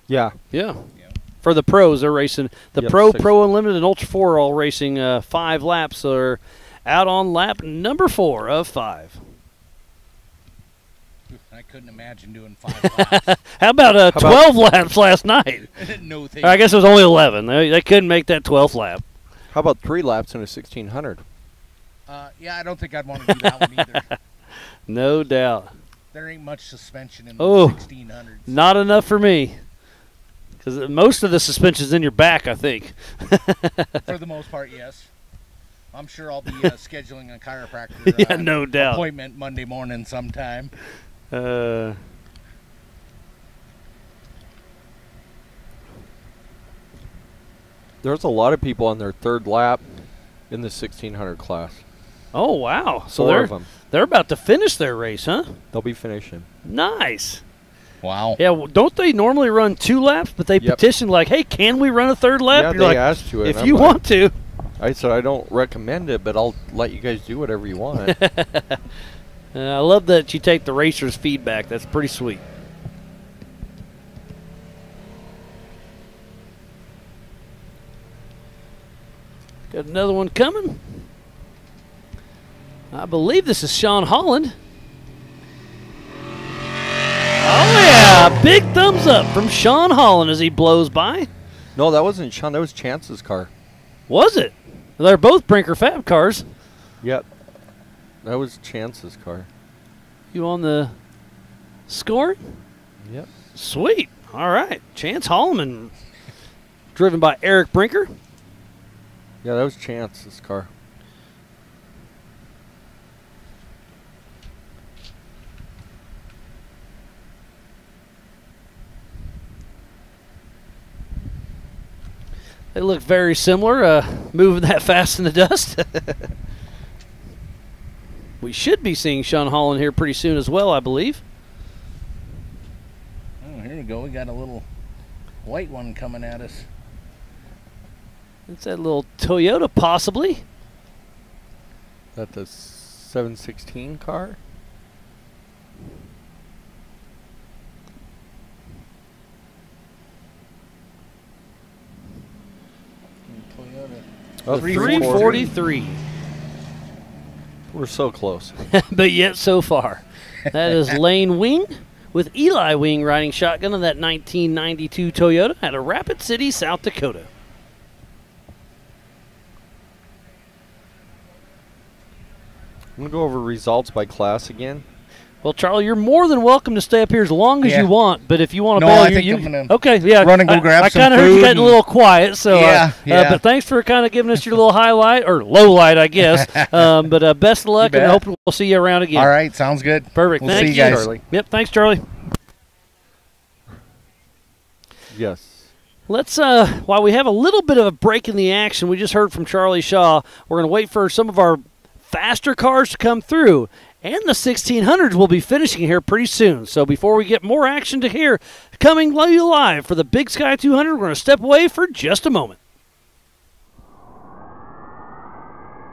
Yeah. Yeah. For the pros, they're racing. The Pro Unlimited, and Ultra4 are all racing 5 laps. So they're out on lap number 4 of 5. I couldn't imagine doing 5 laps. How about 12 laps last night? No thank I guess it was only 11. They couldn't make that 12th lap. How about 3 laps in a 1600? Yeah, I don't think I'd want to do that one either. No doubt. There ain't much suspension in the 1600s. Not enough for me. Because most of the suspension's in your back, I think. For the most part, yes. I'm sure I'll be scheduling a chiropractor no doubt. appointment Monday morning sometime. There's a lot of people on their 3rd lap in the 1600 class. Oh, wow. So 4 of them. They're about to finish their race, huh? They'll be finishing. Nice. Wow. Yeah, well, don't they normally run 2 laps, but they petition like, hey, can we run a 3rd lap? Yeah, You're they like, asked to. if you want to. I said I don't recommend it, but I'll let you guys do whatever you want. I love that you take the racers' feedback. That's pretty sweet. Got another one coming. I believe this is Sean Holland. Oh, yeah. Big thumbs up from Sean Holland as he blows by. No, that wasn't Sean. That was Chance's car. Was it? They're both Brinker Fab cars. Yep. That was Chance's car. You on the score? Yep. Sweet. All right. Chance Holloman, driven by Eric Brinker. Yeah, that was Chance's car. They look very similar, moving that fast in the dust. We should be seeing Sean Holland here pretty soon as well, I believe. Oh, here we go. We got a little white one coming at us. It's that little Toyota, possibly. Is that the 716 car? Toyota. Oh, 343. We're so close. But yet so far. That is Lane Wing with Eli Wing riding shotgun on that 1992 Toyota out of Rapid City, South Dakota. I'm going to go over results by class again. Well, Charlie, you're more than welcome to stay up here as long as Yeah. you want. But if you want to No, bail, I think I'm gonna okay, yeah. run and go grab I some kind of heard you food getting a little quiet, so Yeah, yeah. but thanks for kind of giving us your little highlight or low light, I guess. But best of luck, and I hope we'll see you around again. All right, sounds good. Perfect. We'll Thank see you guys. Charlie. Yep. Thanks, Charlie. Yes. Let's, while we have a little bit of a break in the action, we just heard from Charlie Shaw. We're going to wait for some of our faster cars to come through. And the 1600s will be finishing here pretty soon. So before we get more action to hear coming live for the Big Sky 200, we're going to step away for just a moment.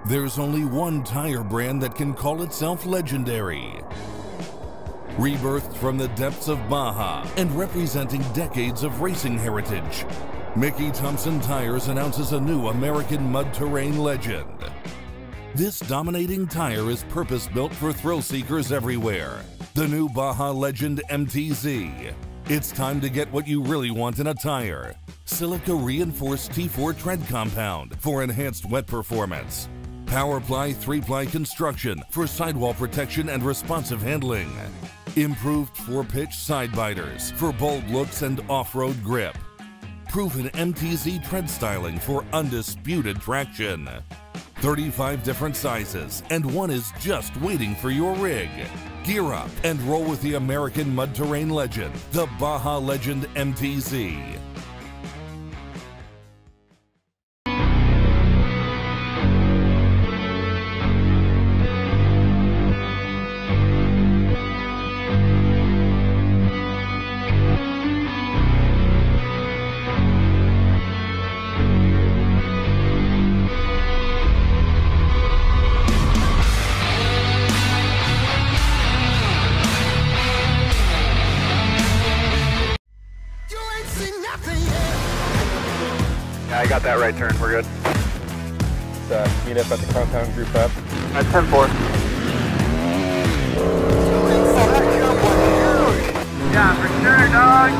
There's only one tire brand that can call itself legendary. Rebirthed from the depths of Baja and representing decades of racing heritage, Mickey Thompson Tires announces a new American mud terrain legend. This dominating tire is purpose-built for thrill seekers everywhere. The new Baja Legend MTZ. It's time to get what you really want in a tire. Silica reinforced T4 tread compound for enhanced wet performance. PowerPly 3-ply construction for sidewall protection and responsive handling. Improved 4-pitch side biters for bold looks and off-road grip. Proven MTZ tread styling for undisputed traction. 35 different sizes, and one is just waiting for your rig. Gear up and roll with the American mud terrain legend, the Baja Legend MTZ. Yeah, I got that right turn. We're good. Let's meet up at the compound group up. At 10-4. Yeah, for sure, dog.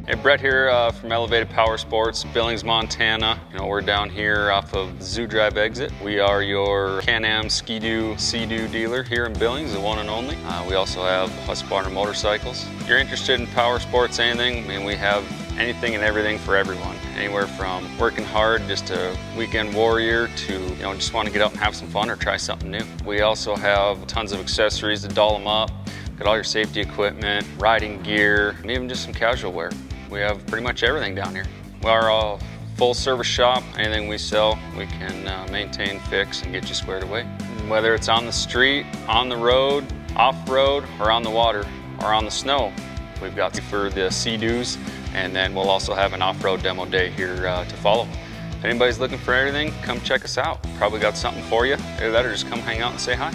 Hey, Brett here from Elevated Power Sports, Billings, Montana. We're down here off of the Zoo Drive exit. We are your Can-Am Ski-Doo, Sea-Doo dealer here in Billings, the one and only. We also have Husqvarna motorcycles. If you're interested in power sports, anything, we have anything and everything for everyone. Anywhere from working hard, just a weekend warrior, to just want to get out and have some fun or try something new. We also have tons of accessories to doll them up. Got all your safety equipment, riding gear, and even just some casual wear. We have pretty much everything down here. We are a full service shop. Anything we sell, we can maintain, fix, and get you squared away. Whether it's on the street, on the road, off-road, or on the water, or on the snow, we've got for the Sea-Doos, and then we'll also have an off-road demo day here to follow. If anybody's looking for anything, come check us out. Probably got something for you. Either that or just come hang out and say hi.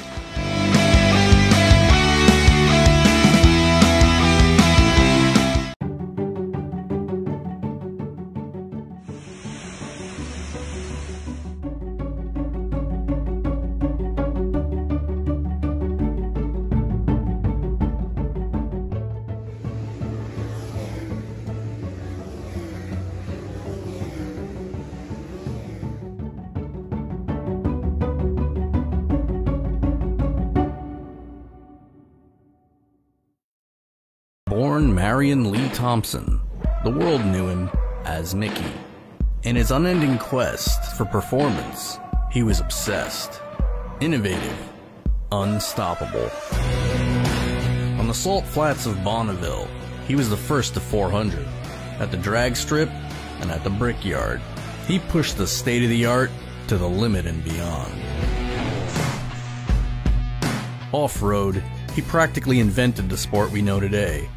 Born Marion Lee Thompson, the world knew him as Mickey. In his unending quest for performance, he was obsessed, innovative, unstoppable. On the salt flats of Bonneville, he was the first to 400. At the drag strip and at the brickyard, he pushed the state-of-the-art to the limit and beyond. Off-road, he practically invented the sport we know today.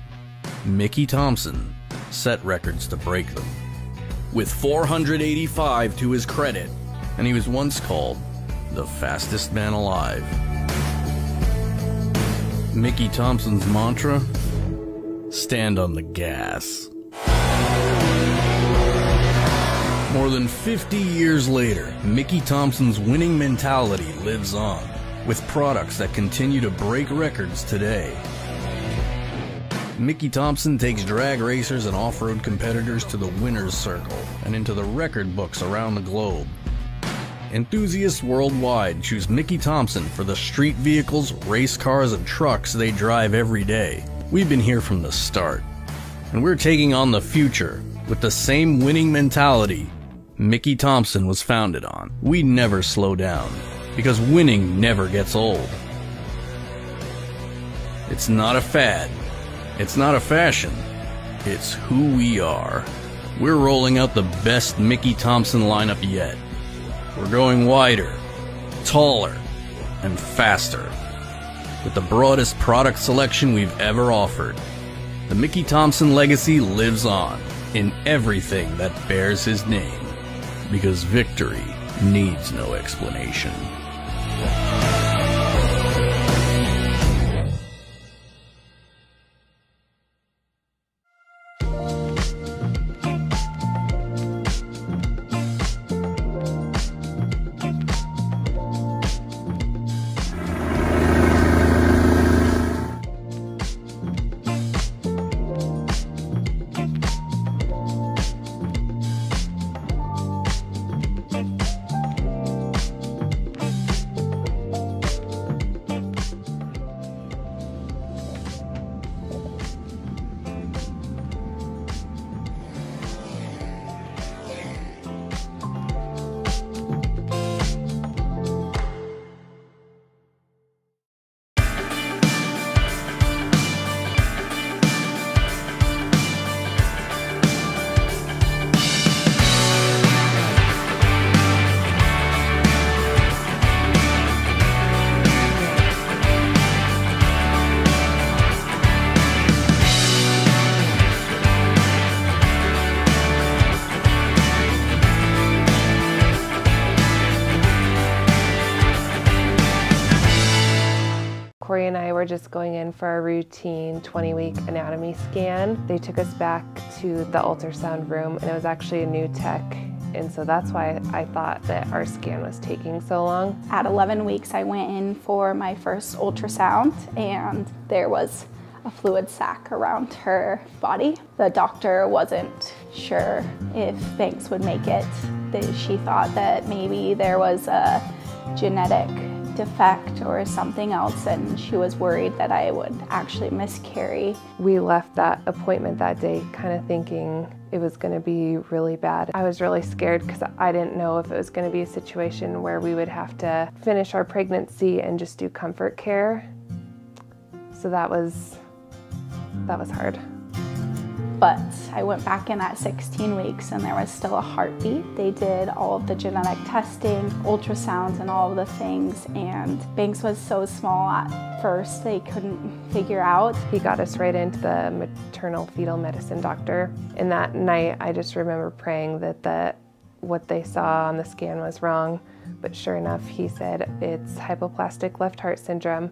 Mickey Thompson set records to break them. With 485 to his credit, and he was once called the fastest man alive. Mickey Thompson's mantra? Stand on the gas. More than 50 years later, Mickey Thompson's winning mentality lives on, with products that continue to break records today. Mickey Thompson takes drag racers and off-road competitors to the winner's circle and into the record books around the globe. Enthusiasts worldwide choose Mickey Thompson for the street vehicles, race cars, and trucks they drive every day. We've been here from the start, and we're taking on the future with the same winning mentality Mickey Thompson was founded on. We never slow down, because winning never gets old. It's not a fad. It's not a fashion. It's who we are. We're rolling out the best Mickey Thompson lineup yet. We're going wider, taller, and faster, with the broadest product selection we've ever offered. The Mickey Thompson legacy lives on in everything that bears his name, because victory needs no explanation. Corey and I were just going in for a routine 20-week anatomy scan. They took us back to the ultrasound room, and it was actually a new tech, and so that's why I thought that our scan was taking so long. At 11 weeks, I went in for my first ultrasound, and there was a fluid sac around her body. The doctor wasn't sure if Banks would make it. She thought that maybe there was a genetic defect or something else, and she was worried that I would actually miscarry. We left that appointment that day kind of thinking it was going to be really bad. I was really scared because I didn't know if it was going to be a situation where we would have to finish our pregnancy and just do comfort care. So that was hard. But I went back in at 16 weeks and there was still a heartbeat. They did all of the genetic testing, ultrasounds, and all of the things, and Banks was so small at first they couldn't figure out. He got us right into the maternal fetal medicine doctor, and that night I just remember praying that what they saw on the scan was wrong, but sure enough he said it's hypoplastic left heart syndrome,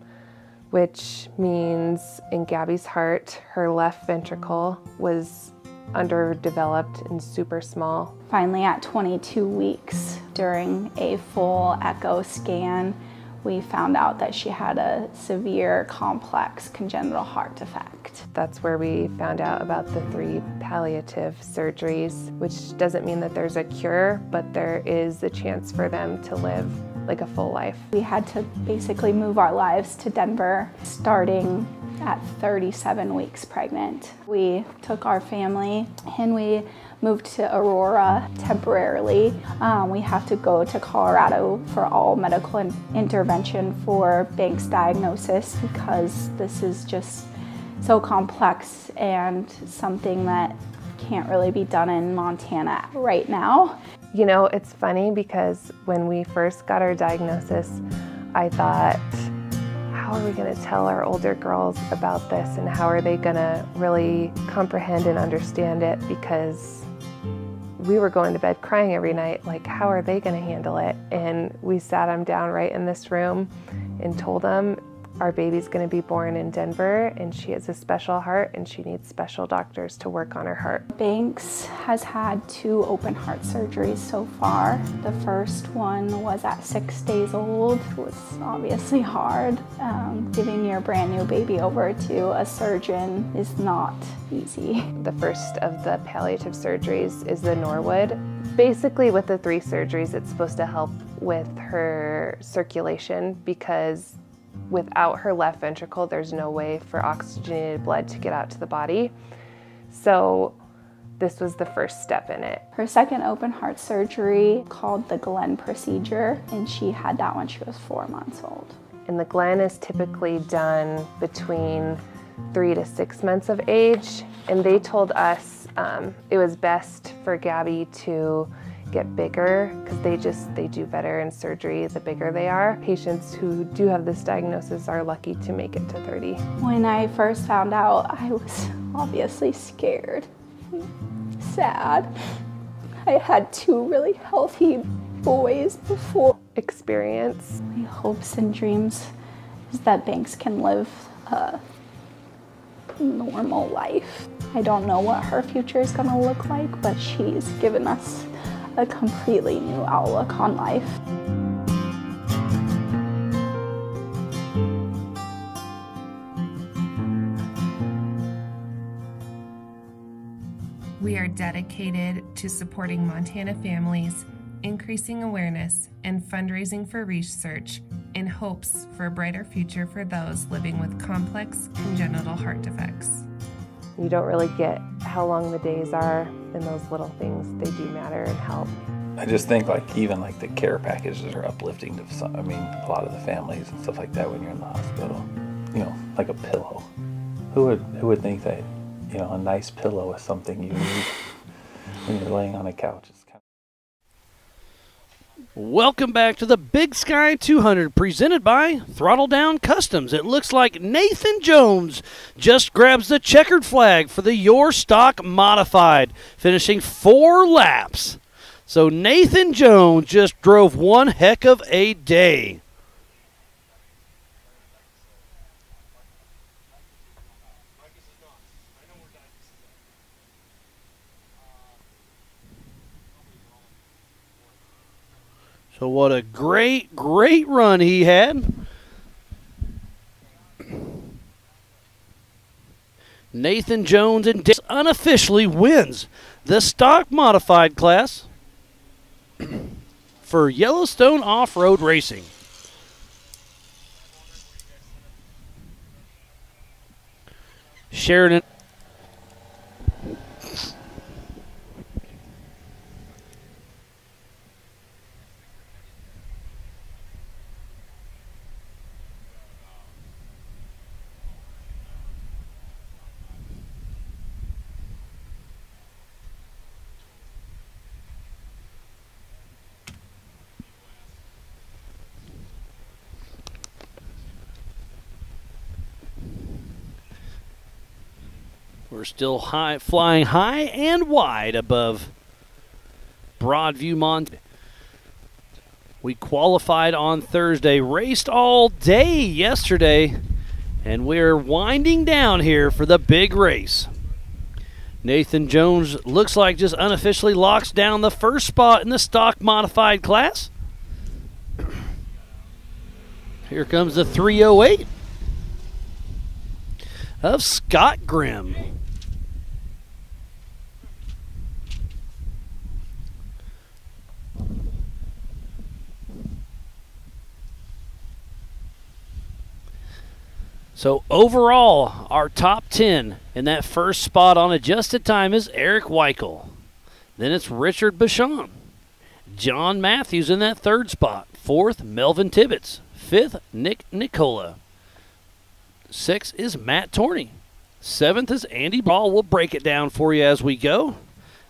which means in Gabby's heart, her left ventricle was underdeveloped and super small. Finally, at 22 weeks, during a full echo scan, we found out that she had a severe complex congenital heart defect. That's where we found out about the 3 palliative surgeries, which doesn't mean that there's a cure, but there is a chance for them to live like a full life. We had to basically move our lives to Denver, starting at 37 weeks pregnant. We took our family and we moved to Aurora temporarily. We have to go to Colorado for all medical intervention for Banks' diagnosis because this is just so complex and something that can't really be done in Montana right now. You know, it's funny because when we first got our diagnosis, I thought, how are we going to tell our older girls about this and how are they going to really comprehend and understand it, because we were going to bed crying every night, like how are they going to handle it? And we sat them down right in this room and told them our baby's going to be born in Denver and she has a special heart and she needs special doctors to work on her heart. Banks has had 2 open heart surgeries so far. The first one was at 6 days old. It was obviously hard. Giving your brand new baby over to a surgeon is not easy. The first of the palliative surgeries is the Norwood. Basically with the 3 surgeries, it's supposed to help with her circulation because without her left ventricle, there's no way for oxygenated blood to get out to the body. So this was the first step in it. Her second open heart surgery, called the Glenn procedure, and she had that when she was 4 months old. And the Glenn is typically done between 3 to 6 months of age. And they told us it was best for Gabby to get bigger because they do better in surgery the bigger they are. Patients who do have this diagnosis are lucky to make it to 30. When I first found out, I was obviously scared, sad. I had 2 really healthy boys before. Experience. My hopes and dreams is that Banks can live a normal life. I don't know what her future is going to look like, but she's given us a completely new outlook on life. We are dedicated to supporting Montana families, increasing awareness, and fundraising for research in hopes for a brighter future for those living with complex congenital heart defects. You don't really get how long the days are, and those little things, they do matter and help. I just think even the care packages are uplifting to some, a lot of the families and stuff like that when you're in the hospital. You know, like a pillow. Who would think that, a nice pillow is something you need when you're laying on a couch? Welcome back to the Big Sky 200 presented by Throttle Down Customs. It looks like Nathan Jones just grabs the checkered flag for the Y.O.R.R stock modified, finishing 4 laps. So Nathan Jones just drove one heck of a day. So what a great, great run he had. Nathan Jones and unofficially wins the stock modified class for Yellowstone Off-Road Racing. Sheridan. We're still flying high and wide above Broadview, Montana. We qualified on Thursday, raced all day yesterday, and we're winding down here for the big race. Nathan Jones looks like just unofficially locks down the first spot in the stock modified class. Here comes the 308 of Scott Grimm. So overall, our top 10 in that first spot on adjusted time is Eric Weichel. Then it's Richard Bashan. John Matthews in that third spot. Fourth, Melvin Tibbetts. Fifth, Nick Nicola. Sixth is Matt Torney. Seventh is Andy Ball. We'll break it down for you as we go.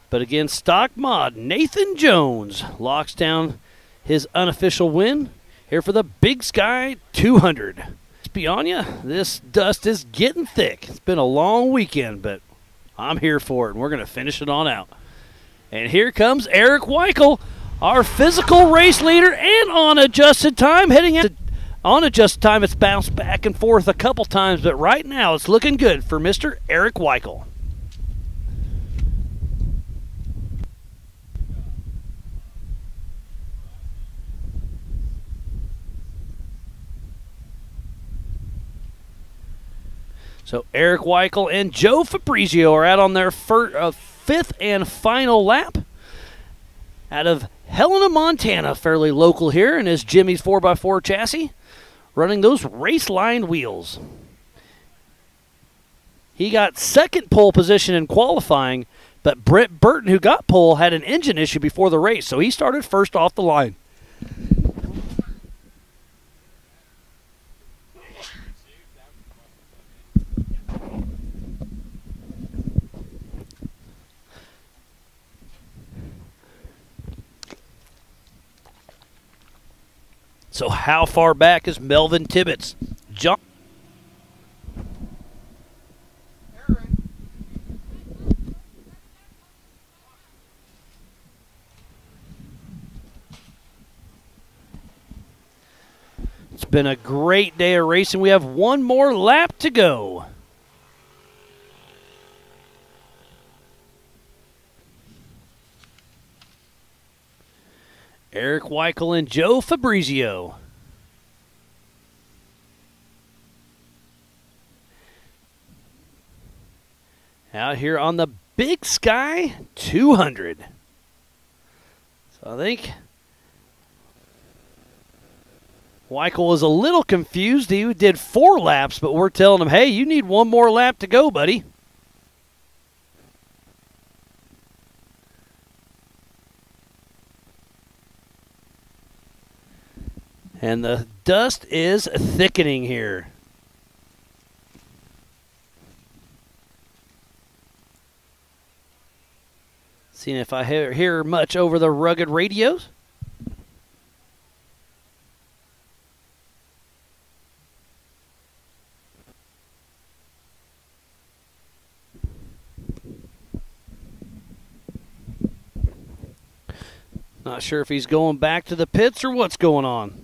But again, stock mod Nathan Jones locks down his unofficial win here for the Big Sky 200. Let's be on you, this dust is getting thick. It's been a long weekend, but I'm here for it, and we're going to finish it on out. And here comes Eric Weichel, our physical race leader, and on adjusted time, heading out. On adjusted time, it's bounced back and forth a couple times, but right now it's looking good for Mr. Eric Weichel. So Eric Weichel and Joe Fabrizio are out on their fifth and final lap out of Helena, Montana, fairly local here, and is Jimmy's 4x4 chassis, running those race-lined wheels. He got second pole position in qualifying, but Brent Burton, who got pole, had an engine issue before the race, so he started first off the line. So how far back is Melvin Tibbetts? John. It's been a great day of racing. We have one more lap to go. Eric Weichel and Joe Fabrizio. Out here on the Big Sky 200. So I think Weichel was a little confused. He did 4 laps, but we're telling him, hey, you need one more lap to go, buddy. And the dust is thickening here. Seeing if I hear much over the rugged radios. Not sure if he's going back to the pits or what's going on.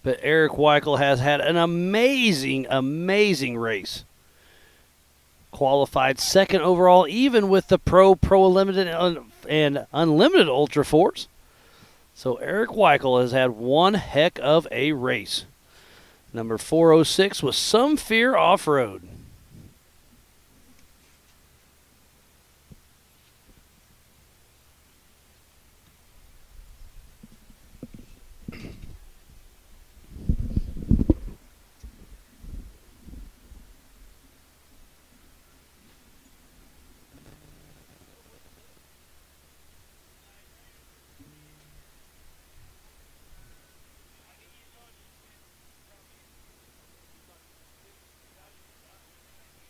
But Eric Weichel has had an amazing, amazing race. Qualified second overall, even with the Pro Limited, and Unlimited Ultra 4s. So Eric Weichel has had one heck of a race. Number 406 was Some Fear Off-Road.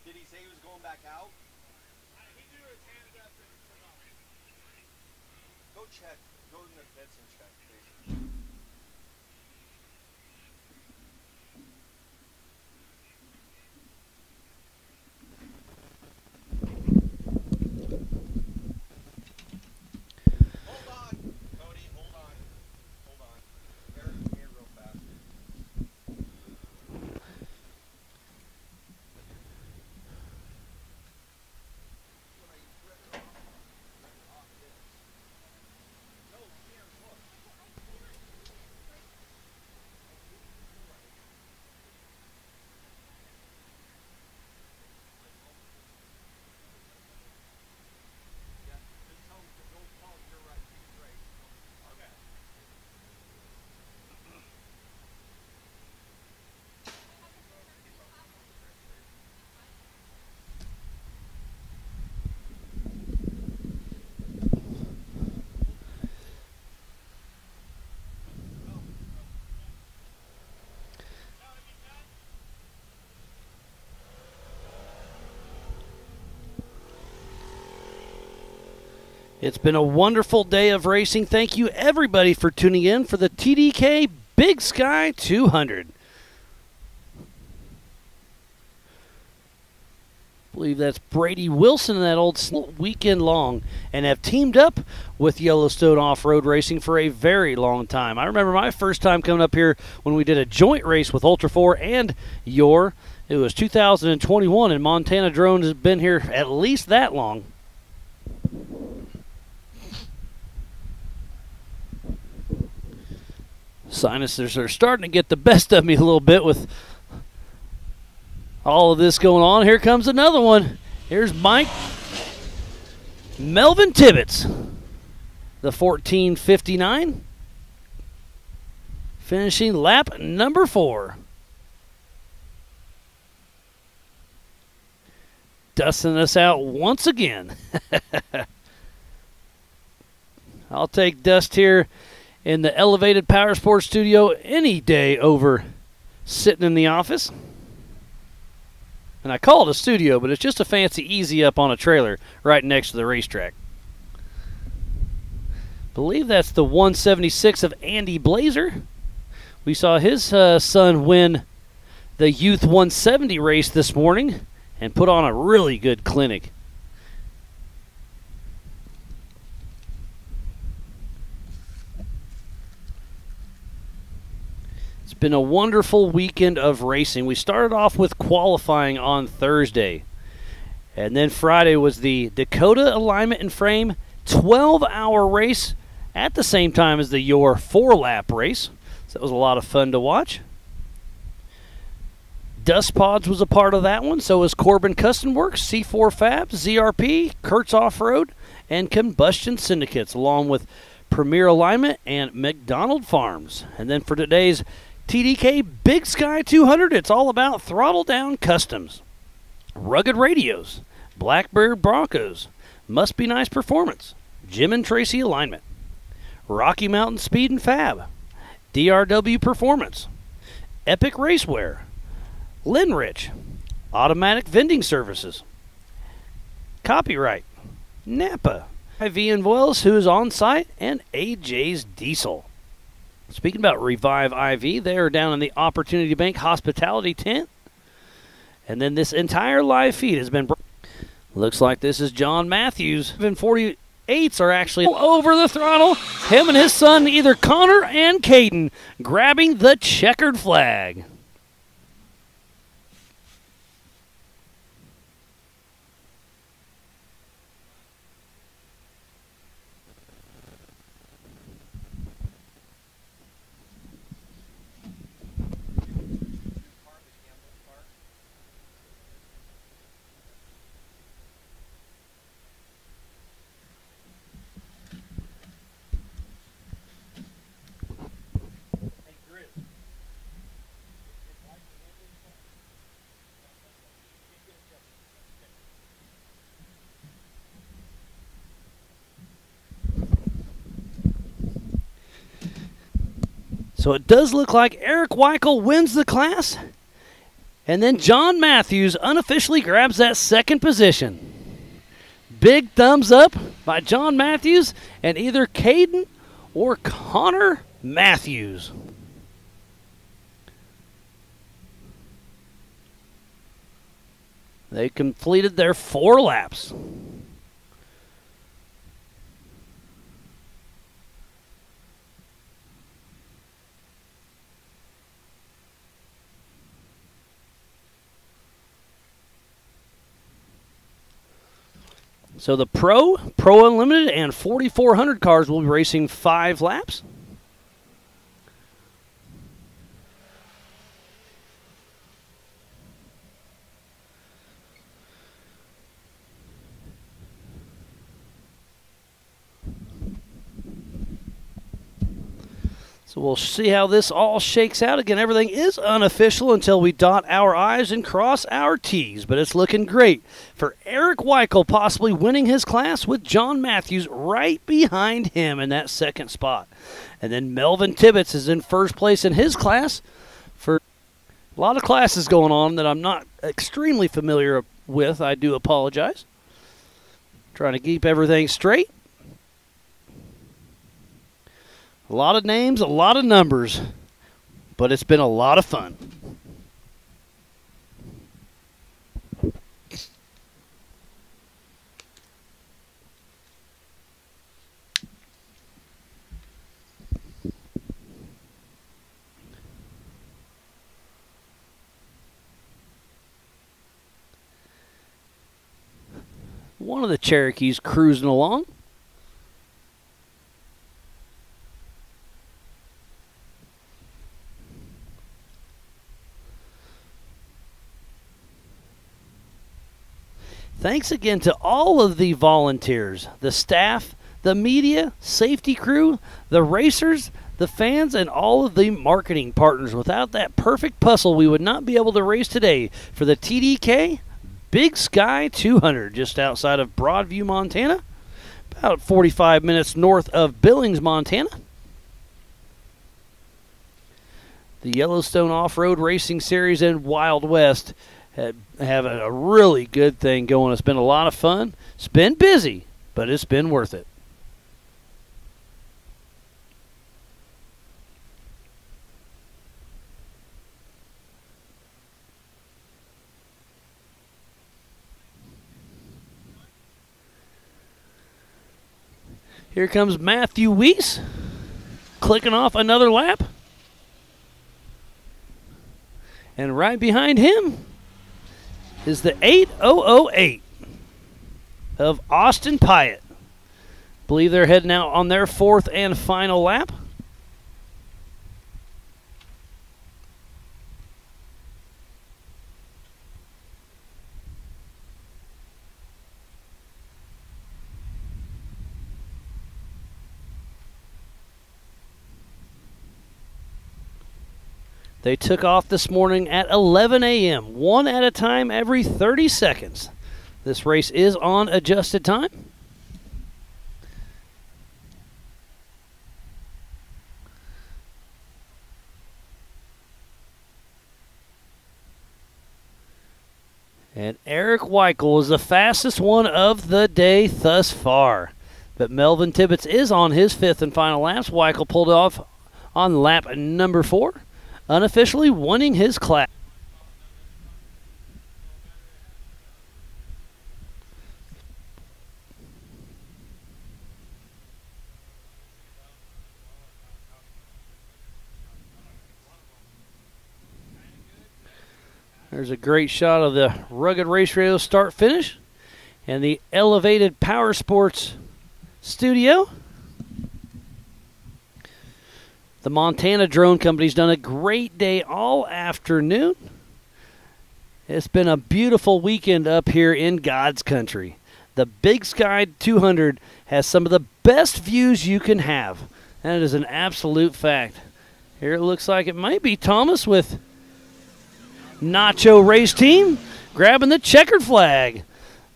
Did he say he was going back out? Go check. Go in the pits and check, please. Hold on, Cody. Hold on. Hold on. Eric, come here real fast. It's been a wonderful day of racing. Thank you, everybody, for tuning in for the TDK Big Sky 200. I believe that's Brady Wilson and that old weekend long, and have teamed up with Yellowstone Off-Road Racing for a very long time. I remember my first time coming up here when we did a joint race with Ultra4 and Y.O.R.R. It was 2021, and Montana Drones has been here at least that long. Sinuses are starting to get the best of me a little bit with all of this going on. Here comes another one. Here's Mike Melvin Tibbetts, the 1459, finishing lap number 4. Dusting us out once again. I'll take dust here in the elevated Power Sports studio any day over sitting in the office. And I call it a studio, but it's just a fancy easy up on a trailer right next to the racetrack. Believe that's the 176 of Andy Blazer. We saw his son win the Youth 170 race this morning and put on a really good clinic. It's been a wonderful weekend of racing. We started off with qualifying on Thursday. And then Friday was the Dakota Alignment and Frame 12-hour race at the same time as the Y.O.R.R 4-lap race. So that was a lot of fun to watch. Dust Pods was a part of that one. So was Corbin Custom Works, C4 Fabs, ZRP, Kurtz Off-Road, and Combustion Syndicates, along with Premier Alignment and McDonald Farms. And then for today's TDK Big Sky 200, it's all about Throttle Down Customs, Rugged Radios, Blackbird Broncos, Must Be Nice Performance, Jim and Tracy Alignment, Rocky Mountain Speed and Fab, DRW Performance, Epic Racewear, Linrich, Automatic Vending Services, Copyright, Napa, IV and Voiles, who is on site, and AJ's Diesel. Speaking about Revive IV, they are down in the Opportunity Bank Hospitality tent. And then this entire live feed has been... Looks like this is John Matthews. 48s are actually over the throttle. Him and his son, either Connor and Caden, grabbing the checkered flag. So it does look like Eric Weichel wins the class, and then John Matthews unofficially grabs that second position. Big thumbs up by John Matthews and either Caden or Connor Matthews. They completed their 4 laps. So the Pro Unlimited, and 4400 cars will be racing 5 laps. So we'll see how this all shakes out. Again, everything is unofficial until we dot our I's and cross our T's. But it's looking great for Eric Weichel possibly winning his class with John Matthews right behind him in that second spot. And then Melvin Tibbetts is in first place in his class. For a lot of classes going on that I'm not extremely familiar with, I do apologize. Trying to keep everything straight. A lot of names, a lot of numbers, but it's been a lot of fun. One of the Cherokees cruising along. Thanks again to all of the volunteers, the staff, the media, safety crew, the racers, the fans, and all of the marketing partners. Without that perfect puzzle, we would not be able to race today for the TDK Big Sky 200, just outside of Broadview, Montana, about 45 minutes north of Billings, Montana. The Yellowstone Off-Road Racing Series and Wild West have a really good thing going. It's been a lot of fun. It's been busy, but it's been worth it. Here comes Matthew Weiss, clicking off another lap. And right behind him is the 8008 of Austin Pyatt. Believe they're heading out on their fourth and final lap. They took off this morning at 11 a.m., one at a time every 30 seconds. This race is on adjusted time. And Eric Weichel is the fastest one of the day thus far. But Melvin Tibbetts is on his fifth and final laps. Weichel pulled off on lap number 4. Unofficially winning his class. There's a great shot of the Rugged Race Radio start finish and the Elevated Power Sports studio. The Montana Drone Company's done a great day all afternoon. It's been a beautiful weekend up here in God's country. The Big Sky 200 has some of the best views you can have. That is an absolute fact. Here it looks like it might be Thomas with Nacho Race Team grabbing the checkered flag.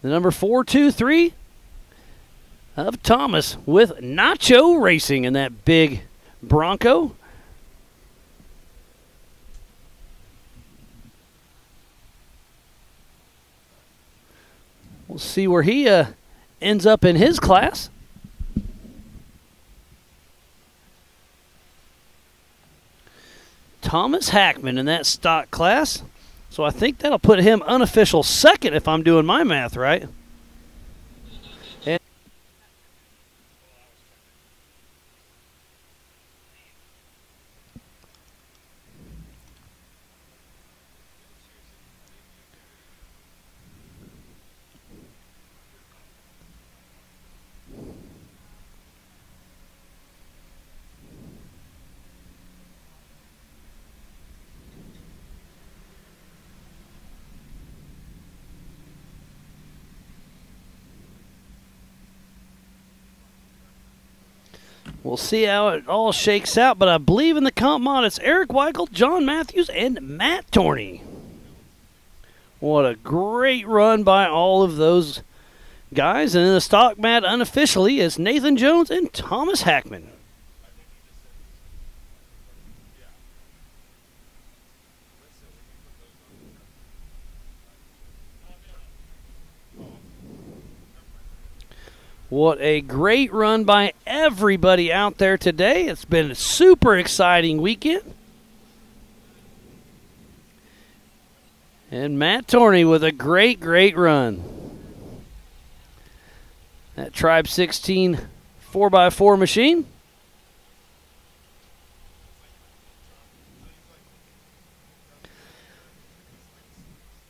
The number 423 of Thomas with Nacho Racing in that big Bronco. We'll see where he ends up in his class. Thomas Hackman in that stock class. So I think that'll put him unofficial second if I'm doing my math right. We'll see how it all shakes out, but I believe in the comp mod it's Eric Weichel, John Matthews, and Matt Torney. What a great run by all of those guys. And in the stock mat unofficially is Nathan Jones and Thomas Hackman. What a great run by everybody out there today. It's been a super exciting weekend. And Matt Torney with a great, great run. That Tribe 16 4x4 machine.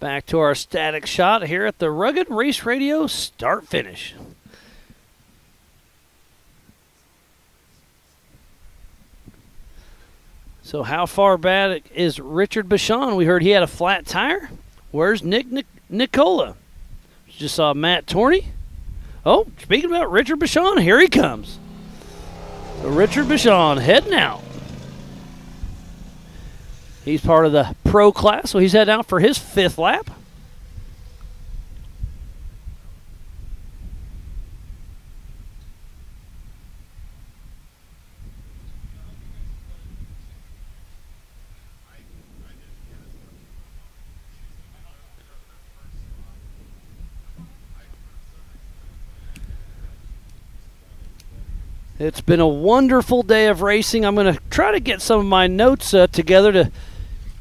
Back to our static shot here at the Rugged Race Radio start-finish. So how far back is Richard Bichon? We heard he had a flat tire. Where's Nicola? Just saw Matt Torney. Oh, speaking about Richard Bichon, here he comes. So Richard Bichon heading out. He's part of the pro class, so he's heading out for his 5th lap. It's been a wonderful day of racing. I'm going to try to get some of my notes together to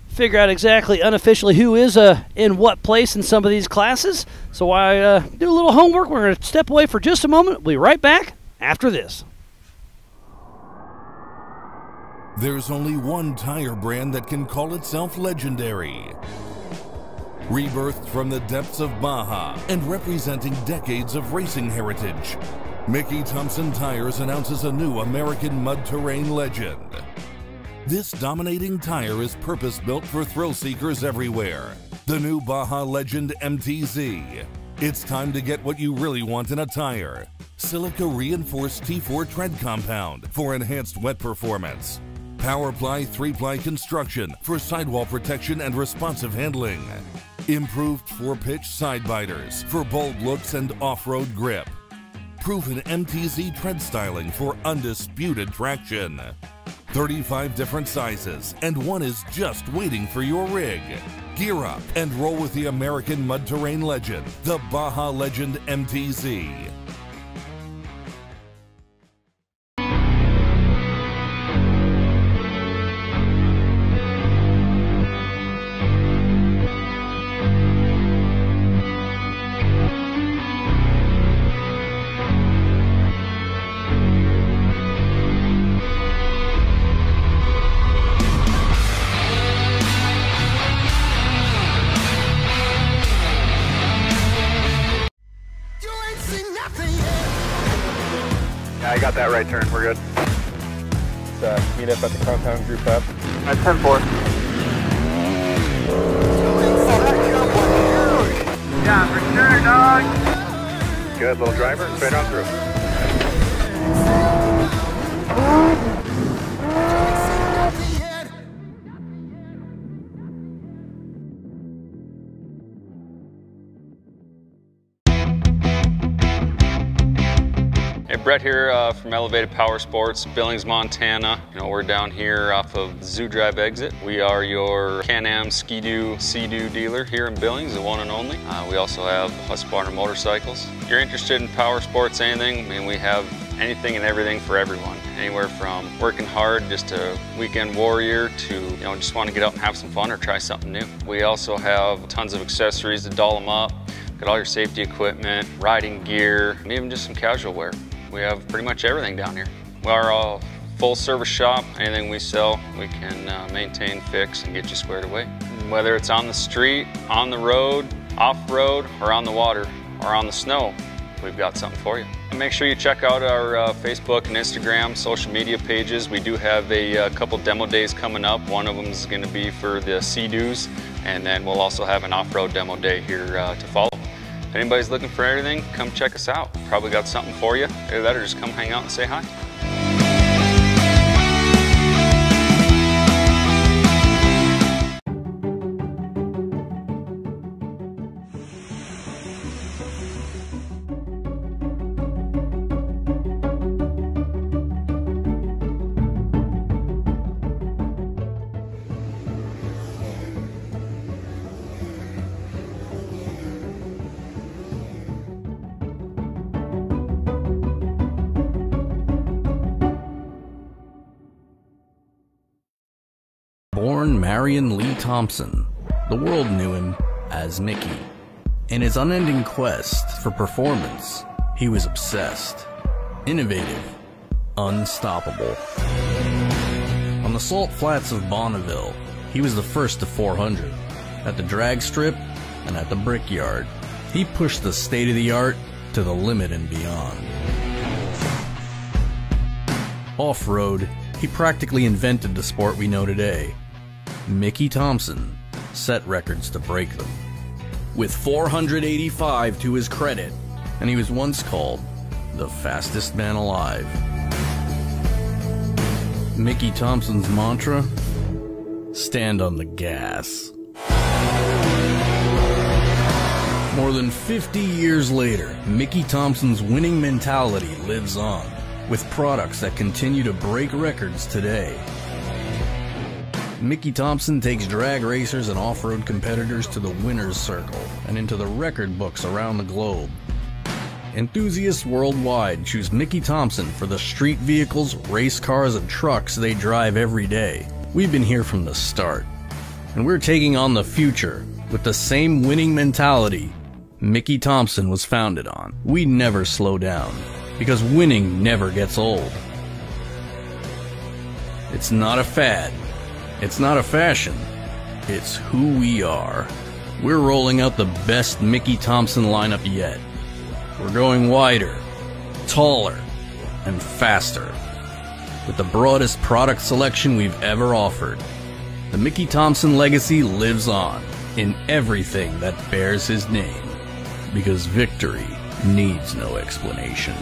figure out exactly unofficially who is in what place in some of these classes. So while I do a little homework, we're going to step away for just a moment. We'll be right back after this. There's only one tire brand that can call itself legendary. Rebirthed from the depths of Baja and representing decades of racing heritage, Mickey Thompson Tires announces a new American mud terrain legend. This dominating tire is purpose-built for thrill seekers everywhere. The new Baja Legend MTZ. It's time to get what you really want in a tire. Silica reinforced T4 tread compound for enhanced wet performance. PowerPly 3-ply construction for sidewall protection and responsive handling. Improved 4-pitch side biters for bold looks and off-road grip. Proven MTZ tread styling for undisputed traction. 35 different sizes, and one is just waiting for your rig. Gear up and roll with the American mud terrain legend, the Baja Legend MTZ. I got that right turn, we're good. Let's meet up at the compound group up. At 10-4. Yeah, for sure, dog. Good, little driver, straight on through. Hey, Brett here from Elevated Power Sports, Billings, Montana. We're down here off of the Zoo Drive exit. We are your Can-Am Ski-Doo, Sea-Doo dealer here in Billings, the one and only. We also have Husqvarna motorcycles. If you're interested in power sports, anything, we have anything and everything for everyone. Anywhere from working hard, just a weekend warrior, to just want to get out and have some fun or try something new. We also have tons of accessories to doll them up. Got all your safety equipment, riding gear, and even just some casual wear. We have pretty much everything down here. We are a full service shop. Anything we sell, we can maintain, fix, and get you squared away. Whether it's on the street, on the road, off-road, or on the water, or on the snow, we've got something for you. And make sure you check out our Facebook and Instagram social media pages. We do have a couple demo days coming up. One of them is going to be for the Sea-Doos, and then we'll also have an off-road demo day here to follow. If anybody's looking for anything, come check us out. Probably got something for you. Either that or just come hang out and say hi. born Marion Lee Thompson. The world knew him as Mickey. In his unending quest for performance, he was obsessed, innovative, unstoppable. On the salt flats of Bonneville, he was the first to 400. At the drag strip and at the brickyard, he pushed the state-of-the-art to the limit and beyond. Off-road, he practically invented the sport we know today. Mickey Thompson set records to break them. With 485 to his credit, and he was once called the fastest man alive. Mickey Thompson's mantra? Stand on the gas. More than 50 years later, Mickey Thompson's winning mentality lives on, with products that continue to break records today. Mickey Thompson takes drag racers and off-road competitors to the winner's circle and into the record books around the globe. Enthusiasts worldwide choose Mickey Thompson for the street vehicles, race cars, and trucks they drive every day. We've been here from the start, and we're taking on the future with the same winning mentality Mickey Thompson was founded on. We never slow down, because winning never gets old. It's not a fad. It's not a fashion. It's who we are. We're rolling out the best Mickey Thompson lineup yet. We're going wider, taller, and faster, with the broadest product selection we've ever offered. The Mickey Thompson legacy lives on in everything that bears his name, because victory needs no explanation.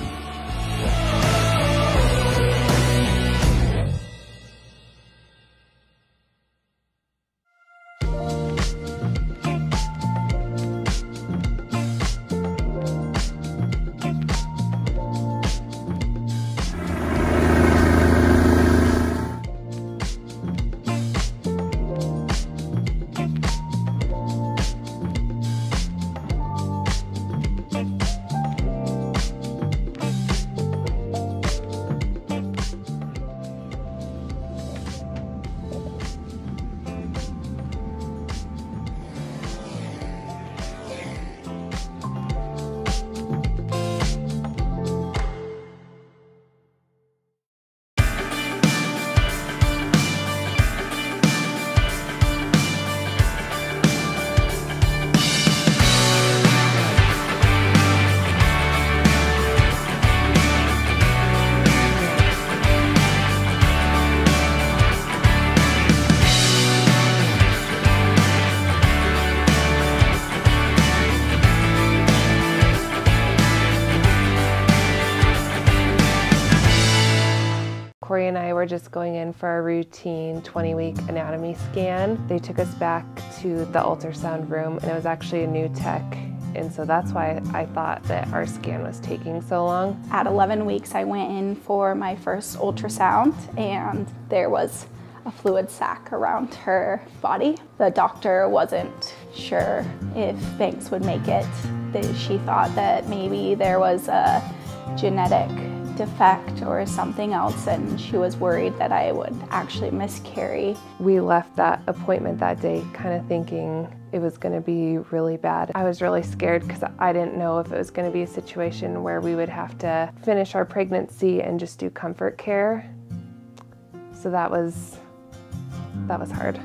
Corey and I were just going in for a routine 20-week anatomy scan. They took us back to the ultrasound room, and it was actually a new tech, and so that's why I thought that our scan was taking so long. At 11 weeks, I went in for my first ultrasound, and there was a fluid sac around her body. The doctor wasn't sure if Banks would make it. She thought that maybe there was a genetic defect or something else, and she was worried that I would actually miscarry. We left that appointment that day kind of thinking it was going to be really bad. I was really scared because I didn't know if it was going to be a situation where we would have to finish our pregnancy and just do comfort care. So that was hard.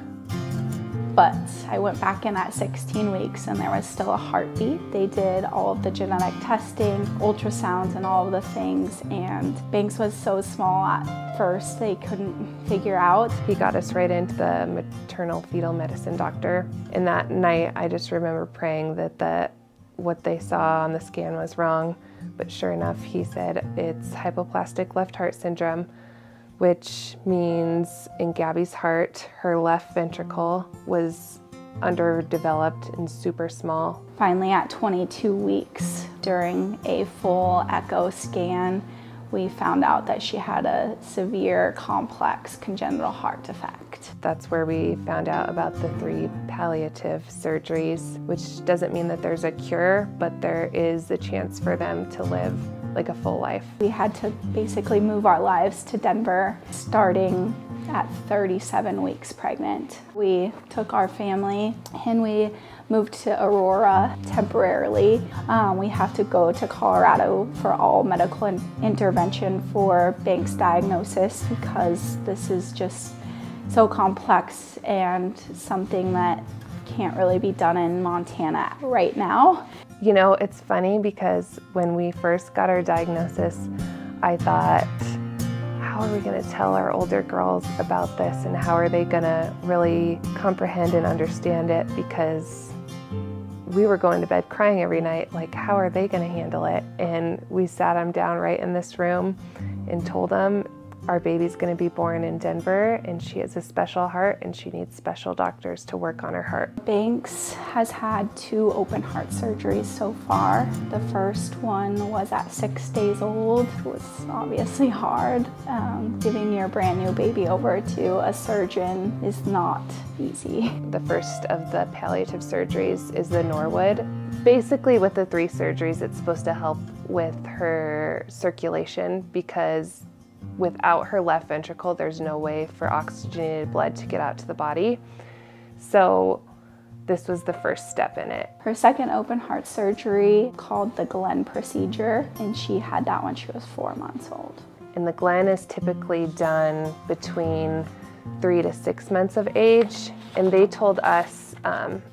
But I went back in at 16 weeks and there was still a heartbeat. They did all of the genetic testing, ultrasounds, and all of the things, and Banks was so small at first they couldn't figure out. He got us right into the maternal fetal medicine doctor, and that night I just remember praying that what they saw on the scan was wrong, but sure enough he said it's hypoplastic left heart syndrome, which means in Gabby's heart, her left ventricle was underdeveloped and super small. Finally, at 22 weeks, during a full echo scan, we found out that she had a severe complex congenital heart defect. That's where we found out about the 3 palliative surgeries, which doesn't mean that there's a cure, but there is a chance for them to live like a full life. We had to basically move our lives to Denver starting at 37 weeks pregnant. We took our family and we moved to Aurora temporarily. We have to go to Colorado for all medical intervention for Banks' diagnosis because this is just so complex and something that can't really be done in Montana right now. You know, it's funny because when we first got our diagnosis, I thought, how are we going to tell our older girls about this and how are they going to really comprehend and understand it, because we were going to bed crying every night, like how are they going to handle it? And we sat them down right in this room and told them our baby's going to be born in Denver and she has a special heart and she needs special doctors to work on her heart. Banks has had 2 open heart surgeries so far. The first one was at 6 days old. It was obviously hard. Giving your brand new baby over to a surgeon is not easy. The first of the palliative surgeries is the Norwood. Basically with the 3 surgeries, it's supposed to help with her circulation because without her left ventricle, there's no way for oxygenated blood to get out to the body. So this was the first step in it. Her second open heart surgery, called the Glenn procedure, and she had that when she was 4 months old. And the Glenn is typically done between 3 to 6 months of age. And they told us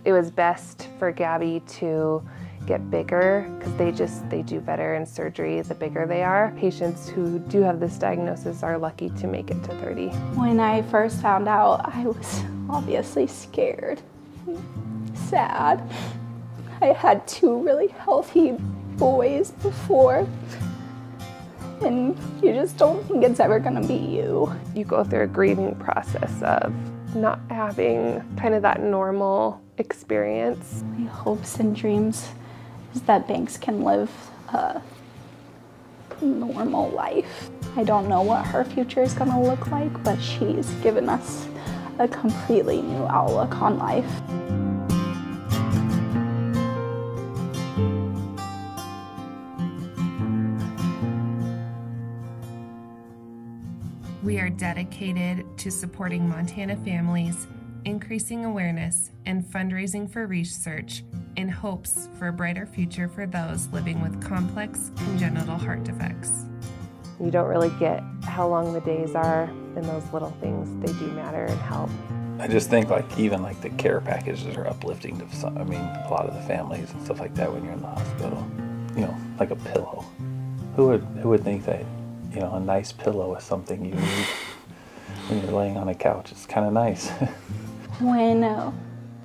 it was best for Gabby to get bigger because they do better in surgery the bigger they are. Patients who do have this diagnosis are lucky to make it to 30. When I first found out, I was obviously scared, sad. I had 2 really healthy boys before, and you just don't think it's ever gonna be you. You go through a grieving process of not having kind of that normal experience. My hopes and dreams is that Banks can live a normal life. I don't know what her future is gonna look like, but she's given us a completely new outlook on life. We are dedicated to supporting Montana families, increasing awareness, and fundraising for research in hopes for a brighter future for those living with complex congenital heart defects. You don't really get how long the days are, and those little things, they do matter and help. I just think even the care packages are uplifting to some, a lot of the families and stuff like that when you're in the hospital. You know, like a pillow. Who would think that, you know, a nice pillow is something you need when you're laying on a couch? It's kind of nice. When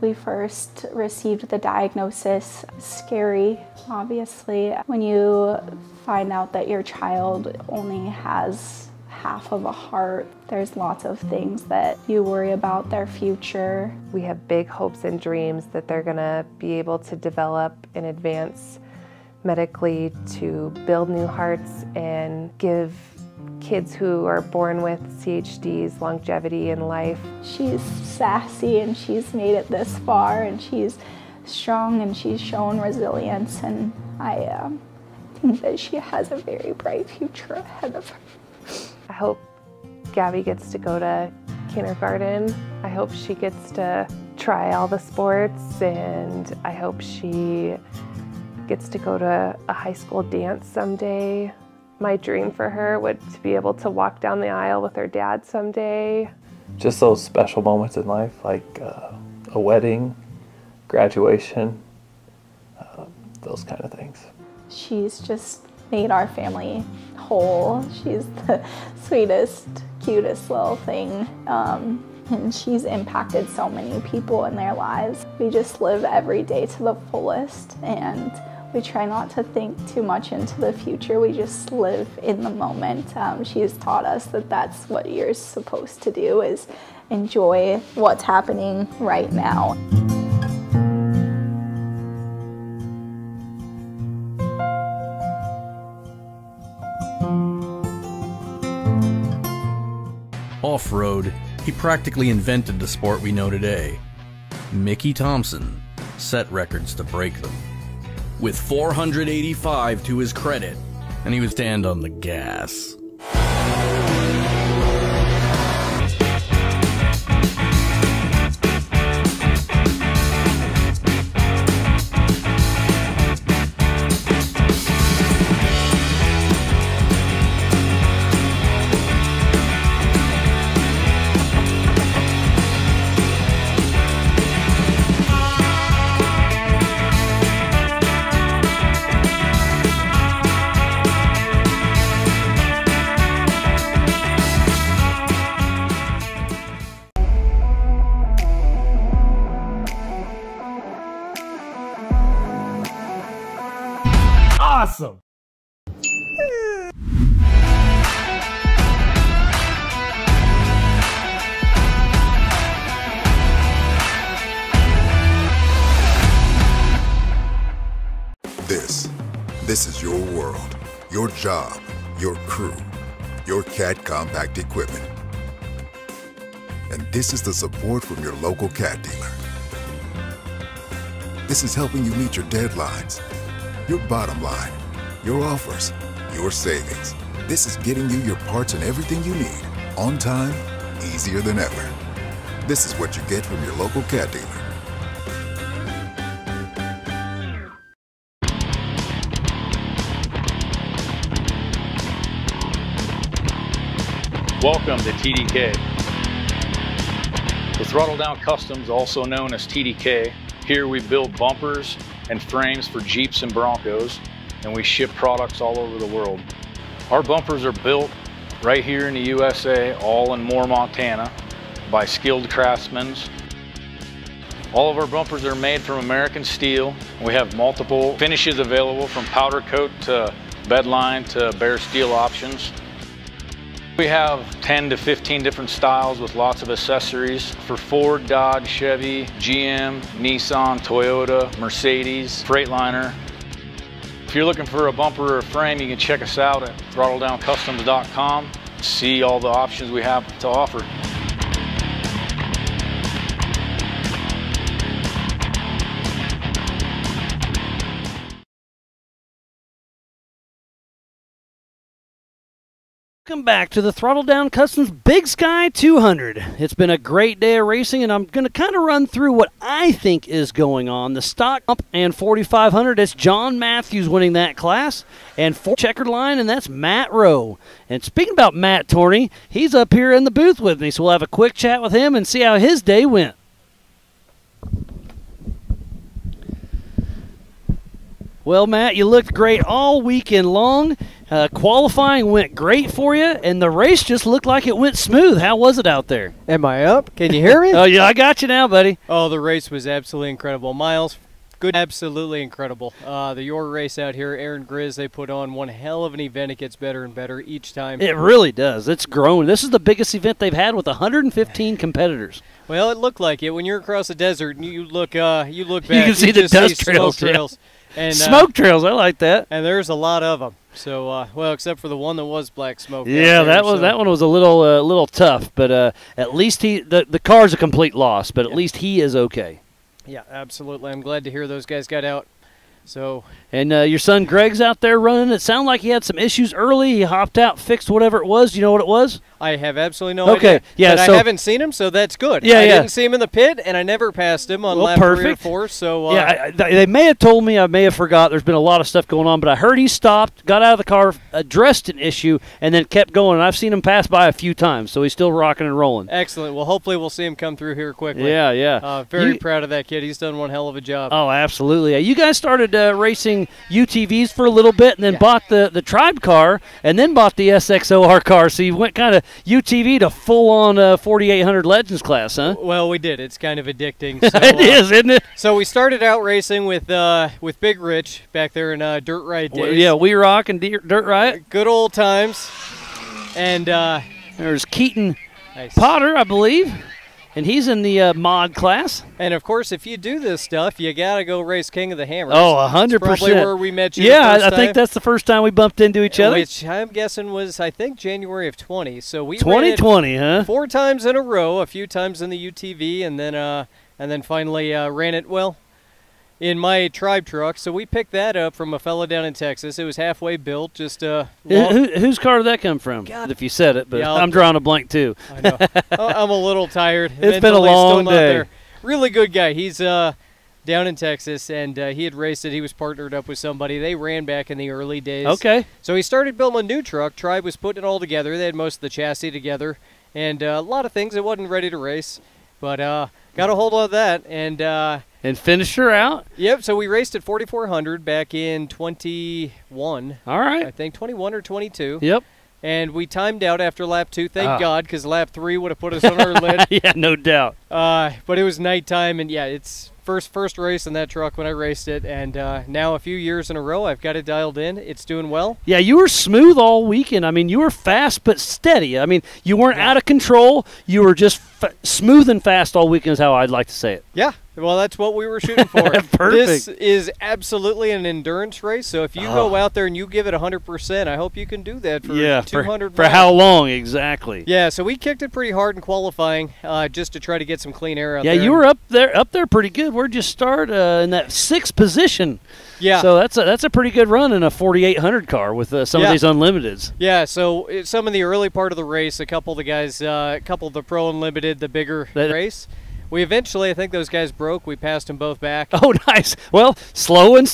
we first received the diagnosis, scary, obviously. When you find out that your child only has half of a heart, there's lots of things that you worry about their future. We have big hopes and dreams that they're gonna be able to develop and advance medically to build new hearts and give kids who are born with CHDs longevity in life. She's sassy and she's made it this far, and she's strong and she's shown resilience, and I think that she has a very bright future ahead of her. I hope Gabby gets to go to kindergarten. I hope she gets to try all the sports, and I hope she gets to go to a high school dance someday. My dream for her would to be able to walk down the aisle with her dad someday. Just those special moments in life, like a wedding, graduation, those kind of things. She's just made our family whole. She's the sweetest, cutest little thing. And she's impacted so many people in their lives. We just live every day to the fullest, and we try not to think too much into the future. We just live in the moment. She's taught us that that's what you're supposed to do, is enjoy what's happening right now. Off-road, he practically invented the sport we know today. Mickey Thompson set records to break them. With 485 to his credit, and he would stand on the gas. awesome. This is your world, your job, your crew, your CAT compact equipment. And this is the support from your local CAT dealer. This is helping you meet your deadlines, your bottom line, your offers, your savings. This is getting you your parts and everything you need on time, easier than ever. This is what you get from your local CAT dealer. Welcome to TDK. With Throttle Down Customs, also known as TDK, here we build bumpers and frames for Jeeps and Broncos, and we ship products all over the world. Our bumpers are built right here in the USA, all in Moore, Montana, by skilled craftsmen. All of our bumpers are made from American steel. We have multiple finishes available, from powder coat to bedline to bare steel options. We have 10 to 15 different styles with lots of accessories for Ford, Dodge, Chevy, GM, Nissan, Toyota, Mercedes, Freightliner. If you're looking for a bumper or a frame, you can check us out at throttledowncustoms.com. See all the options we have to offer. Welcome back to the Throttle Down Customs Big Sky 200. It's been a great day of racing, and I'm going to kind of run through what I think is going on. The stock and 4500, it's John Matthews winning that class, and for checkered line, and that's Matt Rowe. And speaking about Matt Torney, he's up here in the booth with me, so we'll have a quick chat with him and see how his day went. Well, Matt, you looked great all weekend long. Qualifying went great for you, and the race just looked like it went smooth. How was it out there? Am I up? Can you hear me? Oh, yeah, I got you now, buddy. Oh, the race was absolutely incredible. Miles, good, absolutely incredible. The Y.O.R.R race out here, Aaron Grizz, they put on one hell of an event. It gets better and better each time. It really does. It's grown. This is the biggest event they've had with 115 competitors. Well, it looked like it. When you're across the desert and you look back, you can see the dust trails. Smoke trails. And, smoke trails, I like that. And there's a lot of them. So, well, except for the one that was black smoke. Yeah, that one was a little tough, but at least the car's a complete loss, but at least he is okay. Yeah, absolutely. I'm glad to hear those guys got out. So, and your son Greg's out there running. It sounded like he had some issues early. He hopped out, fixed whatever it was. Do you know what it was? I have absolutely no idea. Okay, yeah, but I haven't seen him, so that's good. Yeah, I didn't see him in the pit, and I never passed him on lap 3 or 4. So yeah, they may have told me. I may have forgot. There's been a lot of stuff going on, but I heard he stopped, got out of the car, addressed an issue, and then kept going. And I've seen him pass by a few times, so he's still rocking and rolling. Excellent. Well, hopefully we'll see him come through here quickly. Yeah, yeah. Very proud of that kid. He's done one hell of a job. Oh, absolutely. You guys started racing UTVs for a little bit, and then bought the Tribe car, and then bought the SXOR car. So you went kind of UTV to full-on 4800 Legends class, huh? Well, we did. It's kind of addicting. So, it is, isn't it? So we started out racing with Big Rich back there in Dirt Ride days. Well, yeah, Y.O.R.R and Dirt Ride. Good old times. And there's Keaton Potter, I believe. And he's in the mod class. And, of course, if you do this stuff, you got to go race King of the Hammers. Oh, 100%. Probably where we met you Yeah, the first I think that's the first time we bumped into each other. Which I'm guessing was, I think, January of 20. So we 2020, huh? 4 times in a row, a few times in the UTV, and then finally ran it, well, in my Tribe truck. So we picked that up from a fellow down in Texas. It was halfway built. Just whose car did that come from? God. If you said it, but yeah, I'm drawing a blank too. I know. I'm a little tired. It's been a long day. Really good guy. He's down in Texas, and he had raced it. He was partnered up with somebody. They ran back in the early days. Okay. So he started building a new truck. Tribe was putting it all together. They had most of the chassis together, and a lot of things. It wasn't ready to race, but got a hold of that, and finished her out? Yep, so we raced at 4,400 back in 21. All right. I think 21 or 22. Yep. And we timed out after lap 2, thank God, because lap 3 would have put us on our lid. Yeah, no doubt. But it was nighttime, and yeah, it's first race in that truck when I raced it, and now a few years in a row I've got it dialed in. It's doing well. Yeah, you were smooth all weekend. I mean, you were fast but steady. I mean, you weren't out of control. You were just smooth and fast all weekend is how I'd like to say it. Yeah, well, that's what we were shooting for. Perfect. This is absolutely an endurance race, so if you go out there and you give it 100%, I hope you can do that for 200 for miles. how long exactly? Yeah, so we kicked it pretty hard in qualifying just to try to get some clean air out there. Yeah, you were up there pretty good. Where'd you start? In that 6th position. Yeah. So that's a pretty good run in a 4800 car with some of these Unlimiteds. Yeah, so some of the early part of the race, a couple of the guys, a couple of the Pro Unlimited, the bigger race, we eventually, I think those guys broke. We passed them both back. Oh, nice. Well,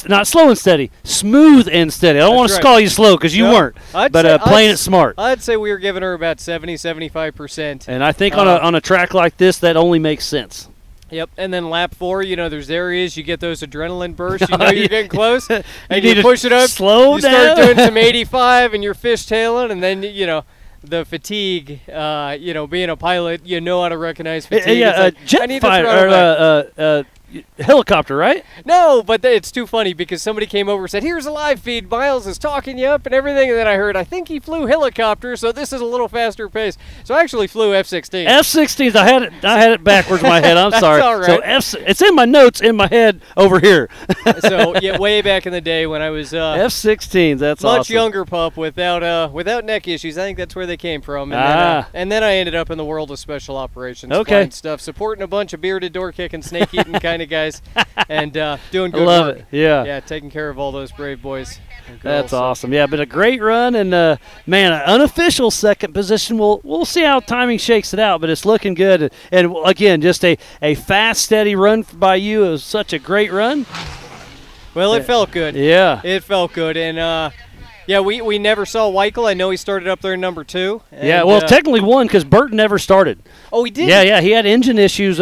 not slow and steady, smooth and steady. I don't want to call you slow because you weren't, but playing it smart. I'd say we were giving her about 70-75%. And I think on a track like this, that only makes sense. Yep, and then lap 4, there's areas you get those adrenaline bursts. You know you're getting close, and you push it up. Slow down. You start doing some 85, and you're fishtailing, and then the fatigue. Being a pilot, you know how to recognize fatigue. Yeah, jet fighter, helicopter, right? No, but it's too funny because somebody came over and said, "Here's a live feed. Miles is talking you up and everything." And then I heard, I think he flew helicopter, so this is a little faster pace. So I actually flew F-16. F-16s. I had it backwards in my head. I'm sorry. All right. So it's in my notes in my head over here. So yeah, way back in the day when I was F-16s. That's much awesome. younger pup without neck issues. I think that's where they came from. And then I ended up in the world of special operations. Flying stuff, supporting a bunch of bearded, door-kicking, snake-eating kind of guys, and doing good love work. it. Yeah, taking care of all those brave boys and girls. That's awesome. Yeah, but a great run, and man, an unofficial 2nd position. We'll see how timing shakes it out, but it's looking good. And again, just a fast, steady run by you. It was such a great run. Well, it felt good. Yeah, it felt good, and yeah, we never saw Weichel. I know he started up there in number 2. And, yeah, well, technically 1 because Burton never started. Oh, he did? Yeah, he had engine issues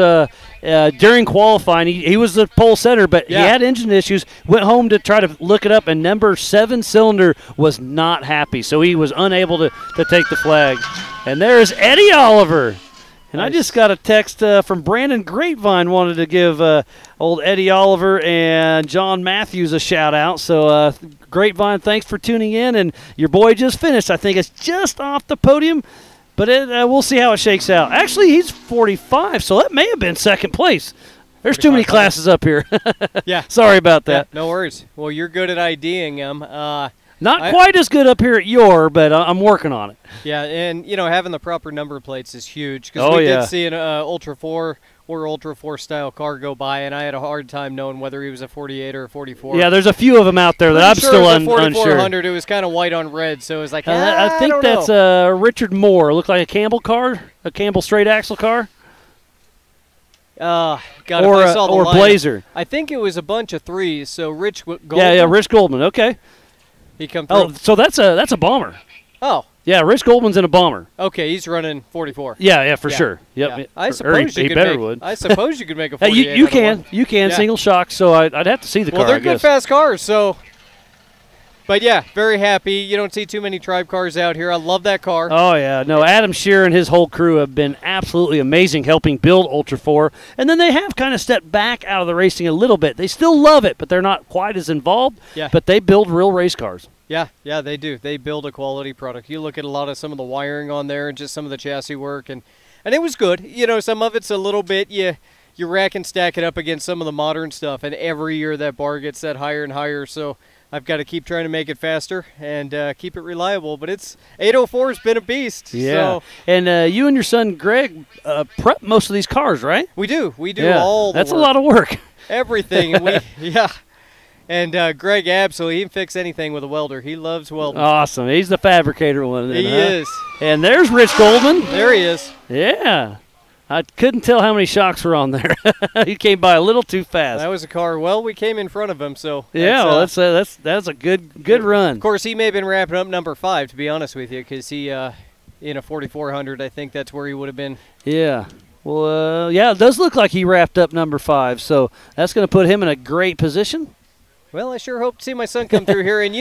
during qualifying. He was the pole setter, but he had engine issues. Went home to try to look it up, and number 7 cylinder was not happy, so he was unable to take the flag. And there's Eddie Oliver. And I just got a text from Brandon Grapevine, wanted to give old Eddie Oliver and John Matthews a shout-out. So, Grapevine, thanks for tuning in. And your boy just finished. I think it's just off the podium, but we'll see how it shakes out. Actually, he's 45, so that may have been 2nd place. There's too many classes up here. Yeah. Sorry about that. Yeah, no worries. Well, you're good at IDing them. Not quite as good up here at Y.O.R.R, but I'm working on it. Yeah, and, having the proper number plates is huge. Because we did see an Ultra4 or Ultra4 style car go by, and I had a hard time knowing whether he was a 48 or a 44. Yeah, there's a few of them out there that I'm still unsure. 4400, it was kind of white on red, so it was like, I think that's Richard Moore. It looked like a Campbell car, a Campbell straight axle car. God, or if I saw the lineup, Blazer. I think it was a bunch of 3s, so Rich Goldman. Yeah, Rich Goldman, okay. He come through. Oh, so that's a bomber. Oh. Yeah, Rich Goldman's in a bomber. Okay, he's running 44. Yeah, for sure. Yep. Yeah. I suppose you could make a 48. You can single shock. So I'd have to see the car. Well, they're good fast cars. So, but yeah, very happy. You don't see too many Tribe cars out here. I love that car. Oh yeah, no. Adam Shearer and his whole crew have been absolutely amazing, helping build Ultra4. And then they have kind of stepped back out of the racing a little bit. They still love it, but they're not quite as involved. Yeah. But they build real race cars. Yeah, they do. They build a quality product. You look at some of the wiring on there and just some of the chassis work, and it was good. Some of it's a little bit, you rack and stack it up against some of the modern stuff, and every year that bar gets set higher and higher, so I've got to keep trying to make it faster and keep it reliable. But 804's been a beast. Yeah, so. And you and your son Greg prep most of these cars, right? We do all the That's work. a lot of work. Everything. And Greg absolutely, he can fix anything with a welder. He loves welding. Awesome. He's the fabricator one. Then, he is. And there's Rich Goldman. There he is. Yeah. I couldn't tell how many shocks were on there. He came by a little too fast. That was a car. Well, we came in front of him, so. Yeah, that's a good run. Of course, he may have been wrapping up number 5, to be honest with you, because he, in a 4400, I think that's where he would have been. Yeah. Well, yeah, it does look like he wrapped up number 5, so that's going to put him in a great position. Well, I sure hope to see my son come through here. And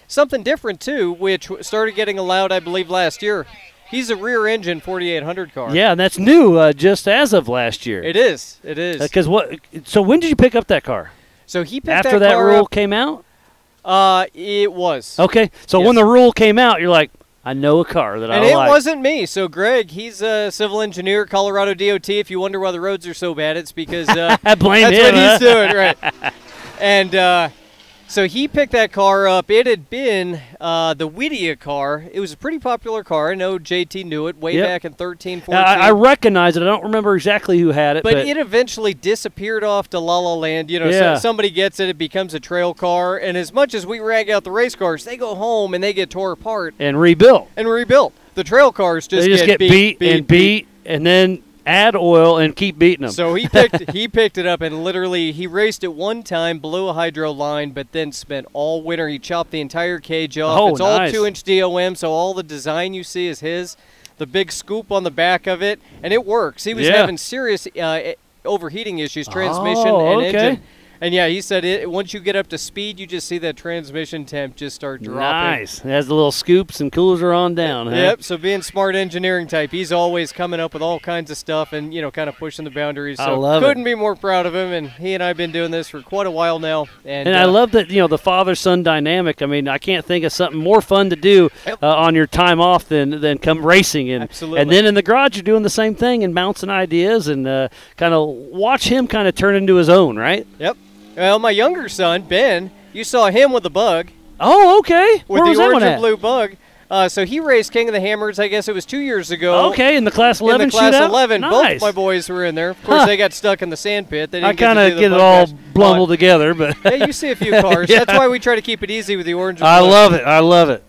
something different, too, which started getting allowed, I believe, last year. He's a rear engine 4800 car. Yeah, and that's new just as of last year. It is. It is. Because so when did you pick up that car? So he picked after that that car rule up, came out. It was. Okay, so Yes. when the rule came out, you're like, I know a car that And I it like. wasn't me. So Greg, he's a civil engineer, Colorado DOT. If you wonder why the roads are so bad, it's because Blame that's him, what huh? he's doing, right? And so he picked that car up. It had been the Whittier car. It was a pretty popular car. I know JT knew it way Yep. back in 13, 14. I recognize it. I don't remember exactly who had it, But it eventually disappeared off to La La Land. You know, Yeah. so somebody gets it, it becomes a trail car. And as much as we rag out the race cars, they go home and they get tore apart. and rebuilt. The trail cars They just get beat, and then add oil and keep beating them. So he picked it up and literally he raced it one time, blew a hydro line, but then spent all winter. He chopped the entire cage off. Oh, It's all nice. 2-inch DOM, so all the design you see is his. The big scoop on the back of it, and it works. He was Yeah. having serious overheating issues, transmission and okay. engine. And yeah, he said once you get up to speed, you just see that transmission temp just start dropping. Nice. It has the little scoops and coolers are on down, huh? Yep. So being smart engineering type, he's always coming up with all kinds of stuff and kind of pushing the boundaries. I So love it. couldn't be more proud of him. And he and I have been doing this for quite a while now. And I love that, the father-son dynamic. I mean, I can't think of something more fun to do on your time off than come racing. And, Absolutely. And then in the garage, you're doing the same thing and bouncing ideas and kind of watch him kind of turn into his own, right? Yep. Well, my younger son, Ben, you saw him with the bug. Oh, okay. With Where the was that orange one and at? blue bug. So he raced King of the Hammers, I guess it was 2 years ago. Okay, in the Class 11 In the Class shootout? 11. Nice. Both my boys were in there. Of course, Huh. they got stuck in the sand pit. They didn't I kind of to do the get it bug all dash. blumbled together, but Hey, you see a few cars. Yeah. That's why we try to keep it easy with the orange and I blue. love it. I love it.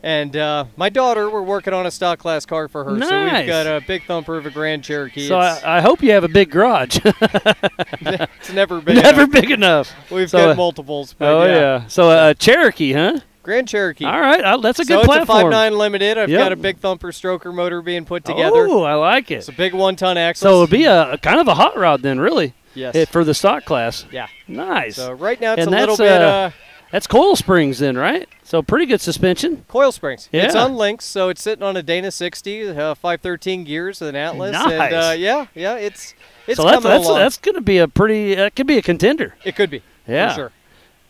And my daughter, we're working on a stock class car for her. So Nice. we've got a big thumper of a Grand Cherokee. So It's- I hope you have a big garage. it's never big Never enough. big enough. We've So, got multiples. But Oh, yeah. So a Cherokee, huh? Grand Cherokee. All right. That's a so good platform. it's a 5.9 limited. I've Yep. got a big thumper stroker motor being put together. Oh, I like it. It's a big 1-ton axle. So it would be a kind of a hot rod then, really. Yes. For the stock class. Yeah. Nice. So right now it's And a little that's, bit that's coil springs then, right? So pretty good suspension. coil springs. Yeah. It's on links, so it's sitting on a Dana 60, 513 gears with an Atlas. Nice. And yeah, it's so coming along. that's going to be a pretty. That could be a contender. It could be. Yeah. For sure.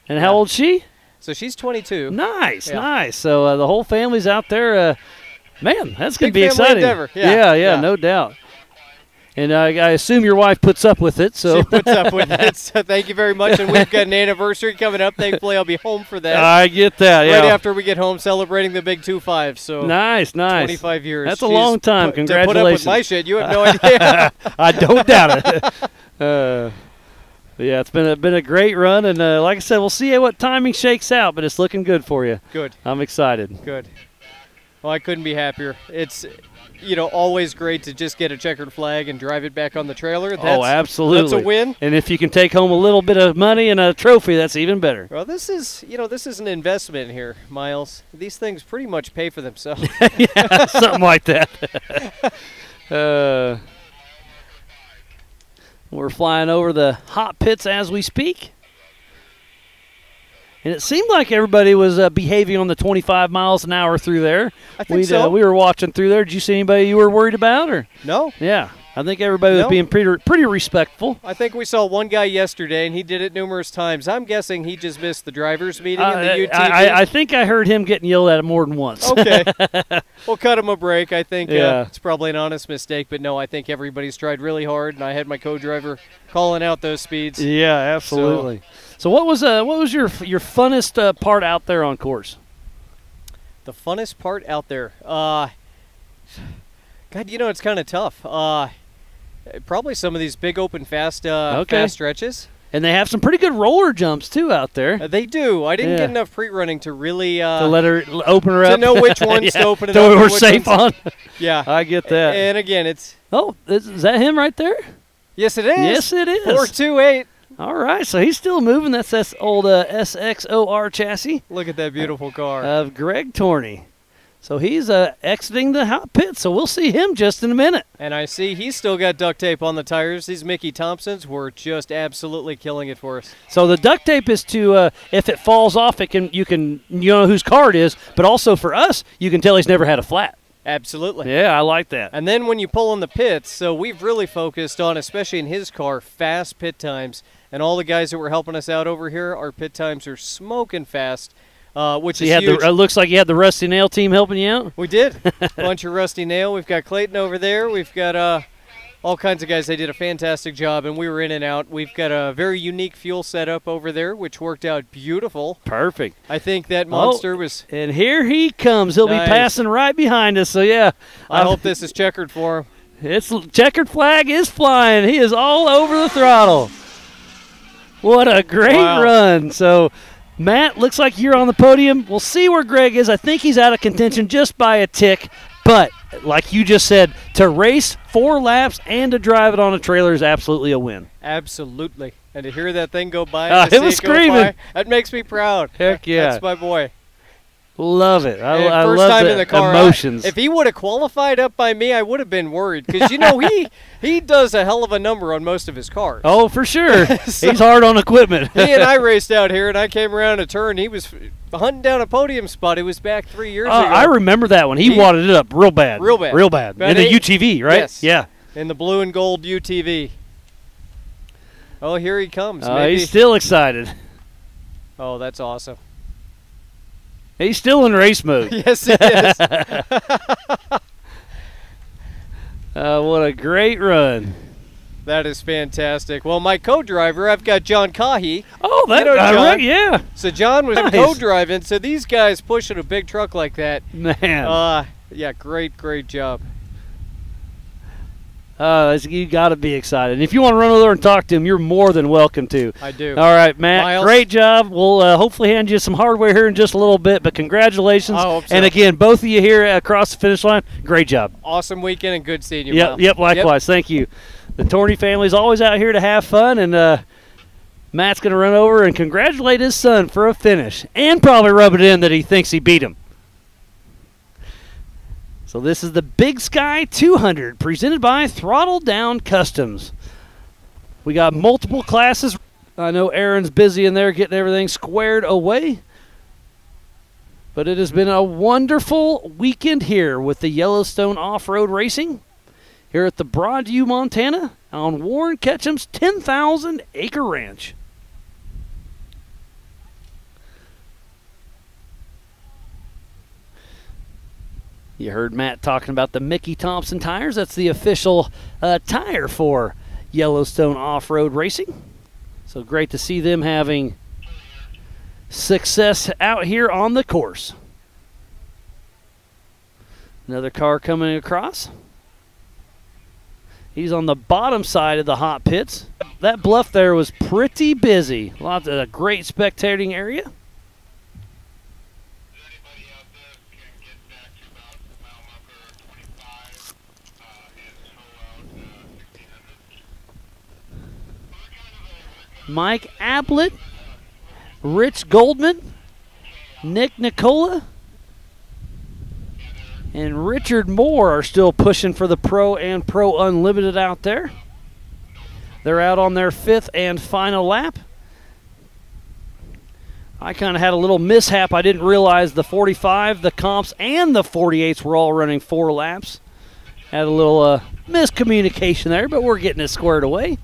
And how old's she? So she's 22. Nice, Yeah. nice. So the whole family's out there. Man, that's going to Big be family exciting. endeavor. Yeah, Yeah. no doubt. And I assume your wife puts up with it. So She puts up with it. So thank you very much. And we've got an anniversary coming up. Thankfully, I'll be home for that. I get that. Right Yeah. after we get home, celebrating the big 2.5. So Nice. 25 years. That's a long time. To put Congratulations. up with my shit, you have no idea. I don't doubt it. Yeah, it's been a great run, and like I said, we'll see what timing shakes out, but it's looking good for you. Good. I'm excited. Good. Well, I couldn't be happier. It's, always great to just get a checkered flag and drive it back on the trailer. Oh, absolutely. That's a win. And if you can take home a little bit of money and a trophy, that's even better. Well, this is an investment here, Miles. These things pretty much pay for themselves. Yeah, something like that. We're flying over the hot pits as we speak. And it seemed like everybody was behaving on the 25 miles an hour through there. I think so. We were watching through there. Did you see anybody you were worried about? Or No. Yeah. I think everybody was No. being pretty respectful. I think we saw one guy yesterday, and he did it numerous times. I'm guessing he just missed the drivers' meeting in the UTV. I think I heard him getting yelled at more than once. Okay. We'll cut him a break. I think Yeah. it's probably an honest mistake, but no, I think everybody's tried really hard, and I had my co-driver calling out those speeds. Yeah, absolutely. So what was your funnest part out there on course? The funnest part out there, God, it's kind of tough. Probably some of these big open fast stretches. And they have some pretty good roller jumps too out there. They do. I didn't Yeah. get enough pre-running to really to let her open her to up. know which ones to open it so up. we're and which safe ones- on. Yeah, I get that. And again, it's is that him right there? Yes, it is. Yes, it is. 428. All right, so he's still moving. That's this old SXOR chassis. Look at that beautiful car of Greg Torney. So he's exiting the hot pit, so we'll see him just in a minute. And I see he's still got duct tape on the tires. These Mickey Thompsons were just absolutely killing it for us. So the duct tape is to, if it falls off, you know whose car it is, but also for us, you can tell he's never had a flat. Absolutely. Yeah, I like that. And then when you pull in the pits, so we've really focused on, especially in his car, fast pit times. And all the guys that were helping us out over here, our pit times are smoking fast, which So is you had huge. it looks like you had the Rusty Nail team helping you out? We did. Bunch of Rusty Nail. We've got Clayton over there. We've got all kinds of guys. They did a fantastic job, and we were in and out. We've got a very unique fuel setup over there, which worked out beautiful. Perfect. I think that monster was... And here he comes. He'll Nice. be passing right behind us, so yeah. I hope this is checkered for him. It's checkered flag is flying. He is all over the throttle. What a great run. So, Matt, looks like you're on the podium. We'll see where Greg is. I think he's out of contention just by a tick. But, like you just said, to race 4 laps and to drive it on a trailer is absolutely a win. Absolutely. And to hear that thing go by, It was screaming. That makes me proud. Heck yeah. That's my boy. Love it. I First love time the in the car. emotions. If he would have qualified up by me, I would have been worried. Because, you know, he does a hell of a number on most of his cars. Oh, for sure. So, he's hard on equipment. he and I raced out here, and I came around a turn. He was hunting down a podium spot. It was back 3 years ago. I remember that one. He wadded it up real bad. Real bad. Real bad. But In the UTV, right? Yes. Yeah. In the blue and gold UTV. Oh, here he comes. Maybe. He's still excited. Oh, that's awesome. He's still in race mode. Yes, he is. What a great run. That is fantastic. Well, my co-driver, I've got John Cahy. Oh, that you know John. right, yeah. So John was Nice. co-driving. So these guys pushing a big truck like that. Man. Yeah, great job. You got to be excited. And if you want to run over there and talk to him, you're more than welcome to. I do. All right, Matt, Miles? great job. We'll hopefully hand you some hardware here in just a little bit, but congratulations. I hope so. And again, both of you here across the finish line, great job. Awesome weekend and good seeing you, Yep, Miles. yep, likewise. Thank you. The Torney family's always out here to have fun, and Matt's going to run over and congratulate his son for a finish and probably rub it in that he thinks he beat him. So this is the Big Sky 200 presented by Throttle Down Customs. We got multiple classes. I know Aaron's busy in there getting everything squared away. But it has been a wonderful weekend here with the Yellowstone Off-Road Racing here at the Broadview, Montana on Warren Ketchum's 10,000-acre ranch. You heard Matt talking about the Mickey Thompson tires. That's the official tire for Yellowstone Off-Road Racing. So great to see them having success out here on the course. Another car coming across. He's on the bottom side of the hot pits. That bluff there was pretty busy. Lots of a great spectating area. Mike Ablett, Rich Goldman, Nick Nicola, and Richard Moore are still pushing for the Pro and Pro Unlimited out there. They're out on their 5th and final lap. I kind of had a little mishap. I didn't realize the 45, the comps, and the 48s were all running 4 laps. Had a little miscommunication there, but we're getting it squared away.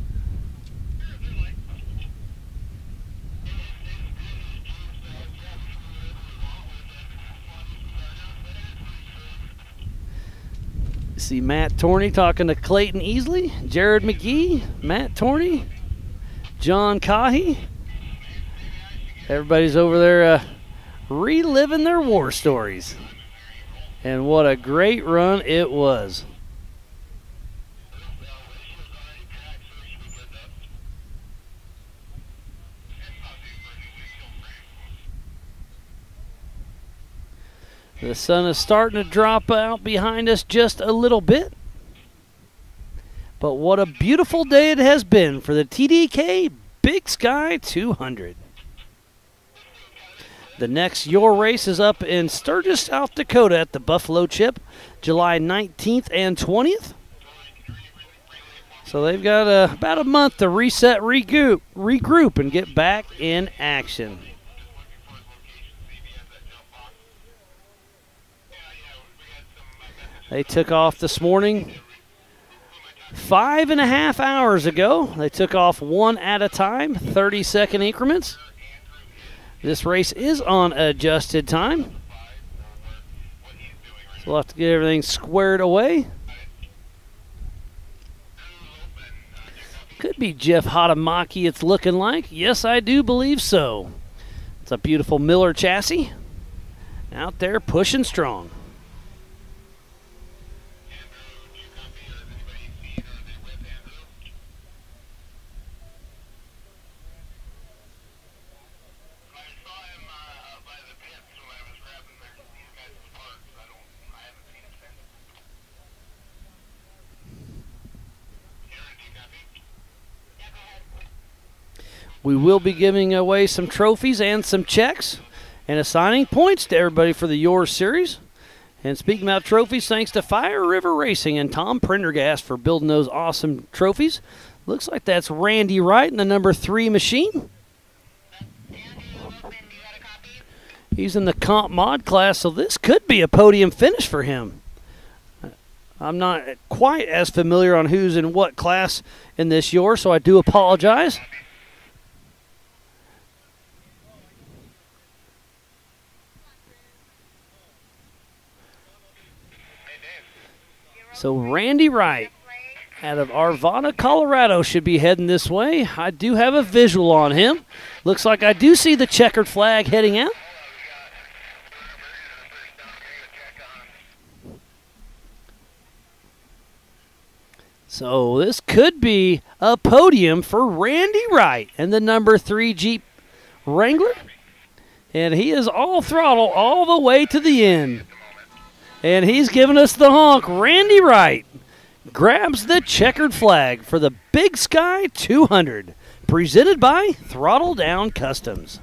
See Matt Torney talking to Clayton Easley, Jared McGee, Matt Torney, John Cahy. Everybody's over there reliving their war stories. And what a great run it was. The sun is starting to drop out behind us just a little bit. But what a beautiful day it has been for the TDK Big Sky 200. The next Y.O.R.R race is up in Sturgis, South Dakota at the Buffalo Chip, July 19th and 20th. So they've got about a month to reset, regroup, and get back in action. They took off this morning 5.5 hours ago. They took off one at a time, 30-second increments. This race is on adjusted time. So we'll have to get everything squared away. Could be Jeff Hatamaki, it's looking like. Yes, I do believe so. It's a beautiful Miller chassis out there pushing strong. We will be giving away some trophies and some checks and assigning points to everybody for the Y.O.R.R series. And speaking about trophies, thanks to Fire River Racing and Tom Prendergast for building those awesome trophies. Looks like that's Randy Wright in the number 3 machine. He's in the comp mod class, so this could be a podium finish for him. I'm not quite as familiar on who's in what class in this Y.O.R.R, so I do apologize. So Randy Wright out of Arvada, Colorado should be heading this way. I do have a visual on him. Looks like I do see the checkered flag heading out. So this could be a podium for Randy Wright and the number 3 Jeep Wrangler. And he is all throttle all the way to the end. And he's giving us the honk. Randy Wright grabs the checkered flag for the Big Sky 200, presented by Throttle Down Customs.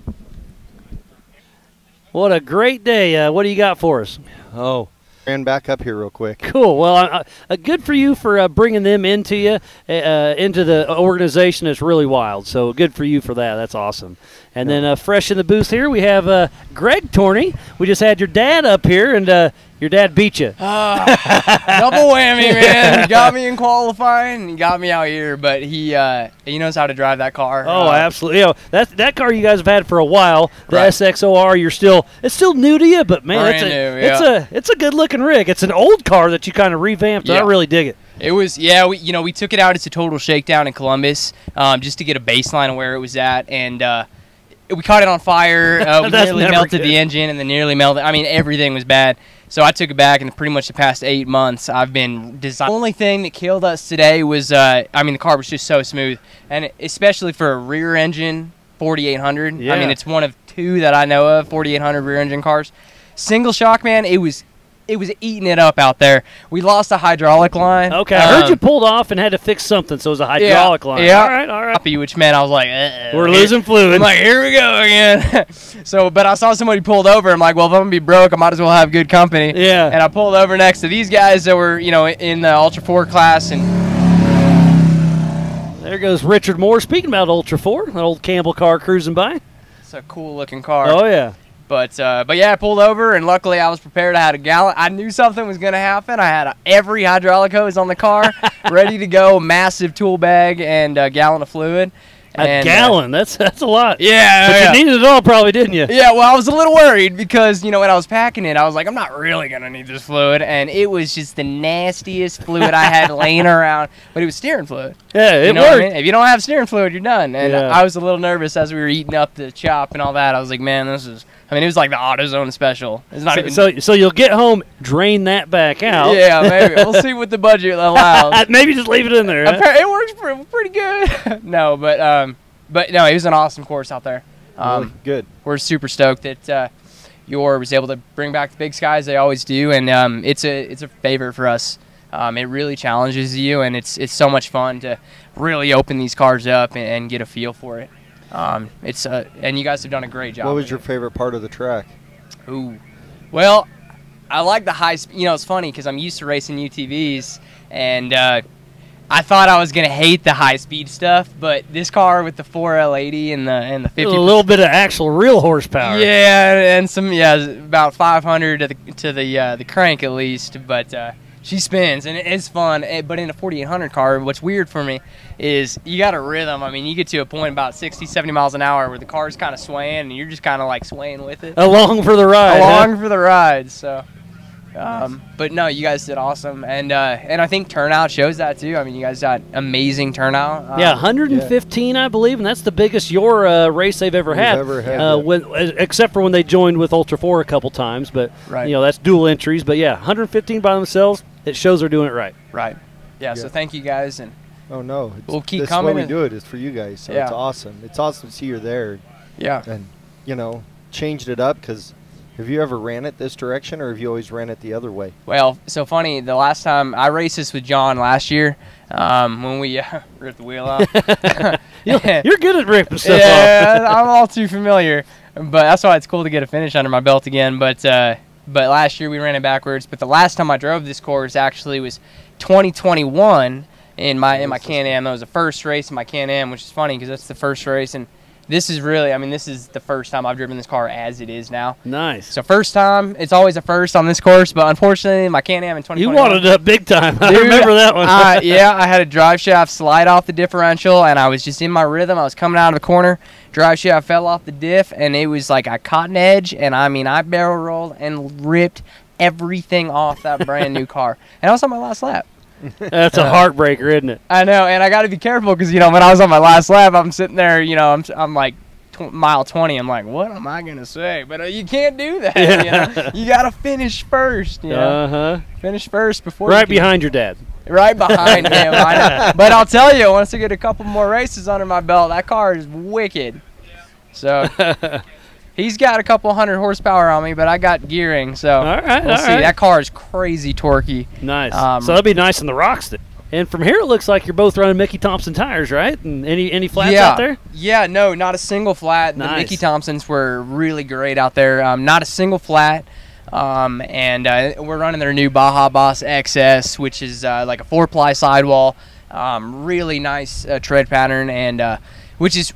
What a great day. What do you got for us? Oh, ran back up here real quick. Cool. Well, good for you for bringing them into you, into the organization. That's really wild. So good for you for that. That's awesome. And then fresh in the booth here, we have Greg Torney. We just had your dad up here, and your dad beat you. Double whammy, man. He got me in qualifying, and he got me out here, but he knows how to drive that car. Oh, absolutely. You know, that car you guys have had for a while, the Right. SXOR, it's still new to you, but man, it's a good looking rig. It's an old car that you kind of revamped. I really dig it. It was, we took it out as a total shakedown in Columbus, just to get a baseline of where it was at, and we caught it on fire. We nearly melted the engine, and then nearly melted. I mean, everything was bad. So I took it back, and pretty much the past 8 months, I've been designing. The only thing that killed us today was, the car was just so smooth, and especially for a rear engine 4800. Yeah. I mean, it's one of 2 that I know of 4800 rear engine cars. Single shock, man, it was eating it up out there. We lost a hydraulic line. Okay, I heard you pulled off and had to fix something, so it was a hydraulic line. Yeah. All right. Which meant I was like, we're losing fluid. I'm like, here we go again. But I saw somebody pulled over. I'm like, well, if I'm going to be broke, I might as well have good company. Yeah. And I pulled over next to these guys that were, in the Ultra4 class. And there goes Richard Moore. Speaking about Ultra4, that old Campbell car cruising by. It's a cool looking car. Oh, yeah. But yeah, I pulled over, and luckily I was prepared. I had a gallon. I knew something was going to happen. I had every hydraulic hose on the car ready to go, massive tool bag, and a gallon of fluid. A gallon? That's a lot. Yeah. But you needed it all probably, didn't you? Yeah, well, I was a little worried because, when I was packing it, I was like, I'm not really going to need this fluid. And it was just the nastiest fluid I had laying around. But it was steering fluid. Yeah, it worked. worked. If you don't have steering fluid, you're done. And Yeah. I was a little nervous as we were eating up the chop and all that. I was like, man, it was like the AutoZone special. It's not even. So you'll get home, drain that back out. Yeah, maybe. We'll see what the budget allows. Maybe just leave it in there. Huh? It works pretty good. No, but no, it was an awesome course out there. Really good. We're super stoked that Y.O.R.R was able to bring back the big skies. They always do, and it's a favorite for us. It really challenges you, and it's so much fun to really open these cars up and get a feel for it. And you guys have done a great job. What was your favorite part of the track? Ooh, well, I like the high speed. It's funny because I'm used to racing UTVs, and I thought I was gonna hate the high speed stuff, but this car with the 4L80 and the 50, a little bit of actual real horsepower. Yeah, and some about 500 to the crank at least, but She spins, and it's fun. But in a 4800 car, what's weird for me is you got a rhythm. I mean, you get to a point about 60, 70 miles an hour where the car's kind of swaying, and you're just kind of like swaying with it. Along for the ride. Along for the ride. So, but no, you guys did awesome, and I think turnout shows that too. I mean, you guys got amazing turnout. Yeah, 115, I believe, and that's the biggest Y.O.R.R race they've ever had. Except for when they joined with Ultra4 a couple times, but you know, that's dual entries. But yeah, 115 by themselves. It shows they're doing it right. Right. Yeah. So thank you guys, and no, we'll keep this coming. That's why we do it is for you guys. So it's awesome. It's awesome to see you're there. Yeah. And you know, changed it up because. Have you ever ran it this direction, or have you always ran it the other way? Well, so funny. The last time I raced this with John last year, when we ripped the wheel off. You're good at ripping stuff off. Yeah, I'm all too familiar. But that's why it's cool to get a finish under my belt again. But last year we ran it backwards. But the last time I drove this course actually was 2021 in my Can-Am. That was the first race in my Can-Am, which is funny because that's the first race. And this is really, I mean, this is the first time I've driven this car as it is now. Nice. So first time, it's always a first on this course, but unfortunately, my Can-Am in 2021. You wanted it up big time. I remember that one. Yeah, I had a drive shaft slide off the differential, and I was just in my rhythm. I was coming out of the corner. Drive shaft fell off the diff, and it was like a cotton edge, and I mean, I barrel rolled and ripped everything off that brand new car. And I was on my last lap. That's a heartbreaker, isn't it? I know, and I got to be careful because, you know, when I was on my last lap, I'm sitting there, you know, I'm like mile 20. I'm like, what am I going to say? But you can't do that. You know? You got to finish first. You know? Finish first before right behind your dad. Right behind him. But I'll tell you, once I get a couple more races under my belt, that car is wicked. So he's got a couple 100 horsepower on me, but I got gearing, so we'll see. That car is crazy torquey. Nice. So that'd be nice in the rocks. And from here, it looks like you're both running Mickey Thompson tires, right? And any flats out there? Yeah, no, not a single flat. Nice. The Mickey Thompsons were really great out there. Not a single flat. And we're running their new Baja Boss XS, which is like a 4-ply sidewall. Really nice tread pattern, and which is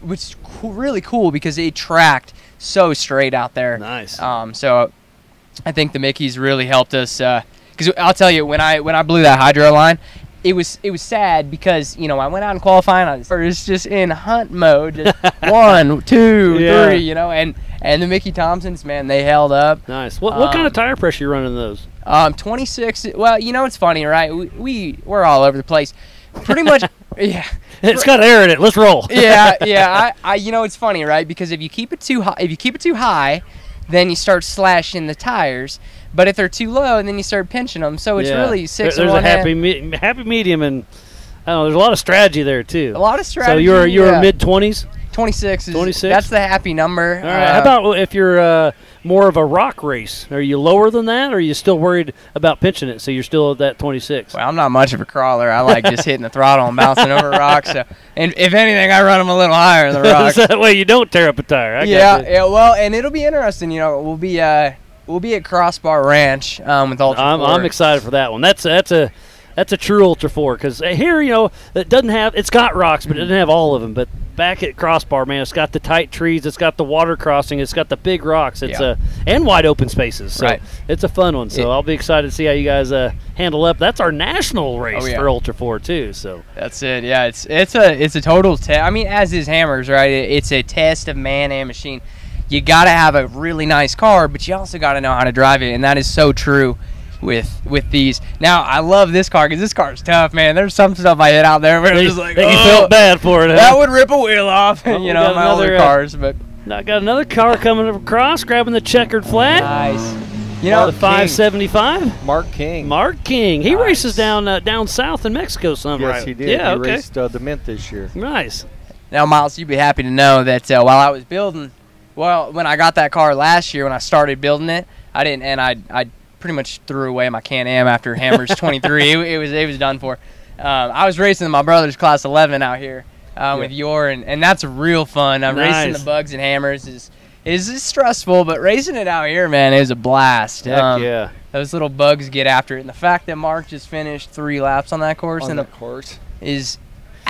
really cool because it tracked so straight out there. Nice. So I think the Mickeys really helped us because I'll tell you, when I blew that hydro line, it was sad because, you know, I went out in qualifying, I was just in hunt mode, just 1, 2, 3, you know, and the Mickey Thompsons, man, they held up. Nice. What kind of tire pressure you running those? 26. Well, you know, it's funny, right? We're all over the place. Pretty much. Yeah. It's got air in it. Let's roll. Yeah. I you know, it's funny, right? Because if you keep it too high, then you start slashing the tires. But if they're too low, then you start pinching them. So it's really 6 There's and 1 a happy medium, and I don't know. There's a lot of strategy there too. A lot of strategy. So you're mid 20s. 26 is 26. That's the happy number. All right. How about if you're more of a rock race? Are you lower than that, or are you still worried about pinching it? So you're still at that 26. Well, I'm not much of a crawler. I like just hitting the throttle and bouncing over rocks. So, and if anything, I run them a little higher than the rocks. That way you don't tear up a tire. Yeah. Well, and it'll be interesting. You know, we'll be at Crossbar Ranch with Ultra4. I'm excited for that one. That's a true Ultra4 because here, you know, it's got rocks, but it doesn't have all of them. But back at Crossbar, man, it's got the tight trees, it's got the water crossing, it's got the big rocks, and wide open spaces. So it's a fun one. So I'll be excited to see how you guys handle up. That's our national race for Ultra4 too. So that's it. Yeah, it's a total test. I mean, as is Hammers, right? It's a test of man and machine. You got to have a really nice car, but you also got to know how to drive it, and that is so true with these. Now, I love this car because this car is tough, man. There's some stuff I hit out there where it's just like, you felt bad for it. That would rip a wheel off, you know, my other cars. But I got another car coming across, grabbing the checkered flat. Nice. You know, the 575. Mark King. Mark King. He races down south in Mexico some, right? Yes, he did. Yeah, he raced the Mint this year. Nice. Now, Miles, you'd be happy to know that while I was building, when I got that car last year, when I started building it, I pretty much threw away my Can-Am after Hammers 23. It was done for. I was racing my brother's Class 11 out here with Y.O.R.R, and that's real fun. Racing the bugs and Hammers is stressful, but racing it out here, man, is a blast. Heck yeah. Those little bugs get after it, and the fact that Mark just finished 3 laps on that course is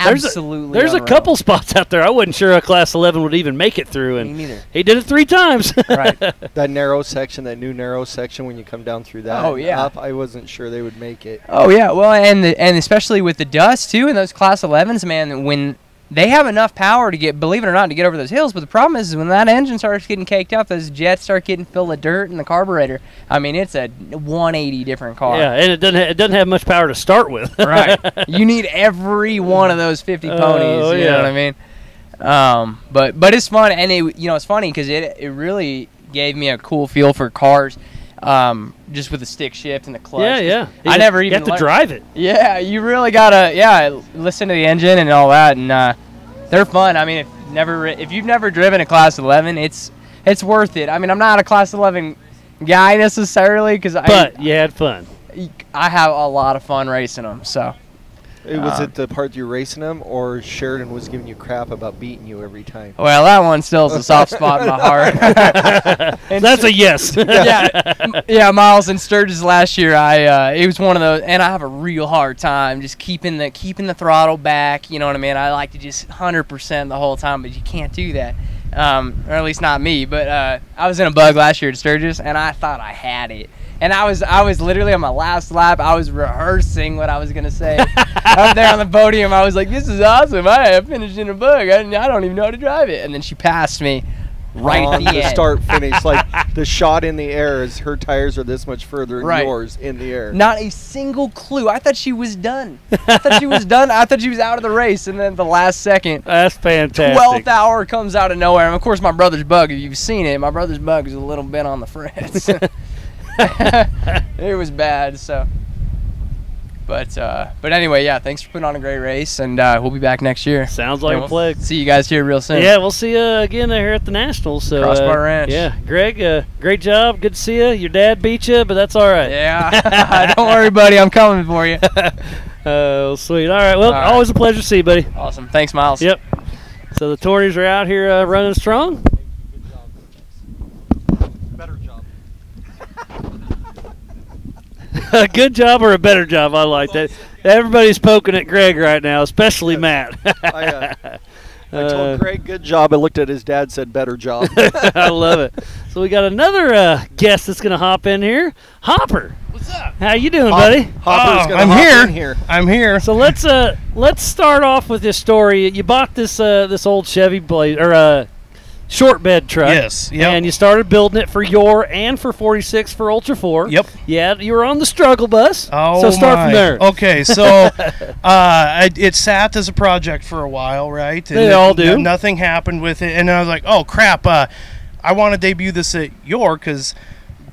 absolutely There's a unreal. couple spots out there I wasn't sure a Class 11 would even make it through, and Me neither. he did it 3 times. Right. That narrow section, that new narrow section, when you come down through that Oh, yeah. up, I wasn't sure they would make it. Oh yeah, well, and especially with the dust too, and those Class 11s, man, when they have enough power to get, believe it or not, to get over those hills. But the problem is when that engine starts getting caked up, those jets start getting filled with dirt in the carburetor. I mean, it's a 180 different car. Yeah, and it doesn't have much power to start with. Right. You need every one of those 50 ponies. You know what I mean? But it's fun, and it's funny because it really gave me a cool feel for cars. Just with the stick shift and the clutch. Yeah. I never even have to drive it. Yeah, you really gotta listen to the engine and all that, and they're fun. I mean, if you've never driven a Class 11, it's worth it. I mean, I'm not a Class 11 guy necessarily but you had fun. I have a lot of fun racing them. So. Was it the part you're racing them, or Sheridan was giving you crap about beating you every time? Well, that one still is a soft spot in my heart. That's a yes. yeah, Miles and Sturgis last year, it was one of those, and I have a real hard time just keeping the throttle back. You know what I mean? I like to just 100% the whole time, but you can't do that. Or at least not me. But I was in a bug last year at Sturgis, and I thought I had it. And I was literally on my last lap. I was rehearsing what I was gonna say up there on the podium. I was like, "This is awesome! I finished in a bug. I don't even know how to drive it." And then she passed me right on at the end. start finish. Like the shot in the air is her tires are this much further than yours in the air. Not a single clue. I thought she was done. I thought she was done. I thought she was out of the race. And then the last second, that's fantastic. 12th hour comes out of nowhere. And of course, my brother's bug. If you've seen it, my brother's bug is a little bit on the frets. It was bad. So, but anyway, yeah. Thanks for putting on a great race, and we'll be back next year. Sounds like a plague. See you guys here real soon. Yeah, we'll see you again here at the Nationals. So, Crossbar Ranch. Yeah, Greg, great job. Good to see you. Your dad beat you, but that's all right. Yeah. Don't worry, buddy. I'm coming for you. Oh, sweet. All right. Well, always a pleasure to see you, buddy. Awesome. Thanks, Miles. Yep. So the Tourneys are out here running strong. A good job or a better job? I like that. Everybody's poking at Greg right now, especially Matt. I told Greg, good job. I looked at his dad, said better job. I love it. So we got another guest that's going to hop in here. Hopper. What's up? How you doing, buddy? Hopper's gonna I'm hop here. in here. I'm here. So let's start off with this story. You bought this this old Chevy short bed truck. Yes. Yep. And you started building it for Y.O.R.R and for 46 for Ultra4. Yep. Yeah, you were on the struggle bus. Oh, so start from there. Okay, so it sat as a project for a while, right? And They all do. Nothing happened with it, and I was like, oh crap! I want to debut this at Y.O.R.R because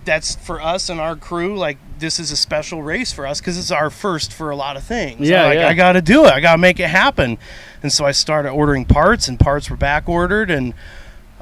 that's for us and our crew. Like, this is a special race for us because it's our first for a lot of things. Yeah, I got to do it. I got to make it happen. And so I started ordering parts, and parts were back ordered, and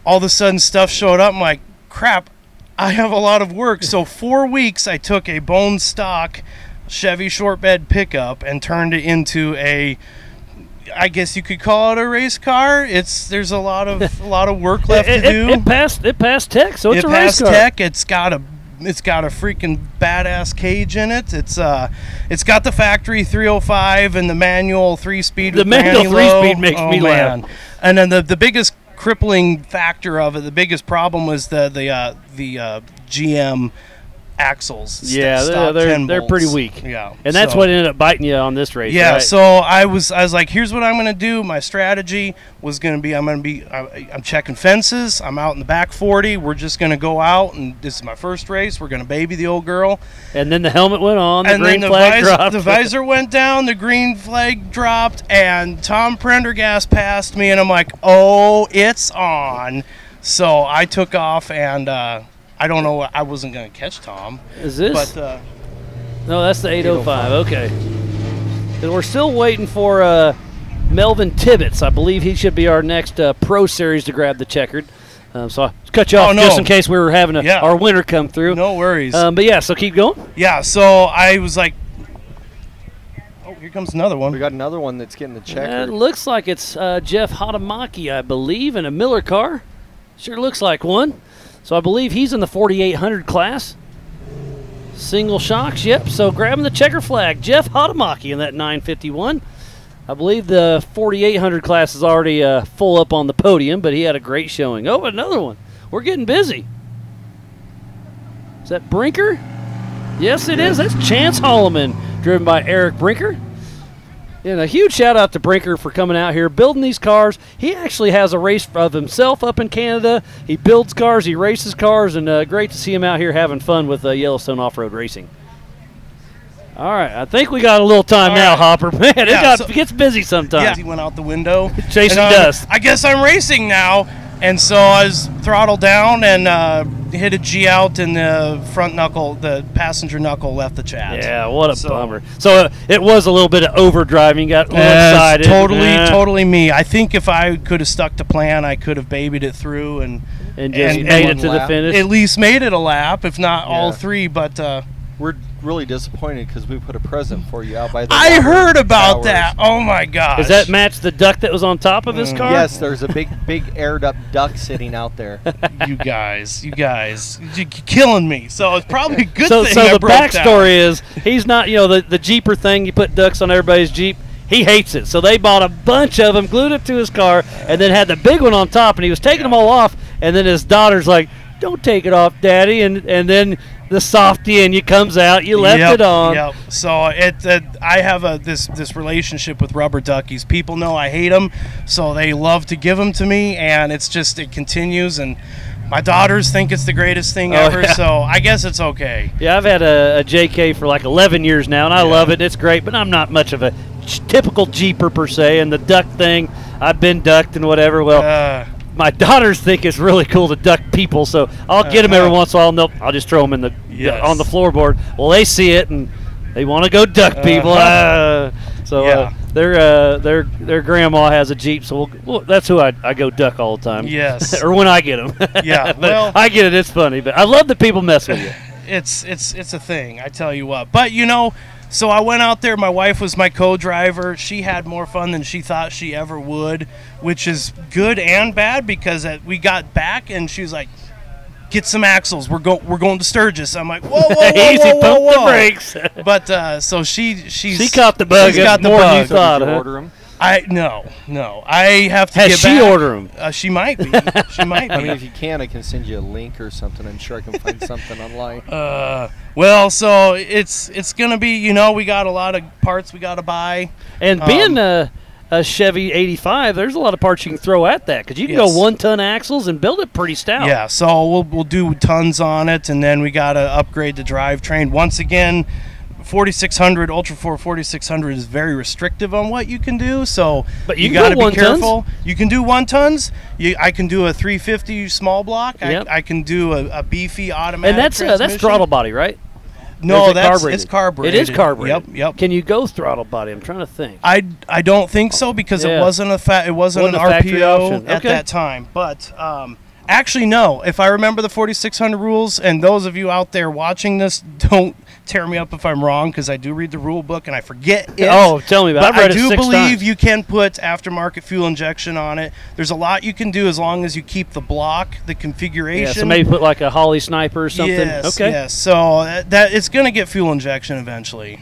all of a sudden stuff showed up. I'm like, crap, I have a lot of work. So 4 weeks I took a bone stock Chevy short bed pickup and turned it into I guess you could call it a race car. There's a lot of work left to do. It passed tech, so it's a race passed car. tech. It's got a freaking badass cage in it. It's got the factory 305 and the manual 3-speed. The manual 3-speed makes me laugh. And then the biggest crippling factor of it, the biggest problem was the GM axles. Yeah, they're pretty weak. Yeah, and that's what ended up biting you on this race. Yeah, right? so I was like, here's what I'm going to do. My strategy was going to be I'm checking fences. I'm out in the back 40. We're just going to go out, and this is my first race. We're going to baby the old girl. And then the helmet went on. The and green then flag dropped. The visor went down. The green flag dropped, and Tom Prendergast passed me, and I'm like, oh, it's on. So I took off, and I don't know. I wasn't going to catch Tom. Is this? But no, that's the 805. Okay. And we're still waiting for Melvin Tibbetts. I believe he should be our next Pro Series to grab the checkered. So I'll cut you off just in case we were having our winner come through. No worries. But yeah, so keep going. Yeah, so I was like, oh, here comes another one. We got another one that's getting the checkered. It looks like it's Jeff Hatamaki, I believe, in a Miller car. Sure looks like one. So I believe he's in the 4800 class. Single shocks, yep. So grabbing the checker flag, Jeff Hatamaki in that 951. I believe the 4,800 class is already full up on the podium, but he had a great showing. Oh, another one. We're getting busy. Is that Brinker? Yes, it is. That's Chance Holloman, driven by Eric Brinker. And a huge shout out to Brinker for coming out here, building these cars. He actually has a race of himself up in Canada. He builds cars, he races cars, and great to see him out here having fun with Yellowstone off-road racing. All right, I think we got a little time now, Hopper. Man, it gets busy sometimes. Yeah, he went out the window. Chasing dust. I guess I'm racing now. And so I was throttled down and hit a G out, and the front knuckle, the passenger knuckle, left the chat. Yeah, what a bummer. So it was a little bit of overdriving. Got a little excited. Totally me. I think if I could have stuck to plan, I could have babied it through and just made it to the finish. At least made it a lap, if not all three. But we're really disappointed because we put a present for you out by the I heard about that. Oh my gosh. Does that match the duck that was on top of his car? Yes, there's a big aired up duck sitting out there. you guys, you're killing me. So it's probably a good thing. So the backstory down. is he's not, the Jeeper thing. You put ducks on everybody's Jeep. He hates it. So they bought a bunch of them, glued it to his car, and then had the big one on top. And he was taking them all off. And then his daughter's like, "Don't take it off, Daddy." And then the softy in you comes out. You left it on. Yep. So I have this relationship with rubber duckies. People know I hate them, so they love to give them to me, and it continues. And my daughters think it's the greatest thing ever. Yeah. So I guess it's okay. Yeah, I've had a JK for like 11 years now, and I love it. It's great, but I'm not much of a typical Jeeper per se. And the duck thing, I've been ducked and whatever. Well. My daughters think it's really cool to duck people, so I'll get them every once in a while. Nope, I'll just throw them in on the floorboard. Well, they see it and they want to go duck people. Their grandma has a Jeep, so that's who I go duck all the time. Yes, or when I get them. Yeah, well, I get it. It's funny, but I love that people mess with you. It's a thing, I tell you what. But so I went out there. My wife was my co-driver. She had more fun than she thought she ever would, which is good and bad because we got back and she was like, "Get some axles. We're going to Sturgis." I'm like, "Whoa, easy, pump the brakes." But so she caught the bug. She's got the more bug. than you thought. Did you order them? No. I have to Has get she back. order them? She might be. She might be. I mean, if you can, I can send you a link or something. I'm sure I can find something online. Well, so it's gonna be. We got a lot of parts we got to buy. And being a Chevy 85, there's a lot of parts you can throw at that because you can go 1-ton axles and build it pretty stout. Yeah, so we'll do tons on it, and then we got to upgrade the drivetrain once again. 4600 Ultra4 4600 is very restrictive on what you can do, so but you got to be careful. You can do 1-tons. I can do a 350 small block. Yep. I can do a beefy automatic. And that's throttle body, right? No, it's carbureted. It is carbureted. Yep. Can you go throttle body? I'm trying to think. I don't think so because it wasn't an RPO at that time. But actually, no. If I remember the 4600 rules, and those of you out there watching this, don't tear me up if I'm wrong because I do read the rule book and I forget it. Oh, tell me about it. But I do believe you can put aftermarket fuel injection on it. There's a lot you can do as long as you keep the block, the configuration. Yeah, so maybe put like a Holly Sniper or something. Yes, yes. So that it's going to get fuel injection eventually.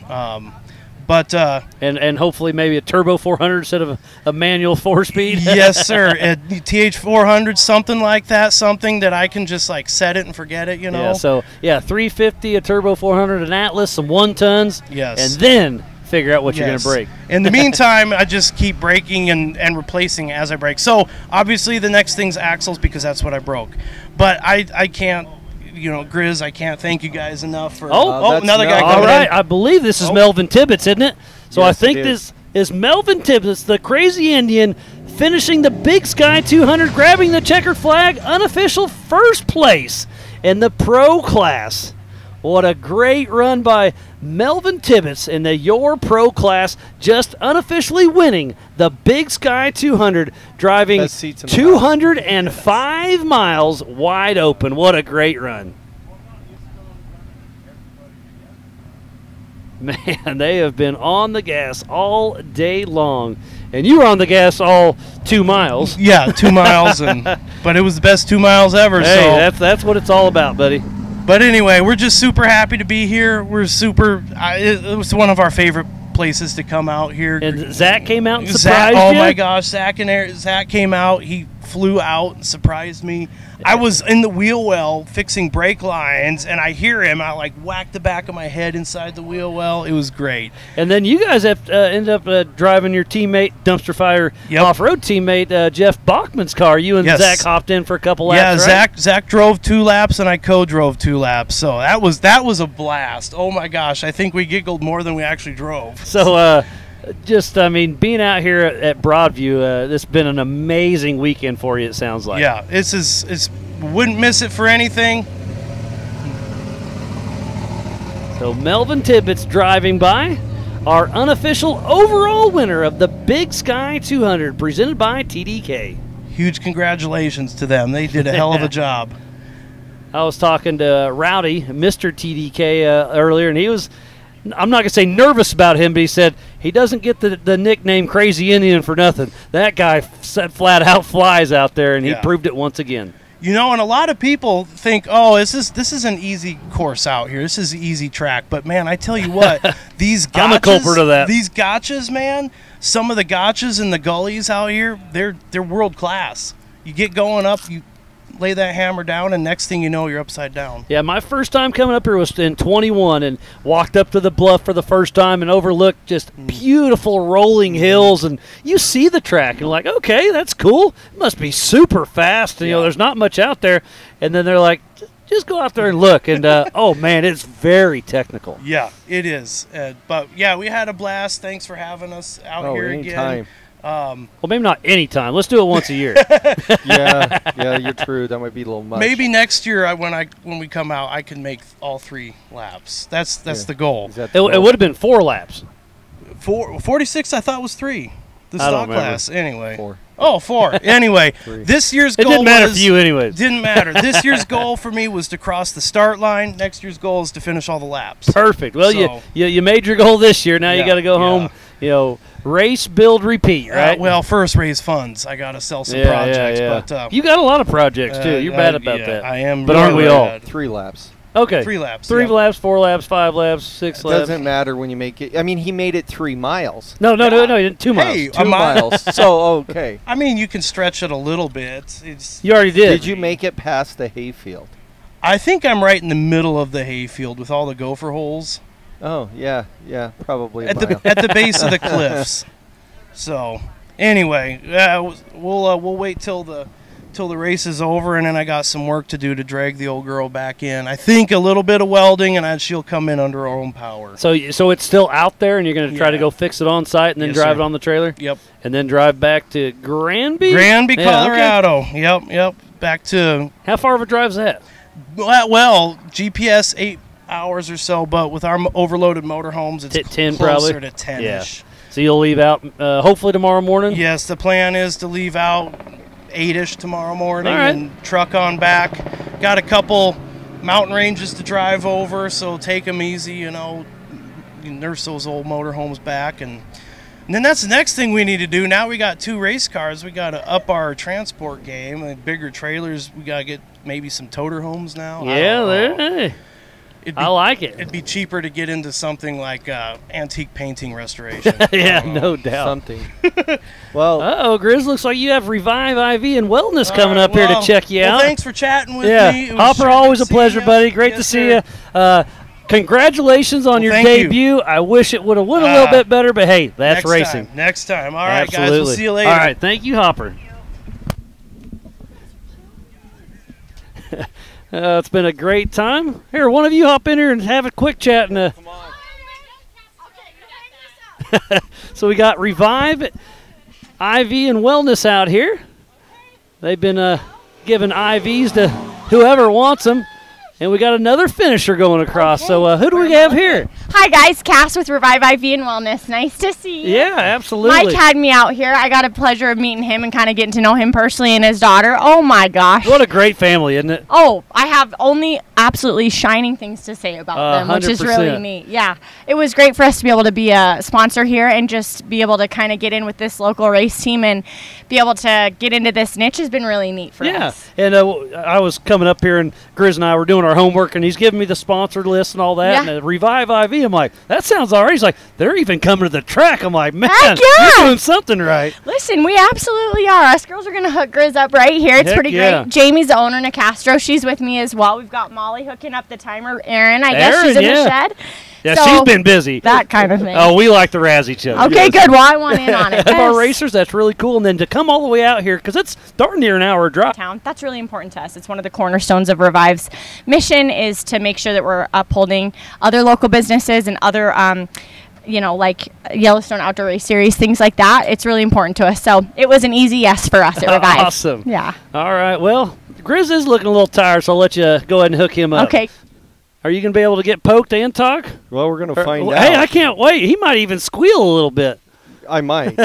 But and hopefully maybe a turbo 400 instead of a manual 4-speed. Yes, sir. TH 400, something like that, something that I can just like set it and forget it. Yeah. So 350, a turbo 400, an Atlas, some 1-tons. Yes. And then figure out what you're going to break. In the meantime, I just keep breaking and replacing as I break. So obviously the next thing's axles because that's what I broke. But I can't. Grizz, I can't thank you guys enough for. Another guy coming in. All right, I believe this is Melvin Tibbetts, isn't it? So yes, I think this is Melvin Tibbetts, the Crazy Indian, finishing the Big Sky 200, grabbing the checkered flag, unofficial first place in the pro class. What a great run by Melvin Tibbetts in the Y.O.R.R Pro class, just unofficially winning the Big Sky 200, driving 205 miles wide open. What a great run. Man, they have been on the gas all day long. And you were on the gas all 2 miles. Yeah, 2 miles, but it was the best 2 miles ever. Hey, that's what it's all about, buddy. But anyway, we're just super happy to be here. We're super. It was one of our favorite places to come out here. And Zach came out and Zach, surprised oh you? my gosh, Zach came out. He flew out and surprised me. I was in the wheel well fixing brake lines, and I hear him. I like whack the back of my head inside the wheel well. It was great. And then you guys have end up driving your teammate, Dumpster Fire off-road teammate, Jeff Bachman's car. You and Zach hopped in for a couple laps, right? Zach drove 2 laps, and I co-drove 2 laps. So that was a blast. Oh my gosh, I think we giggled more than we actually drove. So I mean, being out here at Broadview, this has been an amazing weekend for you, it sounds like. Yeah, wouldn't miss it for anything. So Melvin Tibbetts driving by, our unofficial overall winner of the Big Sky 200, presented by TDK. Huge congratulations to them. They did a hell of a job. I was talking to Rowdy, Mr. TDK, earlier, and he was, I'm not going to say nervous about him, but he said he doesn't get the nickname Crazy Indian for nothing. That guy said flat out flies out there, and he proved it once again. You know, and a lot of people think, oh, this is an easy course out here. This is an easy track. But, man, I tell you what, these gotchas, I'm a culprit of that. These gotchas, man, some of the gotchas in the gullies out here, they're world class. You get going up, you lay that hammer down, and next thing you know, you're upside down. Yeah, my first time coming up here was in 21 and walked up to the bluff for the first time and overlooked just beautiful rolling hills, and you see the track and you're like, okay, that's cool. It must be super fast. And, you know, there's not much out there. And then they're like, just go out there and look. And, oh, man, it's very technical. Yeah, it is. But, yeah, we had a blast. Thanks for having us out here again. Well, maybe not any time. Let's do it once a year. yeah, you're true. That might be a little much. Maybe next year, when we come out, I can make all 3 laps. That's the goal. It would have been 4 laps. 46, I thought was 3. The stock class, anyway. 4. Oh, 4. Anyway, this year's goal didn't matter for you, anyways. Didn't matter. This year's goal for me was to cross the start line. Next year's goal is to finish all the laps. Perfect. Well, so, you made your goal this year. Now you got to go home. You know. Race, build, repeat, right? Well, first raise funds. I got to sell some projects. But you got a lot of projects, too. You're bad about that. I am. But aren't we all? 3 laps. Okay. 3 laps. 3 laps, 4 laps, 5 laps, 6 laps. It doesn't matter when you make it. I mean, he made it 3 miles. No, 2 miles. Hey, 2 miles. So, okay. I mean, you can stretch it a little bit. You already did. Did you make it past the hayfield? I think I'm right in the middle of the hayfield with all the gopher holes. Oh, yeah, probably. At the base of the cliffs. So, anyway, we'll wait till the race is over, and then I got some work to do to drag the old girl back in. I think a little bit of welding, and she'll come in under her own power. So it's still out there, and you're going to try to go fix it on site and then drive it on the trailer? Yep. And then drive back to Granby? Colorado. Okay. Yep. Back to... How far of a drive is that? Well, GPS 8 hours or so, but with our overloaded motorhomes, it's 10 closer probably? to 10-ish. Yeah. So you'll leave out hopefully tomorrow morning? Yes, the plan is to leave out 8-ish tomorrow morning and truck on back. Got a couple mountain ranges to drive over, so take them easy, you nurse those old motorhomes back. And then that's the next thing we need to do. Now we got 2 race cars. We got to up our transport game. Bigger trailers. We got to get maybe some toter homes now. Yeah, I like it. It'd be cheaper to get into something like antique painting restoration. Yeah, no doubt. Something. Well, Grizz, looks like you have Revive IV and Wellness coming up here to check you out. Thanks for chatting with me. Hopper, always a pleasure, buddy. Great to see you. Congratulations on your debut. I wish it would have went a little bit better, but hey, that's racing. Next time. All right, guys. We'll see you later. All right. Thank you, Hopper. It's been a great time. Here, one of you hop in here and have a quick chat. And, come on. So we got Revive, IV, and Wellness out here. They've been giving IVs to whoever wants them. And we got another finisher going across. So who do we have here? Hi, guys. Cass with Revive IV and Wellness. Nice to see you. Yeah, absolutely. Mike had me out here. I got a pleasure of meeting him and kind of getting to know him personally and his daughter. Oh, my gosh. What a great family, isn't it? Oh, I have only absolutely shining things to say about them, which is 100%. really neat. Yeah. It was great for us to be able to be a sponsor here and just be able to kind of get in with this local race team and be able to get into this niche has been really neat for us. Yeah. And I was coming up here, and Grizz and I were doing doing our homework, and he's giving me the sponsor list and all that. Yeah. And Revive IV, I'm like, that sounds all right. He's like, they're even coming to the track. I'm like, man, Heck yeah. you're doing something right. Listen, we absolutely are. Us girls are going to hook Grizz up right here. It's Heck pretty yeah. great. Jamie's the owner, Nicastro. She's with me as well. We've got Molly hooking up the timer. Erin, I guess she's in the shed. Yeah, So, she's been busy. That kind of thing. Oh, we like to razz each other. Okay, good. Well, I want in on it. Of our racers, that's really cool. And then to come all the way out here, because it's darn near an hour drive. That's really important to us. It's one of the cornerstones of Revive's mission is to make sure that we're upholding other local businesses and other, you know, like Yellowstone Outdoor Race Series, things like that. It's really important to us. So it was an easy yes for us at Revive. Awesome. Yeah. All right. Well, Grizz is looking a little tired, so I'll let you go ahead and hook him up. Okay. Are you going to be able to get poked and talk? Well, we're going to find out. Hey, I can't wait. He might even squeal a little bit. I might.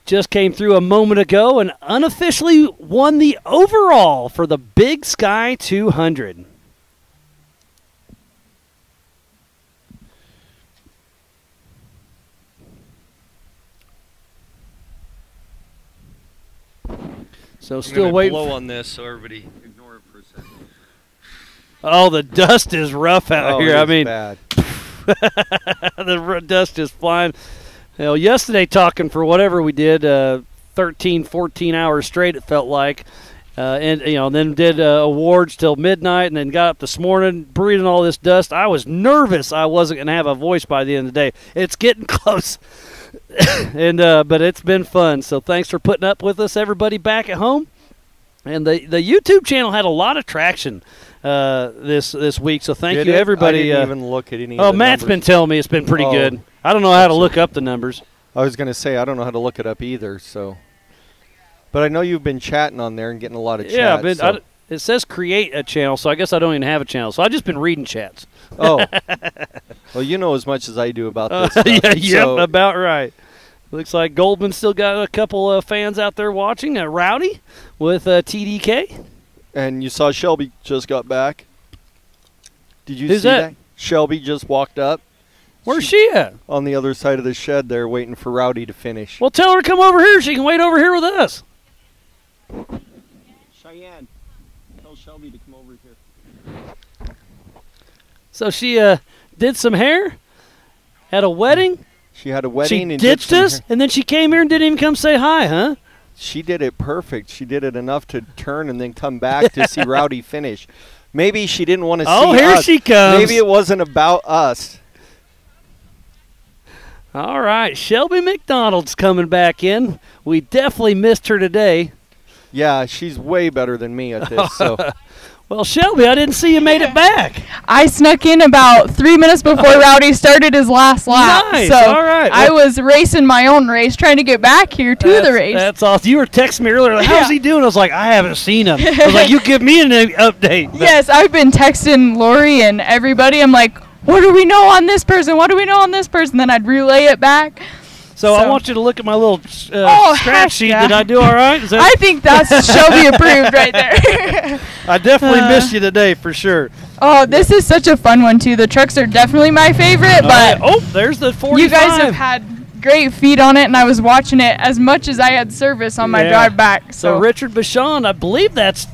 Just came through a moment ago and unofficially won the overall for the Big Sky 200. So still waiting. Blow on this so everybody ignore it for a second. Oh, the dust is rough out here. I mean, bad. the dust is flying. You know, yesterday talking for whatever we did, 13, 14 hours straight it felt like. And, you know, then did awards till midnight and then got up this morning breathing all this dust. I was nervous I wasn't going to have a voice by the end of the day. It's getting close. And but it's been fun. So thanks for putting up with us, everybody back at home. And the YouTube channel had a lot of traction this week. So thank you, everybody. I didn't even look at any of Oh, the Matt's numbers. been telling me it's been pretty good. I don't know how to look up the numbers. I was going to say I don't know how to look it up either. So, but I know you've been chatting on there and getting a lot of chats. Yeah, but so. it says create a channel, so I guess I don't even have a channel. So I've just been reading chats. Oh, well, you know as much as I do about this stuff. Yeah, so about right. Looks like Goldman still got a couple of fans out there watching. Rowdy with TDK. And you saw Shelby just got back. Did you Who's see that? Shelby just walked up. Where's she at? On the other side of the shed there waiting for Rowdy to finish. Well, tell her to come over here. She can wait over here with us. Cheyenne, tell Shelby to come over here. So she did some hair, had a wedding. She had a wedding. She and ditched us, and then she came here and didn't even come say hi, huh? She did it perfect. She did it enough to turn and then come back to see Rowdy finish. Maybe she didn't want to see us. Oh, here she comes. Maybe it wasn't about us. All right, Shelby McDonald's coming back in. We definitely missed her today. Yeah, she's way better than me at this. So. Well, Shelby, I didn't see you made it back. I snuck in about 3 minutes before Rowdy started his last lap. Nice. So All right. I was racing my own race, trying to get back here to the race. That's awesome. You were texting me earlier, like, how's he doing? I was like, I haven't seen him. I was like, you give me an update. But Yes, I've been texting Lori and everybody. I'm like, what do we know on this person? What do we know on this person? Then I'd relay it back. So I want you to look at my little Oh, scratch heck sheet. yeah. Did I do all right? Is that I think that's Shelby approved right there. I definitely missed you today for sure. Oh, this is such a fun one too. The trucks are definitely my favorite, but Oh, there's the 45. you guys have had great feed on it, and I was watching it as much as I had service on my Yeah. drive back. So Richard Bashan, I believe that's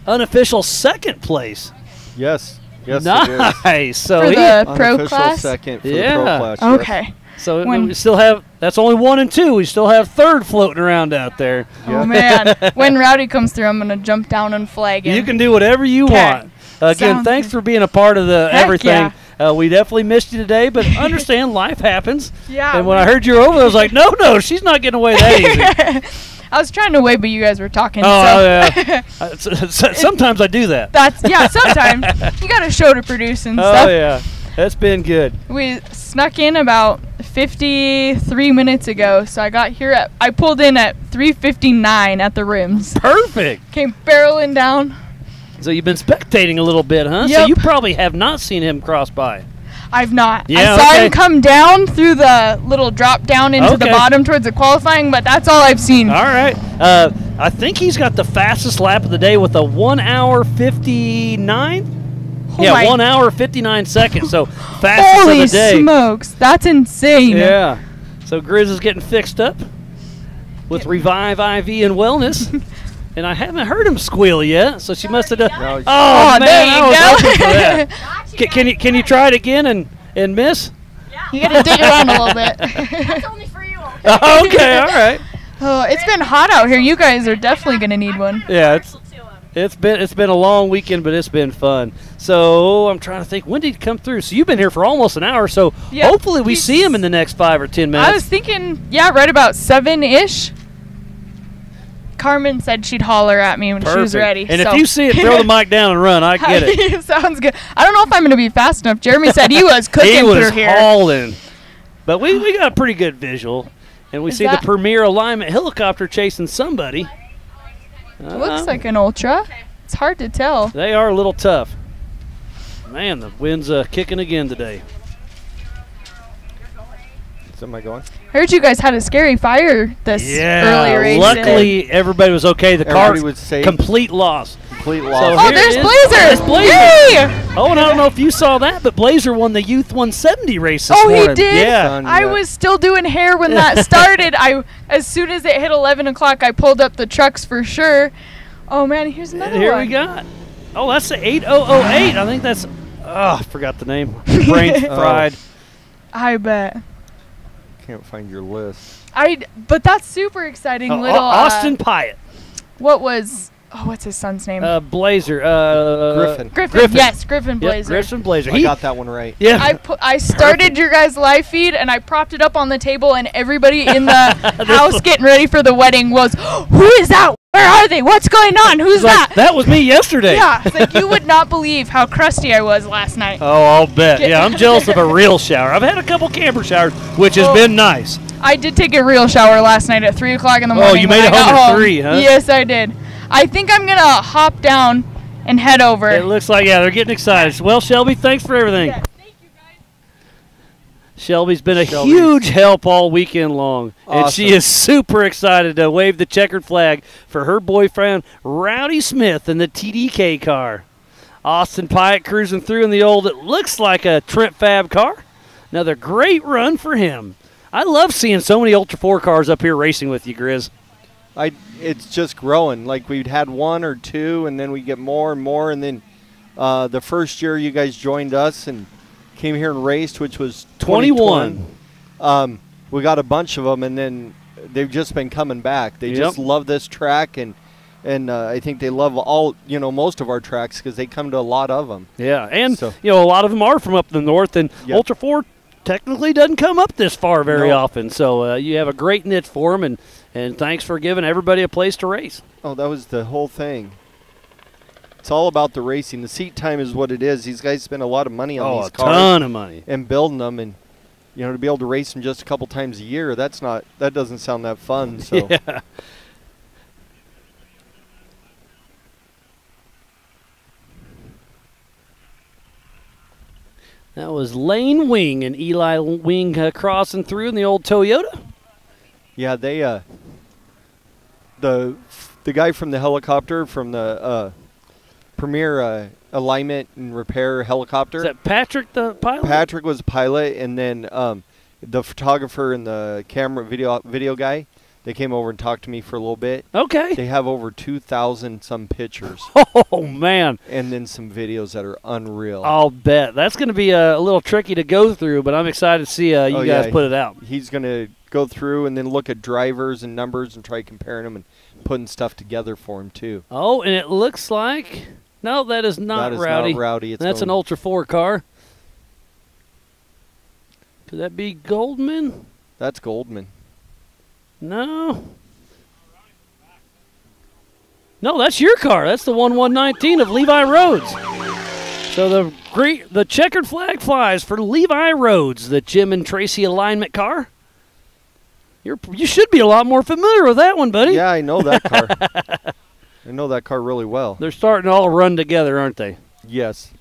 unofficial second place. Yes. Yes, nice. it is. So For he, the pro Unofficial class? second for Yeah. the pro class. yes. Okay. So When- we still have, that's only 1 and 2. We still have third floating around out there. Oh man, when Rowdy comes through, I'm gonna jump down and flag him. You can do whatever you 'Kay. want. Again, Sounds thanks good. for being a part of the Heck everything. We definitely missed you today, but understand life happens. Yeah, And when I heard you were over, I was like, no, she's not getting away that easy. I was trying to wait, but you guys were talking. Oh, so. yeah. Sometimes I do that. Sometimes you got a show to produce and Oh, stuff. yeah. That's been good. We snuck in about 53 minutes ago, so I pulled in at 3:59 at the rims. Perfect. Came barreling down. So you've been spectating a little bit, huh? So Yep. you probably have not seen him cross by. I've not. Yeah, I saw okay. him come down through the little drop down into the Okay. bottom towards the qualifying, but that's all I've seen. All right. I think he's got the fastest lap of the day with a 1 hour 59. Oh Yeah, my- 1 hour 59 seconds. So fastest Holy of the day. smokes, that's insane. Yeah. So Grizz is getting fixed up with Revive IV and Wellness. And I haven't heard him squeal yet, so she must have done. No, Oh, man, there you I was go. hoping for that. Can you try it again and miss? You gotta dig around a little bit. That's only for you. Okay, all right. Oh, it's been hot out here. You guys are definitely gonna need one. Yeah, it's been a long weekend, but it's been fun. So I'm trying to think, when did he come through? So you've been here for almost an hour, so Yeah, hopefully we see him in the next 5 or 10 minutes. I was thinking, yeah, right about 7-ish. Carmen said she'd holler at me when she was Perfect. ready. And so. if you see it, throw the mic down and run. I get it. Sounds good. I don't know if I'm going to be fast enough. Jeremy said he was cooking He was through here. hauling. But we got a pretty good visual. And we Is see the that- Premier Alignment helicopter chasing somebody. Looks like an Ultra. It's hard to tell. They are a little tough. Man, the wind's kicking again today. Am I going? I heard you guys had a scary fire this earlier race. Luckily, everybody was okay. The car Everybody was safe. complete loss. Complete So loss. Oh, here there's is- Blazer! There's Blazer! Yay! Oh, and I don't know if you saw that, but Blazer won the Youth 170 race this Oh, morning. he did? Yeah. I was still doing hair when that started. As soon as it hit 11 o'clock, I pulled up the trucks for sure. Oh, man, here's another And here one. we got. Oh, that's the 8008. I think that's. Oh, I forgot the name. Brain's fried. I bet. Can't find your list. But that's super exciting. Little Austin Pyatt. What was? Oh, what's his son's name? Blazer. Griffin. Yes, Griffin Blazer. Yep, Griffin Blazer. I got that one right. Yeah. I started your guys' live feed and I propped it up on the table and everybody in the house getting ready for the wedding was, who is that? Where are they? What's going on? Who's that? That was me yesterday. Yeah, it's like you would not believe how crusty I was last night. Oh, I'll bet. Yeah, I'm jealous of a real shower. I've had a couple camper showers, which has been nice. I did take a real shower last night at 3 o'clock in the morning. Oh, you made it when I home got at 3, huh? Yes, I did. I think I'm going to hop down and head over. It looks like, yeah, they're getting excited. Well, Shelby, thanks for everything. Yeah, thank you, guys. Shelby's been a huge help all weekend long, and she Awesome. is super excited to wave the checkered flag for her boyfriend, Rowdy Smith, in the TDK car. Austin Pyatt cruising through in the old, it looks like a Trent Fab car. Another great run for him. I love seeing so many Ultra4 cars up here racing with you, Grizz. It's just growing. Like we'd had 1 or 2, and then we get more and more. And then the first year you guys joined us and came here and raced, which was 21. We got a bunch of them, and then they've just been coming back. They just love this track, and I think they love most of our tracks because they come to a lot of them. Yeah, and a lot of them are from up the north, and Ultra4 technically doesn't come up this far very often. So you have a great niche for them, and thanks for giving everybody a place to race. Oh, that was the whole thing. It's all about the racing. The seat time is what it is. These guys spend a lot of money on these cars. A ton of money. And building them, and to be able to race them just a couple times a year, that doesn't sound that fun. So. Yeah. That was Lane Wing and Eli Wing crossing through in the old Toyota. Yeah, they the guy from the helicopter from the Premier Alignment and Repair helicopter. Is that Patrick the pilot? Patrick was a pilot, and then the photographer and the camera video guy. They came over and talked to me for a little bit. Okay. They have over 2,000 some pictures. Oh, man. And then some videos that are unreal. I'll bet. That's going to be a little tricky to go through, but I'm excited to see you guys put it out. He's going to go through and then look at drivers and numbers and try comparing them and putting stuff together for him, too. Oh, and it looks like... No, that is not Rowdy. Not Rowdy. That's an Ultra4 car. Could that be Goldman? That's Goldman. No. No, that's your car. That's the 119 of Levi Rhodes. So the checkered flag flies for Levi Rhodes, the Jim and Tracy alignment car. You should be a lot more familiar with that one, buddy. Yeah, I know that car. I know that car really well. They're starting to all run together, aren't they? Yes.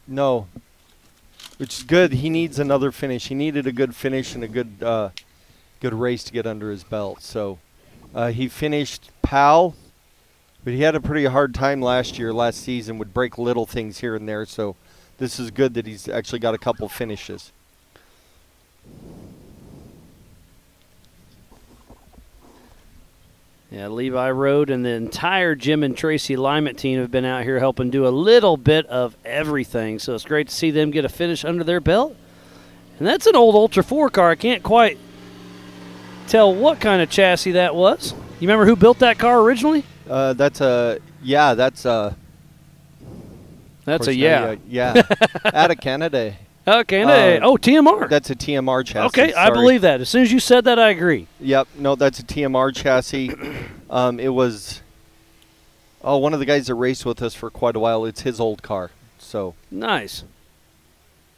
No. Which is good. He needs another finish. He needed a good finish and a good race to get under his belt. So he finished PAL, but he had a pretty hard time last season, would break little things here and there. So this is good that he's actually got a couple finishes. Yeah, Levi Road and the entire Jim and Tracy alignment team have been out here helping do a little bit of everything. So it's great to see them get a finish under their belt. And that's an old Ultra4 car. I can't quite tell what kind of chassis that was. You remember who built that car originally? That's a yeah. Out of Canada. Oh, Canada. TMR. That's a TMR chassis. Okay, I believe that. As soon as you said that, I agree. Yep. No, that's a TMR chassis. It was one of the guys that raced with us for quite a while. It's his old car. So nice.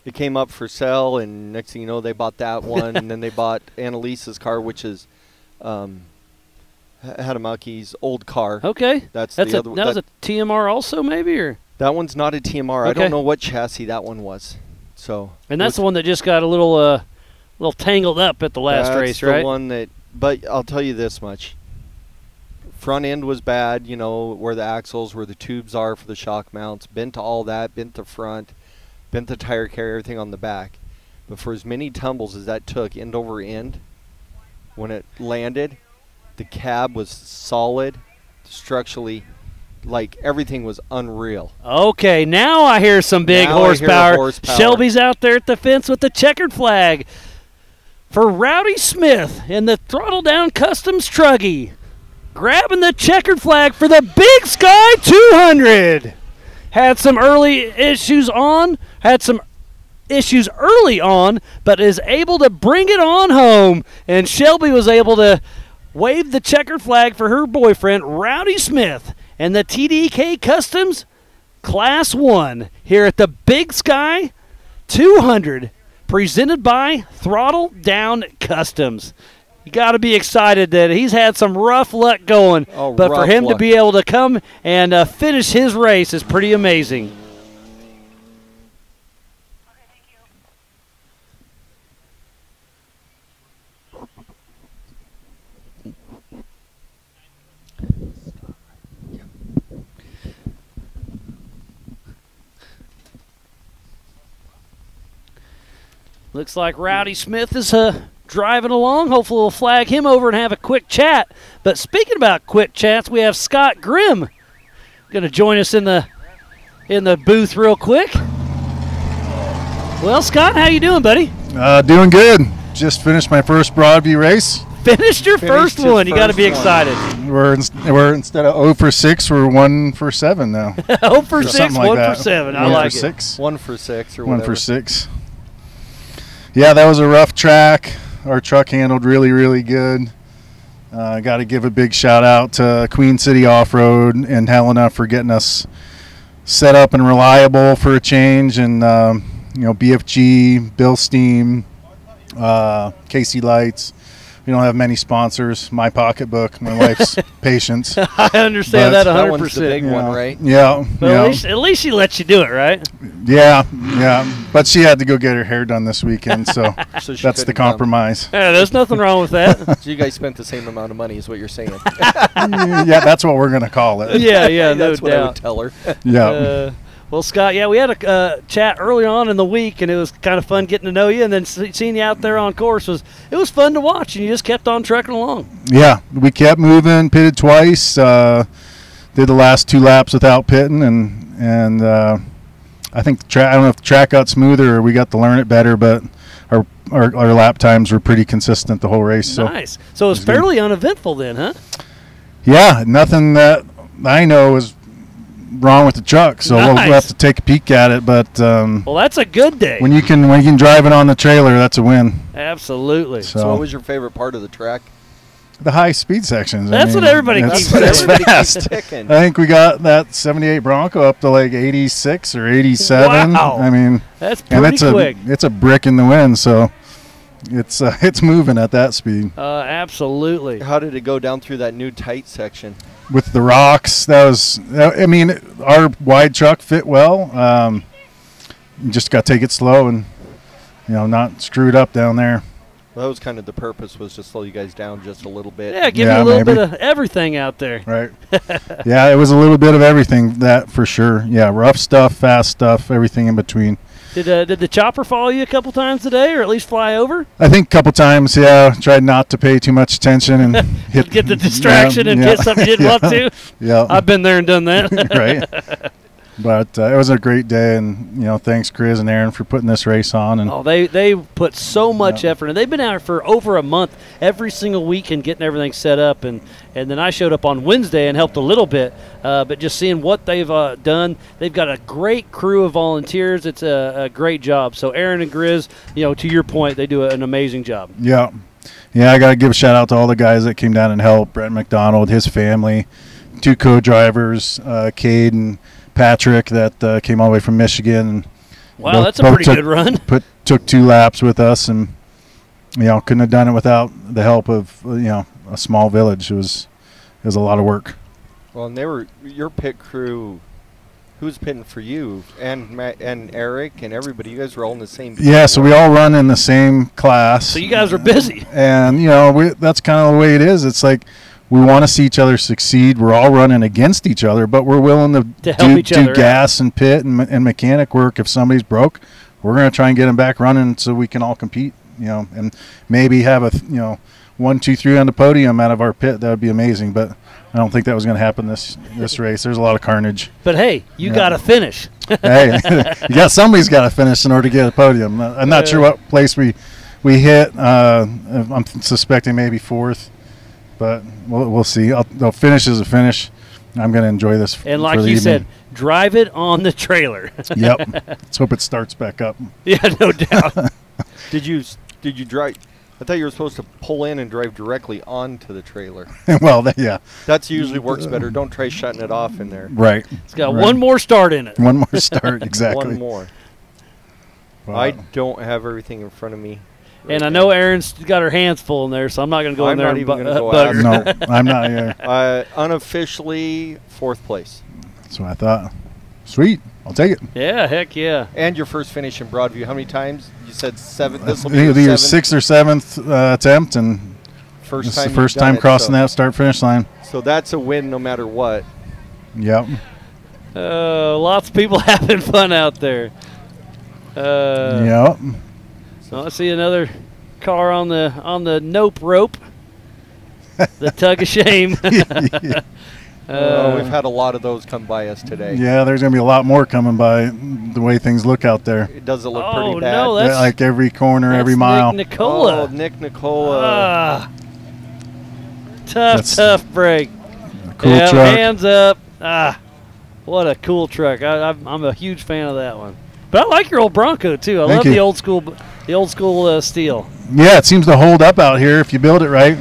It came up for sale, and next thing you know, they bought that one, and then they bought Annalise's car, which is Hadamaki's old car. Okay. That's the other. That was a TMR also, maybe, or that one's not a TMR. Okay. I don't know what chassis that one was. So. And that's the one that just got a little tangled up at the last race, right? That's the one that. But I'll tell you this much. Front end was bad, you know, where the axles, where the tubes are for the shock mounts, bent all that, bent the front, bent the tire carrier, everything on the back. But for as many tumbles as that took, end over end, when it landed, the cab was solid, structurally, like everything was unreal. Okay, now I hear some big horsepower. Shelby's out there at the fence with the checkered flag for Rowdy Smith in the Throttle Down Customs Truggy. Grabbing the checkered flag for the Big Sky 200. Had some early issues early on, but is able to bring it on home. And Shelby was able to wave the checkered flag for her boyfriend, Rowdy Smith, and the TDK Customs Class 1 here at the Big Sky 200, presented by Throttle Down Customs. You got to be excited that he's had some rough luck going, but for him to be able to come and finish his race is pretty amazing. Looks like Rowdy Smith is driving along. Hopefully we'll flag him over and have a quick chat. But speaking about quick chats, we have Scott Grimm going to join us in the booth real quick. Well, Scott, how you doing, buddy? Doing good. Just finished my first Broadview race. Finished your first one. You got to be excited. We're instead of 0 for 6, we're 1 for 7 now. 0 for 6, 1 for 7. I like it. 6. 1 for 6 or 1 whatever. for 6. Yeah, that was a rough track. Our truck handled really, really good. Got to give a big shout out to Queen City Off-Road and Helena for getting us set up and reliable for a change. And, BFG, Bill Steam, KC Lights. We don't have many sponsors. My pocketbook, my wife's patience. I understand that 100%. That one's the big one, right? Yeah. At least she lets you do it, right? Yeah. But she had to go get her hair done this weekend, so, So she that's the couldn't come. compromise. Yeah, there's nothing wrong with that. So you guys spent the same amount of money is what you're saying. Yeah, that's what we're going to call it. Yeah, no That's what I would tell her. Yeah. Well, Scott, we had a chat early on in the week, and it was kind of fun getting to know you, and then seeing you out there on course was fun to watch, and you just kept on trucking along. Yeah, we kept moving, pitted twice, did the last 2 laps without pitting, and I think I don't know if the track got smoother or we got to learn it better, but our lap times were pretty consistent the whole race. So nice. So it was fairly uneventful then, huh? Yeah, nothing that I know is wrong with the truck, so we'll have to take a peek at it. But well, that's a good day. When you can drive it on the trailer, that's a win. Absolutely. So what was your favorite part of the track? The high speed sections. That's what everybody keeps saying. It's fast. I think we got that 78 Bronco up to like 86 or 87. Wow. I mean, that's pretty quick. It's a brick in the wind, so it's moving at that speed. Absolutely. How did it go down through that new tight section? With the rocks, our wide truck fit well. You just got to take it slow and, not screw it up down there. Well, that was kind of the purpose, was to slow you guys down just a little bit. Yeah, give you a little bit of everything out there. Right. Yeah, it was a little bit of everything, that for sure. Yeah, rough stuff, fast stuff, everything in between. Did the chopper follow you a couple times today, or at least fly over? I think a couple times, yeah. Tried not to pay too much attention and hit, get the distraction and hit something you didn't want to. Yeah, I've been there and done that. Right. But it was a great day, and thanks Chris and Aaron for putting this race on. And they put so much effort, and they've been out here for over a month, every single week, and getting everything set up. And then I showed up on Wednesday and helped a little bit, but just seeing what they've done, they've got a great crew of volunteers. It's a great job. So Aaron and Grizz, to your point, they do an amazing job. Yeah, I got to give a shout out to all the guys that came down and helped. Brent McDonald, his family, 2 co-drivers, Cade and Patrick, that came all the way from Michigan. Wow, that's a pretty good run. Took 2 laps with us, and couldn't have done it without the help of a small village. It was a lot of work. Well, and your pit crew. Who's pitting for you? And Matt and Eric and everybody. You guys were all in the same. Yeah, so we all run in the same class. So you guys are busy. And that's kind of the way it is. It's like, we want to see each other succeed. We're all running against each other, but we're willing to help each other do gas and pit and mechanic work. If somebody's broke, we're going to try and get them back running so we can all compete, and maybe have a 1, 2, 3 on the podium out of our pit. That would be amazing, but I don't think that was going to happen this race. There's a lot of carnage. But hey, you got to finish. Hey, somebody's got to finish in order to get a podium. I'm not sure what place we hit. I'm suspecting maybe 4th. But we'll see. The finish is a finish. I'm going to enjoy this. And like you said, drive it on the trailer. Yep. Let's hope it starts back up. Yeah, no doubt. Did you drive? I thought you were supposed to pull in and drive directly onto the trailer. Well, yeah. That's usually works better. Don't try shutting it off in there. Right. It's got one more start in it. One more start, exactly. One more. Wow. I don't have everything in front of me. And I know Erin's got her hands full in there, so I'm not going to go in there and bugger. No, I'm not here. Unofficially 4th place. That's what I thought. Sweet. I'll take it. Yeah, heck yeah. And your first finish in Broadview. How many times? You said 7. This will be your your 6th or 7th attempt, and this is the first time crossing that start-finish line. So that's a win no matter what. Yep. Lots of people having fun out there. Yep. So I see another car on the nope rope. The tug of shame. We've had a lot of those come by us today. Yeah, there's going to be a lot more coming by the way things look out there. It does look pretty bad. No, that's, like every corner, every mile. Nick Nicola. Oh, Nick Nicola. Tough break. Cool truck. Hands up. What a cool truck. I'm a huge fan of that one. But I like your old Bronco too. I love the old school steel. Yeah, it seems to hold up out here if you build it right.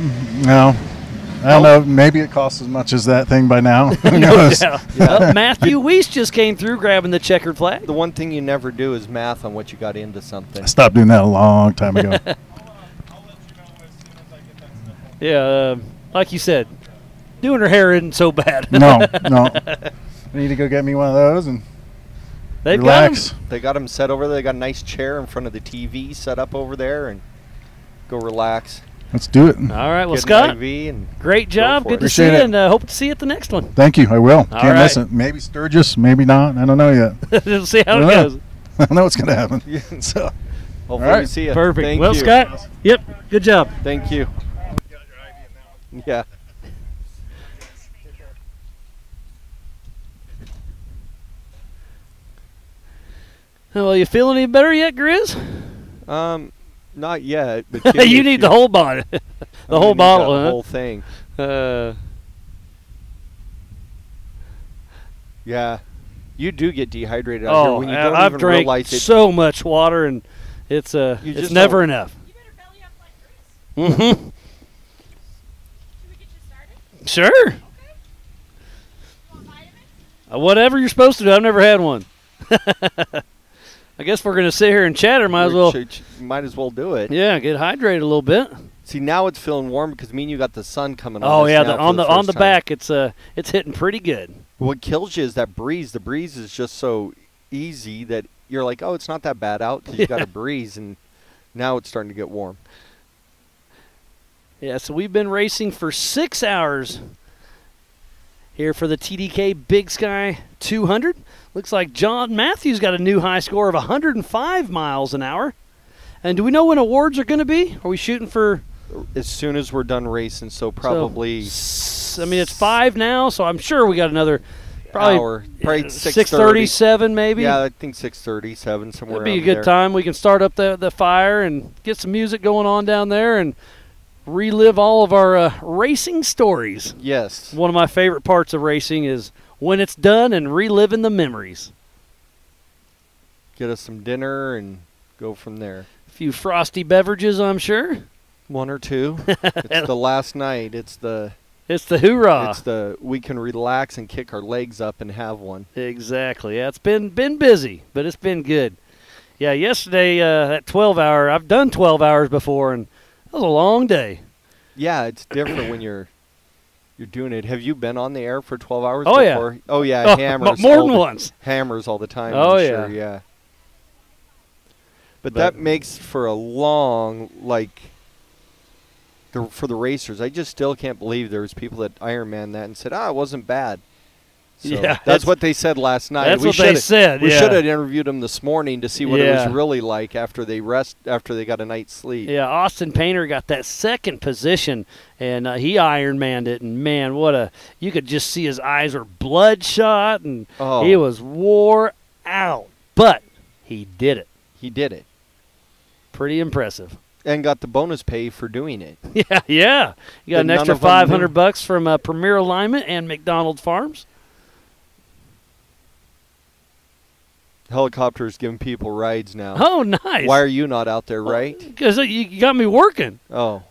I don't know. Maybe it costs as much as that thing by now. No doubt. Matthew Weiss just came through grabbing the checkered flag. The one thing you never do is math on what you got into something. I stopped doing that a long time ago. Yeah, like you said, doing her hair isn't so bad. No. I need to go get me one of those and relax. They got them set over there. They got a nice chair in front of the TV set up over there, and go relax. Let's do it. All right, well, Scott, great job. Good to see you, and hope to see you at the next one. Thank you. I will. Can't miss it. Maybe Sturgis, maybe not. I don't know yet. We'll see how it goes. I don't know what's going to happen. So, hopefully we see you. Perfect. Thank you. Scott, yep, good job. Thank you. Yeah. Well, you feeling any better yet, Grizz? Not yet. But you need the whole bottle. The whole bottle, huh? The whole thing. Yeah. You do get dehydrated out here when you don't I've even drank realize it. so much water, and it's never enough. You better belly up like Grizz. Mm-hmm. Should we get you started? Sure. Okay. You want vitamins? Whatever you're supposed to do. I've never had one. I guess we're going to sit here and chatter. Might as well do it. Yeah, get hydrated a little bit. See, now it's feeling warm because me and you got the sun coming on. Oh yeah, on the back, it's hitting pretty good. What kills you is that breeze. The breeze is just so easy that you're like, oh, it's not that bad out because you got a breeze, and now it's starting to get warm. Yeah, so we've been racing for 6 hours here for the TDK Big Sky 200. Looks like John Matthews got a new high score of 105 miles an hour. And do we know when awards are going to be? Are we shooting for? As soon as we're done racing, so probably. I mean, it's 5 now, so I'm sure we got another probably hour. Probably 6:37 maybe. Yeah, I think 6:37 somewhere. It'd be a good time. We can start up the fire and get some music going on down there and relive all of our racing stories. Yes. One of my favorite parts of racing is when it's done and reliving the memories. Get us some dinner and go from there. A few frosty beverages, I'm sure. 1 or 2. It's the last night. It's the hoorah. It's the we can relax and kick our legs up and have one. Exactly. Yeah, it's been busy, but it's been good. Yeah, yesterday at 12 hour, I've done 12 hours before, and that was a long day. Yeah, it's different when you're doing it. Have you been on the air for 12 hours Oh, before? yeah. Oh, yeah, hammers. More than once. Hammers all the time. Oh, I'm yeah. Sure, yeah. But that makes for a long, for the racers. I just still can't believe there was people that Ironman that and said, it wasn't bad. So yeah, that's what they said last night. That's what they said. We yeah. should have interviewed them this morning to see what it was really like after they got a night's sleep. Yeah, Austin Painter got that second position, and he Ironmanned it. And man, you could just see his eyes were bloodshot, and he was wore out. But he did it. He did it. Pretty impressive. And got the bonus pay for doing it. Yeah. You got an extra $500 from Premier Alignment and McDonald Farms. Helicopters giving people rides now. Oh, nice. Why are you not out there, right? Because you got me working. Oh.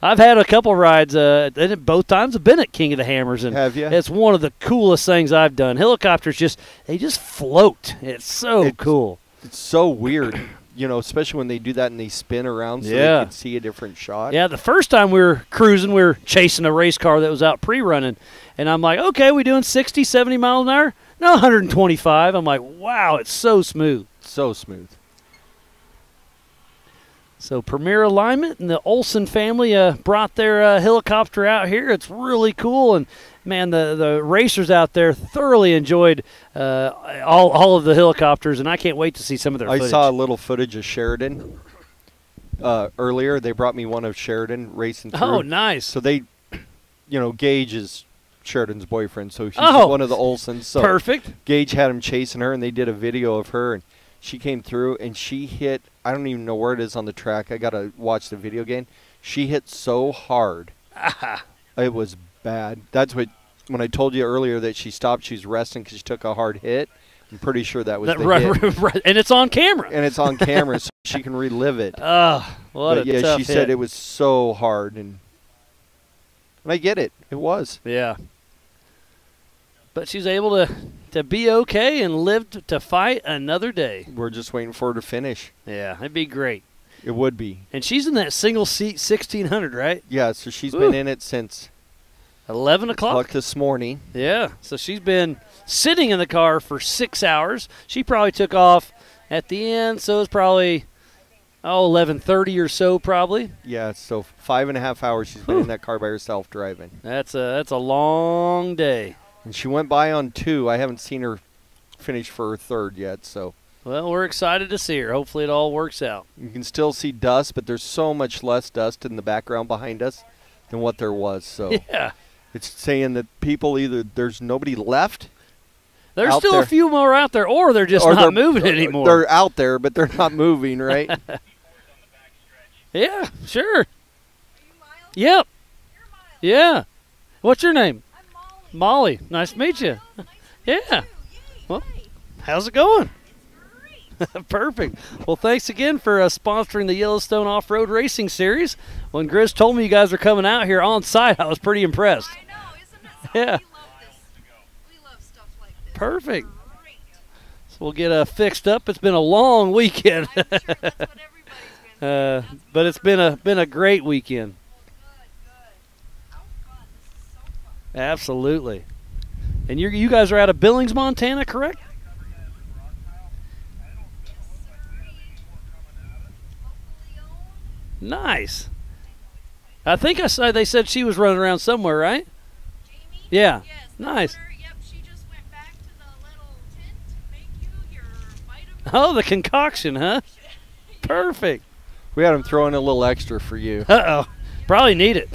I've had a couple rides. Both times I've been at King of the Hammers. And have you? It's one of the coolest things I've done. Helicopters they just float. It's so cool. It's so weird, especially when they do that and they spin around so they can see a different shot. Yeah, the first time we were cruising, we were chasing a race car that was out pre-running. And I'm like, okay, we doing 60, 70 miles an hour? No, 125. I'm like, wow, it's so smooth. So smooth. So Premier Alignment and the Olsen family brought their helicopter out here. It's really cool. And, man, the racers out there thoroughly enjoyed all of the helicopters, and I can't wait to see some of their footage. I saw a little footage of Sheridan earlier. They brought me one of Sheridan racing through. Oh, nice. So they, Gage is Sheridan's boyfriend, so she's one of the Olsens. So perfect. Gage had him chasing her, and they did a video of her, and she came through, and she hit, I don't even know where it is on the track. I got to watch the video again. She hit so hard. It was bad. That's when I told you earlier that she stopped, she was resting because she took a hard hit. I'm pretty sure that was the hit. Right. And it's on camera. And it's on camera, so she can relive it. What a tough she hit. said it was so hard, and I get it. It was. Yeah. But she's able to be okay and live to fight another day. We're just waiting for her to finish. Yeah, it'd be great. It would be. And she's in that single seat 1600, right? Yeah, so she's been in it since 11 o'clock this morning. Yeah, so she's been sitting in the car for 6 hours. She probably took off at the end, so it's probably 11:30 or so probably. Yeah, so 5.5 hours she's been in that car by herself driving. That's a long day. And she went by on 2. I haven't seen her finish for her 3rd yet, so. Well, we're excited to see her. Hopefully it all works out. You can still see dust, but there's so much less dust in the background behind us than what there was. So yeah. It's saying that people either there's nobody left. There's still a few more out there, or they're just not moving anymore. They're out there, but they're not moving, right? Yeah, sure. Yep. Yeah. What's your name? Molly. Nice to meet you. Yeah. Well, how's it going? Perfect. Well, thanks again for sponsoring the Yellowstone Off-Road Racing Series. When Grizz told me you guys were coming out here on site, I was pretty impressed. I know, isn't it? Yeah. We love stuff like this. Perfect. So we'll get fixed up. It's been a long weekend. But it's been a great weekend. Absolutely. And you guys are out of Billings, Montana, correct? Nice. I think I saw they said she was running around somewhere, right? Jamie? Yeah. Yes. Nice. Yep, she just went back to the little tent to make you your vitamin. Oh, the concoction, huh? Perfect. We had him throw in a little extra for you. Uh-oh. Probably need it.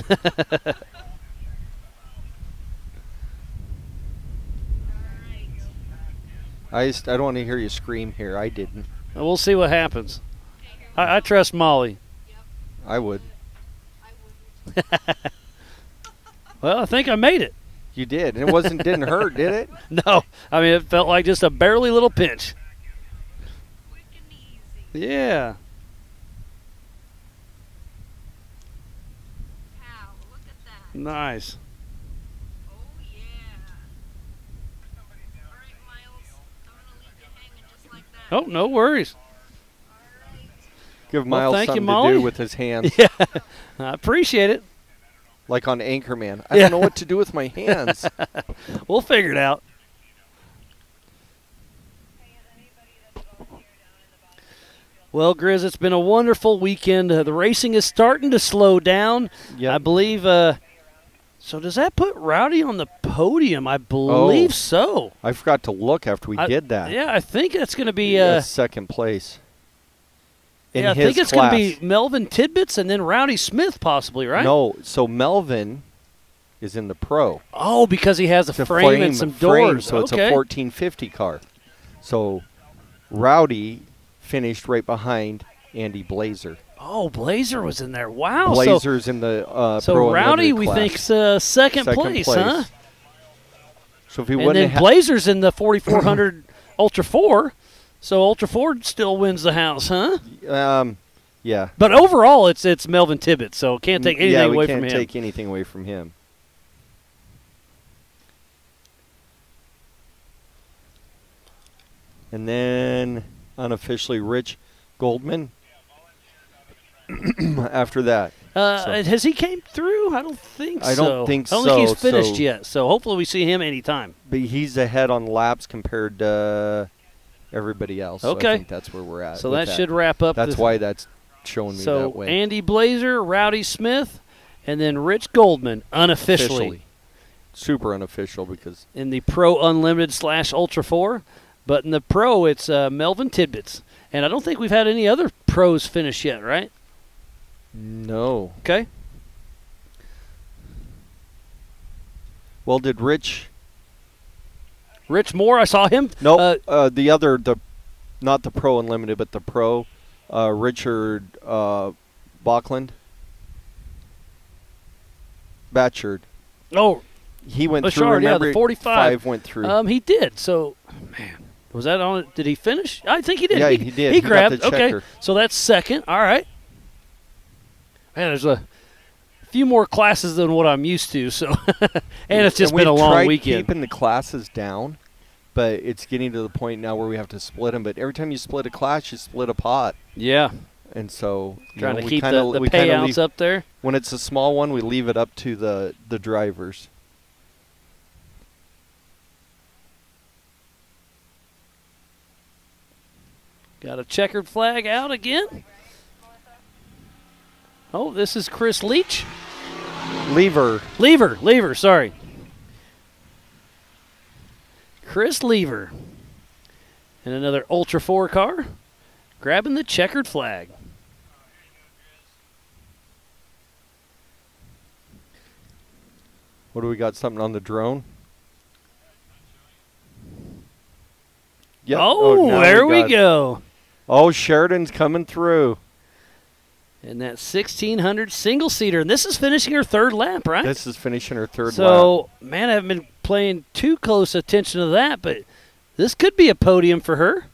I don't want to hear you scream here. I didn't. We'll see what happens. I trust Molly. I would. Well, I think I made it. You did. It didn't hurt, did it? No. I mean, it felt like just a barely little pinch. Yeah. Nice. Oh, no worries. Give Miles thank you, something Molly. to do with his hands. Yeah, I appreciate it. Like on Anchorman. I don't know what to do with my hands. We'll figure it out. Well, Grizz, it's been a wonderful weekend. The racing is starting to slow down. Yep. I believe. So does that put Rowdy on the podium? I believe so. I forgot to look after we did that. Yeah, I think that's going to be second place. I think it's going to be Melvin Tidbits and then Rowdy Smith possibly, right? No, so Melvin is in the pro. Oh, because he has a frame and some doors. So it's a 1450 car. So Rowdy finished right behind Andy Blazer. Oh, Blazer was in there. Wow. Blazer's in the so pro Rowdy, unlimited we class. think second place, huh? So if he and wouldn't then Blazer's in the 4400 Ultra 4. So Ultra 4 still wins the house, huh? Yeah. But overall, it's Melvin Tibbetts, so can't take anything away from him. Yeah, we can't take anything away from him. And then unofficially Rich Goldman after that. Has he came through? I don't think so. I don't think so. I don't think he's finished yet, so hopefully we see him anytime. But he's ahead on laps compared to everybody else. Okay. So I think that's where we're at. So that should wrap up. That's why that's showing me that way. So Andy Blazer, Rowdy Smith, and then Rich Goldman unofficially. Officially. Super unofficial because. In the Pro Unlimited / Ultra 4. But in the Pro, it's Melvin Tidbits. And I don't think we've had any other pros finish yet, right? No. Okay. Well, did Rich Moore, I saw him. No, the other, not the Pro Unlimited, but the Pro, Richard Bachland. Batchard. Oh. He went Bouchard, through, remember? Yeah, the 45. Went through. He did. So, man, was that on it? Did he finish? I think he did. Yeah, he did. He got grabbed. the checker. Okay, so that's second. All right. Man, there's a few more classes than what I'm used to. So, and it's just been a long weekend. Keeping the classes down, but it's getting to the point now where we have to split them. But every time you split a class, you split a pot. Yeah. And so trying to keep the payouts up there. When it's a small one, we leave it up to the drivers. Got a checkered flag out again. Oh, this is Chris Leach. Lever, sorry. Chris Lever. And another Ultra 4 car grabbing the checkered flag. What do we got? Something on the drone? Yep. Oh, there we go. Oh, Sheridan's coming through. And that 1600 single-seater. And this is finishing her third lap, right? This is finishing her third lap. So, man, I haven't been paying too close attention to that, but this could be a podium for her.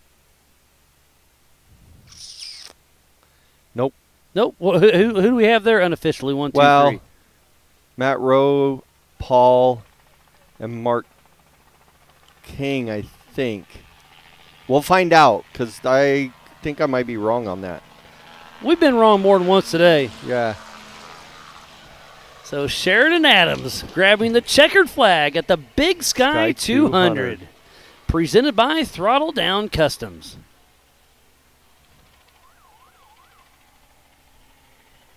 Nope. Nope. Well, who do we have there unofficially? 1, 2, 3. Matt Rowe, Paul, and Mark King, I think. We'll find out because I think I might be wrong on that. We've been wrong more than once today. Yeah. So Sheridan Adams grabbing the checkered flag at the Big Sky 200. Presented by Throttle Down Customs.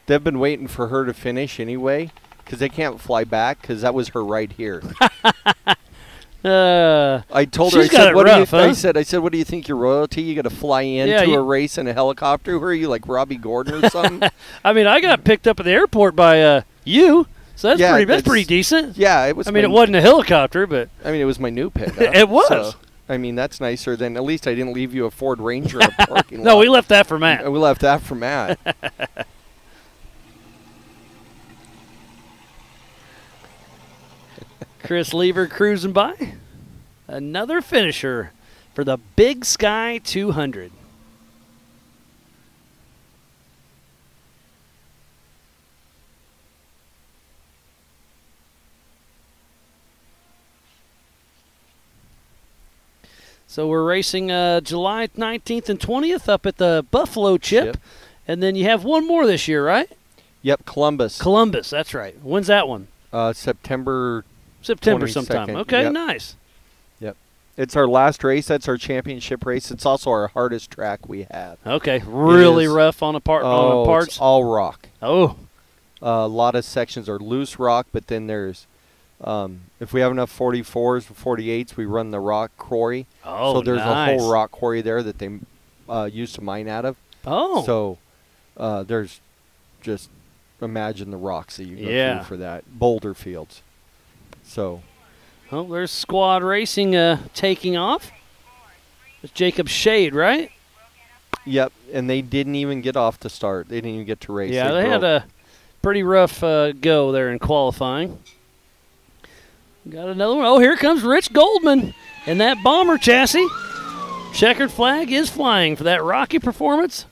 They've been waiting for her to finish anyway, because they can't fly back, because that was her right here. I told her, I said, what do you think you're royalty? You got to fly into a race in a helicopter? Who are you, like Robbie Gordon or something? I mean, I got picked up at the airport by you, so that's pretty decent. Yeah, it was. I mean, it wasn't a helicopter, but I mean, it was my new pickup. It was. So, I mean, that's nicer than, at least I didn't leave you a Ford Ranger in a parking lot. No, we left that for Matt. We left that for Matt. Chris Lever cruising by. Another finisher for the Big Sky 200. So we're racing July 19th and 20th up at the Buffalo Chip. And then you have one more this year, right? Yep, Columbus. Columbus, that's right. When's that one? September 22nd. Sometime. Okay, yep. Nice. Yep. It's our last race. That's our championship race. It's also our hardest track we have. Okay, really rough on the parts? It's all rock. Oh. A lot of sections are loose rock, but then there's, if we have enough 44s or 48s, we run the rock quarry. Oh, so there's nice. a whole rock quarry there that they used to mine out of. Oh. So there's just, imagine the rocks that you go through for that. Boulder fields. So. Well, there's squad racing taking off. It's Jacob Shade, right? Yep, and they didn't even get off to start. They didn't even get to race. Yeah, they had a pretty rough go there in qualifying. Got another one. Oh, here comes Rich Goldman in that bomber chassis. Checkered flag is flying for that Rocky Performance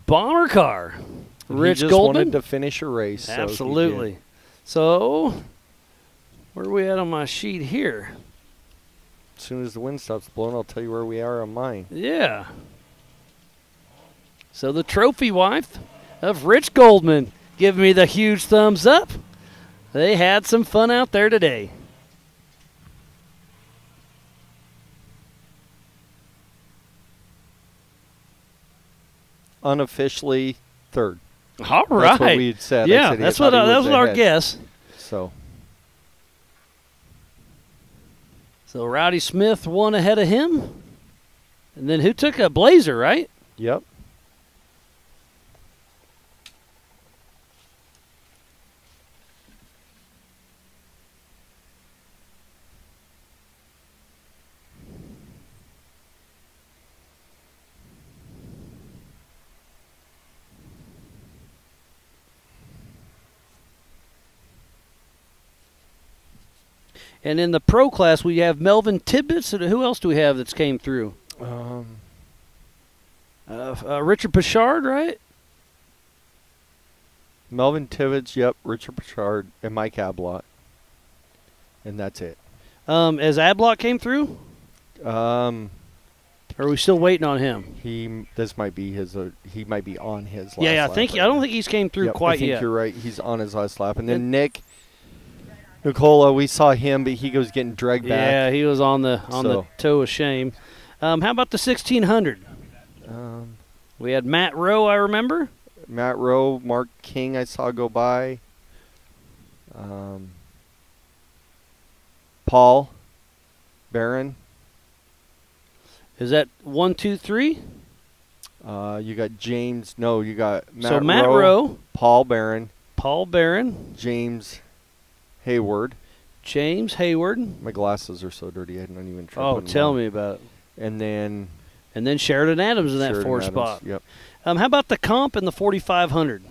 bomber car. Rich he just Goldman wanted to finish a race. Absolutely. So, where are we at on my sheet here? As soon as the wind stops blowing, I'll tell you where we are on mine. Yeah. So the trophy wife of Rich Goldman giving me the huge thumbs up. They had some fun out there today. Unofficially third. All right. That's what we had said. Yeah, that was our guess. So Rowdy Smith won ahead of him. And then who took a Blazer, right? Yep. And in the pro class, we have Melvin Tibbetts. And who else do we have that's came through? Richard Pichard, right? Melvin Tibbetts, yep. Richard Pichard and Mike Ablott. And that's it. As Ablott came through? Or are we still waiting on him? This might be his. He might be on his last lap. I don't think he's came through quite yet. I think you're right. He's on his last lap. And then Nicola, we saw him, but he was getting dragged back. Yeah, he was on the toe of shame. How about the 1600? We had Matt Rowe, I remember. Matt Rowe, Mark King I saw go by. Paul Barron. Is that 1, 2, 3? You got James. No, you got Matt Rowe. Paul Barron. James Hayward. My glasses are so dirty I don't even try. Oh, tell me about it. And then Sheridan Adams in that 4 spot. Yep. How about the comp in the 4500?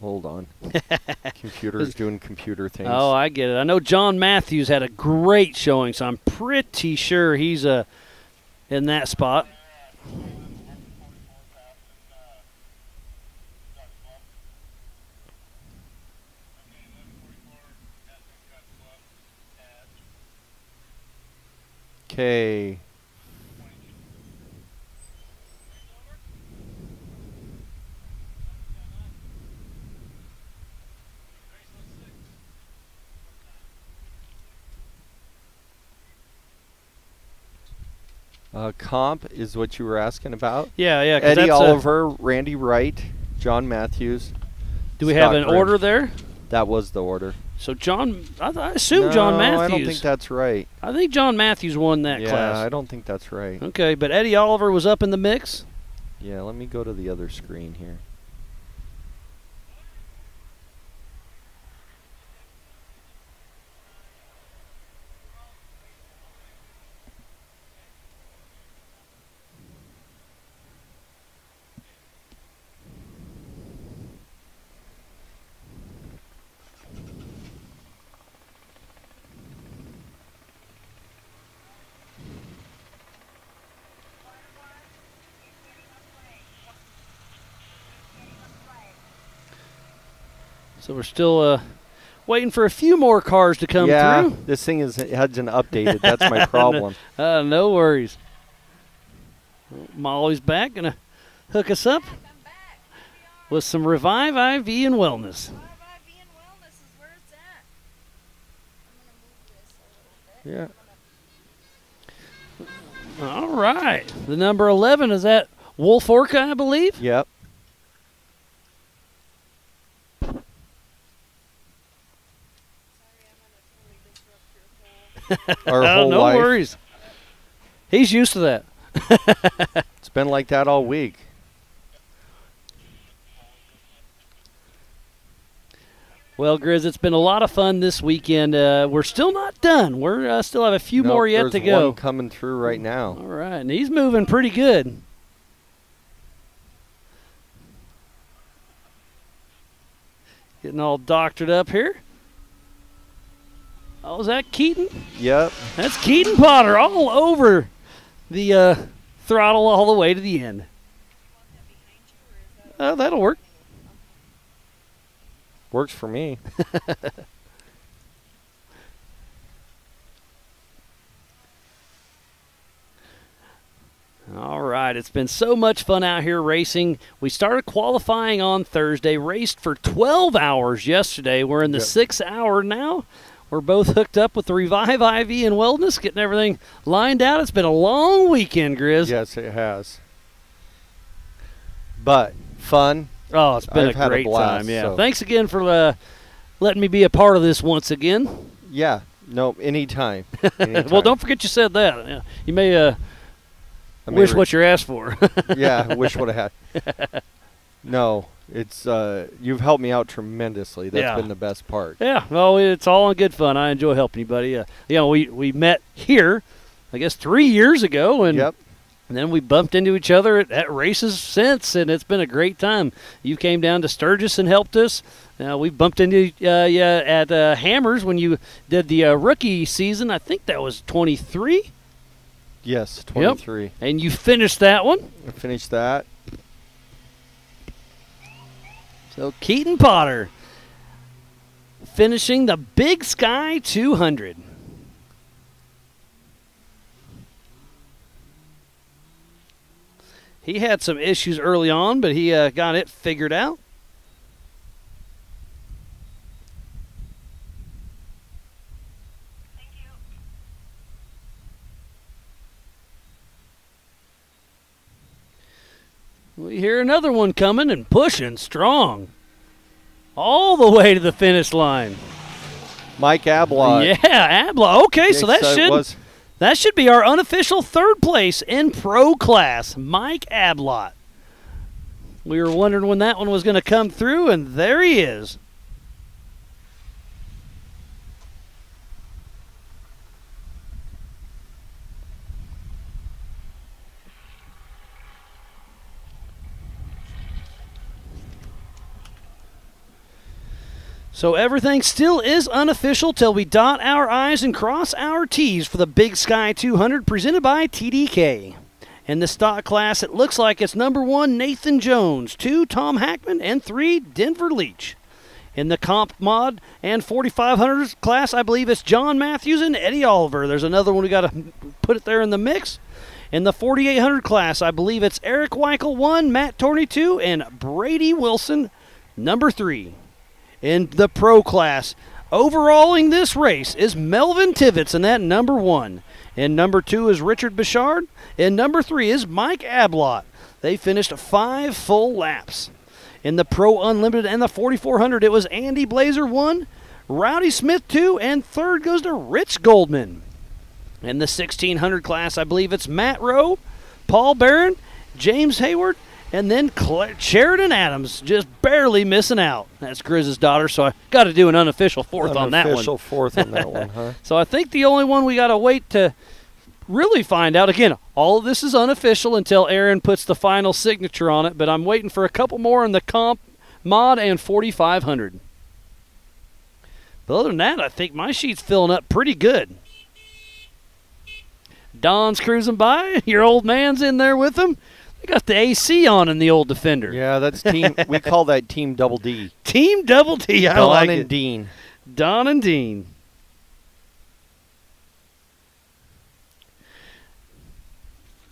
Hold on. Computer's doing computer things. Oh, I get it. I know John Matthews had a great showing, so I'm pretty sure he's in that spot. Okay. Comp is what you were asking about. Yeah, yeah. Eddie Oliver, Randy Wright, John Matthews. Do we have an order there? That was the order. So John, I assume John Matthews. I don't think that's right. I think John Matthews won that class. Yeah, I don't think that's right. Okay, but Eddie Oliver was up in the mix. Yeah, let me go to the other screen here. So we're still waiting for a few more cars to come through. This thing hasn't updated. That's my problem. No worries. Molly's back, going to hook us up with some Revive IV and Wellness. Yeah. All right. The number 11, is that Wolf Orca, I believe? Yep. Our whole no life. worries. He's used to that. It's been like that all week. Well, Grizz, it's been a lot of fun this weekend. We're still not done. We're still have a few more yet to go. There's one coming through right now. All right, and he's moving pretty good. Getting all doctored up here. Oh, is that Keaton? Yep. That's Keaton Potter all over the throttle all the way to the end. That'll work. Works for me. All right, it's been so much fun out here racing. We started qualifying on Thursday, raced for 12 hours yesterday. We're in the 6th hour now. We're both hooked up with the Revive IV and Wellness, getting everything lined out. It's been a long weekend, Grizz. Yes, it has. But fun. Oh, it's been a great time, yeah. So. Thanks again for letting me be a part of this once again. Yeah, no, anytime. Well, don't forget you said that. Yeah. You may wish what you asked for. Yeah, I wish what I had. No, it's you've helped me out tremendously. That's been the best part. Yeah, well, it's all in good fun. I enjoy helping you, buddy. We met here, I guess, 3 years ago, and and then we bumped into each other at races since, and it's been a great time. You came down to Sturgis and helped us. We bumped into you at Hammers when you did the rookie season. I think that was 23. Yes, 23. Yep. And you finished that one. I finished that. So Keaton Potter finishing the Big Sky 200. He had some issues early on, but he got it figured out. We hear another one coming and pushing strong. All the way to the finish line. Mike Ablot. Yeah, Ablot. Okay, so that should be our unofficial third place in pro class. Mike Ablot. We were wondering when that one was going to come through, and there he is. So everything still is unofficial till we dot our I's and cross our T's for the Big Sky 200 presented by TDK. In the stock class, it looks like it's number 1, Nathan Jones, 2, Tom Hackman, and 3, Denver Leach. In the comp mod and 4500 class, I believe it's John Matthews and Eddie Oliver. There's another one we got to put it there in the mix. In the 4800 class, I believe it's Eric Weichel 1, Matt Torney 2, and Brady Wilson number 3. In the pro class, overalling this race is Melvin Tivitz in that number 1. And number 2 is Richard Bouchard. And number 3 is Mike Ablott. They finished 5 full laps. In the Pro Unlimited and the 4400, it was Andy Blazer 1, Rowdy Smith 2, and third goes to Rich Goldman. In the 1600 class, I believe it's Matt Rowe, Paul Barron, James Hayward, and then Sheridan Adams just barely missing out. That's Grizz's daughter, so I got to do an unofficial fourth on that one. Unofficial fourth on that one, huh? So I think the only one we got to wait to really find out. Again, all of this is unofficial until Aaron puts the final signature on it, but I'm waiting for a couple more in the comp, mod, and 4500. But other than that, I think my sheet's filling up pretty good. Don's cruising by. Your old man's in there with him. They got the AC on in the old Defender. Yeah, that's team. We call that Team Double D. Team Double D. I like it. Don and Dean. Don and Dean.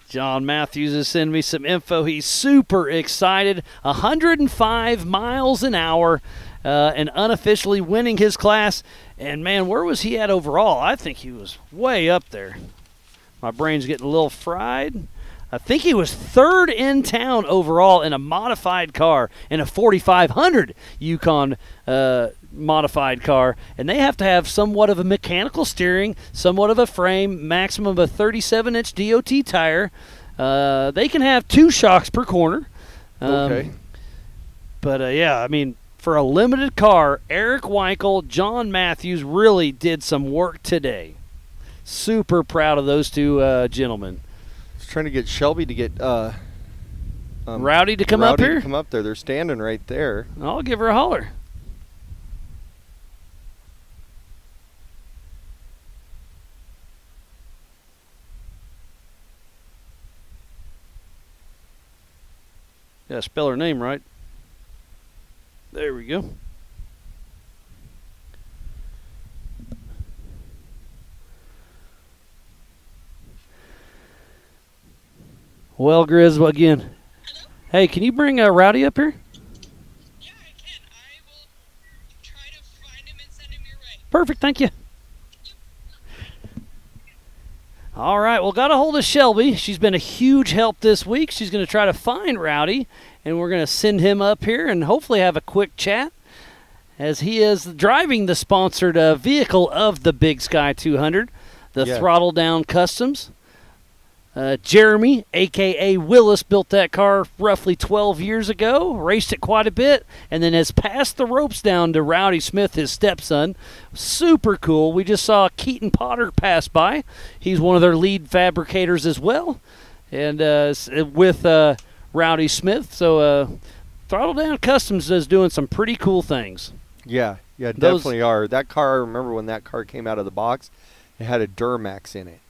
John Matthews is sending me some info. He's super excited. 105 miles an hour and unofficially winning his class. And, man, where was he at overall? I think he was way up there. My brain's getting a little fried. I think he was third in town overall in a modified car, in a 4500 Yukon modified car. And they have to have somewhat of a mechanical steering, somewhat of a frame, maximum of a 37-inch DOT tire. They can have 2 shocks per corner. Okay. But, yeah, I mean, for a limited car, Eric Weichel, John Matthews really did some work today. Super proud of those 2 gentlemen. Trying to get Shelby to get Rowdy to come up here? Come up there. They're standing right there. I'll give her a holler. Gotta spell her name right. There we go. Well, Grizz, again. Hello? Hey, can you bring Rowdy up here? Yeah, I can. I will try to find him and send him your way. Perfect, thank you. All right, well, got a hold of Shelby. She's been a huge help this week. She's going to try to find Rowdy, and we're going to send him up here and hopefully have a quick chat as he is driving the sponsored vehicle of the Big Sky 200, the Throttle Down Customs. Jeremy, a.k.a. Willis, built that car roughly 12 years ago, raced it quite a bit, and then has passed the ropes down to Rowdy Smith, his stepson. Super cool. We just saw Keaton Potter pass by. He's one of their lead fabricators as well, and with Rowdy Smith. So Throttle Down Customs is doing some pretty cool things. Yeah, definitely are. That car, I remember when that car came out of the box, it had a Duramax in it.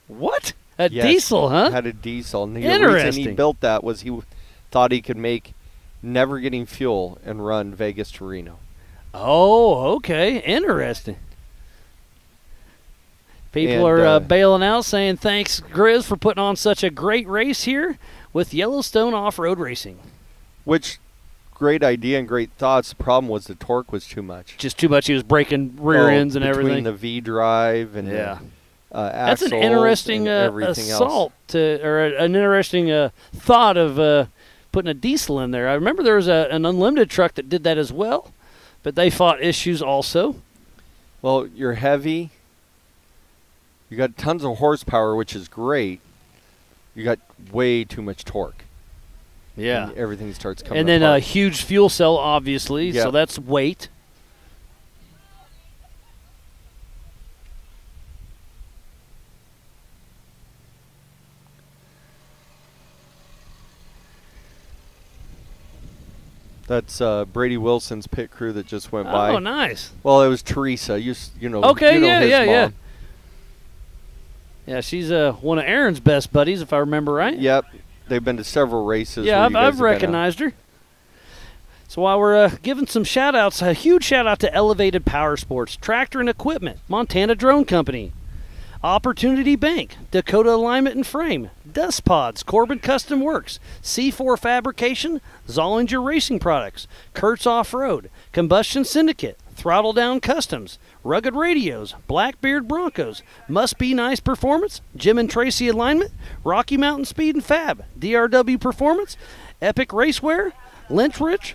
What? A diesel, huh? Had a diesel. And the Interesting. reason he built that was he thought he could make never getting fuel and run Vegas to Reno. Oh, okay. Interesting. People are bailing out saying thanks, Grizz, for putting on such a great race here with Yellowstone Off-Road Racing. Which, great idea and great thoughts. The problem was the torque was too much. Just too much. He was breaking rear ends and everything. Between the V-drive and that's an interesting assault or an interesting thought of putting a diesel in there. I remember there was an unlimited truck that did that as well, but they fought issues also. Well, you're heavy. You got tons of horsepower, which is great. You got way too much torque. Yeah. And everything starts coming And then apart. a huge fuel cell, obviously, so that's weight. That's Brady Wilson's pit crew that just went by. Oh, nice. Well, it was Teresa. You know. Okay, you know his mom. yeah. Yeah, she's one of Aaron's best buddies, if I remember right. Yep. They've been to several races. Yeah, I've recognized her. So while we're giving some shout-outs, a huge shout-out to Elevated Power Sports, Tractor and Equipment, Montana Drone Company, Opportunity Bank, Dakota Alignment and Frame, Dust Pods, Corbin Custom Works, C4 Fabrication, Zollinger Racing Products, Kurtz Off-Road, Combustion Syndicate, Throttle Down Customs, Rugged Radios, Blackbeard Broncos, Must Be Nice Performance, Jim and Tracy Alignment, Rocky Mountain Speed and Fab, DRW Performance, Epic Racewear, Lynchridge,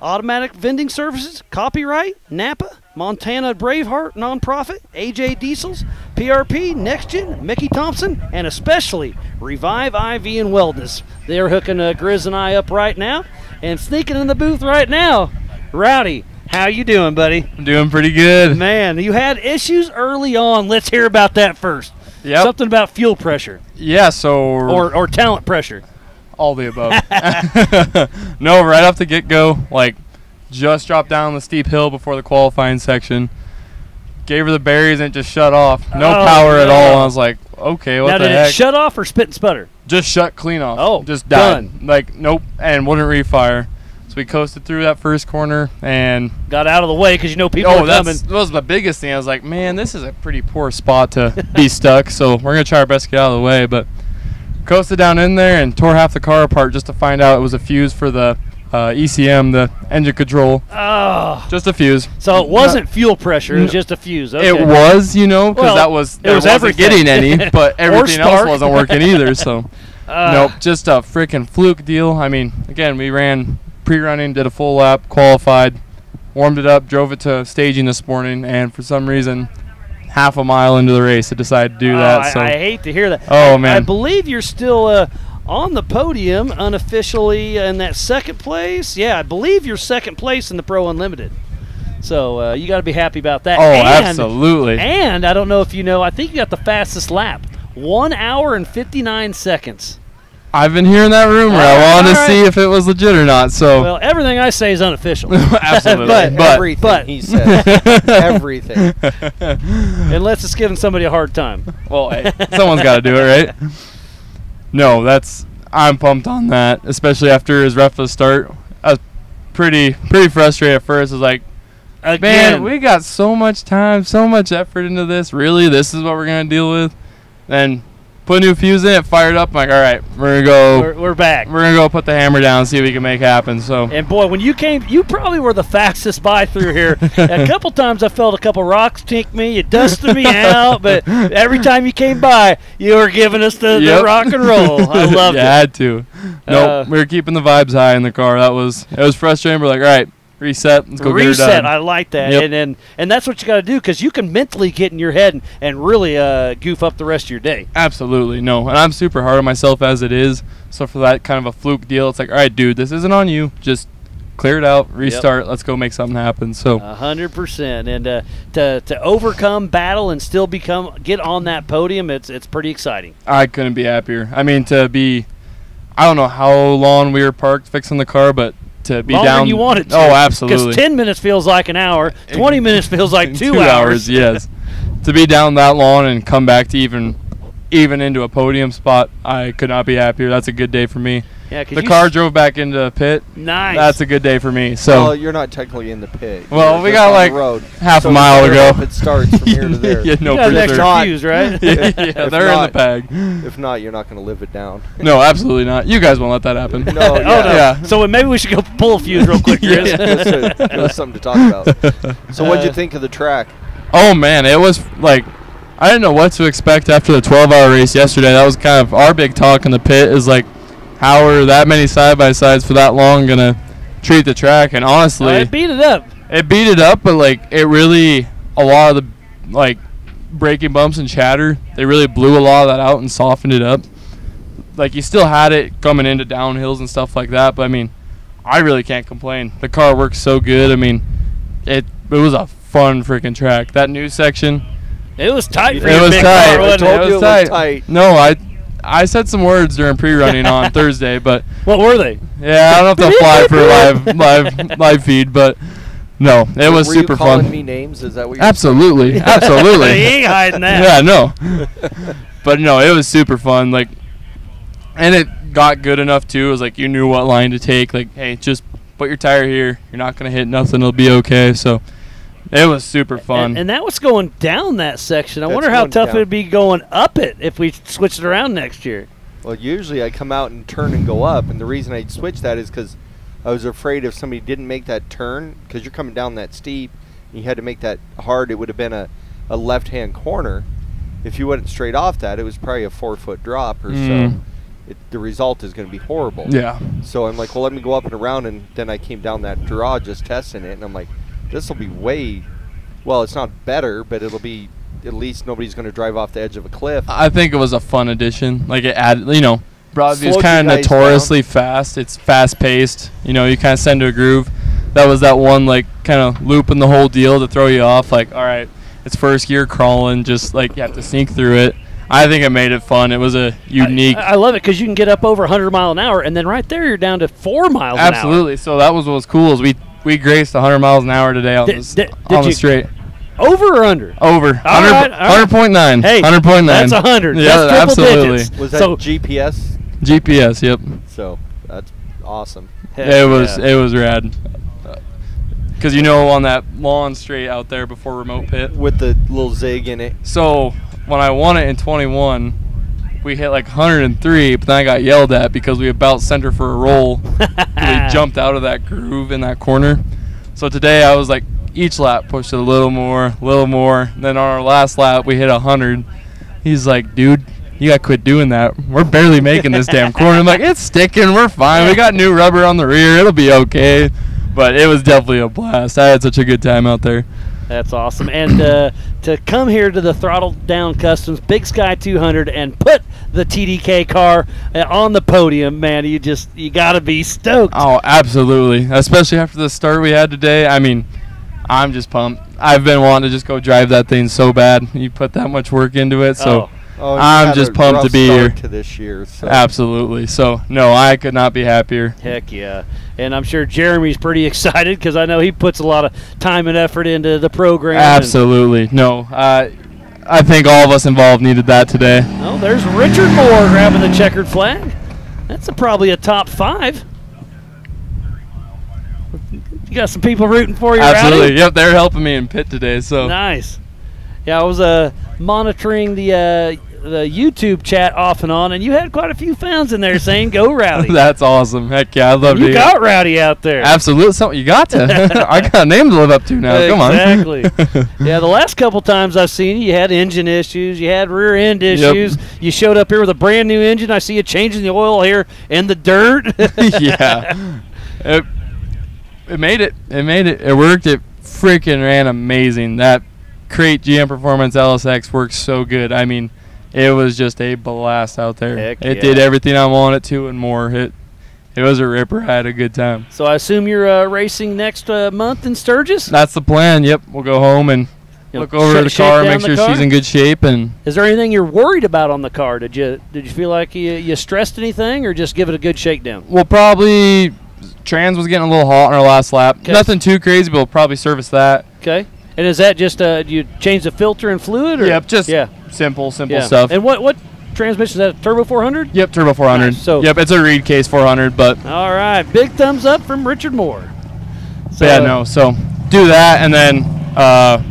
Automatic Vending Services, Copyright, Napa, Montana Braveheart Nonprofit, AJ Diesels, PRP, NextGen, Mickey Thompson, and especially Revive IV and Wellness. They're hooking Grizz and I up right now, and sneaking in the booth right now, Rowdy. How you doing, buddy? I'm doing pretty good. Man, you had issues early on. Let's hear about that first. Yep. Something about fuel pressure. Yeah, so... Or talent pressure. All the above. No, right off the get-go, like, just dropped down the steep hill before the qualifying section. Gave her the berries and it just shut off. No power at all. I was like, okay, what now, the did heck? It shut off or spit and sputter? Just shut clean off. Oh, just died. done. Like, nope, and wouldn't refire. So we coasted through that first corner and got out of the way because you know people are coming. That was the biggest thing. I was like, man, this is a pretty poor spot to be stuck. So we're gonna try our best to get out of the way. But coasted down in there and tore half the car apart just to find out it was a fuse for the ECM, the engine control. Oh, just a fuse. So it wasn't fuel pressure; it was just a fuse. Okay. It was, you know, because well, there wasn't getting any, but everything else wasn't working either. So nope, just a freaking fluke deal. I mean, again, we ran pre-running, did a full lap, qualified, warmed it up, drove it to staging this morning, and for some reason, half a mile into the race, I decided to do that. So I hate to hear that. Oh, man. I believe you're still on the podium unofficially in that second place. Yeah, I believe you're second place in the Pro Unlimited. So you got to be happy about that. Oh, absolutely. And I don't know if you know, I think you got the fastest lap, 1 hour and 59 seconds. I've been hearing that rumor. I wanted to see if it was legit or not. So well, everything I say is unofficial. Absolutely. but everything he says, everything. Unless it's giving somebody a hard time. Well, hey, someone's got to do it, right? No, I'm pumped on that, especially after his rough start. I was pretty frustrated at first. I was like, man, we got so much time, so much effort into this. Really, this is what we're gonna deal with? Then put a new fuse in it, fired up. I'm like, all right, we're gonna go. We're back. We're gonna go put the hammer down, see what we can make happen. So. And boy, when you came, you probably were the fastest by through here. A couple times I felt a couple rocks tink me. You dusted me out, but every time you came by, you were giving us the rock and roll. I loved it. You had to. Nope, we were keeping the vibes high in the car. It was frustrating. We're like, all right, reset. Let's go get her done. Reset. I like that. Yep. And that's what you got to do because you can mentally get in your head and really goof up the rest of your day. Absolutely. No. And I'm super hard on myself as it is. So for that kind of a fluke deal, it's like, all right, dude, this isn't on you. Just clear it out, restart. Let's go make something happen. So 100%. And to overcome battle and still get on that podium, it's pretty exciting. I couldn't be happier. I mean, I don't know how long we were parked fixing the car, but to be longer down. Than you wanted to. Oh, absolutely. Because 10 minutes feels like an hour. 20 minutes feels like 2 hours. Yes. To be down that long and come back to even into a podium spot, I could not be happier. That's a good day for me. Yeah, the car drove back into the pit. Nice. That's a good day for me. So. Well, you're not technically in the pit. Well, we got like half a mile to go. It starts from here to there. Yeah, no, you got an fuse, right? Yeah, they're in the bag. If not, you're not going to live it down. No, absolutely not. You guys won't let that happen. No, yeah. Oh, no. Yeah. So maybe we should go pull a fuse real quick, Chris. Give us something to talk about. So what'd you think of the track? Oh, man, it was like, I didn't know what to expect after the 12-hour race yesterday. That was kind of our big talk in the pit is like, how are that many side-by-sides for that long going to treat the track? And honestly, it beat it up. It beat it up, but like it really, a lot of the like braking bumps and chatter, they really blew a lot of that out and softened it up. Like you still had it coming into downhills and stuff like that, but I mean, I really can't complain. The car works so good. I mean, it was a fun freaking track. That new section. It was tight for it your was big tight. car, wasn't It was tight. No, I said some words during pre-running on Thursday, but what were they? Yeah, I don't know if they'll fly for live feed, but no, it was super fun. Were you calling me names? Is that what you're Absolutely. saying? Absolutely. He ain't hiding that. Yeah, no. But no, it was super fun. Like, and it got good enough too. It was like you knew what line to take. Like, hey, just put your tire here. You're not gonna hit nothing. It'll be okay. So It was super fun. And that was going down that section. I That's wonder how going tough down. it would be going up it if we switched it around next year. Well, usually I come out and turn and go up, and the reason I'd switch that is because I was afraid if somebody didn't make that turn, because you're coming down that steep, and you had to make that hard, it would have been a left-hand corner. If you went straight off that, it was probably a 4-foot drop or so. The result is going to be horrible. Yeah. So I'm like, well, let me go up and around, and then I came down that draw just testing it, and I'm like, this will be way, well, it's not better, but it'll be, at least nobody's going to drive off the edge of a cliff. I think it was a fun addition. Like it added, Broadview is Slowed kind you of guys notoriously fast. It's fast paced. You kind of send to a groove. That was that one like kind of looping the whole deal to throw you off. Like, all right, it's first gear crawling, just like you have to sneak through it. I think it made it fun. It was a unique. I love it because you can get up over 100 mile an hour, and then right there you're down to 4 miles an hour. Absolutely. So that was what was cool is we graced 100 miles an hour today on the straight. Over or under? Over. 100.9. Hey, 100.9. That's 100. Yeah, that's triple absolutely. digits. Was that GPS? GPS, yep. So that's awesome. It was rad. Because on that long straight out there before remote pit. With the little zig in it. So when I won it in 21, we hit like 103, but then I got yelled at because we about sent her for a roll. We jumped out of that groove in that corner. So today I was like, each lap pushed it a little more. Then on our last lap, we hit 100. He's like, dude, you got to quit doing that. We're barely making this damn corner. I'm like, it's sticking. We're fine. We got new rubber on the rear. It'll be okay. But it was definitely a blast. I had such a good time out there. That's awesome. And to come here to the Throttle Down Customs Big Sky 200 and put the TDK car on the podium, man, you got to be stoked. Oh, absolutely. Especially after the start we had today. I mean, I'm just pumped. I've been wanting to just go drive that thing so bad. You put that much work into it, so I'm just pumped to be here. To this year, so. Absolutely. So, no, I could not be happier. Heck yeah. And I'm sure Jeremy's pretty excited because I know he puts a lot of time and effort into the program. Absolutely. No, I think all of us involved needed that today. Oh, there's Richard Moore grabbing the checkered flag. That's probably a top 5. You got some people rooting for you, Absolutely. Rowdy? Yep, they're helping me in pit today. So nice. Yeah, I was monitoring the YouTube chat off and on, and you had quite a few fans in there saying, "Go Rowdy." That's awesome. Heck yeah, I love it. You got Rowdy out there. Absolutely. So you got to. I got a name to live up to now. Come on. Exactly. Yeah, the last couple times I've seen you, you had engine issues, you had rear end issues. Yep. You showed up here with a brand new engine. I see you changing the oil here in the dirt. Yeah. It made it. It made it. It worked. It freaking ran amazing. That Crate GM Performance LSX works so good. I mean, it was just a blast out there. Heck it yeah. did everything I wanted to and more. It was a ripper. I had a good time. So I assume you're racing next month in Sturgis? That's the plan. Yep. We'll go home and look over the car, make sure she's in good shape. And is there anything you're worried about on the car? Did you feel like you stressed anything, or just give it a good shakedown? Well, probably trans was getting a little hot on our last lap. Okay. Nothing too crazy, but we'll probably service that. Okay. And is that just do you change the filter and fluid? Or? Yep, just simple stuff. And what transmission is that? Turbo 400? Yep, Turbo 400. Nice. So yep, it's a Reed Case 400. But all right, big thumbs up from Richard Moore. So, yeah, no. So do that, and then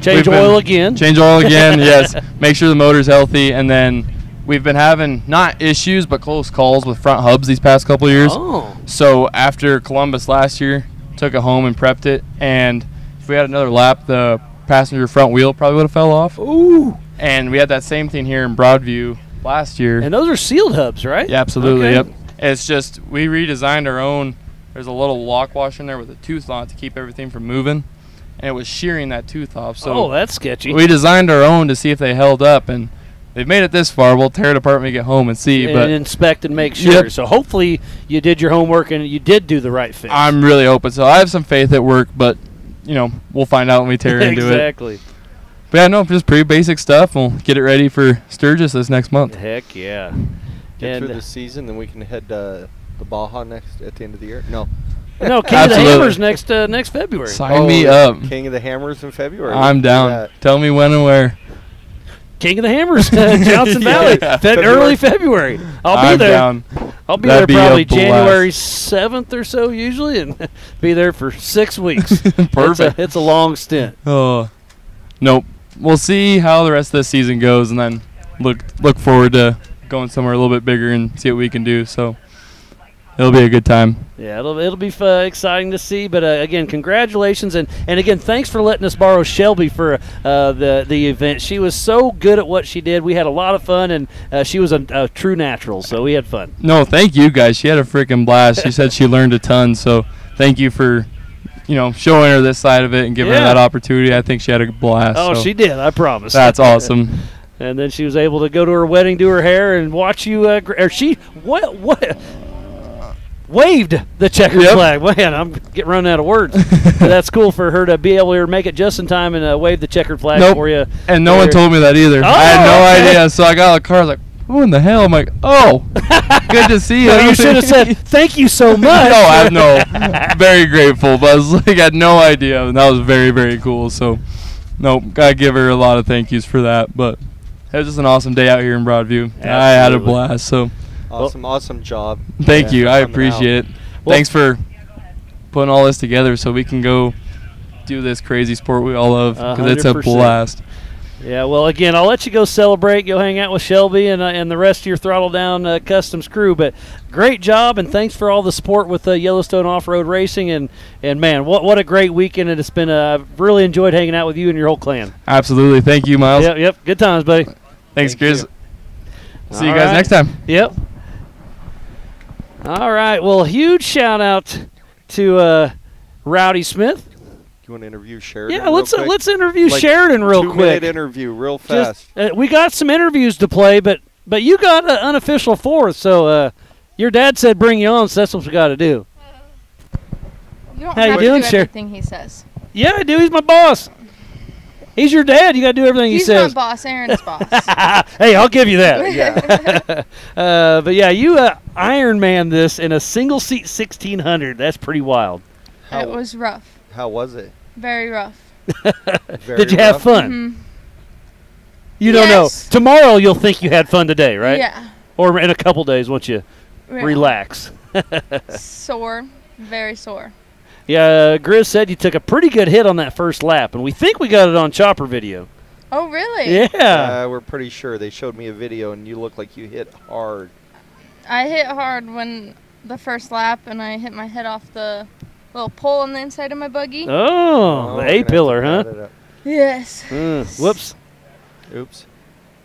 change oil again. Change oil again. Yes. Make sure the motor's healthy, and then we've been having not issues but close calls with front hubs these past couple of years. Oh. So after Columbus last year, took it home and prepped it, and if we had another lap, the passenger front wheel probably would have fell off. Ooh. And we had that same thing here in Broadview last year. And those are sealed hubs, right? Yeah, absolutely. Okay. Yep. It's just we redesigned our own. There's a little lock washer in there with a tooth on it to keep everything from moving, and it was shearing that tooth off. So that's sketchy. We designed our own to see if they held up, and they've made it this far. We'll tear it apart when we get home and see. And inspect and make sure. Yep. So hopefully you did your homework and you did do the right fix. I'm really hoping so. I have some faith at work, but we'll find out when we tear into it. Exactly. But yeah, no, just pretty basic stuff. We'll get it ready for Sturgis this next month. Heck yeah. Get through the season, then we can head to the Baja next at the end of the year. No, King of the Hammers next February. Sign me up. King of the Hammers in February. I'm down. Tell me when and where. King of the Hammers, Johnson Valley, early February. I'll be there. Down. I'll be That'd there probably a blast. January 7th or so usually, and be there for 6 weeks. Perfect. It's a long stint. Oh, nope. We'll see how the rest of the season goes, and then look forward to going somewhere a little bit bigger and see what we can do. So it'll be a good time. Yeah, it'll be exciting to see. But again, congratulations, and again, thanks for letting us borrow Shelby for the event. She was so good at what she did. We had a lot of fun, and she was a true natural, so we had fun. No, thank you guys. She had a freaking blast. She said she learned a ton. So thank you for showing her this side of it and giving her that opportunity. I think she had a blast. Oh, so she did. I promise. That's awesome. And then she was able to go to her wedding, do her hair, and watch you. Or she waved the checkered flag. Man, I'm getting running out of words. But that's cool for her to be able to make it just in time and wave the checkered flag for you. And no one told me that either. I had no idea. So I got out of the car. I was like, who in the hell? I'm like, oh, good to see you. No, you should have said, thank you so much. Very grateful. But I was like, I had no idea. And that was very, very cool. So, got to give her a lot of thank yous for that. But it was just an awesome day out here in Broadview. Absolutely. I had a blast. So. Awesome job. Thank you. I appreciate it. Thanks for putting all this together so we can go do this crazy sport we all love, because it's a blast. Yeah, well, again, I'll let you go celebrate. Go hang out with Shelby and the rest of your Throttle Down Customs crew. But great job, and thanks for all the support with Yellowstone Off-Road Racing. And man, what a great weekend it has been. I've really enjoyed hanging out with you and your whole clan. Absolutely. Thank you, Miles. Yep. Good times, buddy. Thanks, Chris. See you guys next time. Yep. All right. Well, huge shout-out to Rowdy Smith. You want to interview Sheridan? Yeah, let's interview Sheridan real quick. 2-minute interview, real fast. We got some interviews to play, but you got an unofficial fourth, so your dad said bring you on, so that's what we got to do. You don't How have you doing, to do everything he says. Yeah, I do. He's my boss. He's your dad. You got to do everything he says. He's my boss. Aaron's boss. Hey, I'll give you that. Yeah. But yeah, you Iron Man this in a single seat 1600. That's pretty wild. It was rough. How was it? Very rough. Did you have fun? Mm-hmm. You don't know. Tomorrow you'll think you had fun today, right? Yeah. Or in a couple days once you relax. Sore. Very sore. Yeah, Grizz said you took a pretty good hit on that first lap, and we think we got it on chopper video. Oh, really? Yeah. We're pretty sure. They showed me a video, and you look like you hit hard. I hit hard when the first lap, and I hit my head off the little pole on the inside of my buggy. Oh, the A-pillar, huh? Yes. Whoops. Oops.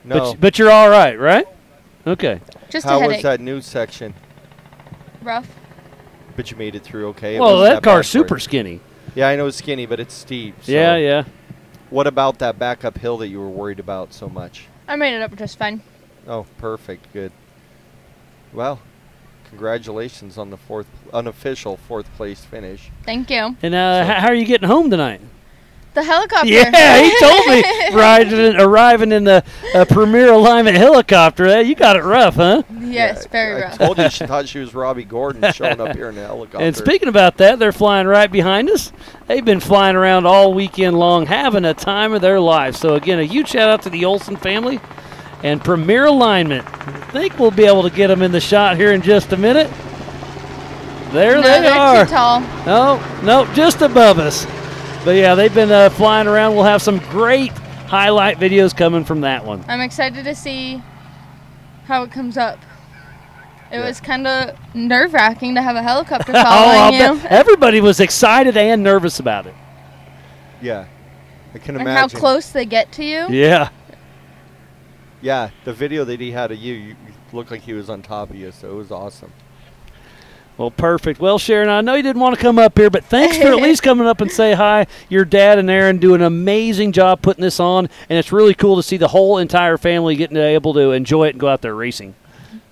No. But you're all right? Okay. Just How a headache. was that news section? Rough. But you made it through okay? Well, that car's super skinny. Yeah, I know it's skinny, but it's steep. So yeah. What about that backup hill that you were worried about so much? I made it up just fine. Oh, perfect. Good. Well, congratulations on the unofficial fourth place finish. Thank you. And how are you getting home tonight? The helicopter. Yeah, he told me arriving in the Premier Alignment helicopter. You got it rough, huh? Yes, very rough. I told you she thought she was Robbie Gordon showing up here in the helicopter. And speaking about that, they're flying right behind us. They've been flying around all weekend long, having a time of their lives. So, again, a huge shout-out to the Olsen family and Premier Alignment. I think we'll be able to get them in the shot here in just a minute. There they are. They're too tall. No, just above us. But, yeah, they've been flying around. We'll have some great highlight videos coming from that one. I'm excited to see how it comes up. It was kind of nerve-wracking to have a helicopter following you. Everybody was excited and nervous about it. Yeah, I can and imagine. how close they get to you. Yeah. Yeah, the video that he had of you looked like he was on top of you, so it was awesome. Well, perfect. Well, Sharon, I know you didn't want to come up here, but thanks for at least coming up and say hi. Your dad and Aaron do an amazing job putting this on, and it's really cool to see the whole entire family getting able to enjoy it and go out there racing.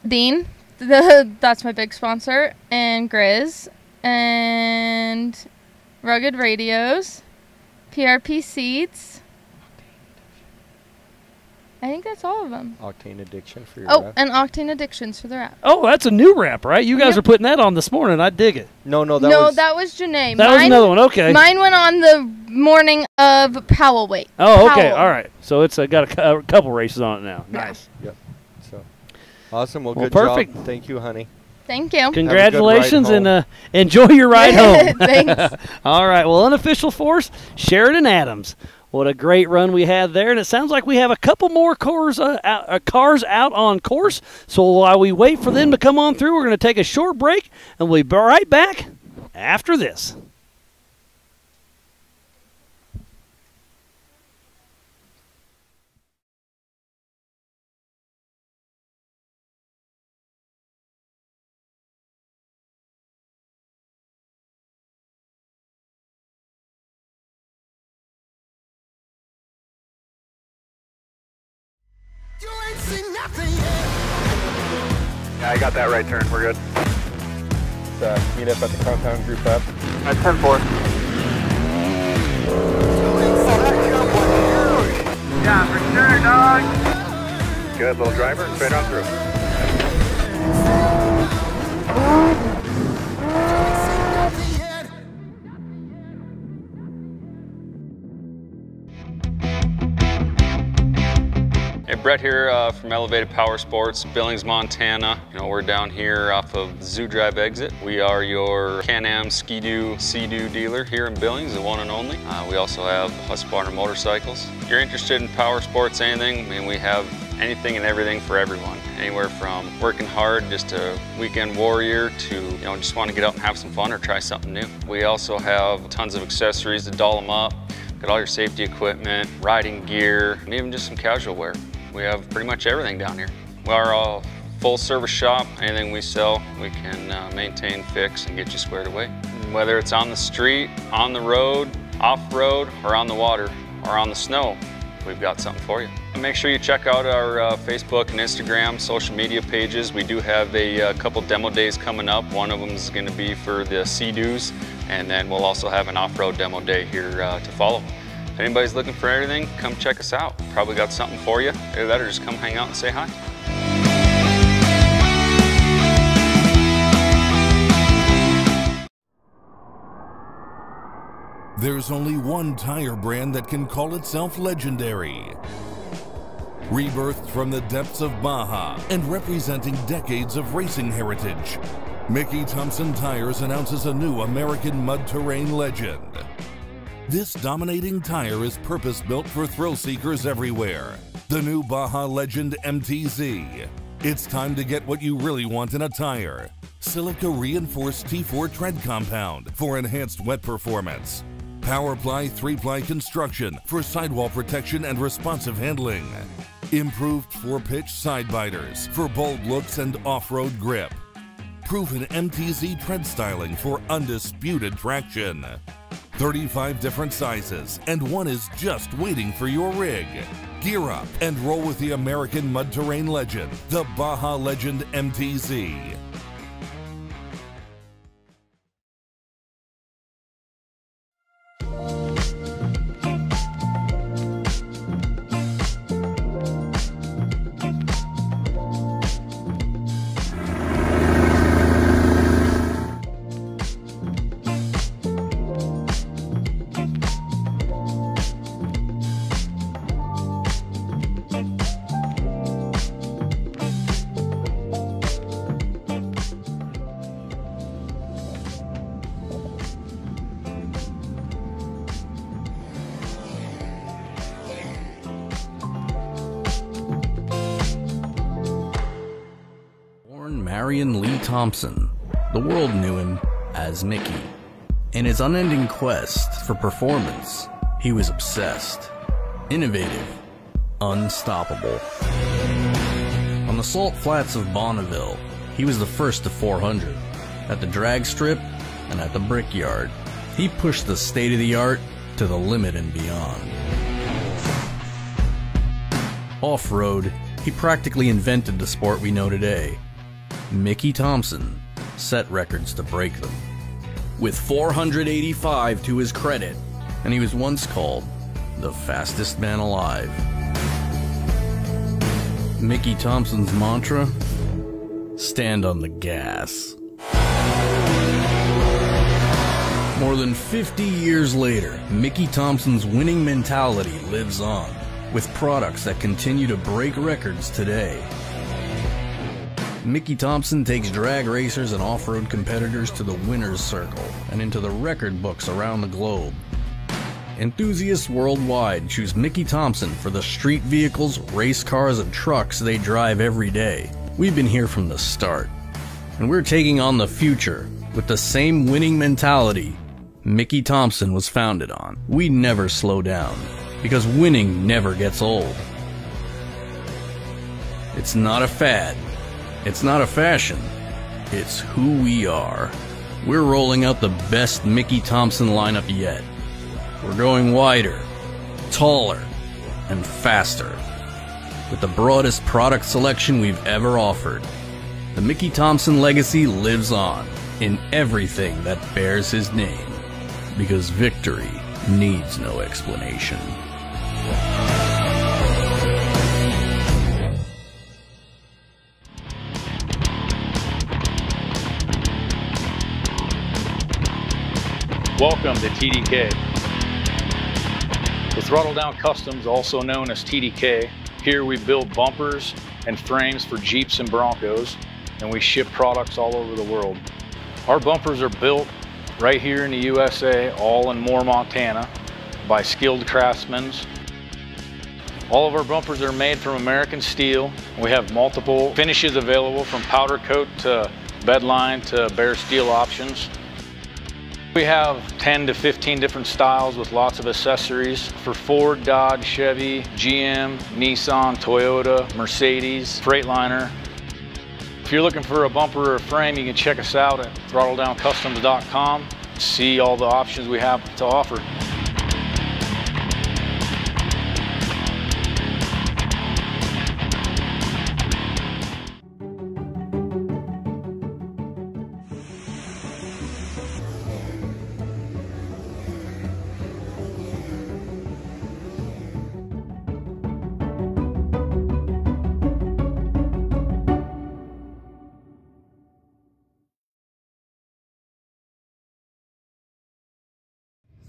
Dean, that's my big sponsor, and Grizz, and Rugged Radios, PRP Seats. I think that's all of them. Octane Addiction for your wrap. And Octane Addictions for the wrap. Oh, that's a new wrap, right? You guys are putting that on this morning. I dig it. No, that was Janae. That was another one. Okay. Mine went on the morning of Powell Weight. Oh, okay. All right. So it's got a couple races on it now. Nice. Yep. So awesome. Well, good perfect. job. Thank you, honey. Thank you. Congratulations, and enjoy your ride home. Thanks. All right. Well, unofficial force, Sheridan Adams. What a great run we had there, and it sounds like we have a couple more cars out on course. So while we wait for them to come on through, we're going to take a short break, and we'll be right back after this. Yeah, I got that right turn. We're good. Let's meet up at the compound group up. At 10-4. Yeah, for sure, dog. Good, little driver, straight on through. Hey, Brett here from Elevated Power Sports, Billings, Montana. We're down here off of Zoo Drive exit. We are your Can-Am Ski-Doo, Sea-Doo dealer here in Billings, the one and only. We also have Husqvarna motorcycles. If you're interested in power sports, anything, we have anything and everything for everyone. Anywhere from working hard, just a weekend warrior, to just want to get out and have some fun or try something new. We also have tons of accessories to doll them up. Got all your safety equipment, riding gear, and even just some casual wear. We have pretty much everything down here. We are a full service shop. Anything we sell, we can maintain, fix, and get you squared away. Whether it's on the street, on the road, off-road, or on the water, or on the snow, we've got something for you. And make sure you check out our Facebook and Instagram social media pages. We do have a couple demo days coming up. One of them is going to be for the Sea-Doos, and then we'll also have an off-road demo day here to follow. If anybody's looking for anything, come check us out. Probably got something for you. Either that or just come hang out and say hi. There's only one tire brand that can call itself legendary. Rebirthed from the depths of Baja and representing decades of racing heritage, Mickey Thompson Tires announces a new American mud terrain legend. This dominating tire is purpose-built for thrill seekers everywhere. The new Baja Legend MTZ. It's time to get what you really want in a tire. Silica reinforced T4 tread compound for enhanced wet performance. PowerPly 3-ply construction for sidewall protection and responsive handling. Improved 4-pitch side biters for bold looks and off-road grip. Proven MTZ tread styling for undisputed traction. 35 different sizes, and one is just waiting for your rig. Gear up and roll with the American mud terrain legend, the Baja Legend MTZ. Marion Lee Thompson. The world knew him as Mickey. In his unending quest for performance, he was obsessed, innovative, unstoppable. On the salt flats of Bonneville, he was the first to 400. At the drag strip and at the brickyard, he pushed the state-of-the-art to the limit and beyond. Off-road, he practically invented the sport we know today. Mickey Thompson set records to break them, with 485 to his credit, and he was once called the fastest man alive. Mickey Thompson's mantra: stand on the gas. More than 50 years later, Mickey Thompson's winning mentality lives on, with products that continue to break records today. Mickey Thompson takes drag racers and off-road competitors to the winner's circle and into the record books around the globe. Enthusiasts worldwide choose Mickey Thompson for the street vehicles, race cars, and trucks they drive every day. We've been here from the start, and we're taking on the future with the same winning mentality Mickey Thompson was founded on. We never slow down, because winning never gets old. It's not a fad. It's not a fashion. It's who we are. We're rolling out the best Mickey Thompson lineup yet. We're going wider, taller, and faster. With the broadest product selection we've ever offered. The Mickey Thompson legacy lives on in everything that bears his name. Because victory needs no explanation. Welcome to TDK. With Throttle Down Customs, also known as TDK, here we build bumpers and frames for Jeeps and Broncos, and we ship products all over the world. Our bumpers are built right here in the USA, all in Moore, Montana, by skilled craftsmen. All of our bumpers are made from American steel. We have multiple finishes available, from powder coat to bedline to bare steel options. We have 10 to 15 different styles with lots of accessories for Ford, Dodge, Chevy, GM, Nissan, Toyota, Mercedes, Freightliner. If you're looking for a bumper or a frame, you can check us out at throttledowncustoms.com. See all the options we have to offer.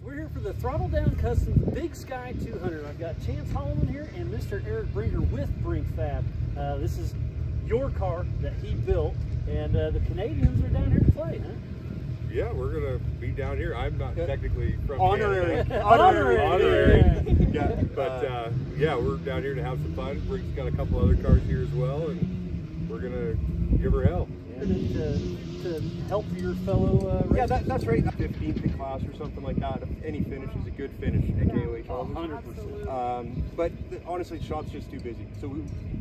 We're here for the Throttle Down Customs Big Sky 200. I've got Chance Holloman here and Mr. Eric Brinker with Brink Fab. This is your car that he built, and the Canadians are down here to play, huh? Yeah, we're gonna be down here. I'm not technically from Honorary. Canada. Honorary. Yeah, but yeah, we're down here to have some fun. Brink's got a couple other cars here as well, and we're gonna give her hell. To help your fellow yeah, that's right. 15th in class or something like that. Any finish is a good finish at KOH. 100%. But honestly, the shop's just too busy. So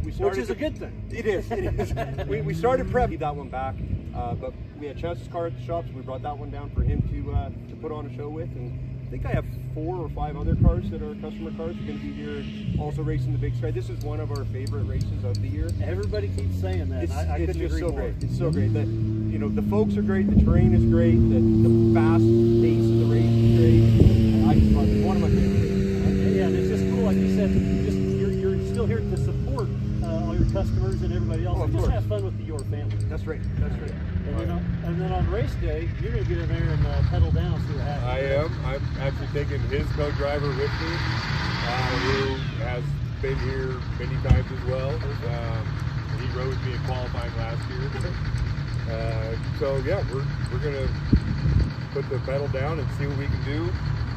we started. Which is a good thing. It is. It is. we started prep. That one back, but we had Chance's car at the shop, so we brought that one down for him to put on a show with. And I think I have 4 or 5 other cars that are customer cars. We're going to be here also racing the Big Sky. This is one of our favorite races of the year. Everybody keeps saying that. It's just so great. It's so great. You know, the folks are great, the terrain is great, the fast pace of the race is great. I just love it. One of my favorite races. Yeah, and it's just cool, like you said, you're still here to support all your customers and everybody else. And just have fun with the Y.O.R.R family. That's right. That's right. And then on race day, you're going to get in there and pedal down and see what happens. I am. I'm actually taking his co-driver with me, who has been here many times as well. He rode me in qualifying last year. So yeah, we're gonna put the pedal down and see what we can do.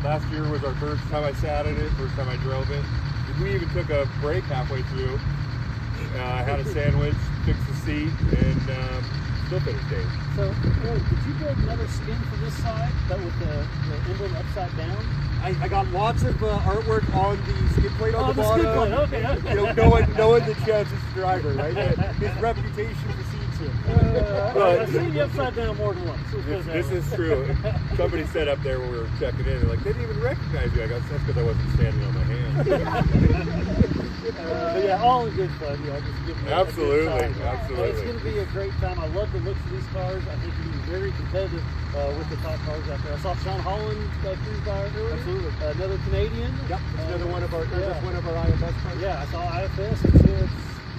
Last year was our first time I sat in it, first time I drove it. We even took a break halfway through. I had a sandwich, fixed the seat, and still finished days. So, did you build another skin for this side, but with the emblem upside down? I got lots of artwork on the skid plate on the bottom. Skid plate. Okay. You know, knowing the Chance's driver, right? His reputation precedes him. I've seen you upside down more than once. This is true. Somebody said up there when we were checking in, they're like, they didn't even recognize you. I go, that's because I wasn't standing on my hands. But yeah, all in good fun. Yeah, just give me absolutely, a good time. absolutely. It's going to be a great time. I love the looks of these cars. I think you'll be very competitive with the top cars out there. I saw Sean Holland cruise by earlier. Absolutely. Another Canadian. Yep, that's another one of our. That's one of our IFS cars. Yeah, I saw IFS. It's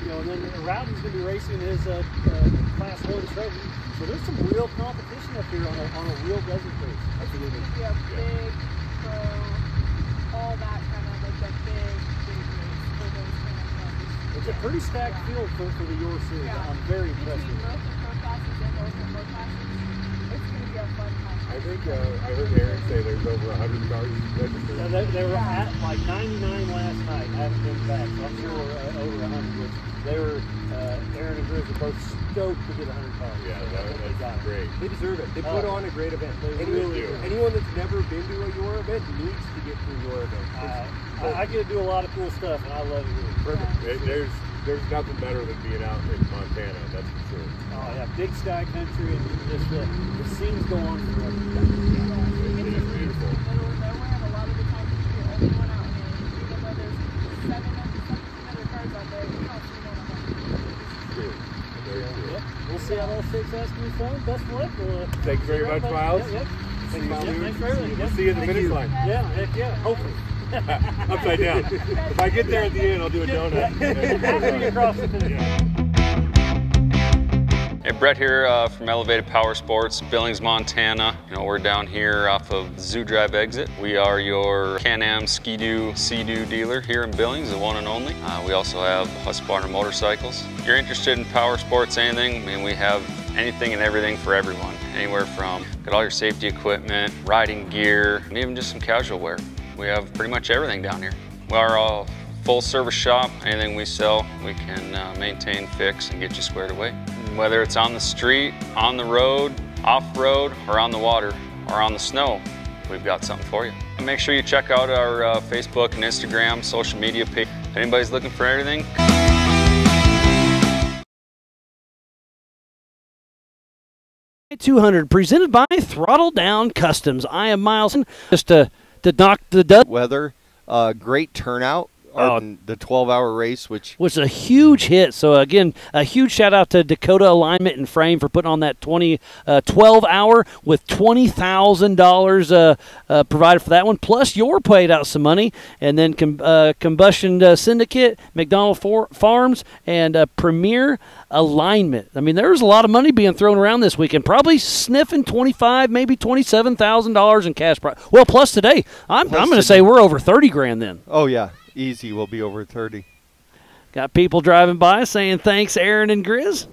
you know, and then Rowden's going to be racing his Class 1 trophy. So there's some real competition up here on a real desert race. Absolutely. Yeah, big pro, all that kind of like that big race for those kind of cars. It's a pretty stacked field for the Y.O.R.R series. I'm very impressed with it. I think I heard Aaron say there's over 100 cars registered. Yeah, they were at like 99 last night. I haven't been back, so I'm sure we're over 100. Which they were, Aaron and Grizz were both stoked to get 100 cars. Yeah, so that's great. They deserve it. They put on a great event. Anyone that's never been to a Y.O.R.R event needs to get to a Y.O.R.R event. I get to do a lot of cool stuff, and I love it here. Perfect. There's nothing better than being out in Montana, that's for sure. Oh yeah, big sky country, and just the scenes go on forever. It is beautiful. We'll see how that shakes out. It's gonna be fun. Best of luck. Thank you very much, Miles. Yep. Thanks for everything. We'll Yep. see you at the finish line. Yeah, heck yeah. Hopefully. Upside down. If I get there at the end, I'll do a donut. After you cross the finish line. Hey, Brett here from Elevated Power Sports, Billings, Montana. We're down here off of Zoo Drive exit. We are your Can-Am Ski-Doo, Sea-Doo dealer here in Billings, the one and only. We also have Husqvarna motorcycles. If you're interested in power sports, anything, we have anything and everything for everyone. Anywhere from, got all your safety equipment, riding gear, and even just some casual wear. We have pretty much everything down here. We are a full service shop. Anything we sell, we can maintain, fix, and get you squared away. Whether it's on the street, on the road, off-road, or on the water, or on the snow, we've got something for you. And make sure you check out our Facebook and Instagram social media page. If anybody's looking for anything, Y200 presented by Throttle Down Customs. I am Miles. Just to knock the dust. Weather, great turnout. On the 12-hour race, which was a huge hit. So again, a huge shout out to Dakota Alignment and Frame for putting on that 12-hour with $20,000 provided for that one. Plus, Y.O.R.R paid out some money, and then Combustion Syndicate, McDonald Farms, and Premier Alignment. I mean, there's a lot of money being thrown around this weekend. Probably sniffing $25,000, maybe $27,000 in cash prize. Well, plus today, I'm going to say we're over 30 grand then. Oh yeah. Easy, we'll be over 30. Got people driving by saying thanks, Aaron and Grizz.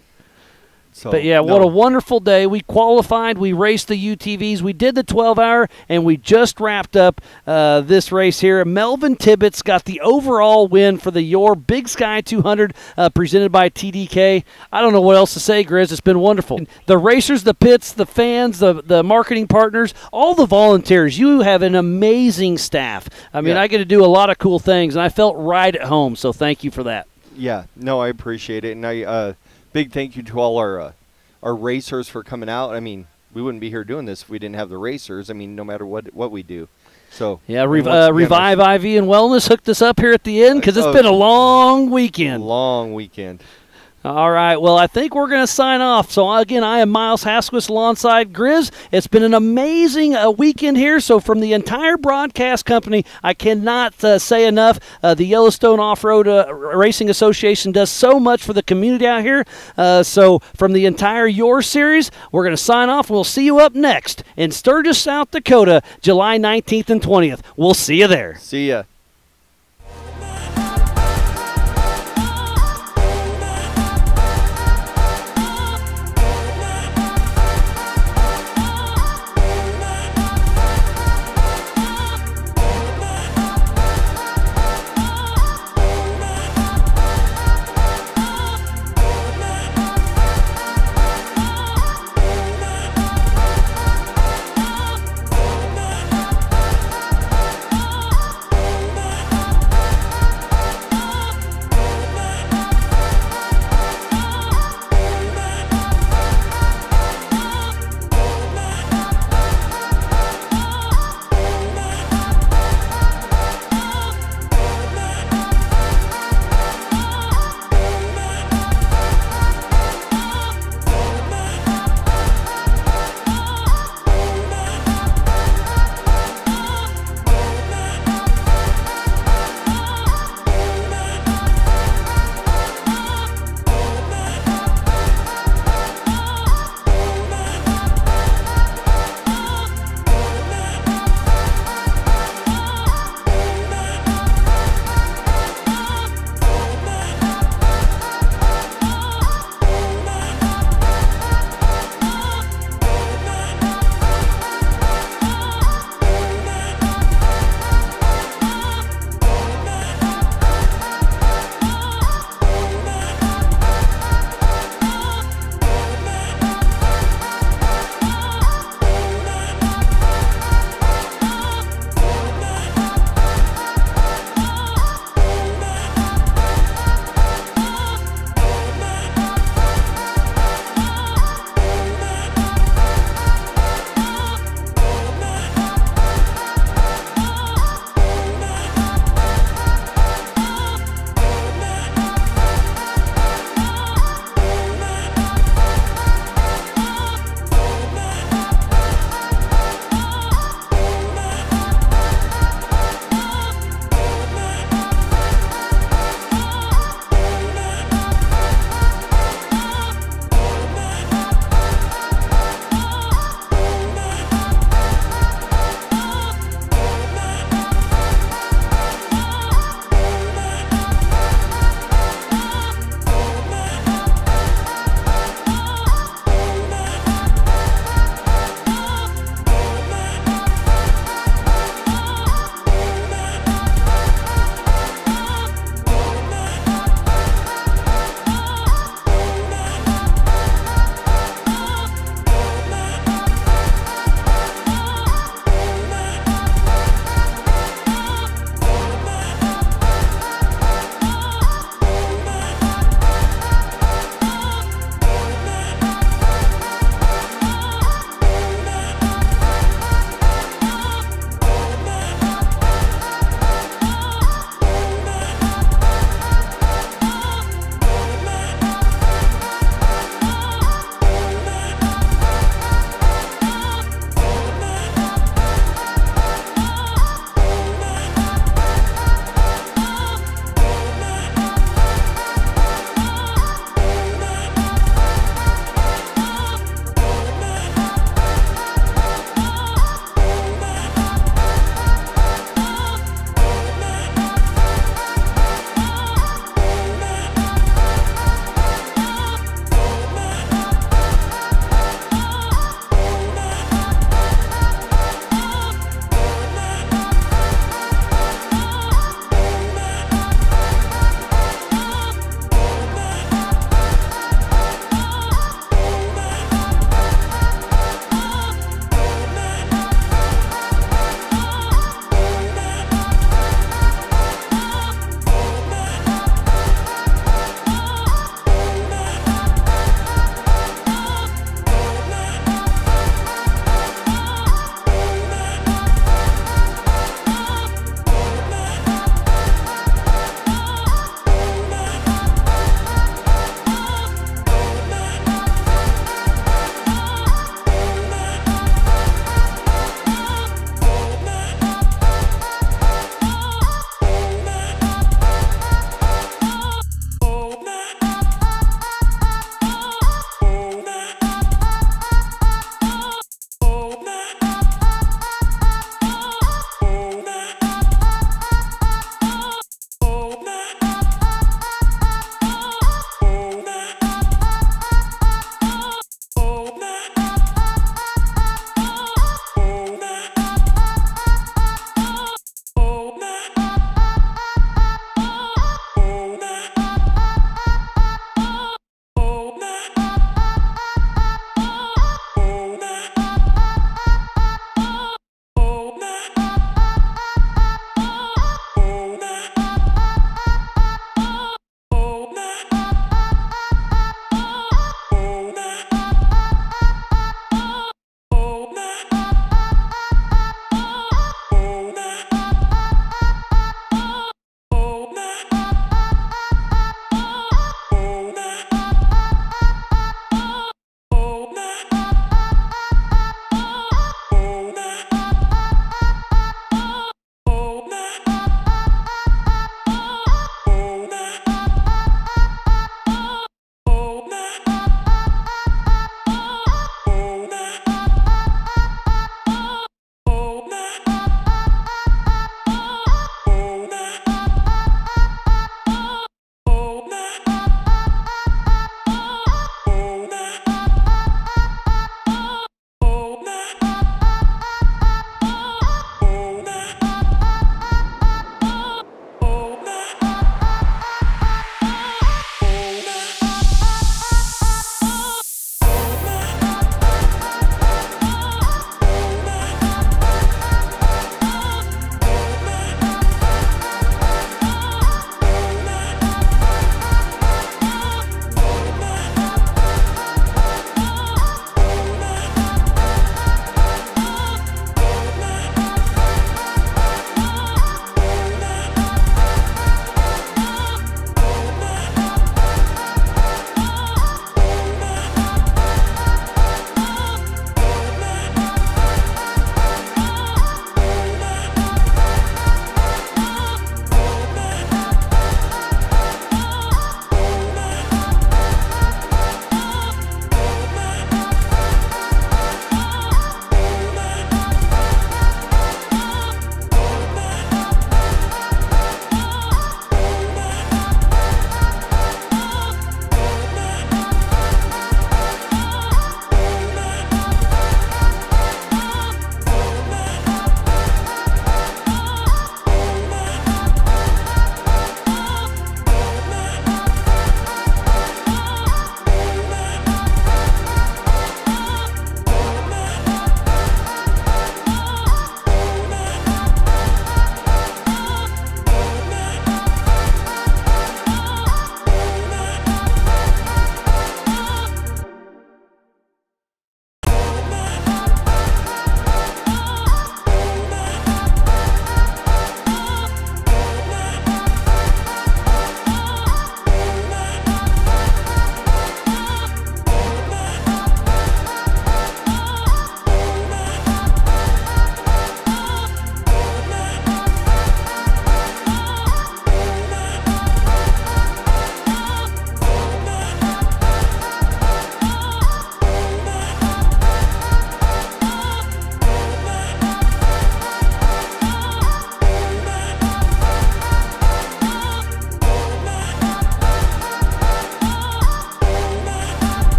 So, but yeah, what a wonderful day. We qualified, we raced the UTVs, we did the 12-hour, and we just wrapped up this race here. Melvin Tibbetts got the overall win for the Y.O.R.R Big Sky 200 presented by TDK. I don't know what else to say, Grizz. It's been wonderful. The racers, the pits, the fans, the marketing partners, all the volunteers. You have an amazing staff. I mean, I get to do a lot of cool things, and I felt right at home, so thank you for that. Yeah, no, I appreciate it, and I big thank you to all our racers for coming out. I mean, we wouldn't be here doing this if we didn't have the racers. I mean, no matter what we do. So yeah, Revive IV and Wellness hooked us up here at the end because it's been a long weekend. Long weekend. All right, well, I think we're going to sign off. So, again, I am Miles Hasquist alongside Grizz. It's been an amazing weekend here. So, from the entire broadcast company, I cannot say enough. The Yellowstone Off-Road Racing Association does so much for the community out here. So, from the entire Y.O.R.R series, we're going to sign off. We'll see you up next in Sturgis, South Dakota, July 19th and 20th. We'll see you there. See ya.